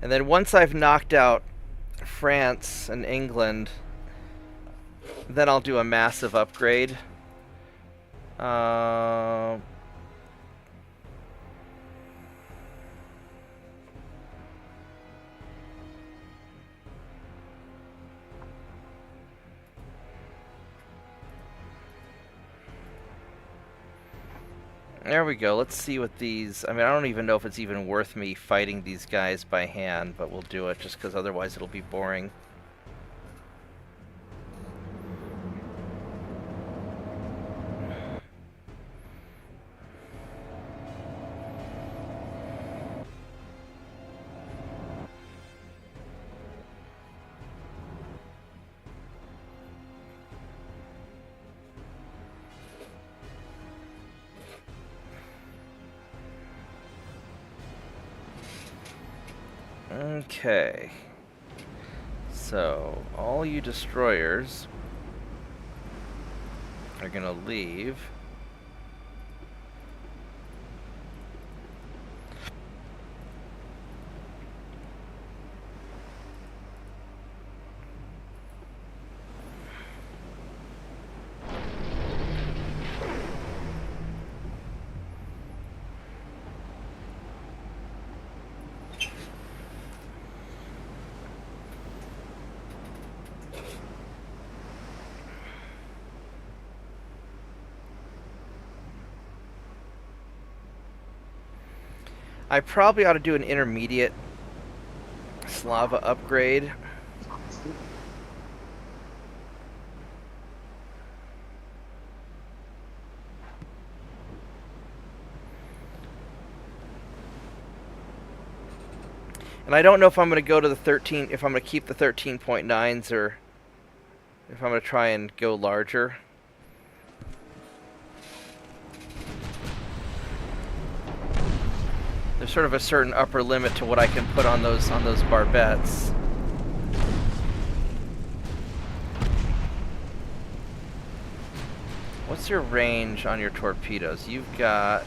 And then once I've knocked out France and England, then I'll do a massive upgrade. There we go. Let's see what these... I mean, I don't even know if it's even worth me fighting these guys by hand, but we'll do it just because otherwise it'll be boring. Okay. So, all you destroyers are going to leave. I probably ought to do an intermediate Slava upgrade. And I don't know if I'm going to go to the 13, if I'm going to keep the 13.9s or if I'm going to try and go larger. There's sort of a certain upper limit to what I can put on those barbettes. What's your range on your torpedoes? You've got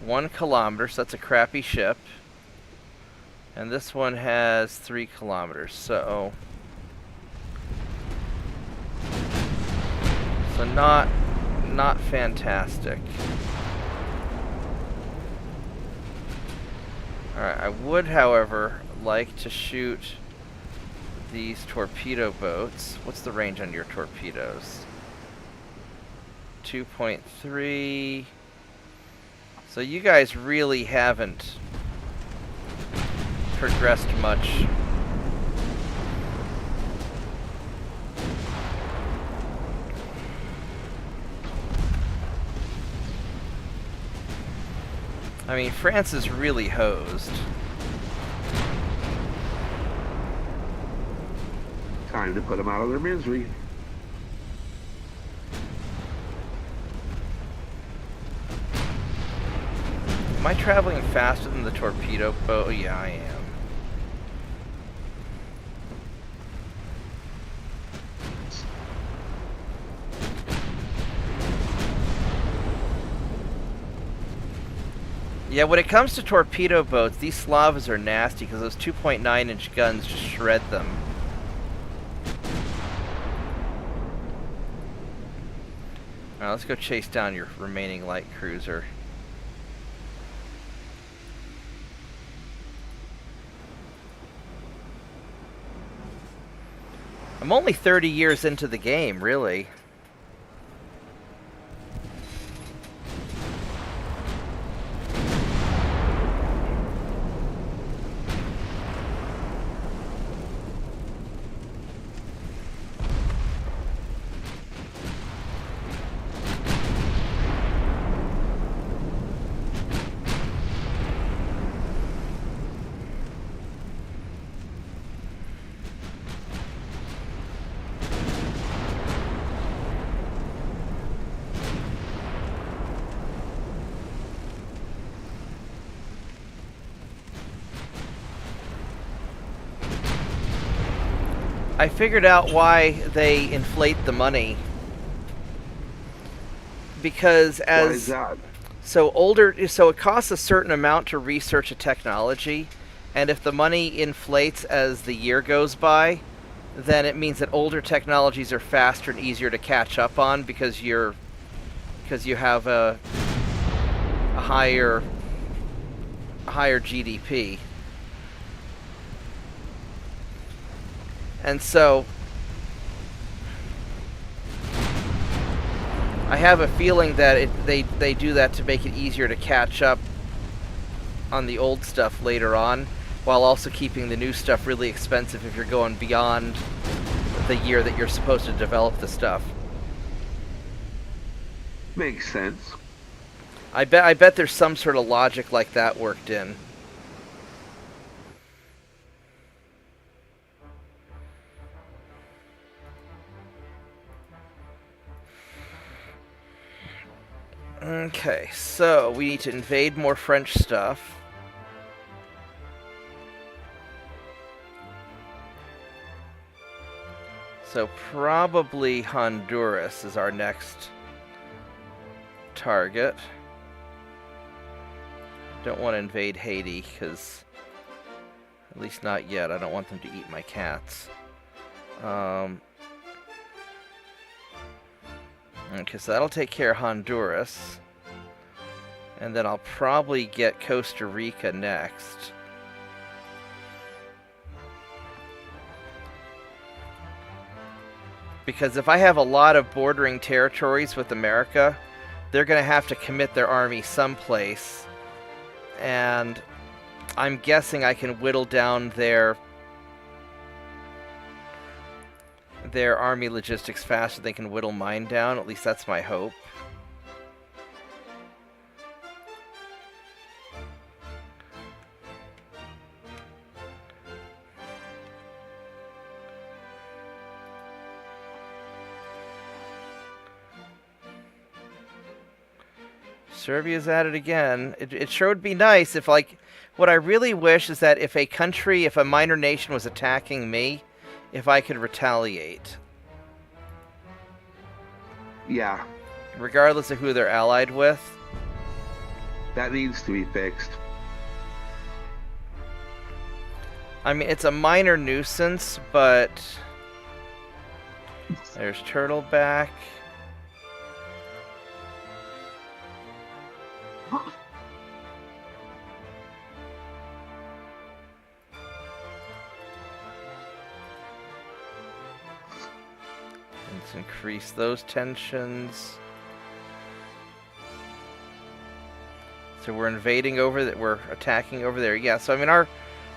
1 kilometer, so that's a crappy ship. And this one has 3 kilometers, so not fantastic. Alright, I would, however, like to shoot these torpedo boats. What's the range on your torpedoes? 2.3. So you guys really haven't progressed much. I mean, France is really hosed. Time to put them out of their misery. Am I traveling faster than the torpedo boat? Oh, yeah, I am. Yeah, when it comes to torpedo boats, these Slavs are nasty because those 2.9-inch guns just shred them. Alright, let's go chase down your remaining light cruiser. I'm only 30 years into the game, really. I figured out why they inflate the money. Because Why is that? so it costs a certain amount to research a technology, and if the money inflates as the year goes by, then it means that older technologies are faster and easier to catch up on because you have a higher GDP. And so I have a feeling that they do that to make it easier to catch up on the old stuff later on, while also keeping the new stuff really expensive if you're going beyond the year that you're supposed to develop the stuff. Makes sense. I bet there's some sort of logic like that worked in. Okay, so we need to invade more French stuff. So probably Honduras is our next target. Don't want to invade Haiti, because at least not yet. I don't want them to eat my cats. Okay, so that'll take care of Honduras. And then I'll probably get Costa Rica next. Because if I have a lot of bordering territories with America, they're going to have to commit their army someplace. And I'm guessing I can whittle down their army logistics faster than they can whittle mine down. At least that's my hope. Serbia's at it again. It sure would be nice if, like, what I really wish is that if a minor nation was attacking me, if I could retaliate. Yeah. Regardless of who they're allied with. That needs to be fixed. I mean, it's a minor nuisance, but... There's Turtleback. Let's increase those tensions. So we're invading over that. We're attacking over there. Yeah. So I mean,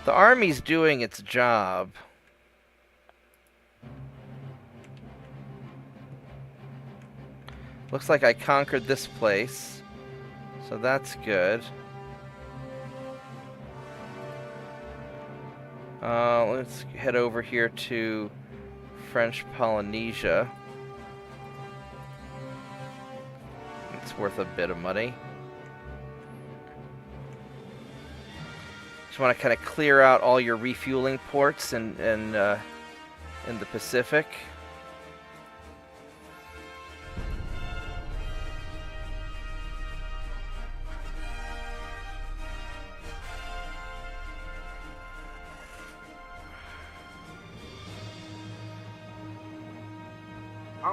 the army's doing its job. Looks like I conquered this place, so that's good. Let's head over here to French Polynesia. It's worth a bit of money. Just want to kind of clear out all your refueling ports in the Pacific.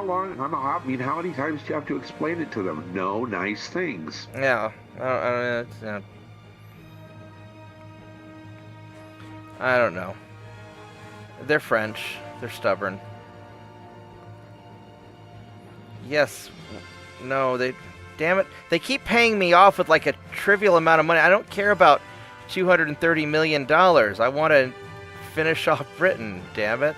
I mean, how many times do you have to explain it to them? No nice things. Yeah, I don't know. They're French. They're stubborn. Yes. No, they... Damn it. They keep paying me off with like a trivial amount of money. I don't care about $230 million. I want to finish off Britain, damn it.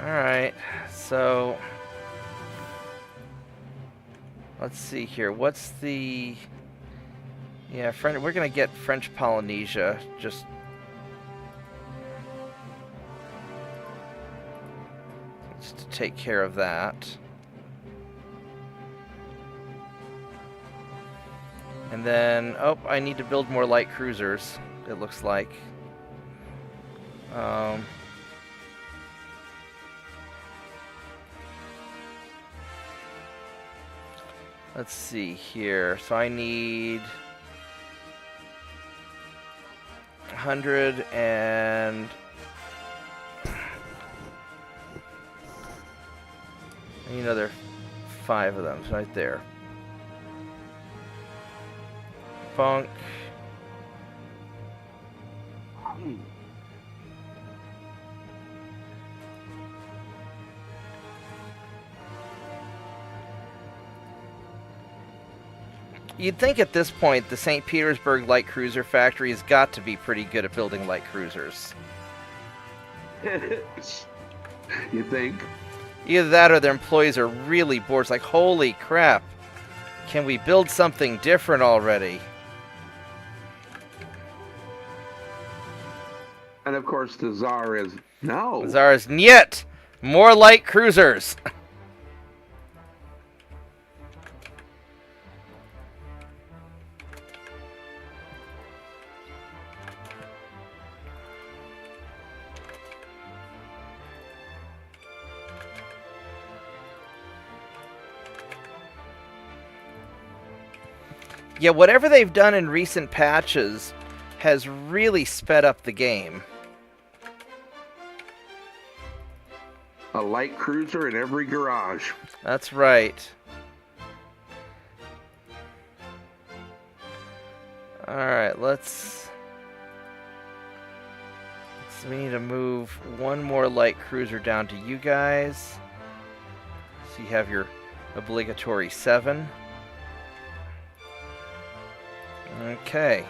Alright, so... Let's see here. What's the... Yeah, we're going to get French Polynesia. Just... to take care of that. And then... Oh, I need to build more light cruisers, it looks like. Let's see here. So I need 100 and another 5 of them right there. Funk. You'd think at this point the St. Petersburg light cruiser factory has got to be pretty good at building light cruisers. You think? Either that or their employees are really bored. It's like, holy crap, can we build something different already? And of course the Tsar is, no. The Tsar is, niet! More light cruisers! Yeah, whatever they've done in recent patches has really sped up the game. A light cruiser in every garage. That's right. Alright, let's... So we need to move one more light cruiser down to you guys. So you have your obligatory 7. Okay.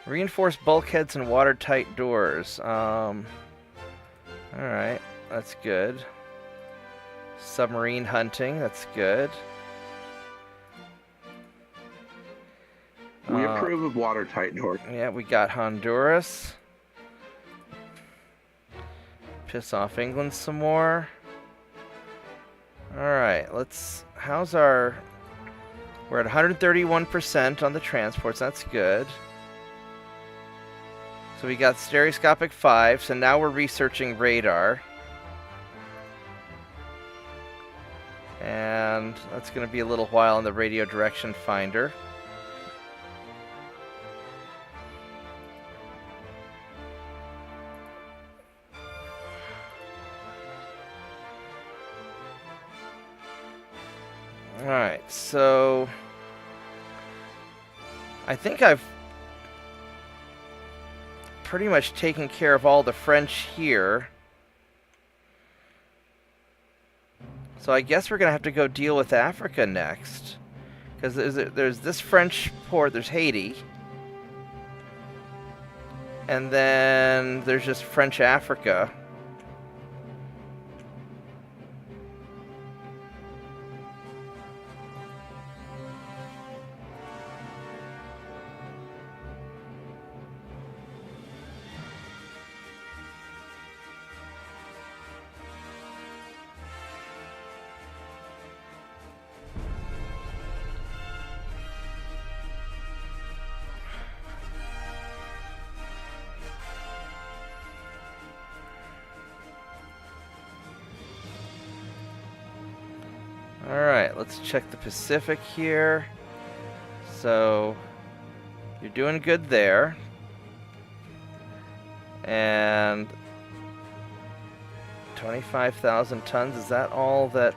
Reinforced bulkheads and watertight doors. Alright, that's good. Submarine hunting, that's good. We approve of watertight doors. Yeah, we got Honduras. Piss off England some more. Alright, let's... How's our... We're at 131% on the transports, that's good. So we got stereoscopic 5, so now we're researching radar. And that's going to be a little while in the radio direction finder. Alright, so I think I've pretty much taken care of all the French here. So I guess we're going to have to go deal with Africa next. Because there's this French port, there's Haiti. And then there's just French Africa. Alright, let's check the Pacific here. So, you're doing good there. And 25,000 tons, is that all that...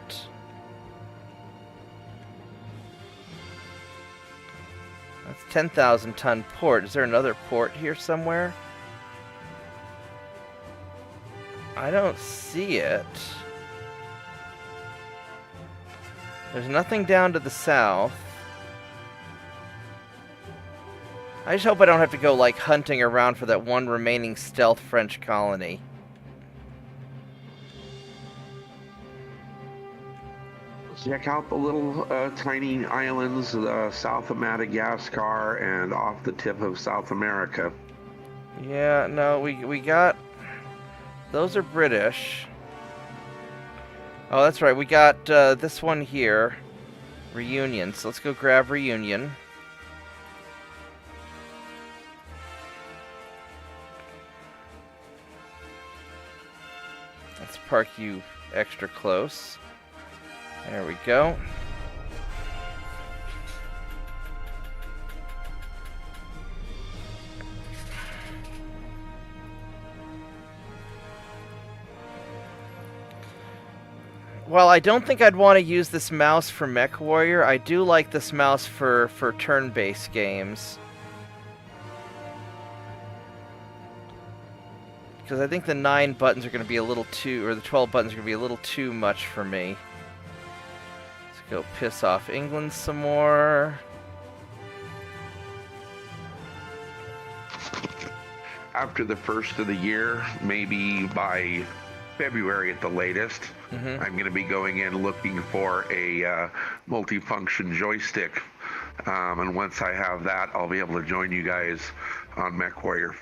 That's 10,000 ton port. Is there another port here somewhere? I don't see it. There's nothing down to the south. I just hope I don't have to go, like, hunting around for that one remaining stealth French colony. Check out the little tiny islands south of Madagascar and off the tip of South America. Yeah, no, we got... Those are British. Oh, that's right. We got this one here. Reunion. So let's go grab Reunion. Let's park you extra close. There we go. While I don't think I'd want to use this mouse for Mech Warrior, I do like this mouse for turn-based games. Because I think the 9 buttons are going to be a little too, or the 12 buttons are going to be a little too much for me. Let's go piss off England some more. After the first of the year, maybe by February at the latest, I'm going to be going in looking for a multifunction joystick, and once I have that, I'll be able to join you guys on Mech Warrior.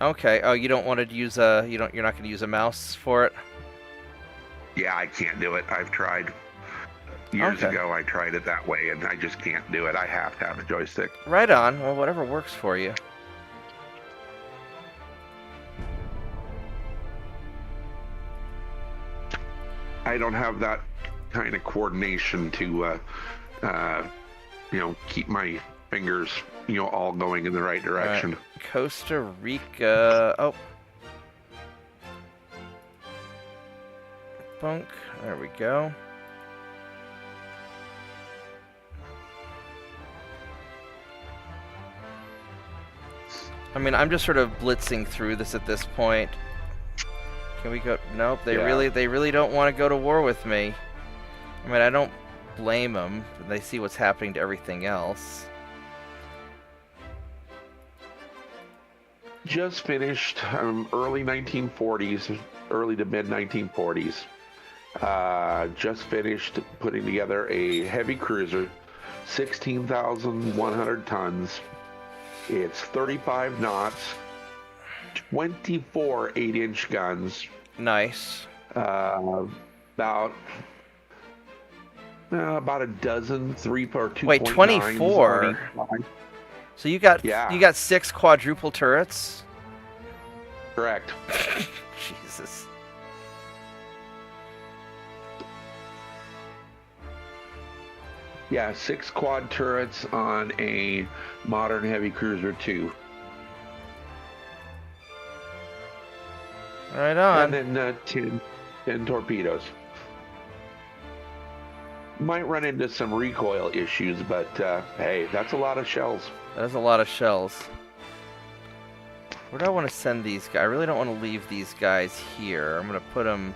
Okay. Oh, you don't want to use a you're not going to use a mouse for it? Yeah, I can't do it. I've tried. Years Okay. ago, I tried it that way, and I just can't do it. I have to have a joystick. Right on. Well, whatever works for you. I don't have that kind of coordination to, keep my fingers, all going in the right direction. All right. Costa Rica. Oh. Bunk. There we go. I mean, I'm just sort of blitzing through this at this point. Can we go? Nope. They really don't want to go to war with me. I mean, I don't blame them. They see what's happening to everything else. Just finished early 1940s, early to mid 1940s. Just finished putting together a heavy cruiser, 16,100 tons. It's 35 knots, 24 8-inch guns. Nice. About a dozen 3 or 2. Wait, 24? So you got 6 quadruple turrets? Correct. Jesus. Yeah, 6 quad turrets on a modern heavy cruiser 2. Right on. And then 10 torpedoes. Might run into some recoil issues, but hey, that's a lot of shells. That's a lot of shells. Where do I want to send these guys? I really don't want to leave these guys here. I'm going to put them...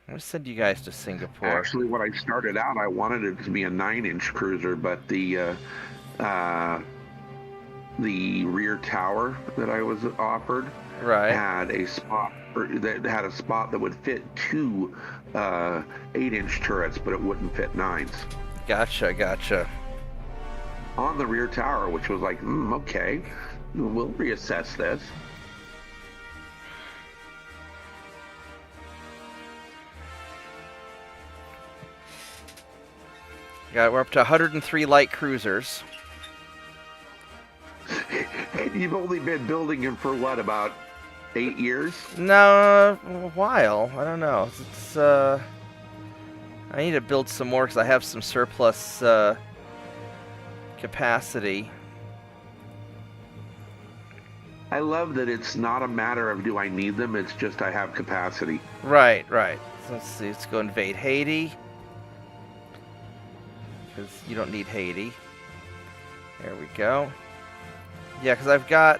I'm going to send you guys to Singapore. Actually, when I started out, I wanted it to be a 9-inch cruiser, but the rear tower that I was offered had a spot that would fit 2 8-inch turrets, but it wouldn't fit 9s. Gotcha. On the rear tower, which was like, okay, we'll reassess this. Yeah, we're up to 103 light cruisers. And you've only been building them for what, about 8 years? No, a while. I don't know. It's I need to build some more because I have some surplus capacity. I love that it's not a matter of do I need them, it's just I have capacity. Right. So let's see. Let's go invade Haiti. Because you don't need Haiti. There we go. Yeah, because I've got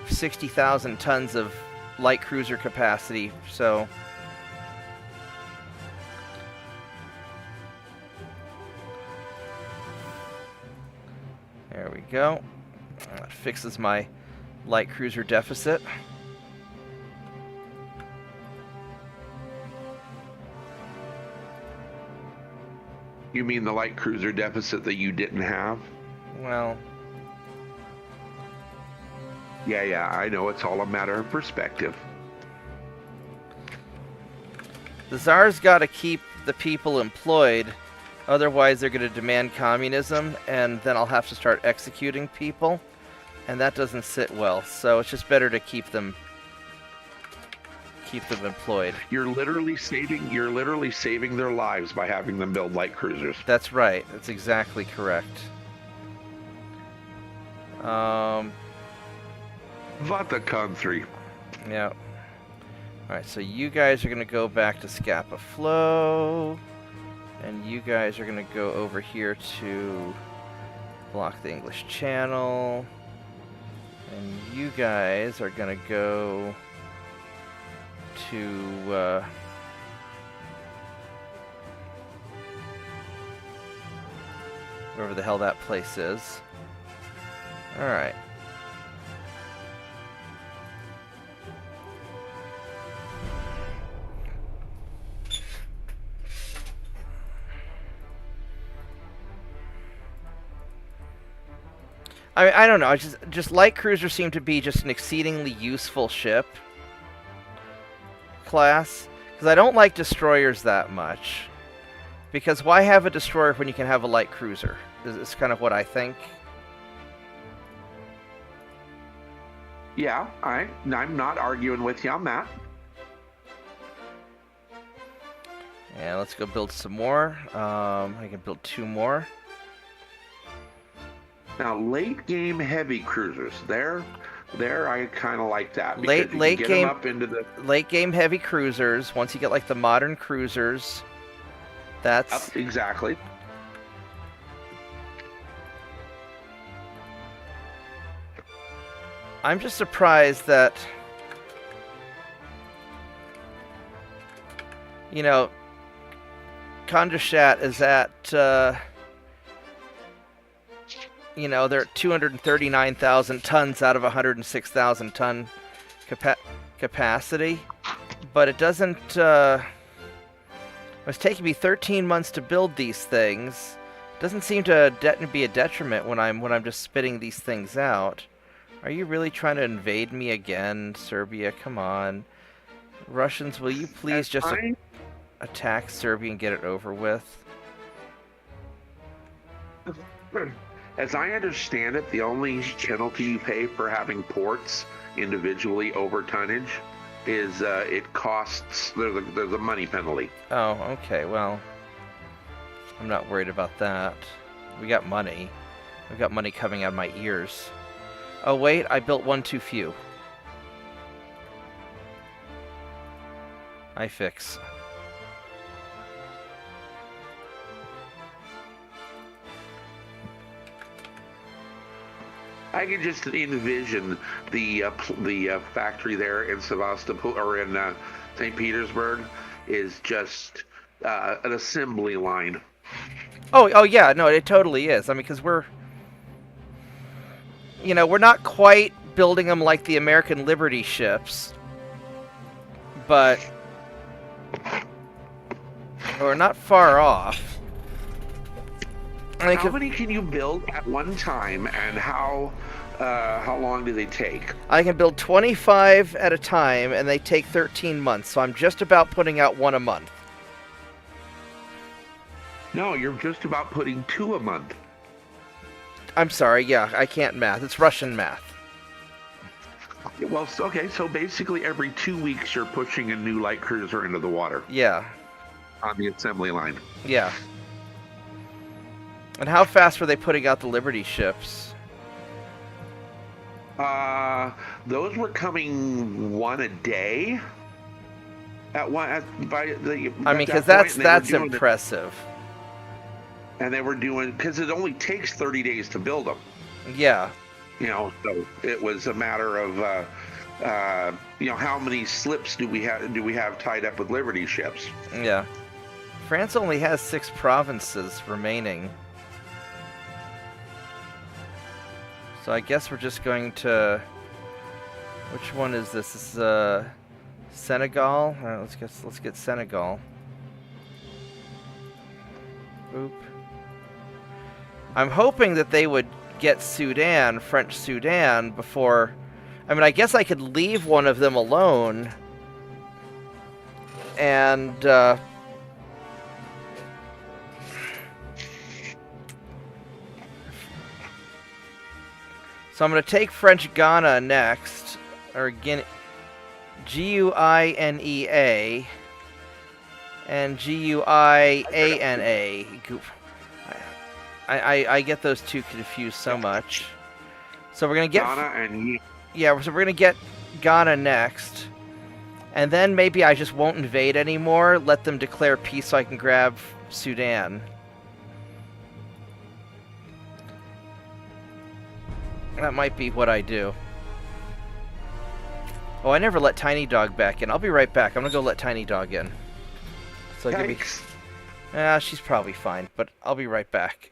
60,000 tons of light cruiser capacity, so there we go. That fixes my light cruiser deficit. You mean the light cruiser deficit that you didn't have? Well, Yeah, I know, it's all a matter of perspective. the Tsar's got to keep the people employed, otherwise they're going to demand communism, and then I'll have to start executing people, and that doesn't sit well. So it's just better to keep them employed. You're literally saving their lives by having them build light cruisers. That's right. That's exactly correct. What a country. Yeah. Alright, so you guys are going to go back to Scapa Flow, and you guys are going to go over here to block the English Channel, and you guys are going to go to wherever the hell that place is. Alright. I don't know. Just light cruisers seem to be just an exceedingly useful ship class, because I don't like destroyers that much. Because why have a destroyer when you can have a light cruiser? Is kind of what I think. Yeah, I'm not arguing with you on that. And let's go build some more. I can build 2 more. Now, late game heavy cruisers, there I kind of like that. Late Because you can get game them up into the late game heavy cruisers. Once you get like the modern cruisers, that's up, exactly. I'm just surprised that, you know, Condeshat is at, you know, they're at 239,000 tons out of 106,000 ton capacity, but it doesn't, it's taking me 13 months to build these things. It doesn't seem to be a detriment when I'm just spitting these things out. Are you really trying to invade me again, Serbia? Come on. Russians, will you please just attack Serbia and get it over with? As I understand it, the only penalty you pay for having ports individually over tonnage is it costs, there's a money penalty. Oh, okay, well, I'm not worried about that. We got money. We've got money coming out of my ears. Oh wait, I built one too few. I fix. I can just envision the factory there in Sevastopol or in St. Petersburg is just an assembly line. Oh yeah, no, it totally is. I mean, because we're not quite building them like the American Liberty ships, but we're not far off. How many can you build at one time, and how long do they take? I can build 25 at a time, and they take 13 months, so I'm just about putting out 1 a month. No, you're just about putting 2 a month. I'm sorry, yeah, I can't math. It's Russian math. Well, okay, so basically every 2 weeks you're pushing a new light cruiser into the water. Yeah. On the assembly line. Yeah. And how fast were they putting out the Liberty ships? Those were coming 1 a day. I mean, because that's impressive. And they were doing, because it only takes 30 days to build them. Yeah. So it was a matter of, how many slips do we have tied up with Liberty ships? Yeah. France only has 6 provinces remaining. So I guess we're just going to... Which one is this? This is Senegal? Alright, let's get Senegal. Oop. I'm hoping that they would get Sudan, French Sudan, before... I mean, I guess I could leave one of them alone. And, so I'm going to take French Guiana next, or Guinea, Guinea, and Guiana. I get those two confused so much. So we're going to get... Ghana and... Yeah, so we're going to get Ghana next. And then maybe I just won't invade anymore, let them declare peace so I can grab Sudan. That might be what I do. Oh, I never let Tiny Dog back in. I'll be right back. I'm gonna go let Tiny Dog in. So give me... she's probably fine, but I'll be right back.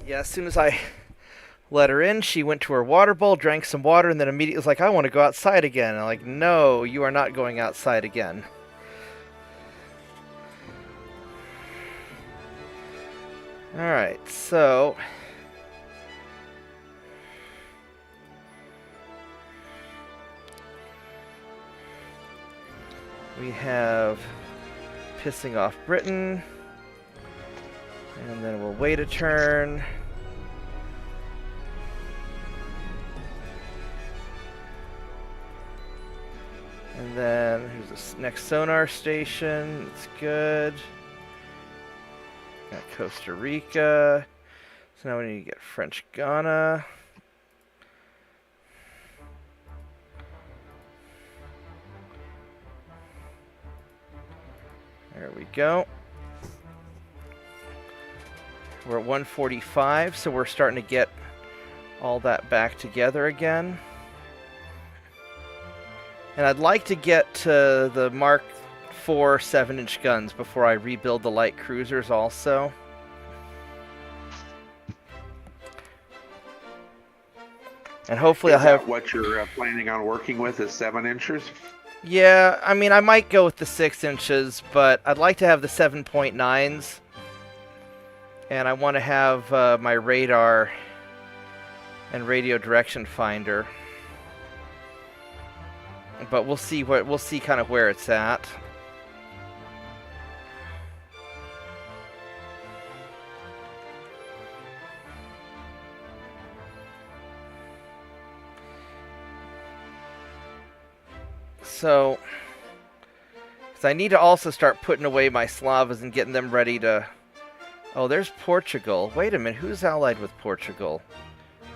Yeah, as soon as I let her in, she went to her water bowl, drank some water, and then immediately was like, I want to go outside again. And I'm like, no, you are not going outside again. Alright, so... we have pissing off Britain. And then we'll wait a turn. And then here's this next sonar station. It's good. Got Costa Rica. So now we need to get French Ghana. There we go. We're at 145, so we're starting to get all that back together again. And I'd like to get to the Mark IV 7-inch guns before I rebuild the light cruisers also. And hopefully I'll have... what you're planning on working with is 7 inches? Yeah, I mean, I might go with the 6 inches, but I'd like to have the 7.9s. And I want to have my radar and radio direction finder. But we'll see kind of where it's at. So, because I need to also start putting away my Slavas and getting them ready to... Oh, there's Portugal. Wait a minute, who's allied with Portugal?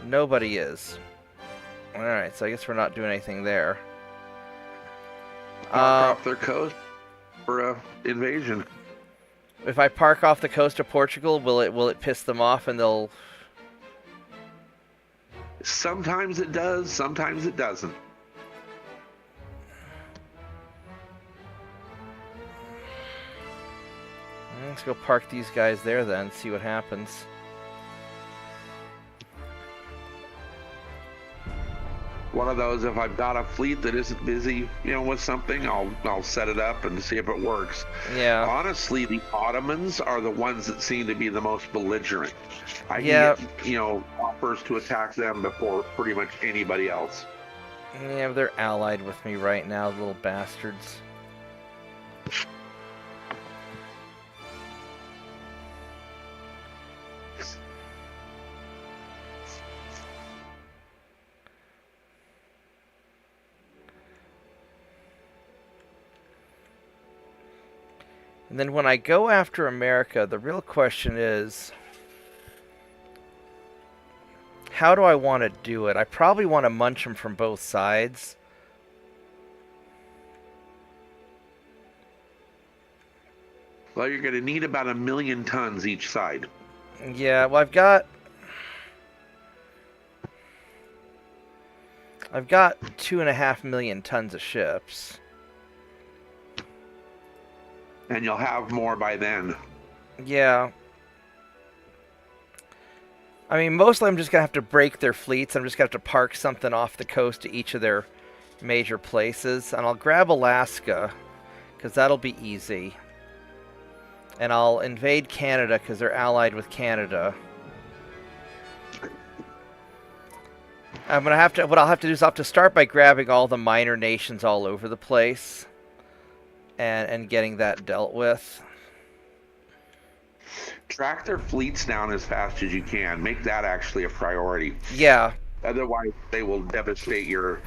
Nobody is. Alright, so I guess we're not doing anything there. Off their coast for invasion. If I park off the coast of Portugal, will it piss them off and they'll... Sometimes it does, sometimes it doesn't. Let's go park these guys there then, see what happens. One of those, if I've got a fleet that isn't busy, with something, I'll set it up and see if it works. Yeah. Honestly, the Ottomans are the ones that seem to be the most belligerent. I Yeah. get, offers to attack them before pretty much anybody else. Yeah, but they're allied with me right now, little bastards. And then when I go after America, the real question is, how do I want to do it? I probably want to munch them from both sides. Well, you're going to need about 1 million tons each side. Yeah, well, I've got 2.5 million tons of ships. And you'll have more by then. Yeah. I mean, mostly I'm just going to have to break their fleets. I'm just going to have to park something off the coast to each of their major places. And I'll grab Alaska, because that'll be easy. And I'll invade Canada, because they're allied with Canada. I'm going to have to... What I'll have to do is I'll have to start by grabbing all the minor nations all over the place. And getting that dealt with. Track their fleets down as fast as you can. Make that actually a priority. Yeah. Otherwise, they will devastate your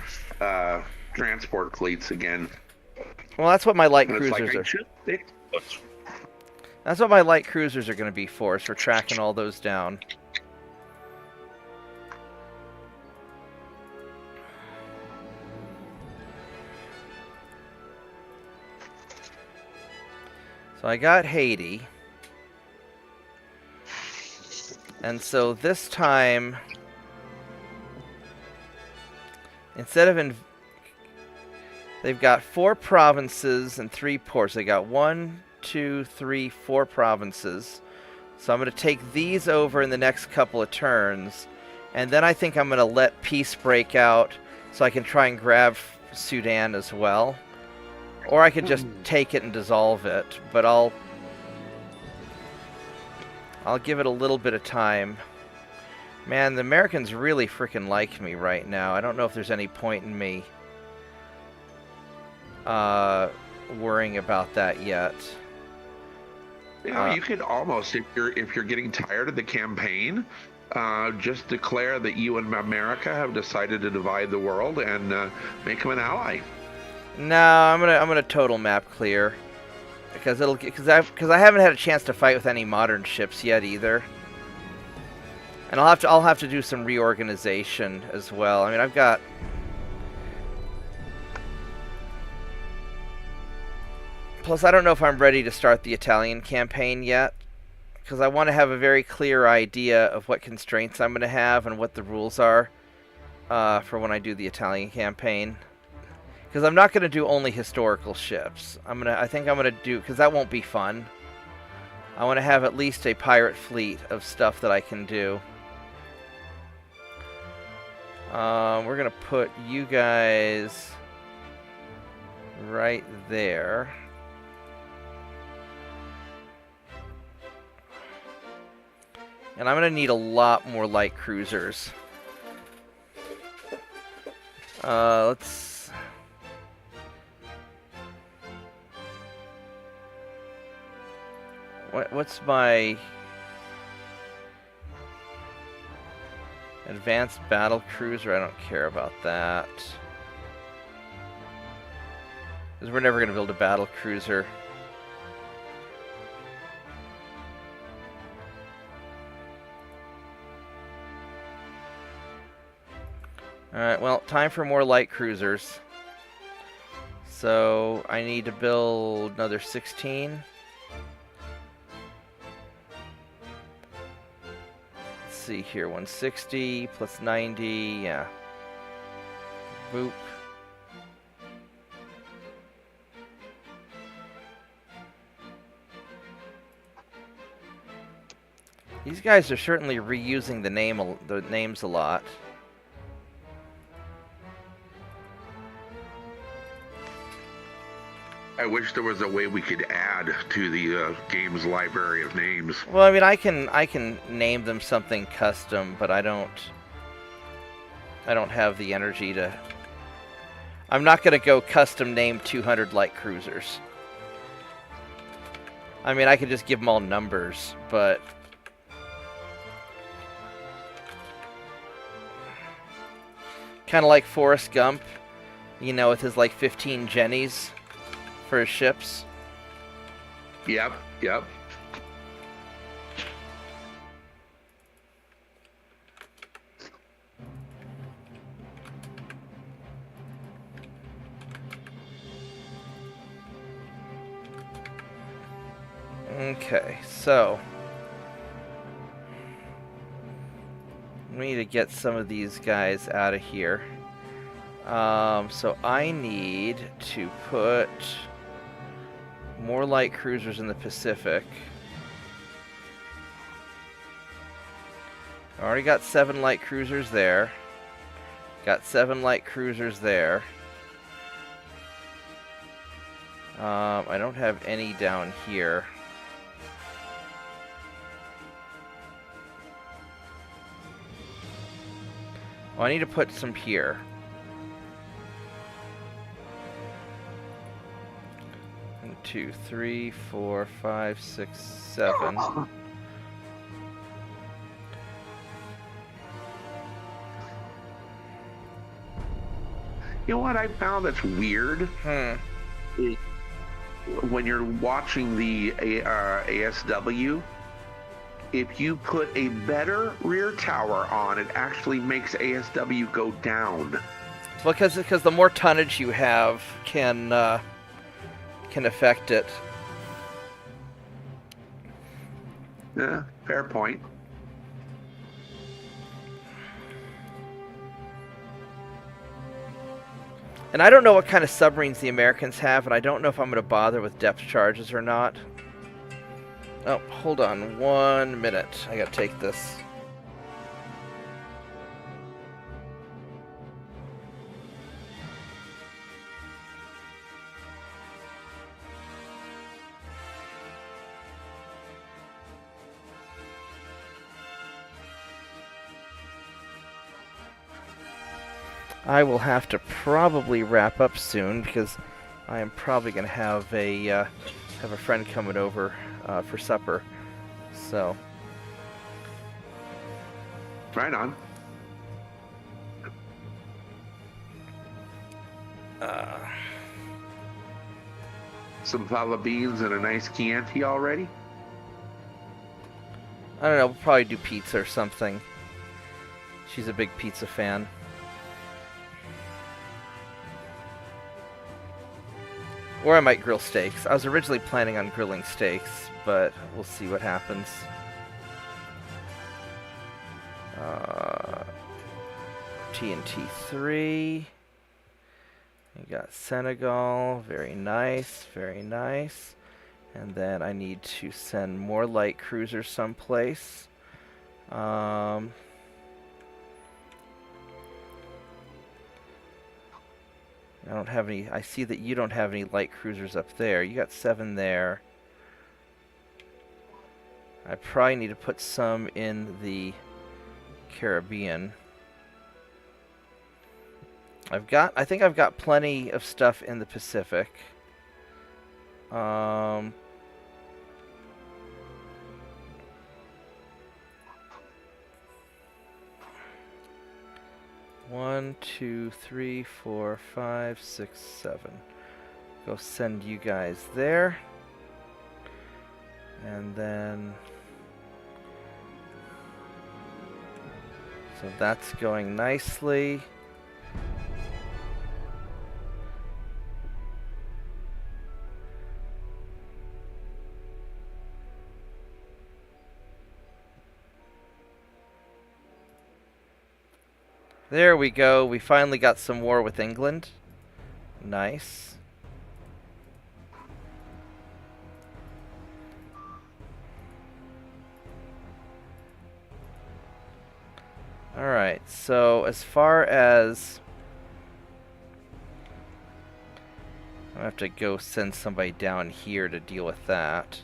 transport fleets again. Well, that's what my light And cruisers it's like, are. That's what my light cruisers are going to be for, is for tracking all those down. So I got Haiti. And so this time, instead of they've got 4 provinces and 3 ports. They got 1, 2, 3, 4 provinces. So I'm going to take these over in the next couple of turns, and then I think I'm going to let peace break out so I can try and grab Sudan as well. Or I could just take it and dissolve it, but I'll give it a little bit of time. Man, the Americans really freaking like me right now. I don't know if there's any point in me worrying about that yet. You know, you could almost, if you're getting tired of the campaign, just declare that you and America have decided to divide the world and make them an ally. No, I'm gonna total map clear because I haven't had a chance to fight with any modern ships yet either, and I'll have to do some reorganization as well. I mean, I've got. Plus, I don't know if I'm ready to start the Italian campaign yet, because I want to have a very clear idea of what constraints I'm going to have and what the rules are for when I do the Italian campaign. Because I'm not going to do only historical ships. I think I'm going to do, because that won't be fun. I want to have at least a pirate fleet of stuff that I can do. We're going to put you guys right there. And I'm going to need a lot more light cruisers. What's my advanced battle cruiser? I don't care about that. Because we're never going to build a battle cruiser. Alright, well, time for more light cruisers. So, I need to build another 16. Let's see here, 160 plus 90, yeah. Boop. These guys are certainly reusing the names a lot. I wish there was a way we could add to the game's library of names. Well, I mean, I can name them something custom, but I don't have the energy to. I'm not gonna go custom name 200 light cruisers. I mean, I could just give them all numbers, but kind of like Forrest Gump, you know, with his like 15 Jennies for his ships. Yep. Okay, so we need to get some of these guys out of here. So I need to put more light cruisers in the Pacific. I already got 7 light cruisers there. Got 7 light cruisers there. I don't have any down here. Oh, I need to put some here. One, 2, 3, 4, 5, 6, 7. You know what I found that's weird? When you're watching the ASW, if you put a better rear tower on, it actually makes ASW go down. Well, because the more tonnage you have can affect it. Yeah, fair point. And I don't know what kind of submarines the Americans have, and I don't know if I'm going to bother with depth charges or not. Oh, hold on 1 minute. I gotta take this. I will have to probably wrap up soon because I am probably going to have a friend coming over for supper. So, Right on. Some fava beans and a nice Chianti already? I don't know, we'll probably do pizza or something. She's a big pizza fan. Or I might grill steaks. I was originally planning on grilling steaks, but we'll see what happens. TNT 3. We got Senegal. Very nice, very nice. And then I need to send more light cruisers someplace. I don't have any. I see that you don't have any light cruisers up there. You got 7 there. I probably need to put some in the Caribbean. I think I've got plenty of stuff in the Pacific. 1, 2, 3, 4, 5, 6, 7. Go send you guys there. And then... so that's going nicely. There we go. We finally got some war with England. Nice. Alright, so as far as... I have to go send somebody down here to deal with that.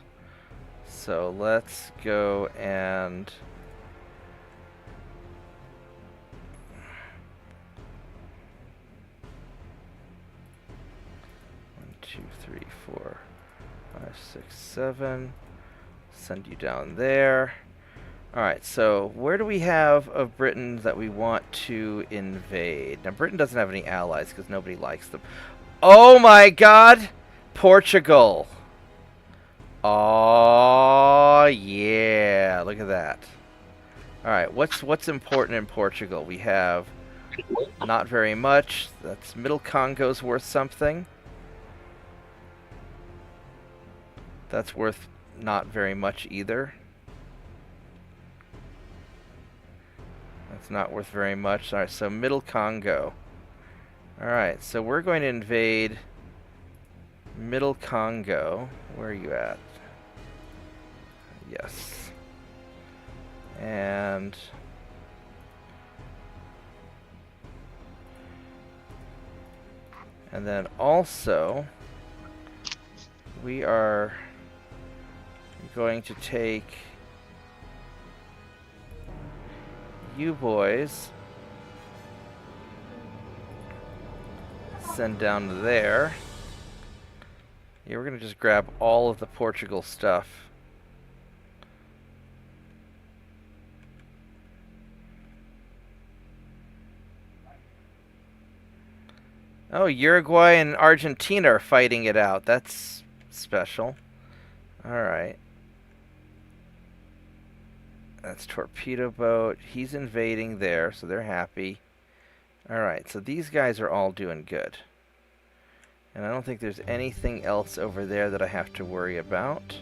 So let's go and... 2, 3, 4, 5, 6, 7. Send you down there. Alright, so where do we have of Britain that we want to invade? Now, Britain doesn't have any allies because nobody likes them. Oh my god! Portugal! Oh yeah! Look at that. Alright, what's important in Portugal? We have not very much. That's Middle Congo's worth something. That's worth not very much either. That's not worth very much. Alright, so Middle Congo. Alright, so we're going to invade Middle Congo. Where are you at? Yes. And... and then also, we are going to take you boys, send down to there. Yeah, we're going to just grab all of the Portugal stuff. Oh, Uruguay and Argentina are fighting it out. That's special. Alright. That's torpedo boat. He's invading there, so they're happy. Alright, so these guys are all doing good. And I don't think there's anything else over there that I have to worry about.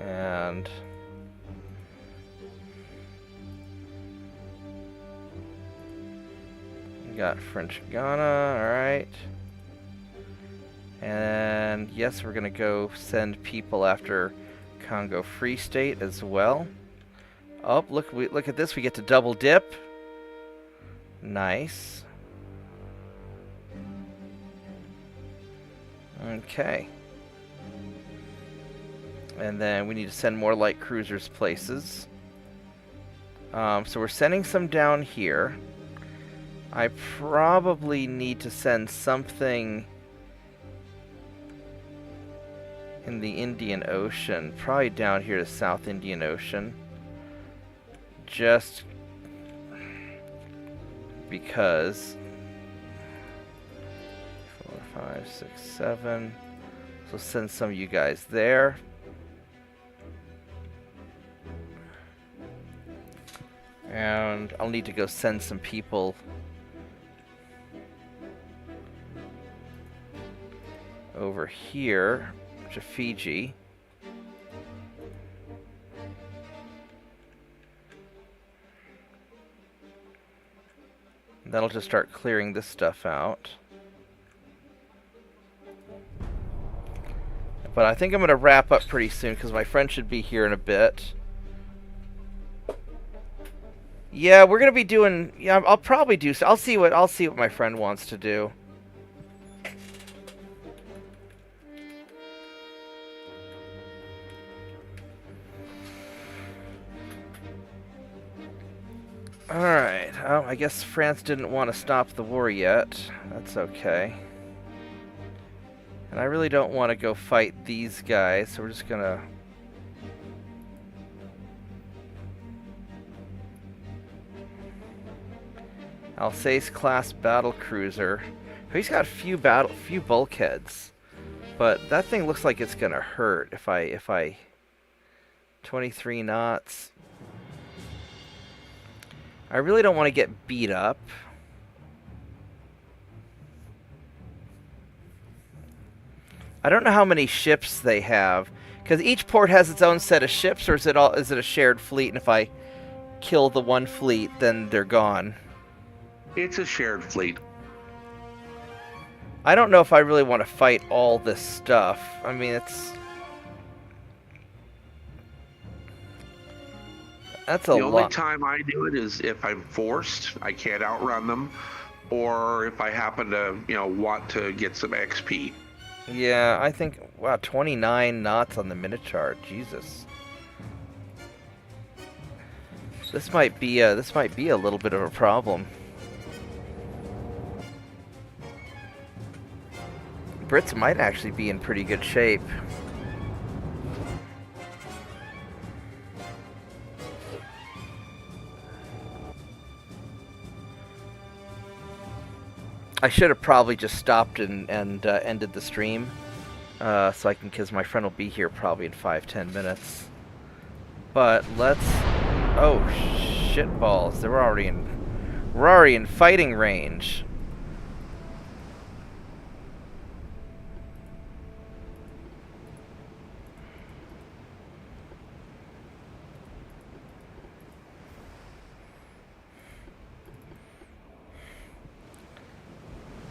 And got French Ghana, alright. And yes, we're gonna go send people after Congo Free State as well. Oh, look at this, we get to double dip. Nice. Okay. And then we need to send more light cruisers places. So we're sending some down here. I probably need to send something in the Indian Ocean. Probably down here to South Indian Ocean. Just because 4, 5, 6, 7. So send some of you guys there. And I'll need to go send some people over here to Fiji. That'll just start clearing this stuff out. But I think I'm going to wrap up pretty soon because my friend should be here in a bit. Yeah, we're going to be doing... Yeah, I'll probably do... I'll see what my friend wants to do. Alright, oh, I guess France didn't want to stop the war yet. That's okay. And I really don't want to go fight these guys, so we're just gonna... Alsace class battle cruiser. He's got few bulkheads. But that thing looks like it's gonna hurt if I 23 knots. I really don't want to get beat up. I don't know how many ships they have, because each port has its own set of ships, or is it a shared fleet? And if I kill the one fleet, then they're gone. It's a shared fleet. I don't know if I really want to fight all this stuff. I mean, that's a lot. The only time I do it is if I'm forced, I can't outrun them, or if I happen to, want to get some XP. Yeah, I think, wow, 29 knots on the minute chart. Jesus. This might be a little bit of a problem. Brits might actually be in pretty good shape. I should have probably just stopped and ended the stream, so I can, because my friend will be here probably in 5-10 minutes. But let's. Oh shit balls! We're already in fighting range.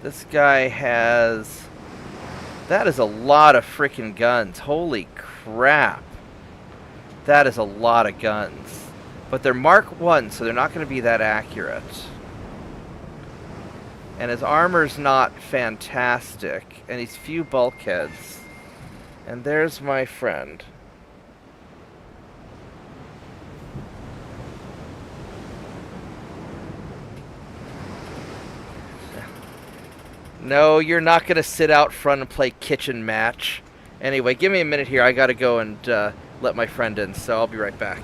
This guy has... That is a lot of freaking guns. Holy crap. That is a lot of guns. But they're Mark 1, so they're not going to be that accurate. And his armor's not fantastic. And he's few bulkheads. And there's my friend. No, you're not going to sit out front and play kitchen match. Anyway, give me a minute here. I got to go and let my friend in, so I'll be right back.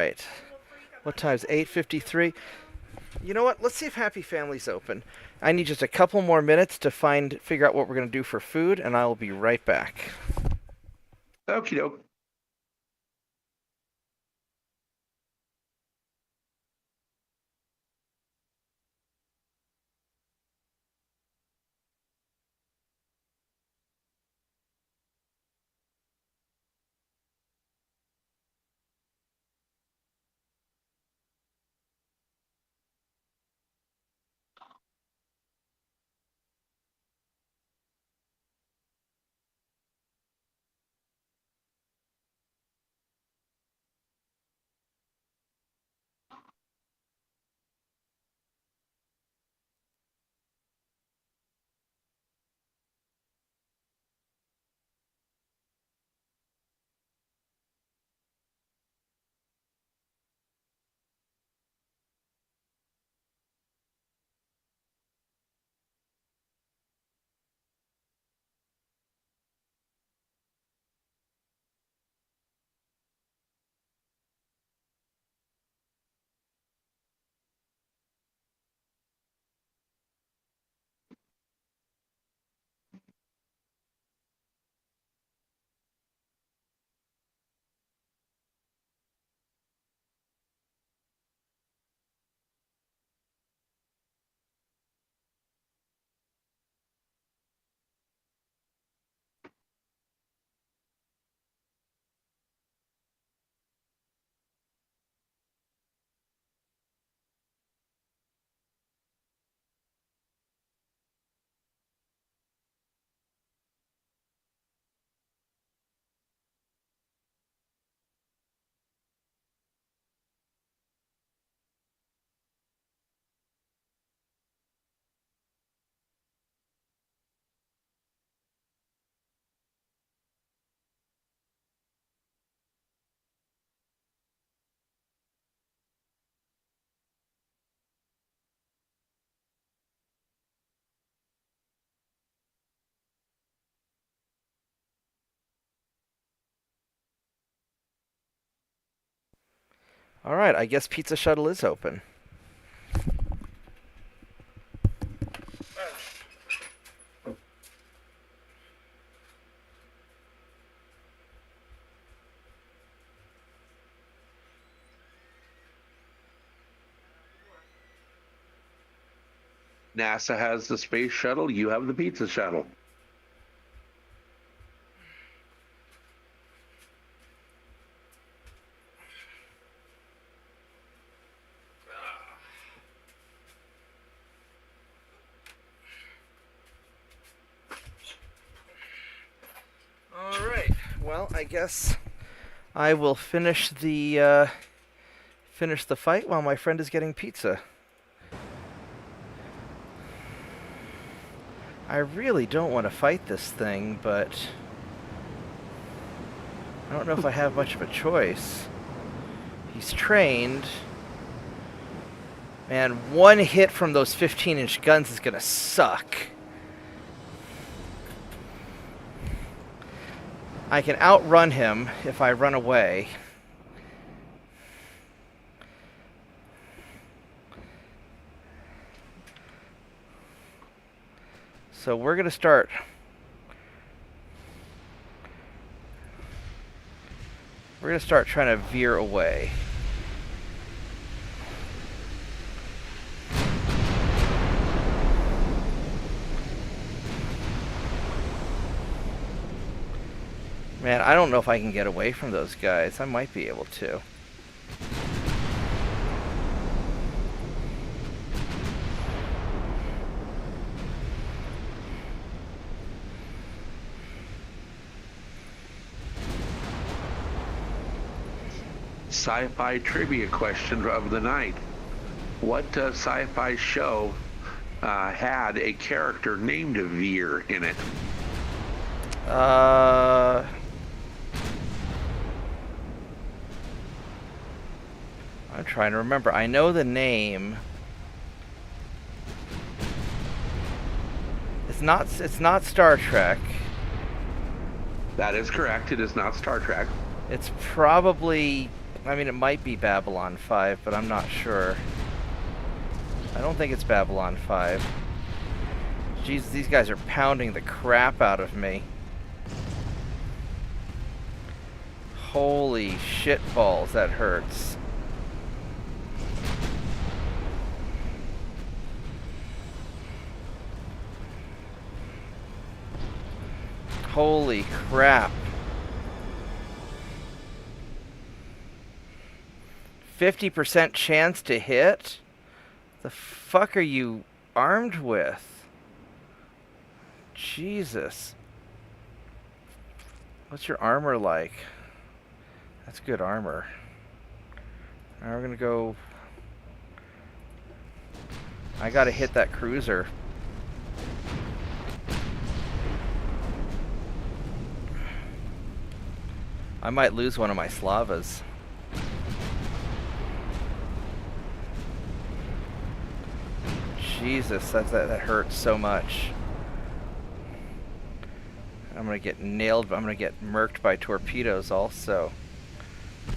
right. What time's 8:53? You know what? Let's see if Happy Family's open. I need just a couple more minutes to figure out what we're going to do for food, and I will be right back. Okie doke. All right, I guess Pizza Shuttle is open. NASA has the space shuttle. You have the pizza shuttle. All right. Well, I guess I will finish the fight while my friend is getting pizza. I really don't want to fight this thing, but I don't know if I have much of a choice. He's trained. Man, one hit from those 15-inch guns is gonna suck. I can outrun him if I run away. So we're gonna start. We're gonna start trying to veer away. Man, I don't know if I can get away from those guys. I might be able to. Sci-fi trivia question of the night. What sci-fi show had a character named Veer in it? I'm trying to remember. I know the name. It's not Star Trek. That is correct. It is not Star Trek. It's probably I mean, it might be Babylon 5, but I'm not sure. I don't think it's Babylon 5. Jeez, these guys are pounding the crap out of me. Holy shit balls, that hurts. Holy crap. 50% chance to hit? The fuck are you armed with? Jesus. What's your armor like? That's good armor. Now we're gonna go... I gotta hit that cruiser. I might lose one of my Slavas. Jesus, that hurts so much. I'm gonna get nailed, but I'm gonna get murked by torpedoes also.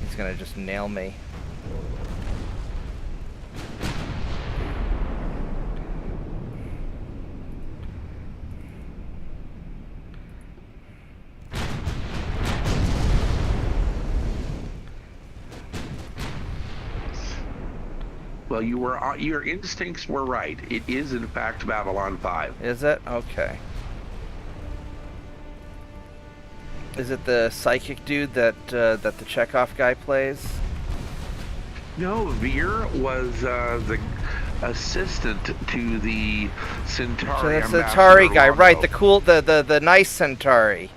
He's gonna just nail me. Well, your instincts were right. It is in fact Babylon 5. Is it? Okay. Is it the psychic dude that the Chekhov guy plays? No, Veer was the assistant to the Centauri. So the ambassador, Centauri guy, right? Romanov. The cool, the nice Centauri.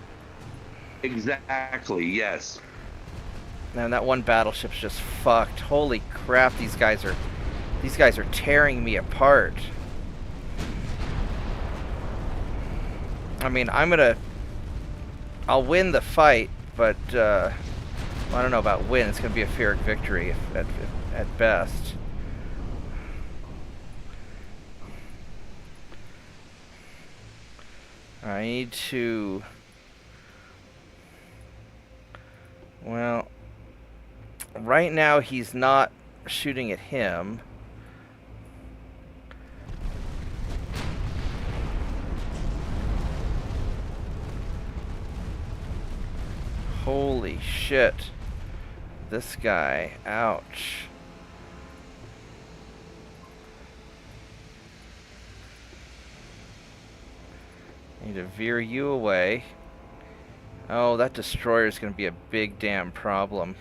Exactly. Yes. Man, that one battleship's just fucked. Holy crap! These guys are tearing me apart. I mean, I'll win the fight, but I don't know about win. It's going to be a Pyrrhic victory at best. I need to... Well, right now he's not shooting at him. Holy shit. This guy, ouch. Need to veer you away. Oh, that destroyer is going to be a big damn problem.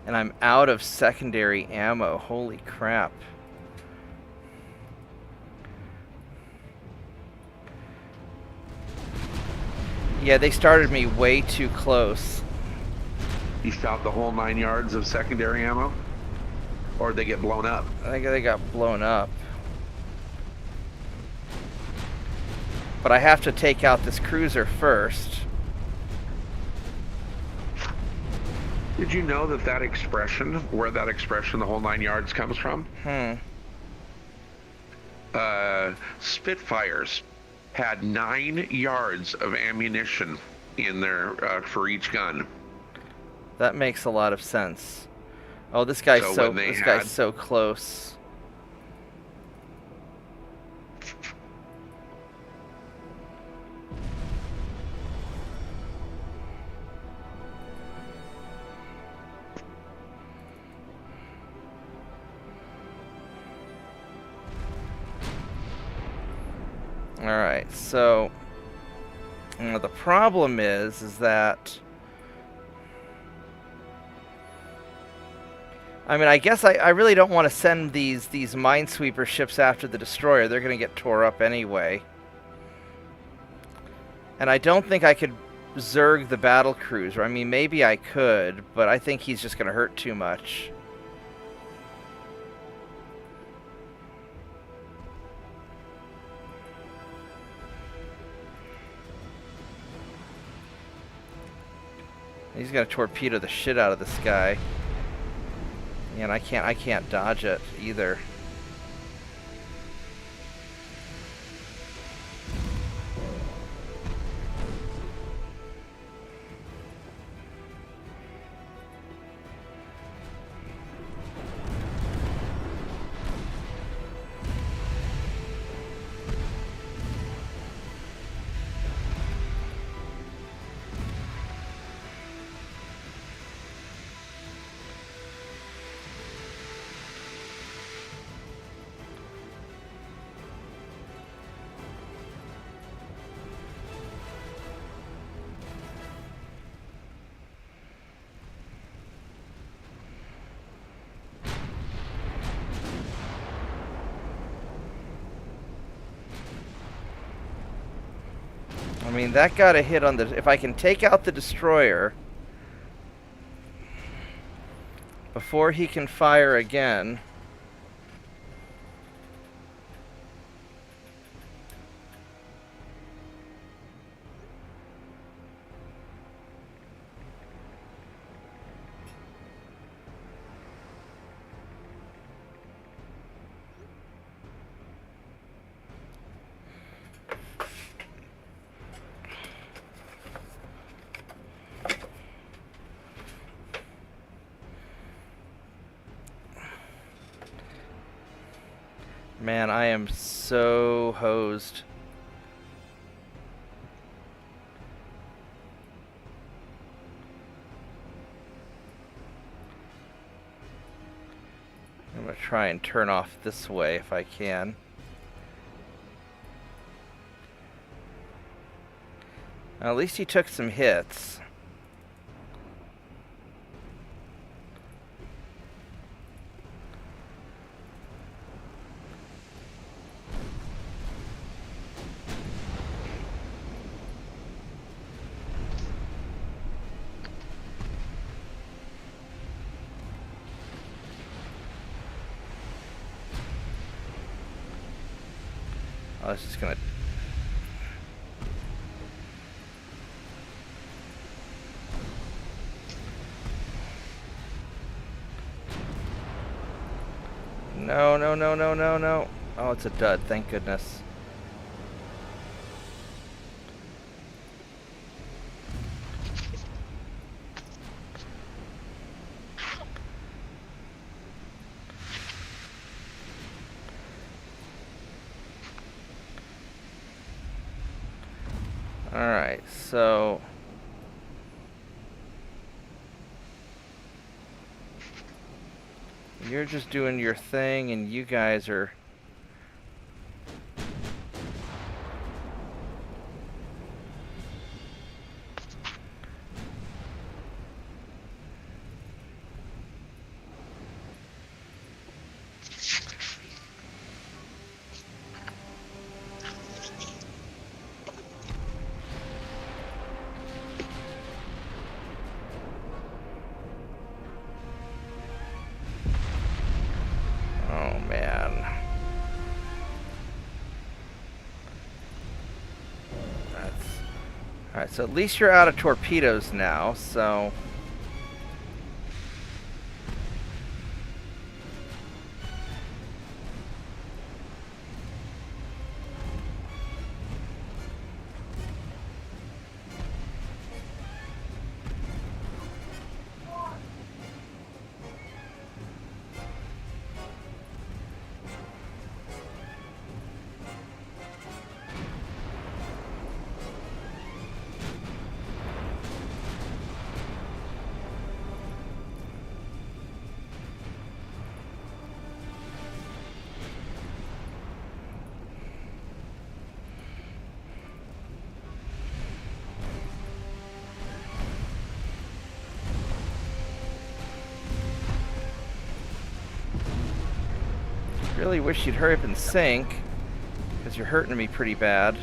And I'm out of secondary ammo. Holy crap. Yeah, they started me way too close. You shot the whole 9 yards of secondary ammo? Or they get blown up? I think they got blown up. But I have to take out this cruiser first. Did you know that expression, where that expression, the whole 9 yards, comes from? Spitfires had 9 yards of ammunition in there for each gun. That makes a lot of sense. Oh, this guy's guy's so close. Alright, so the problem is that I mean, I guess I really don't want to send these minesweeper ships after the destroyer. They're going to get tore up anyway. And I don't think I could Zerg the battle cruiser. I mean, maybe I could, but I think he's just going to hurt too much. He's gonna torpedo the shit out of this guy. And I can't dodge it either. mean, that got a hit on the... If I can take out the destroyer before he can fire again... Man, I am so hosed. I'm going to try and turn off this way if I can. At least he took some hits. I was just gonna... No, no, no, no, no, no. Oh, it's a dud, thank goodness. Alright, so... You're just doing your thing, and you guys are... Oh, man. That's... Alright, so at least you're out of torpedoes now, so... Really wish you'd hurry up and sink, because you're hurting me pretty bad.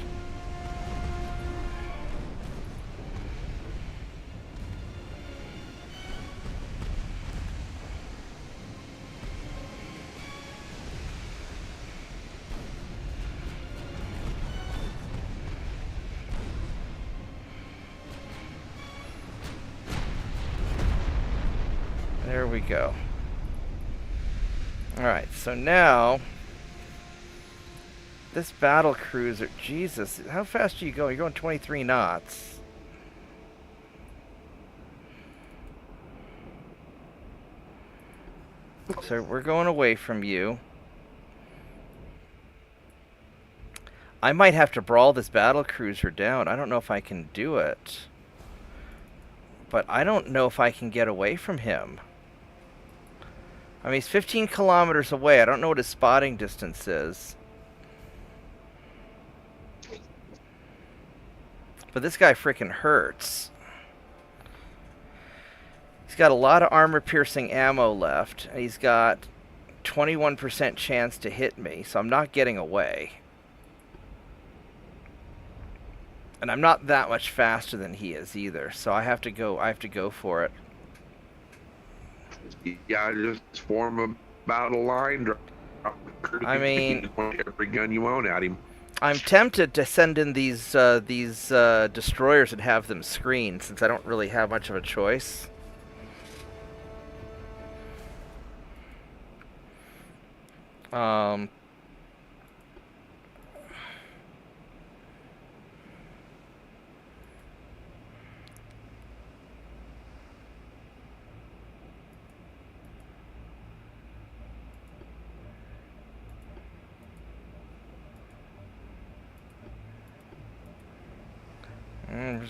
There we go. Alright, so now, this battle cruiser, Jesus, how fast are you going? You're going 23 knots. So we're going away from you. I might have to brawl this battle cruiser down. I don't know if I can do it. But I don't know if I can get away from him. I mean, he's 15 kilometers away. I don't know what his spotting distance is. But this guy freaking hurts. He's got a lot of armor-piercing ammo left. And he's got 21% chance to hit me, so I'm not getting away. And I'm not that much faster than he is either, so I have to go for it. Yeah, just form a battle line. Drop I mean, every gun you own at him. I'm tempted to send in these destroyers and have them screened, since I don't really have much of a choice. Um,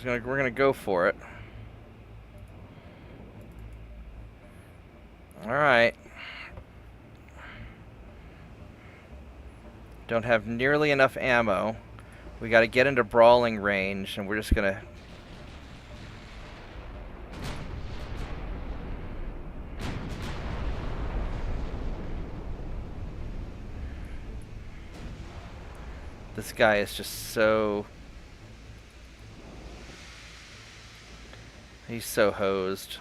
we're gonna go for it. All right. Don't have nearly enough ammo. We got to get into brawling range, and we're just gonna. This guy is just so. He's so hosed.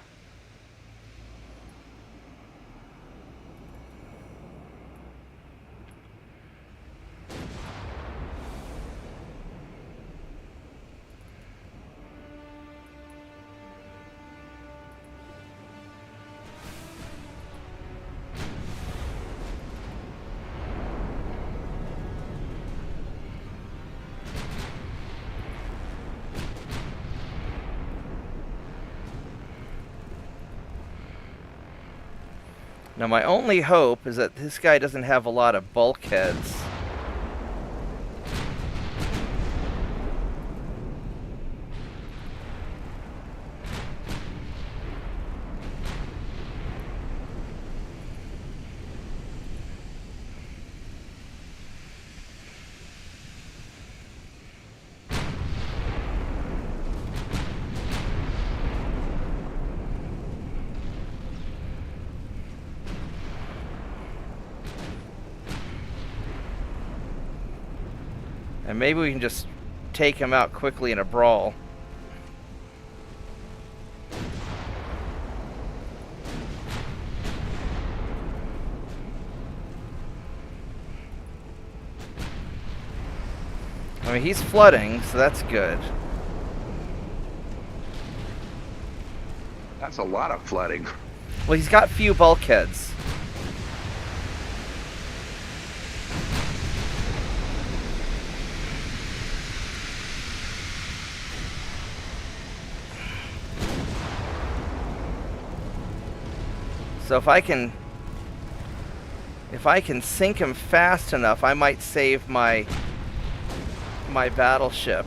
Now my only hope is that this guy doesn't have a lot of bulkheads. And maybe we can just take him out quickly in a brawl. I mean, he's flooding, so that's good. That's a lot of flooding. Well, he's got few bulkheads. So if I can sink him fast enough, I might save my battleship.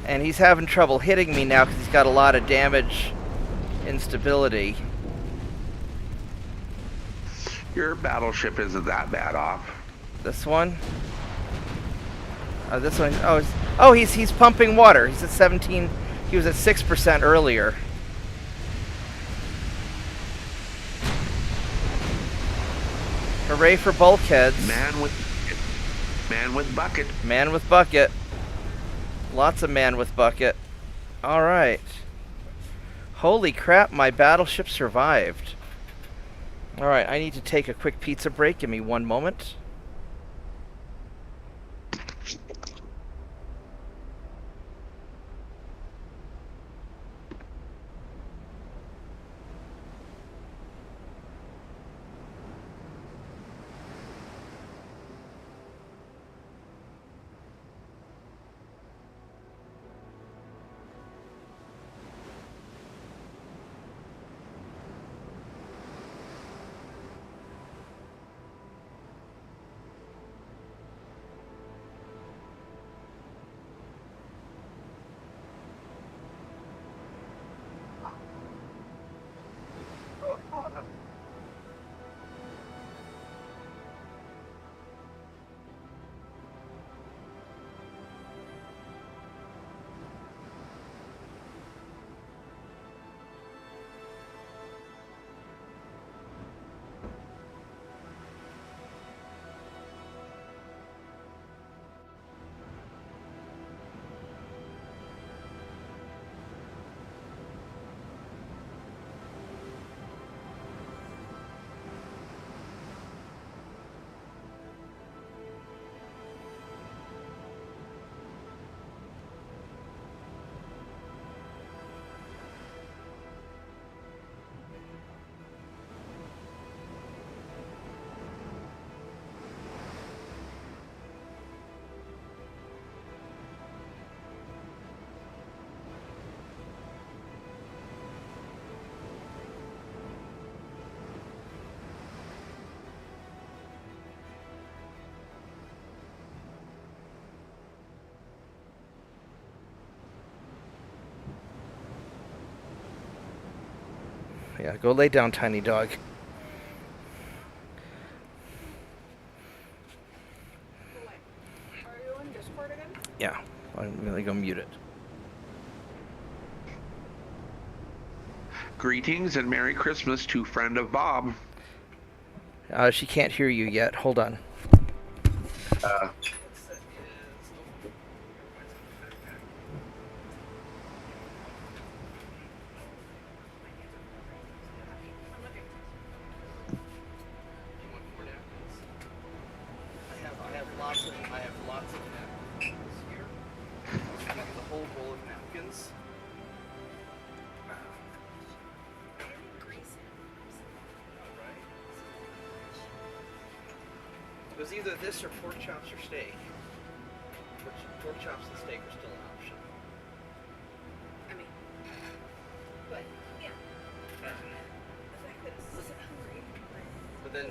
And he's having trouble hitting me now because he's got a lot of damage instability. Your battleship isn't that bad off. This one? This one. Oh, he's pumping water. He's at 17. He was at 6% earlier. Hooray for bulkheads. Man with bucket. Man with bucket. Lots of man with bucket. All right. Holy crap, my battleship survived. All right, I need to take a quick pizza break. Give me one moment. Yeah, go lay down, tiny dog. Are you in Discord again? Yeah, I'm gonna go mute it. Greetings and Merry Christmas to friend of Bob. She can't hear you yet. Hold on. Uh, I have lots of napkins here. I'll give you the whole roll of napkins. Alright. It was either this or pork chops or steak. Pork chops and steak are still an option. I mean, but yeah. The fact that it's so hungry. But then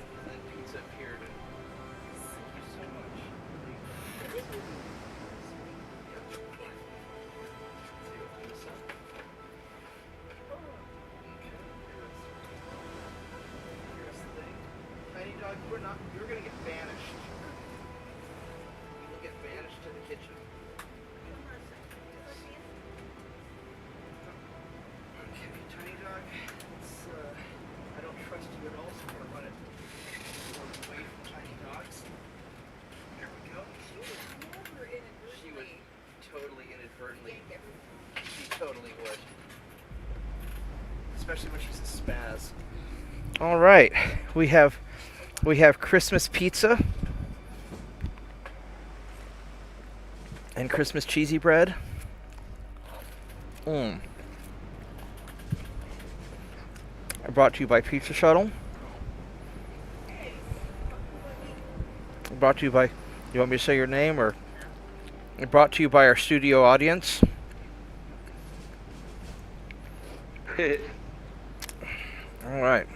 pizza appeared and thank you so much. See, open this up. Here's the thing. Tiny dog, you're gonna get banished. You will get banished to the kitchen. Okay, tiny dog, I don't trust you at all, so we're gonna run it away from tiny dogs. There we go. She would totally inadvertently. She totally would. Especially when she's a spaz. All right, we have Christmas pizza and Christmas cheesy bread. Brought to you by Pizza Shuttle. Brought to you by. You want me to say your name or? Brought to you by our studio audience. All right.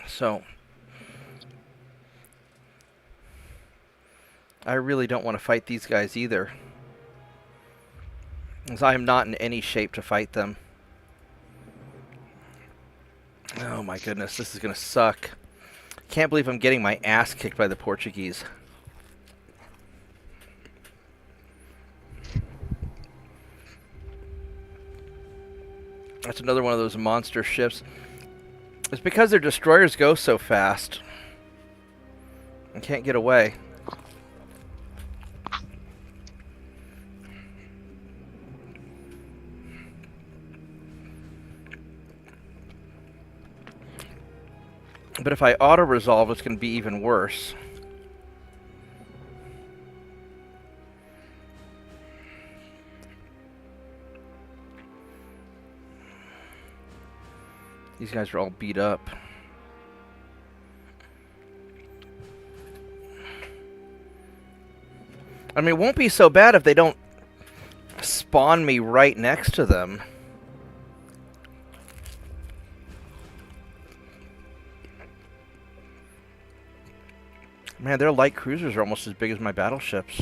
So, I really don't want to fight these guys either, as I am not in any shape to fight them. Oh my goodness, this is gonna suck. Can't believe I'm getting my ass kicked by the Portuguese. That's another one of those monster ships. It's because their destroyers go so fast. I can't get away. But if I auto-resolve, it's going to be even worse. These guys are all beat up. I mean, it won't be so bad if they don't spawn me right next to them. Man, their light cruisers are almost as big as my battleships.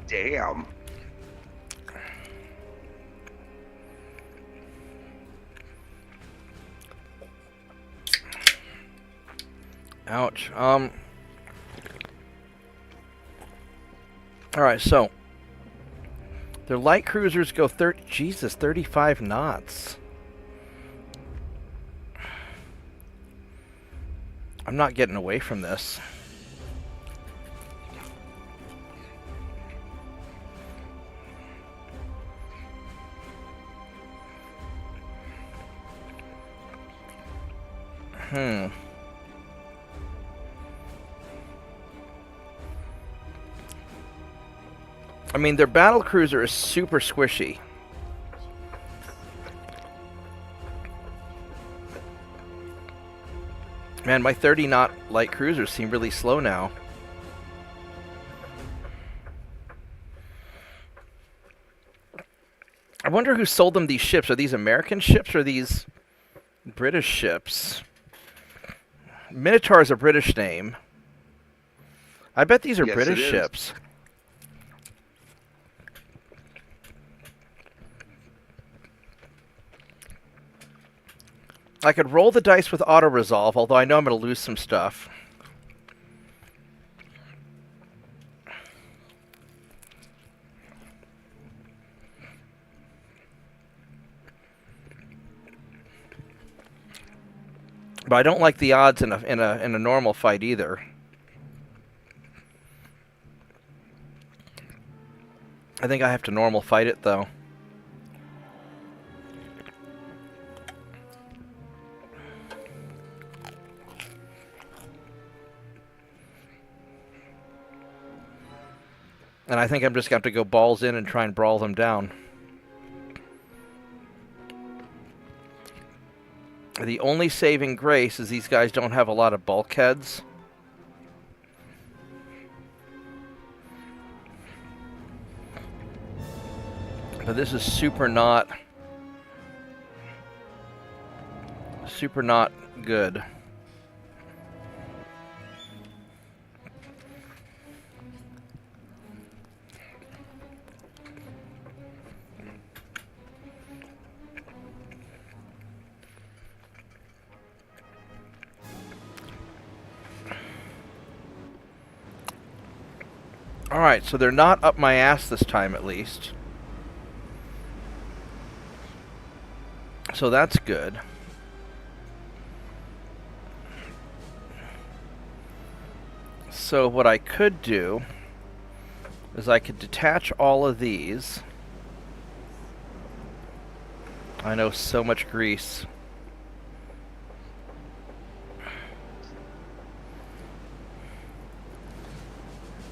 damn. Ouch. Alright, so their light cruisers go 35 knots. I'm not getting away from this. I mean, their battle cruiser is super squishy. Man, my 30-knot light cruisers seem really slow now. I wonder who sold them these ships. Are these American ships or are these British ships? Minotaur is a British name. I bet these are Yes, British it is. ships. I could roll the dice with auto-resolve, although I know I'm going to lose some stuff. But I don't like the odds in a normal fight either. I think I have to normal fight it though. And I think I'm just going to have to go balls in and try and brawl them down. The only saving grace is these guys don't have a lot of bulkheads. But this is super not good. Alright, so they're not up my ass this time at least. So that's good. So what I could do is I could detach all of these. I know, so much grease.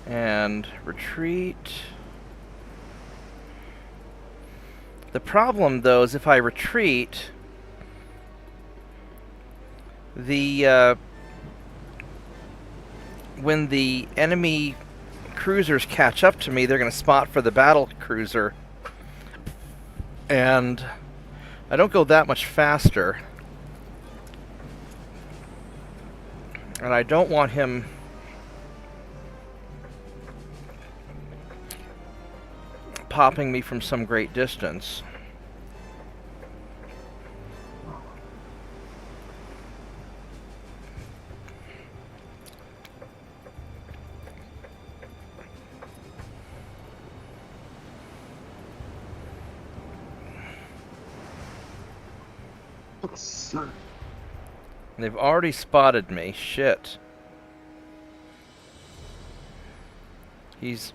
And retreat. The problem, though, is if I retreat, when the enemy cruisers catch up to me, they're going to spot for the battle cruiser. And I don't go that much faster. And I don't want him popping me from some great distance. They've already spotted me. Shit. He's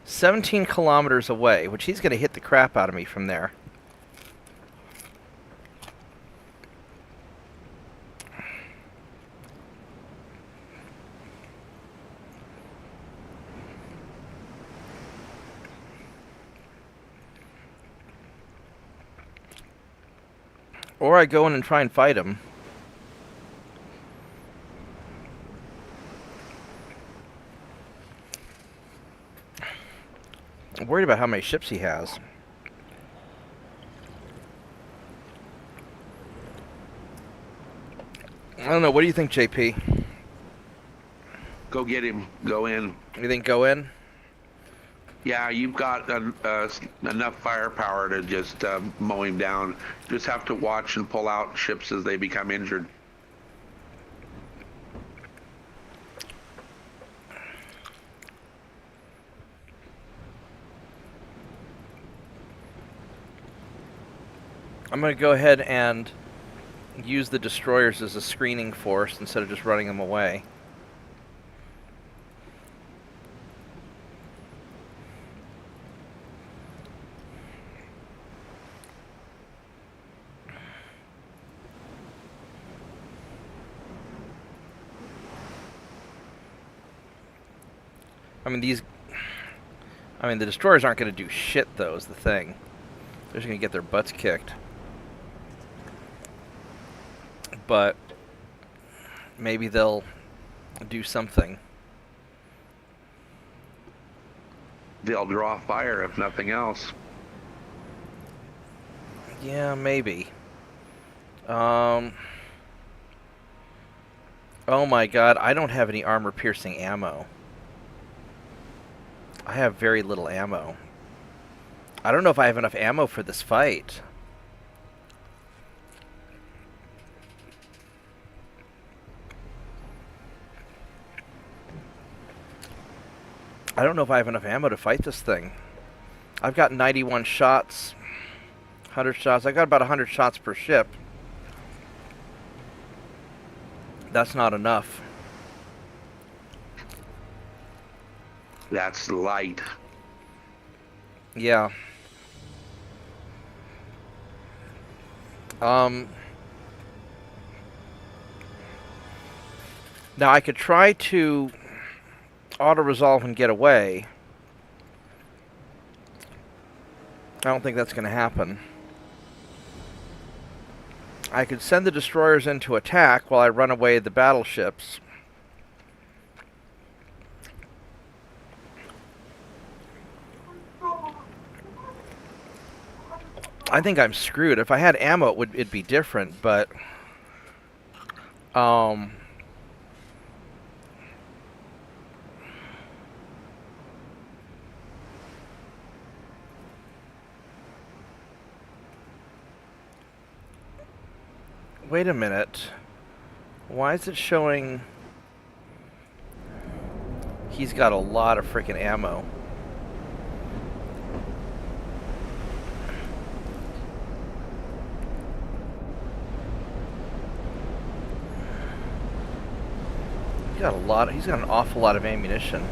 17 kilometers away, which he's going to hit the crap out of me from there. Or I go in and try and fight him. I'm worried about how many ships he has. I don't know. What do you think, JP? Go get him. Go in. You think go in? Yeah, you've got enough firepower to just mow him down. Just have to watch and pull out ships as they become injured. I'm going to go ahead and use the destroyers as a screening force instead of just running them away. I mean, the destroyers aren't going to do shit, though, is the thing. They're just going to get their butts kicked. But maybe they'll do something. They'll draw fire if nothing else. Yeah, maybe. Oh my god, I don't have any armor-piercing ammo. I have very little ammo. I don't know if I have enough ammo for this fight. I don't know if I have enough ammo to fight this thing. I've got 91 shots, 100 shots. I got about 100 shots per ship. That's not enough. That's light. Yeah. Now I could try to auto-resolve and get away. I don't think that's going to happen. I could send the destroyers in to attack while I run away the battleships. I think I'm screwed. If I had ammo, it'd be different, but wait a minute. Why is it showing he's got a lot of freaking ammo? He's got an awful lot of ammunition.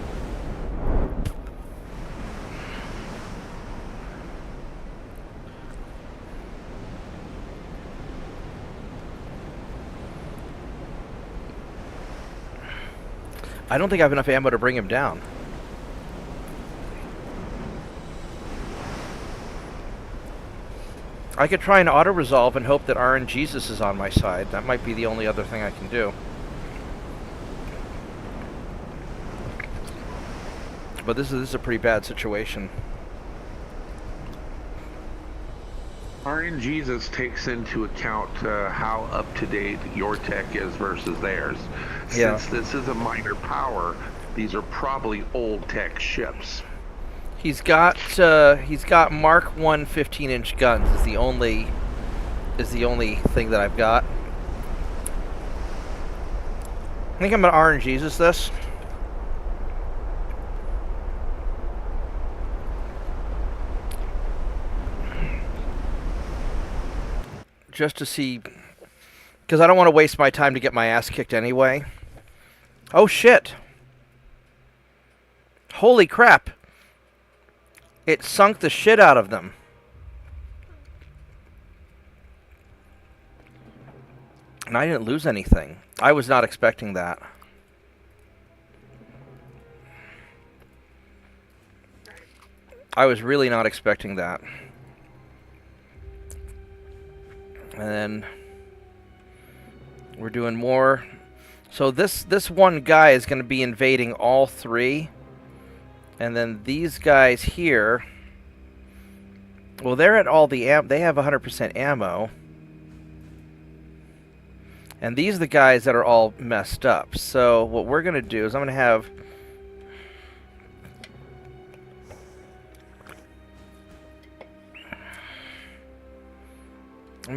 I don't think I have enough ammo to bring him down. I could try an auto-resolve and hope that RNGesus is on my side. That might be the only other thing I can do. But this is a pretty bad situation. RNGesus takes into account how up-to-date your tech is versus theirs. Yeah. Since this is a minor power, these are probably old tech ships. He's got Mark 1 15-inch guns is the only thing that I've got. I think I'm gonna RNGesus this. Just to see, because I don't want to waste my time to get my ass kicked anyway. Oh shit. Holy crap. It sunk the shit out of them. And I didn't lose anything. I was not expecting that. I was really not expecting that. And then we're doing more. So this one guy is going to be invading all three. And then these guys here, well, they're at all the they have 100% ammo. And these are the guys that are all messed up. So what we're going to do is I'm going to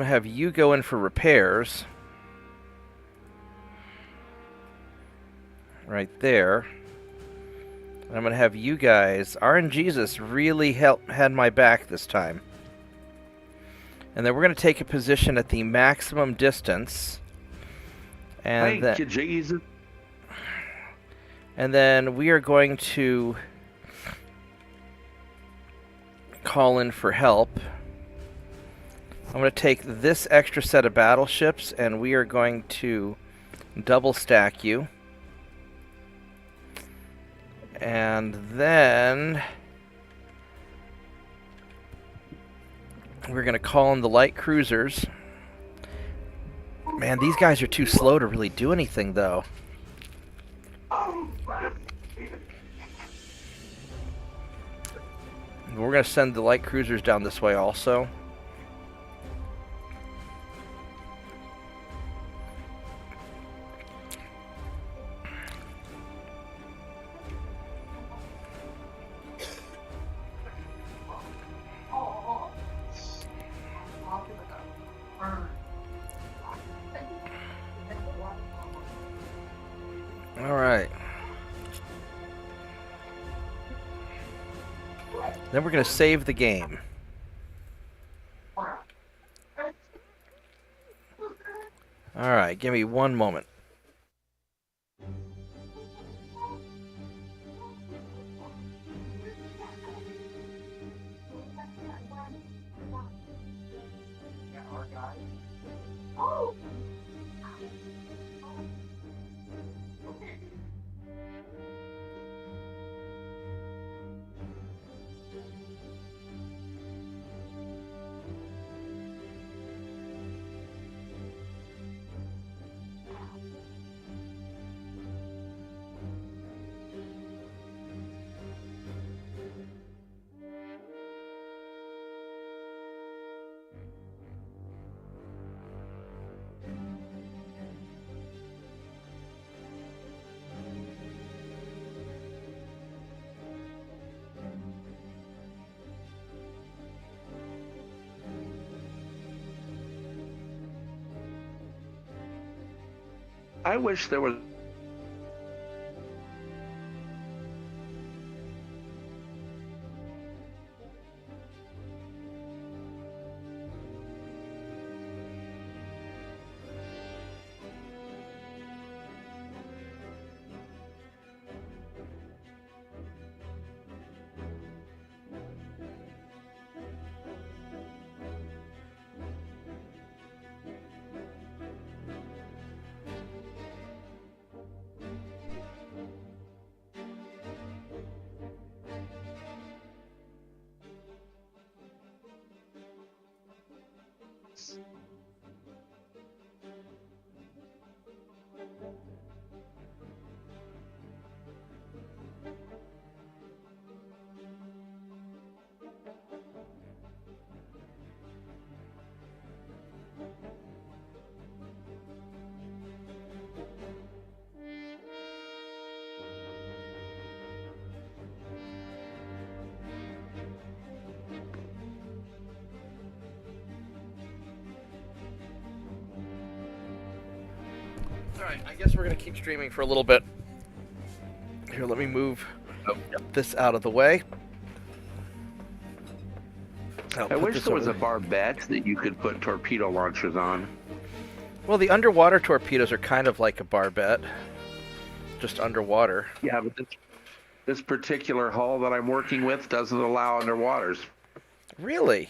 have you go in for repairs. Right there. And I'm going to have you guys... RNGesus really had my back this time. And then we're going to take a position at the maximum distance. And Thank you, Jesus. And then we are going to call in for help. I'm going to take this extra set of battleships, and we are going to double stack you. And then we're going to call in the light cruisers. Man, these guys are too slow to really do anything, though. We're going to send the light cruisers down this way also. Then we're going to save the game. Alright, give me one moment. I wish there was. Alright, I guess we're going to keep streaming for a little bit. Here, let me move this out of the way. I wish there was a barbette that you could put torpedo launchers on. Well, the underwater torpedoes are kind of like a barbette, just underwater. Yeah, but this particular hull that I'm working with doesn't allow underwaters. Really?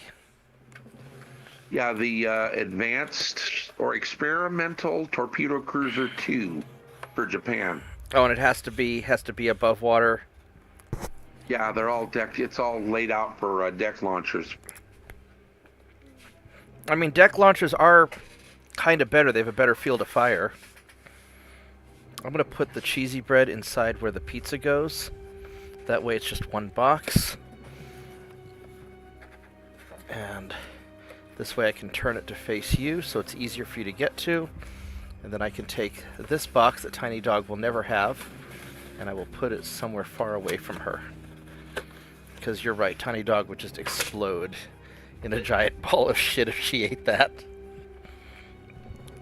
Yeah, the advanced or experimental torpedo cruiser 2 for Japan. Oh, and it has to be above water. Yeah, they're all decked. It's all laid out for deck launchers. I mean, deck launchers are kind of better. They have a better field of fire. I'm going to put the cheesy bread inside where the pizza goes. That way it's just one box. And this way I can turn it to face you, so it's easier for you to get to. And then I can take this box that Tiny Dog will never have, and I will put it somewhere far away from her. Because you're right, Tiny Dog would just explode in a giant ball of shit if she ate that.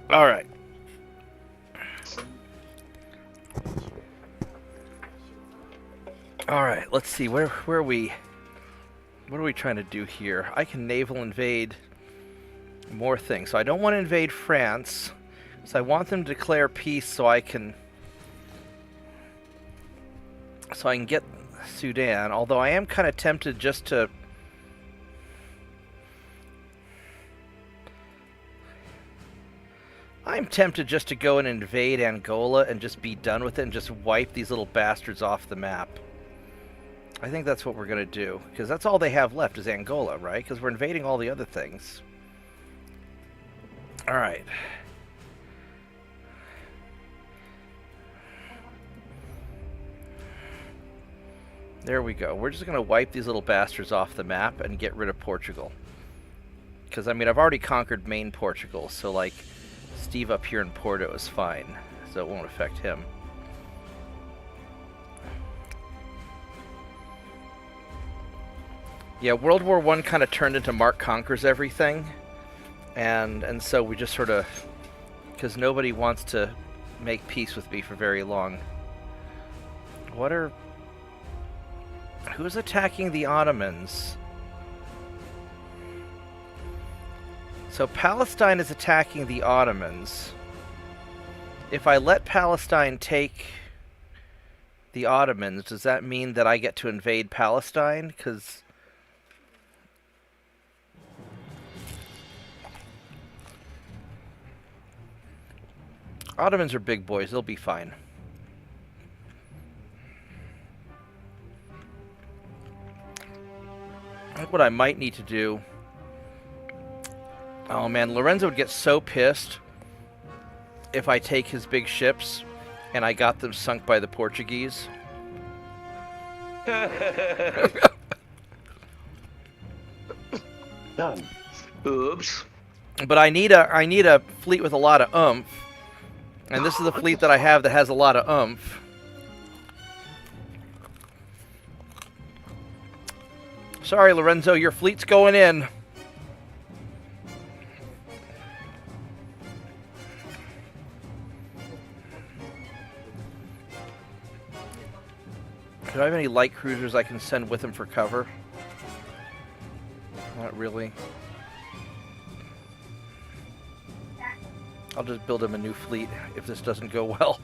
Alright. Alright, let's see, where are we? What are we trying to do here? I can naval invade more things. So I don't want to invade France. So I want them to declare peace so I can get Sudan. Although I am kind of tempted just to go and invade Angola and just be done with it and just wipe these little bastards off the map. I think that's what we're going to do, because that's all they have left is Angola, right? Because we're invading all the other things. Alright. There we go. We're just going to wipe these little bastards off the map and get rid of Portugal. Because, I mean, I've already conquered main Portugal, so, like, Steve up here in Porto is fine, so it won't affect him. Yeah, World War I kind of turned into Mark conquers everything, and so we just sort of, because nobody wants to make peace with me for very long. What are... Who's attacking the Ottomans? So Palestine is attacking the Ottomans. If I let Palestine take the Ottomans, does that mean that I get to invade Palestine? Because Ottomans are big boys. They'll be fine. What I might need to do... Oh man, Lorenzo would get so pissed if I take his big ships and I got them sunk by the Portuguese. Done. Oops. But I need a fleet with a lot of oomph. And this is the fleet that I have that has a lot of oomph. Sorry, Lorenzo, your fleet's going in. Do I have any light cruisers I can send with him for cover? Not really. I'll just build him a new fleet if this doesn't go well.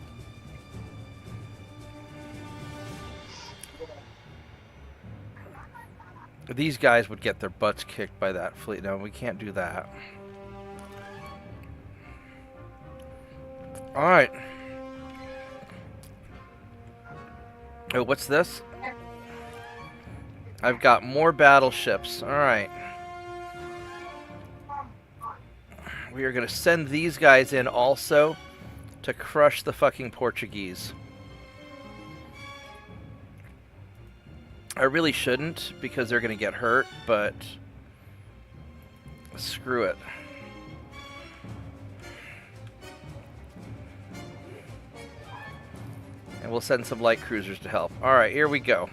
These guys would get their butts kicked by that fleet. No, we can't do that. Alright. Oh, what's this? I've got more battleships. Alright. We are going to send these guys in also to crush the fucking Portuguese. I really shouldn't because they're going to get hurt, but screw it. And we'll send some light cruisers to help. Alright, here we go.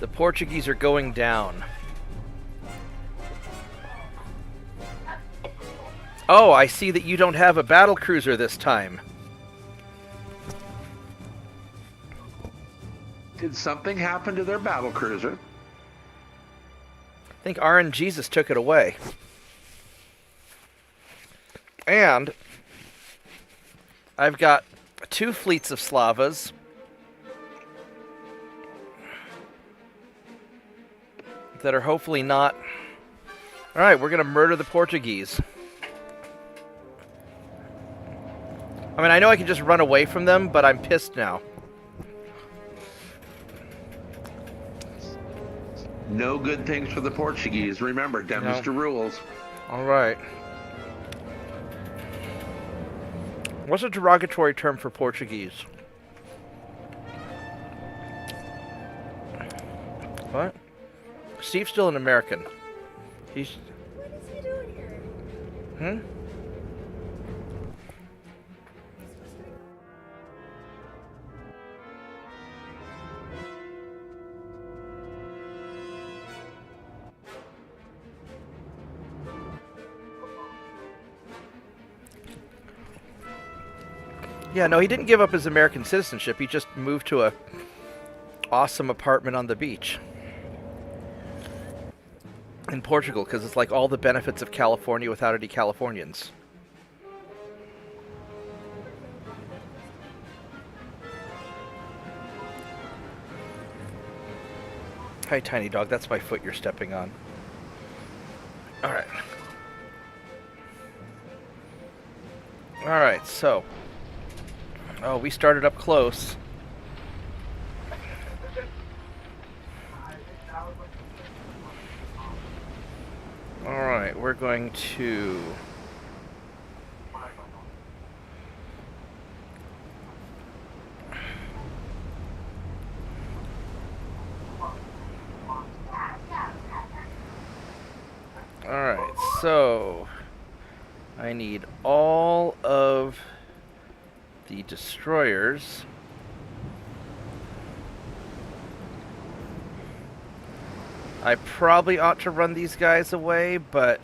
The Portuguese are going down. Oh, I see that you don't have a battle cruiser this time. Did something happen to their battle cruiser? I think RNGesus took it away. And I've got 2 fleets of Slavas. That are hopefully not... Alright, we're going to murder the Portuguese. I mean, I know I can just run away from them, but I'm pissed now. No good things for the Portuguese. Remember, Dems to rules. Alright. What's a derogatory term for Portuguese? What? Steve's still an American. He's... What is he doing here? Hmm? Yeah, no, he didn't give up his American citizenship. He just moved to a awesome apartment on the beach in Portugal, because it's like all the benefits of California without any Californians. Hi, tiny dog. That's my foot you're stepping on. All right. All right, so... Oh, we started up close. Alright, we're going to... Alright, so... I need all of the destroyers. I probably ought to run these guys away, but...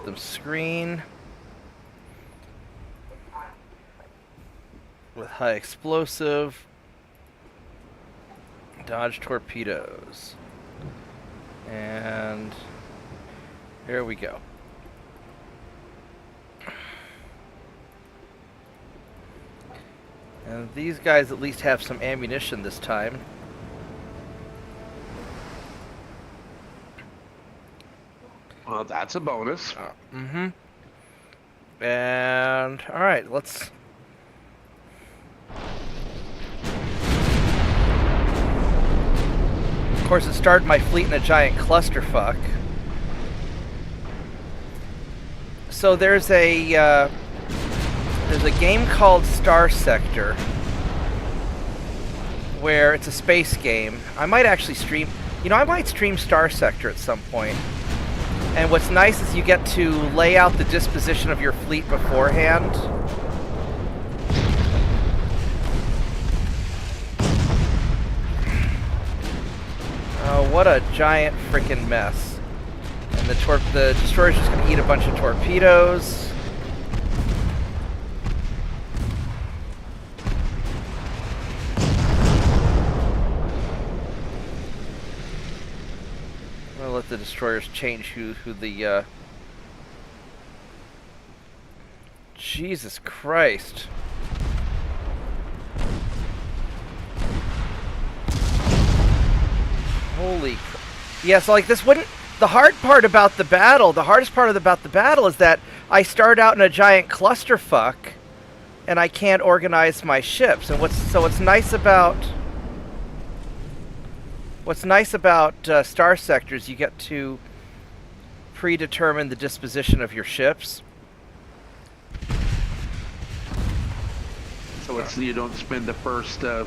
them screen with high explosive, dodge torpedoes, and here we go. And these guys at least have some ammunition this time. Well, that's a bonus. Mm-hmm. And all right, let's. Of course, it started my fleet in a giant clusterfuck. So there's a game called Star Sector where it's a space game. I might actually stream. You know, I might stream Star Sector at some point. And what's nice is you get to lay out the disposition of your fleet beforehand. Oh, what a giant freaking mess. And the destroyer's just going to eat a bunch of torpedoes. I'll let the destroyers change who the Jesus Christ. Holy yeah, so like this wouldn't the hardest part about the battle is that I start out in a giant clusterfuck and I can't organize my ships. And what's nice about Star Sectors, you get to predetermine the disposition of your ships. So it's you don't spend the first 2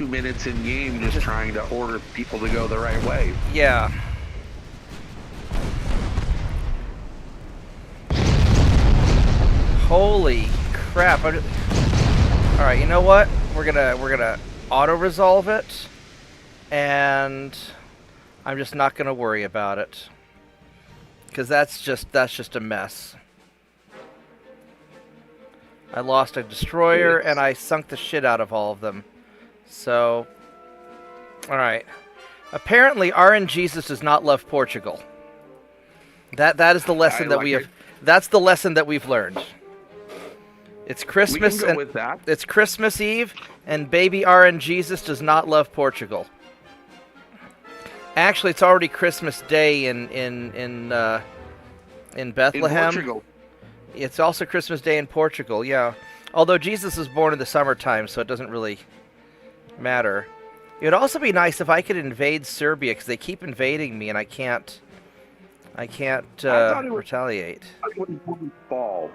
minutes in game just trying to order people to go the right way. Yeah. Holy crap. Alright, you know what? We're gonna auto-resolve it. And I'm just not gonna worry about it. Because that's just a mess. I lost a destroyer and I sunk the shit out of all of them. So, alright. Apparently, RNGesus does not love Portugal. That is the lesson that we have. That's the lesson that we've learned. It's Christmas We can go with that. It's Christmas Eve, and baby RNGesus does not love Portugal. Actually, it's already Christmas Day in Bethlehem. In Portugal. It's also Christmas Day in Portugal. Yeah, although Jesus was born in the summertime, so it doesn't really matter. It would also be nice if I could invade Serbia, because they keep invading me and I can't retaliate. I thought it was fall,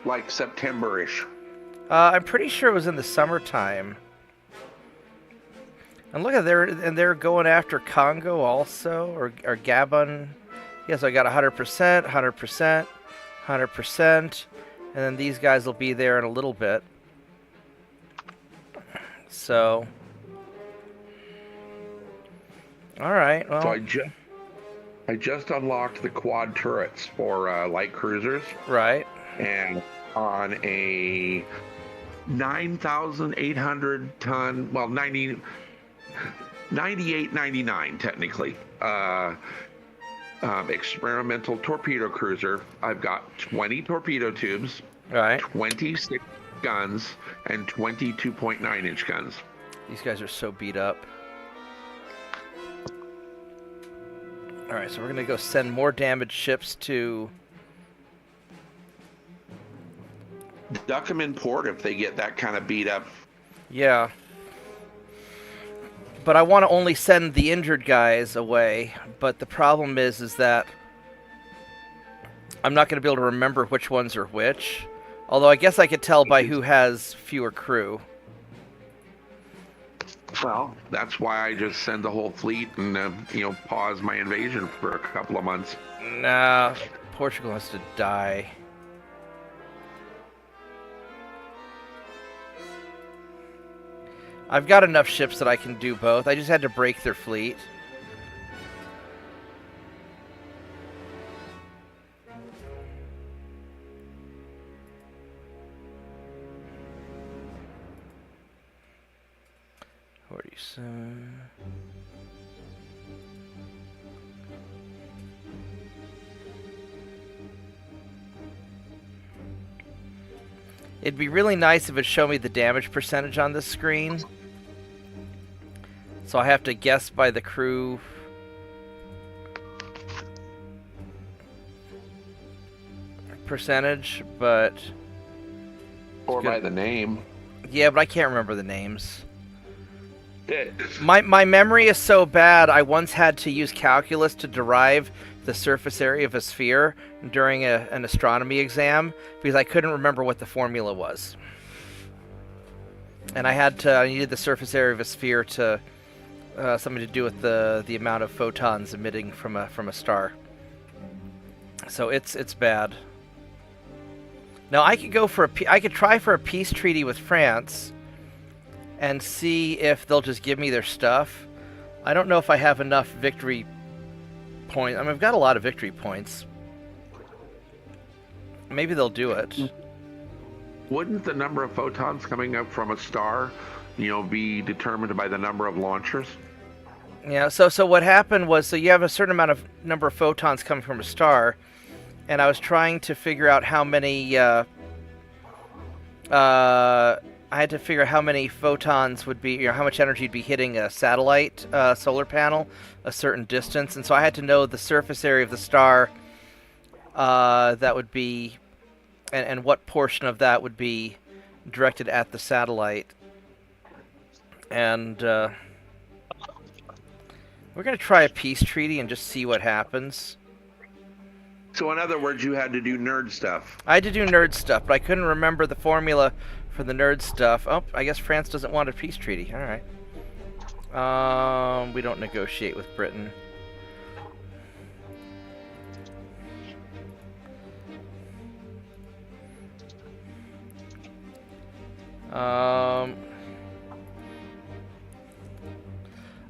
like September-ish. I'm pretty sure it was in the summertime. And look at they're going after Congo also, or Gabon. Yes, I got 100%, 100%, 100%, and then these guys will be there in a little bit. So, all right. Well, So I just unlocked the quad turrets for light cruisers, right. and on a 9,800 ton, well, 9899 technically, experimental torpedo cruiser. I've got 20 torpedo tubes, Right. 26 guns, and 20 2.9-inch guns. These guys are so beat up. All right, so we're gonna go send more damaged ships to. Duck them in port if they get that kind of beat up. Yeah. But I want to only send the injured guys away. But the problem is that I'm not going to be able to remember which ones are which. Although I guess I could tell by who has fewer crew. Well, that's why I just send the whole fleet and pause my invasion for a couple of months. Nah, Portugal has to die. I've got enough ships that I can do both. I just had to break their fleet. So... It'd be really nice if it showed me the damage percentage on this screen. So I have to guess by the crew. Percentage, but... Or by the name. Yeah, but I can't remember the names. Yeah. My memory is so bad, I once had to use calculus to derive the surface area of a sphere during an astronomy exam because I couldn't remember what the formula was. And I needed the surface area of a sphere to something to do with the amount of photons emitting from a star. So it's bad. Now I could try for a peace treaty with France and see if they'll just give me their stuff. I don't know if I have enough victory points. I mean, I've got a lot of victory points. Maybe they'll do it. Wouldn't the number of photons coming up from a star, be determined by the number of launchers? Yeah, so what happened was, so you have a certain number of photons coming from a star, and I was trying to figure out how many, I had to figure out how many photons would be, how much energy would be hitting a satellite solar panel a certain distance, and so I had to know the surface area of the star that would be, and what portion of that would be directed at the satellite. And we're going to try a peace treaty and just see what happens. So in other words, you had to do nerd stuff. I had to do nerd stuff, but I couldn't remember the formula for the nerd stuff. Oh, I guess France doesn't want a peace treaty. All right. We don't negotiate with Britain.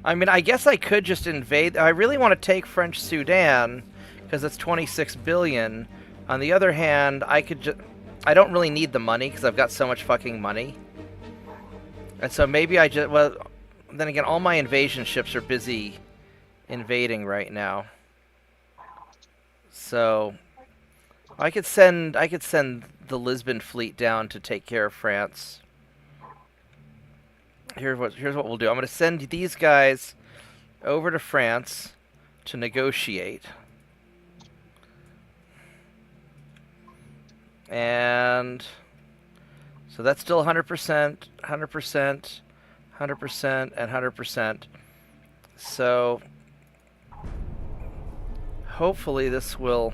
I mean, I guess I could just invade. I really want to take French Sudan because it's 26 billion. On the other hand, I don't really need the money because I've got so much fucking money. And so maybe well, then again, all my invasion ships are busy invading right now. So I could send the Lisbon fleet down to take care of France. Here's what we'll do. I'm going to send these guys over to France to negotiate. And so that's still 100%, 100%, 100%, and 100%. So hopefully this will...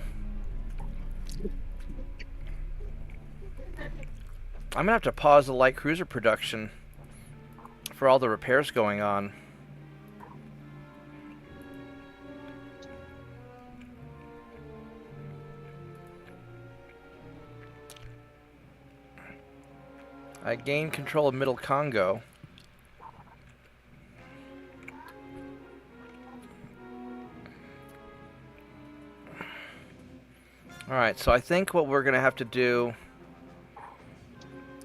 I'm going to have to pause the light cruiser production for all the repairs going on. I gained control of Middle Congo. Alright, so I think what we're going to have to do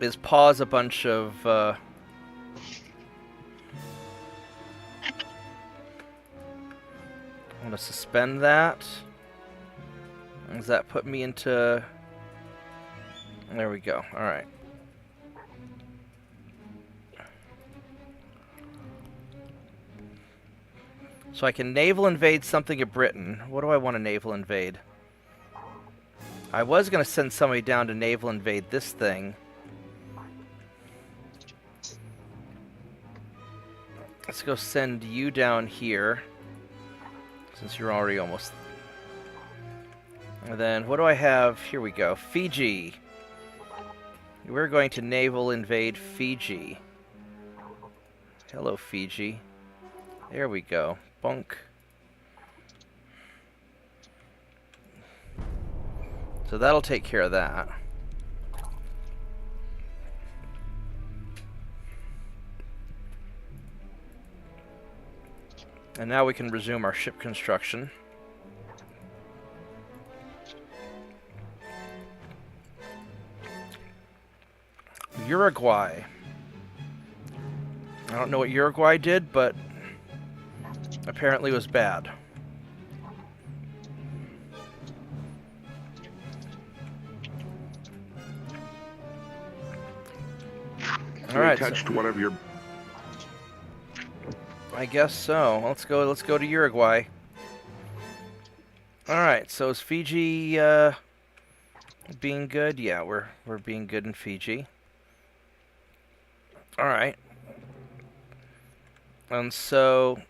is pause a bunch of... I'm going to suspend that. Does that put me into... There we go. Alright. So I can naval invade something of Britain. What do I want to naval invade? I was going to send somebody down to naval invade this thing. Let's go send you down here, since you're already almost... And then, what do I have? Here we go. Fiji. We're going to naval invade Fiji. Hello, Fiji. There we go. Bunk. So that'll take care of that. And now we can resume our ship construction. Uruguay. don't know what Uruguay did, but apparently it was bad. So All right, they touched one of your. I guess so. Let's go to Uruguay. All right, so is Fiji being good? Yeah, we're being good in Fiji. All right. And so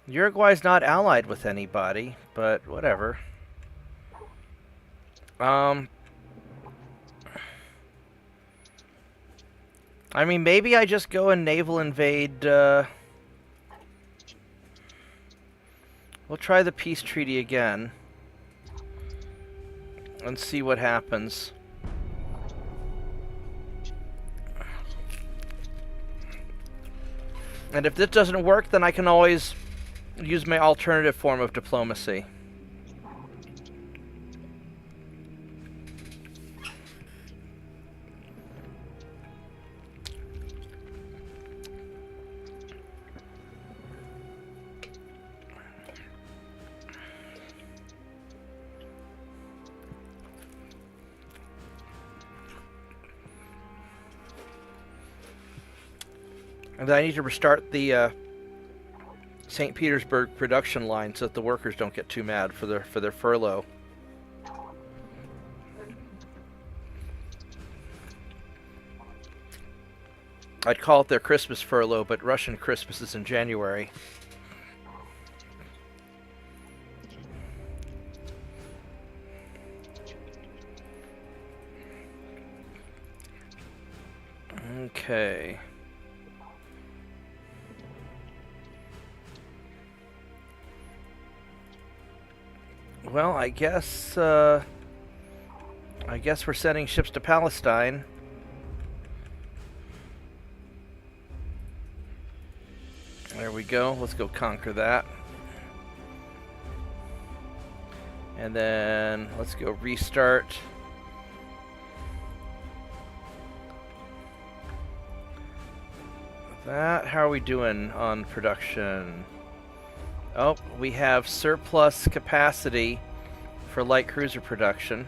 Uruguay's not allied with anybody, but whatever. I mean, maybe I just go and naval invade. We'll try the peace treaty again and see what happens. And if this doesn't work, then I can always use my alternative form of diplomacy. And then I need to restart the St. Petersburg production line so that the workers don't get too mad for their furlough. I'd call it their Christmas furlough, but Russian Christmas is in January. Okay. Well, I guess we're sending ships to Palestine. There we go. Let's go conquer that. And then let's go restart. That. How are we doing on production? Oh, we have surplus capacity for light cruiser production.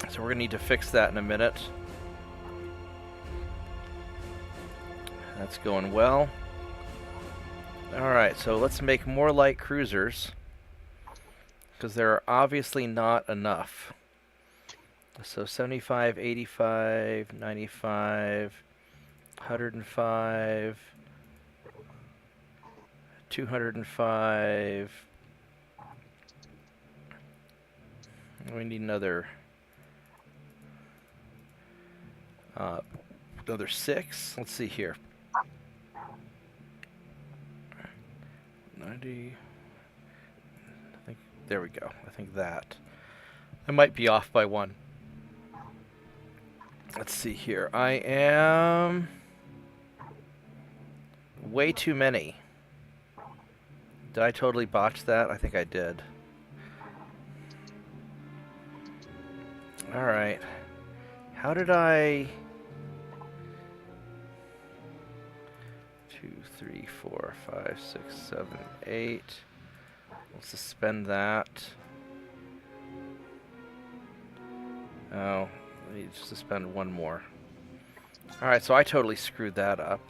So we're going to need to fix that in a minute. That's going well. Alright, so let's make more light cruisers, because there are obviously not enough. So 75, 85, 95, 105... 205. We need another 6. Let's see here. 90. I think there we go. I think that. I might be off by 1. Let's see here. I am way too many. Did I totally botch that? I think I did. Alright. How did I... 2, 3, 4, 5, 6, 7, 8. We'll suspend that. Oh, I need to suspend 1 more. Alright, so I totally screwed that up.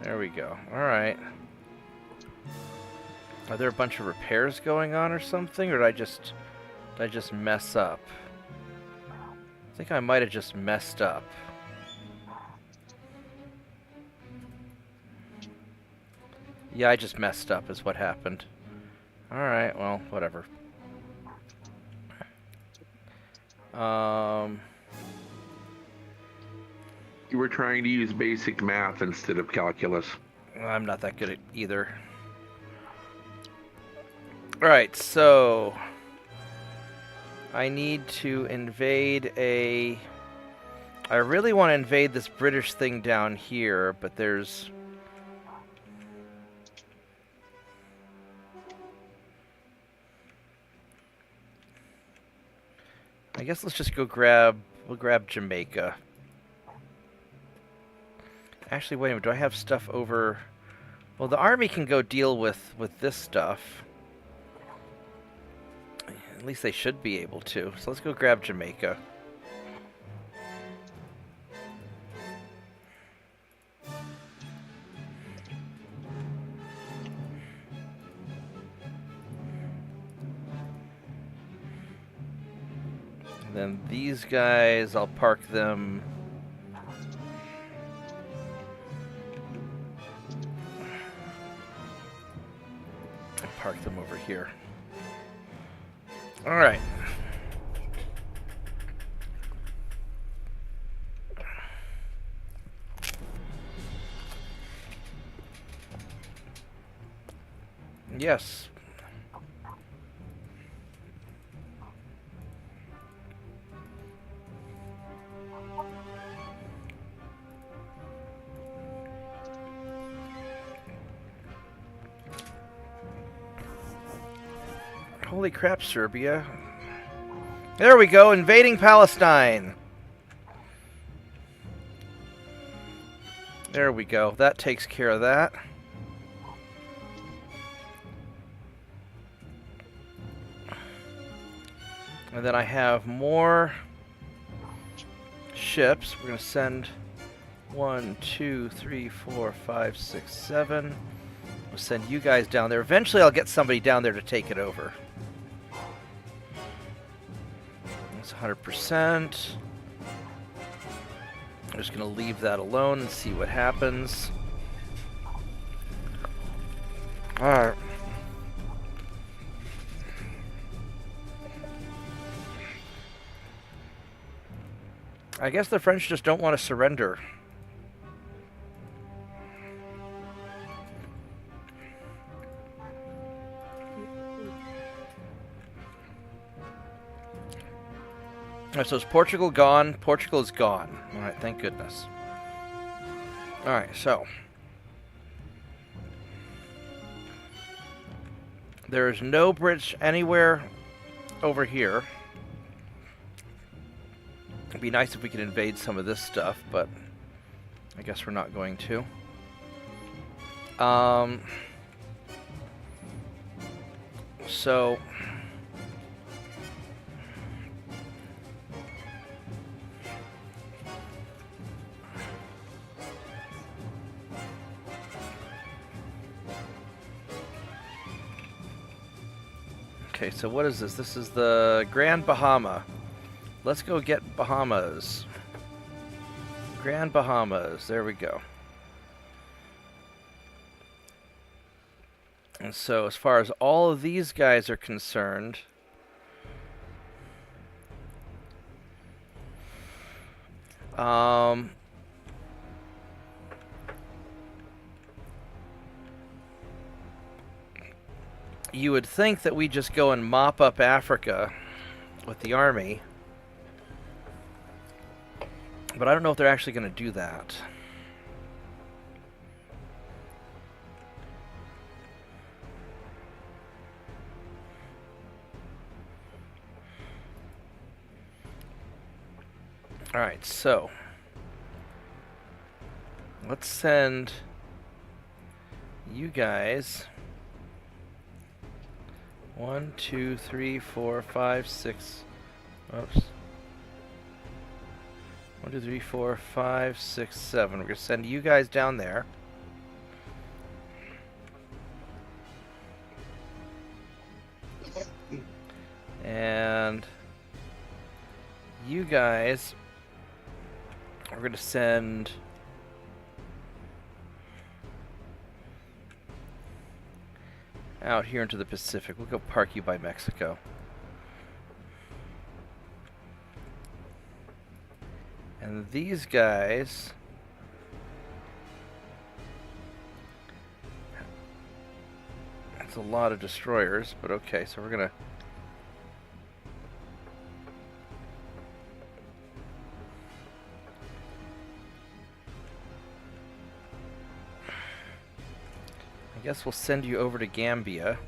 There we go. Alright. Are there a bunch of repairs going on or something? Or did I just mess up? I think I might have just messed up. Yeah, I just messed up is what happened. Alright, well, whatever. You were trying to use basic math instead of calculus. I'm not that good at either. Alright, so I need to invade a... I really want to invade this British thing down here, but there's... I guess let's just go grab We'll grab Jamaica. Actually, wait a minute. Do I have stuff over... Well, the army can go deal with this stuff. At least they should be able to. So let's go grab Jamaica. And then these guys, I'll park them... Park them over here. All right. Yes. Holy crap, Serbia. There we go, invading Palestine. There we go. That takes care of that. And then I have more ships. We're going to send 1, 2, 3, 4, 5, 6, 7. We'll send you guys down there. Eventually I'll get somebody down there to take it over. That's 100%. I'm just going to leave that alone and see what happens. Alright. I guess the French just don't want to surrender. Alright, so is Portugal gone? Portugal is gone. Alright, thank goodness. Alright, so. There is no bridge anywhere over here. It'd be nice if we could invade some of this stuff, but I guess we're not going to. So okay, so what is this? This is the Grand Bahama. Let's go get Bahamas. Grand Bahamas. There we go. And so as far as all of these guys are concerned, you would think that we just go and mop up Africa with the army. But I don't know if they're actually going to do that. Alright, so let's send you guys 1, 2, 3, 4, 5, 6. Oops. 1, 2, 3, 4, 5, 6, 7. We're going to send you guys down there. And you guys are going to send out here into the Pacific. We'll go park you by Mexico. And these guys that's a lot of destroyers, but okay, so we're gonna I guess we'll send you over to Gambia.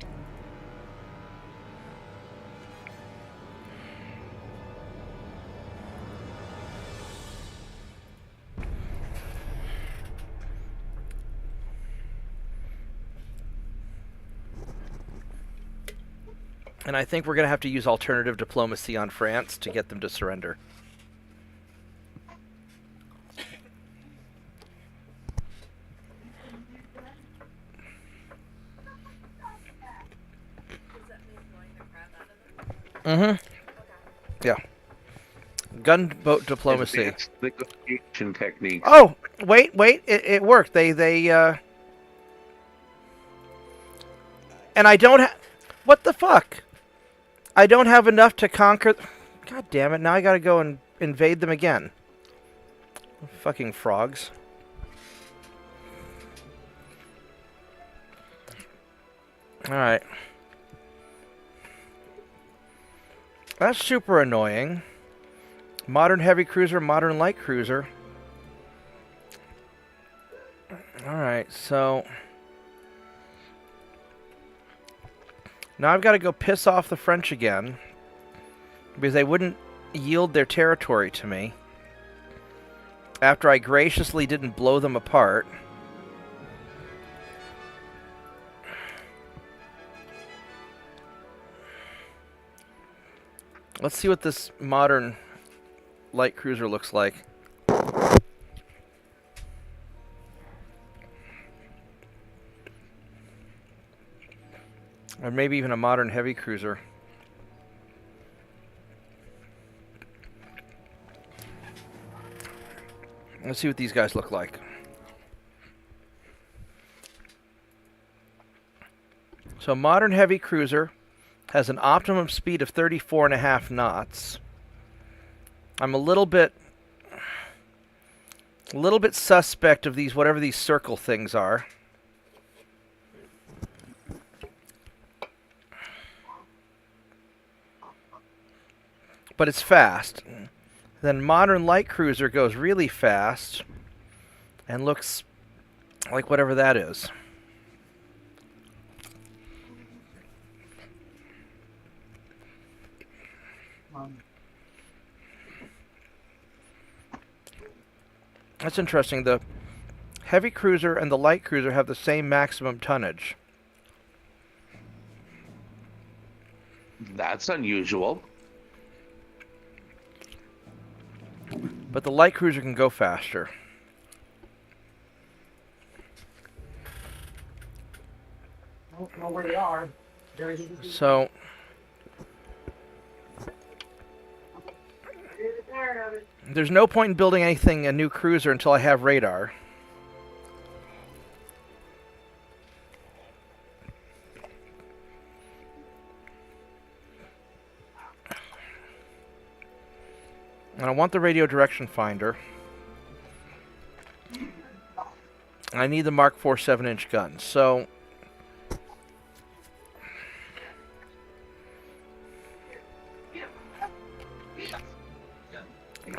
And I think we're going to have to use alternative diplomacy on France to get them to surrender. Does that mean blowing the crap out of them? Mm-hmm. Yeah. Gunboat diplomacy. Advanced negotiation techniques. Oh, wait. It worked. And I don't have... What the fuck? I don't have enough to conquer... God damn it. Now I gotta go and invade them again. Fucking frogs. Alright. That's super annoying. Modern heavy cruiser, modern light cruiser. Alright, so... Now I've got to go piss off the French again. Because they wouldn't yield their territory to me. After I graciously didn't blow them apart. Let's see what this modern light cruiser looks like. Or maybe even a modern heavy cruiser. Let's see what these guys look like. So modern heavy cruiser has an optimum speed of 34.5 knots. I'm a little bit suspect of these, whatever these circle things are. But it's fast. Then modern light cruiser goes really fast and looks like whatever that is. That's interesting. The heavy cruiser and the light cruiser have the same maximum tonnage. That's unusual. But the light cruiser can go faster. I don't know where they are. So, there's no point in building a new cruiser until I have radar. And I want the radio direction finder. I need the Mark IV 7-inch gun. So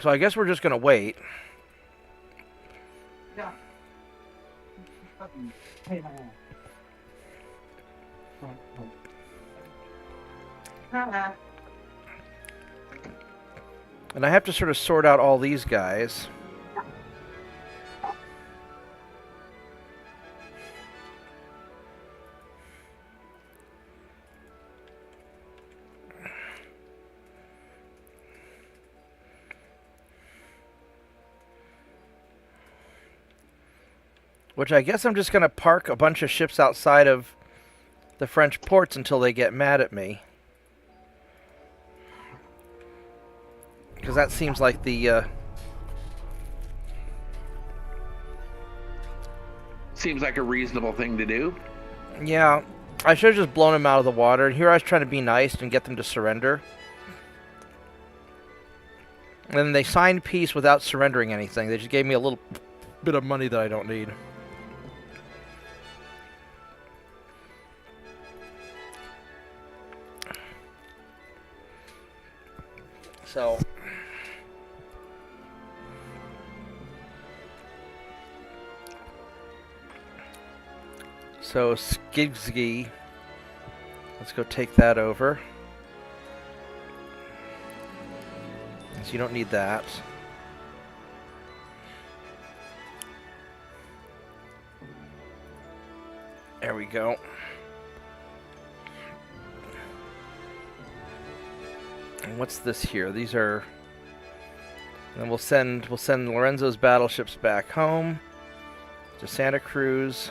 I guess we're just going to wait. And I have to sort of sort out all these guys. Which I guess I'm just going to park a bunch of ships outside of the French ports until they get mad at me. Because that seems like the... Seems like a reasonable thing to do. Yeah, I should have just blown them out of the water. And here I was trying to be nice and get them to surrender. And then they signed peace without surrendering anything. They just gave me a little bit of money that I don't need. So Skiggsky, let's go take that over. So you don't need that. There we go. And what's this here? These are. And we'll send Lorenzo's battleships back home to Santa Cruz.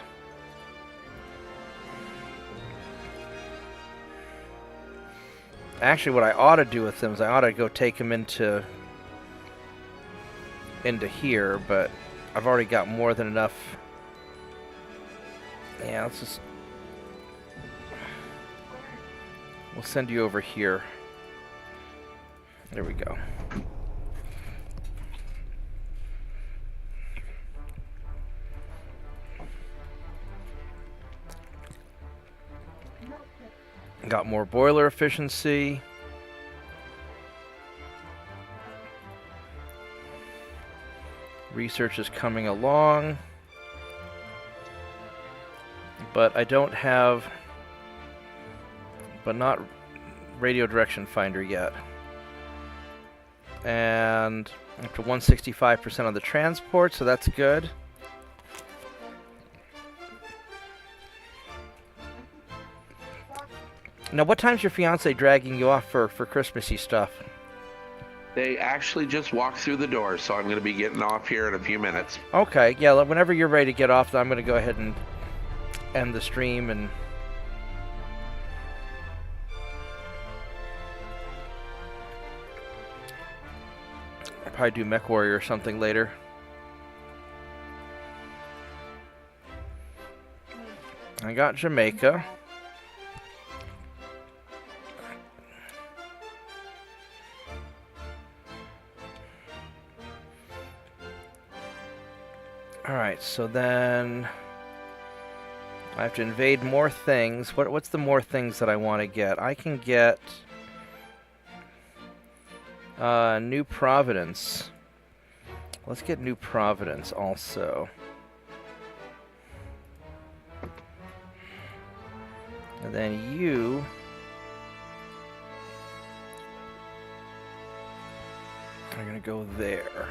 Actually, what I ought to do with them is I ought to go take them into here, but I've already got more than enough. Yeah, let's just. We'll send you over here. There we go. Got more boiler efficiency. Research is coming along. But I don't have... But not radio direction finder yet. And up to 165% of the transport, so that's good. Now, what time's your fiance dragging you off for Christmassy stuff? They actually just walked through the door, so I'm going to be getting off here in a few minutes. Okay, yeah, whenever you're ready to get off, I'm going to go ahead and end the stream and... I'll probably do Mech Warrior or something later. I got Jamaica. Alright, so then I have to invade more things. What's the more things that I want to get? I can get New Providence. Let's get New Providence also. And then you... are going to go there.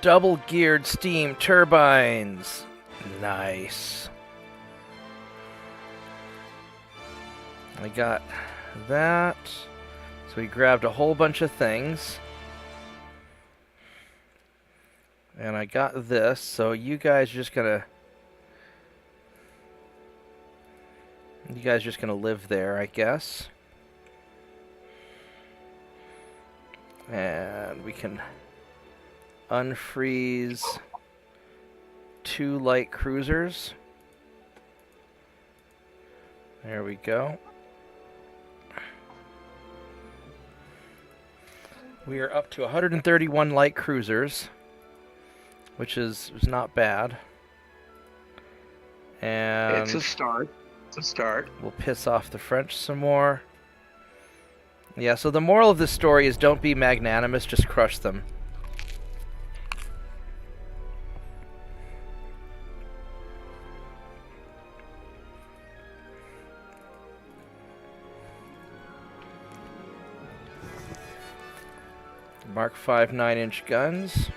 Double geared steam turbines. Nice. I got that. So we grabbed a whole bunch of things. And I got this. So you guys are just gonna... You guys are just gonna live there, I guess. And we can unfreeze 2 light cruisers. There we go. We are up to 131 light cruisers, which is not bad. And It's a start. It's a start. we'll piss off the French some more. Yeah, so the moral of this story is don't be magnanimous, just crush them. Mark 5 9-inch guns.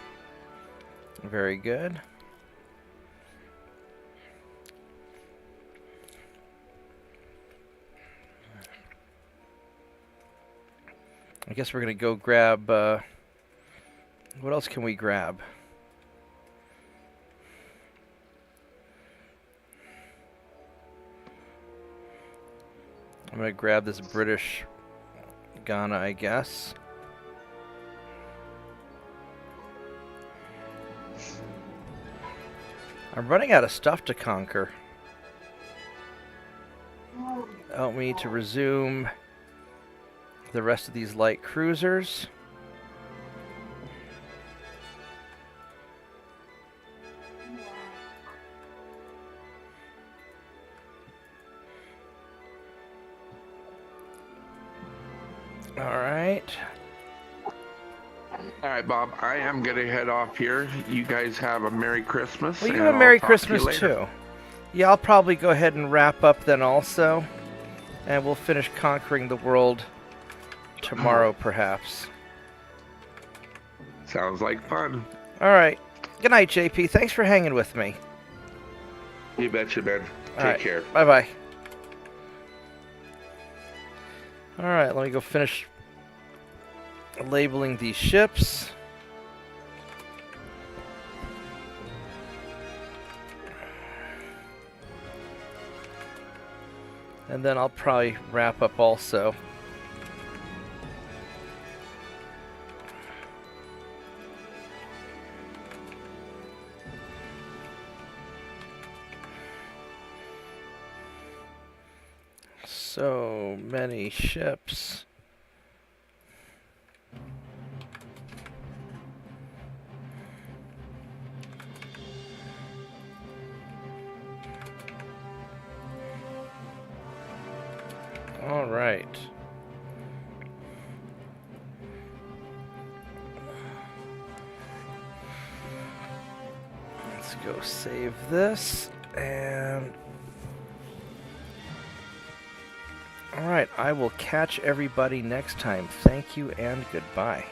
Very good. I guess we're going to go grab... what else can we grab? I'm going to grab this British Ghana, I guess. I'm running out of stuff to conquer. Help me to resume the rest of these light cruisers. Alright. All right, Bob, I am going to head off here. You guys have a Merry Christmas. Well, you and have a I'll Merry talk to you Christmas later. too. Yeah, I'll probably go ahead and wrap up then also. And we'll finish conquering the world tomorrow, perhaps. Sounds like fun. All right. Good night, JP. Thanks for hanging with me. You betcha, Ben. All Take right. care. Bye-bye. All right, let me go finish labeling these ships. And then I'll probably wrap up also. So many ships. All right. Let's go save this and all right, I will catch everybody next time. Thank you and goodbye.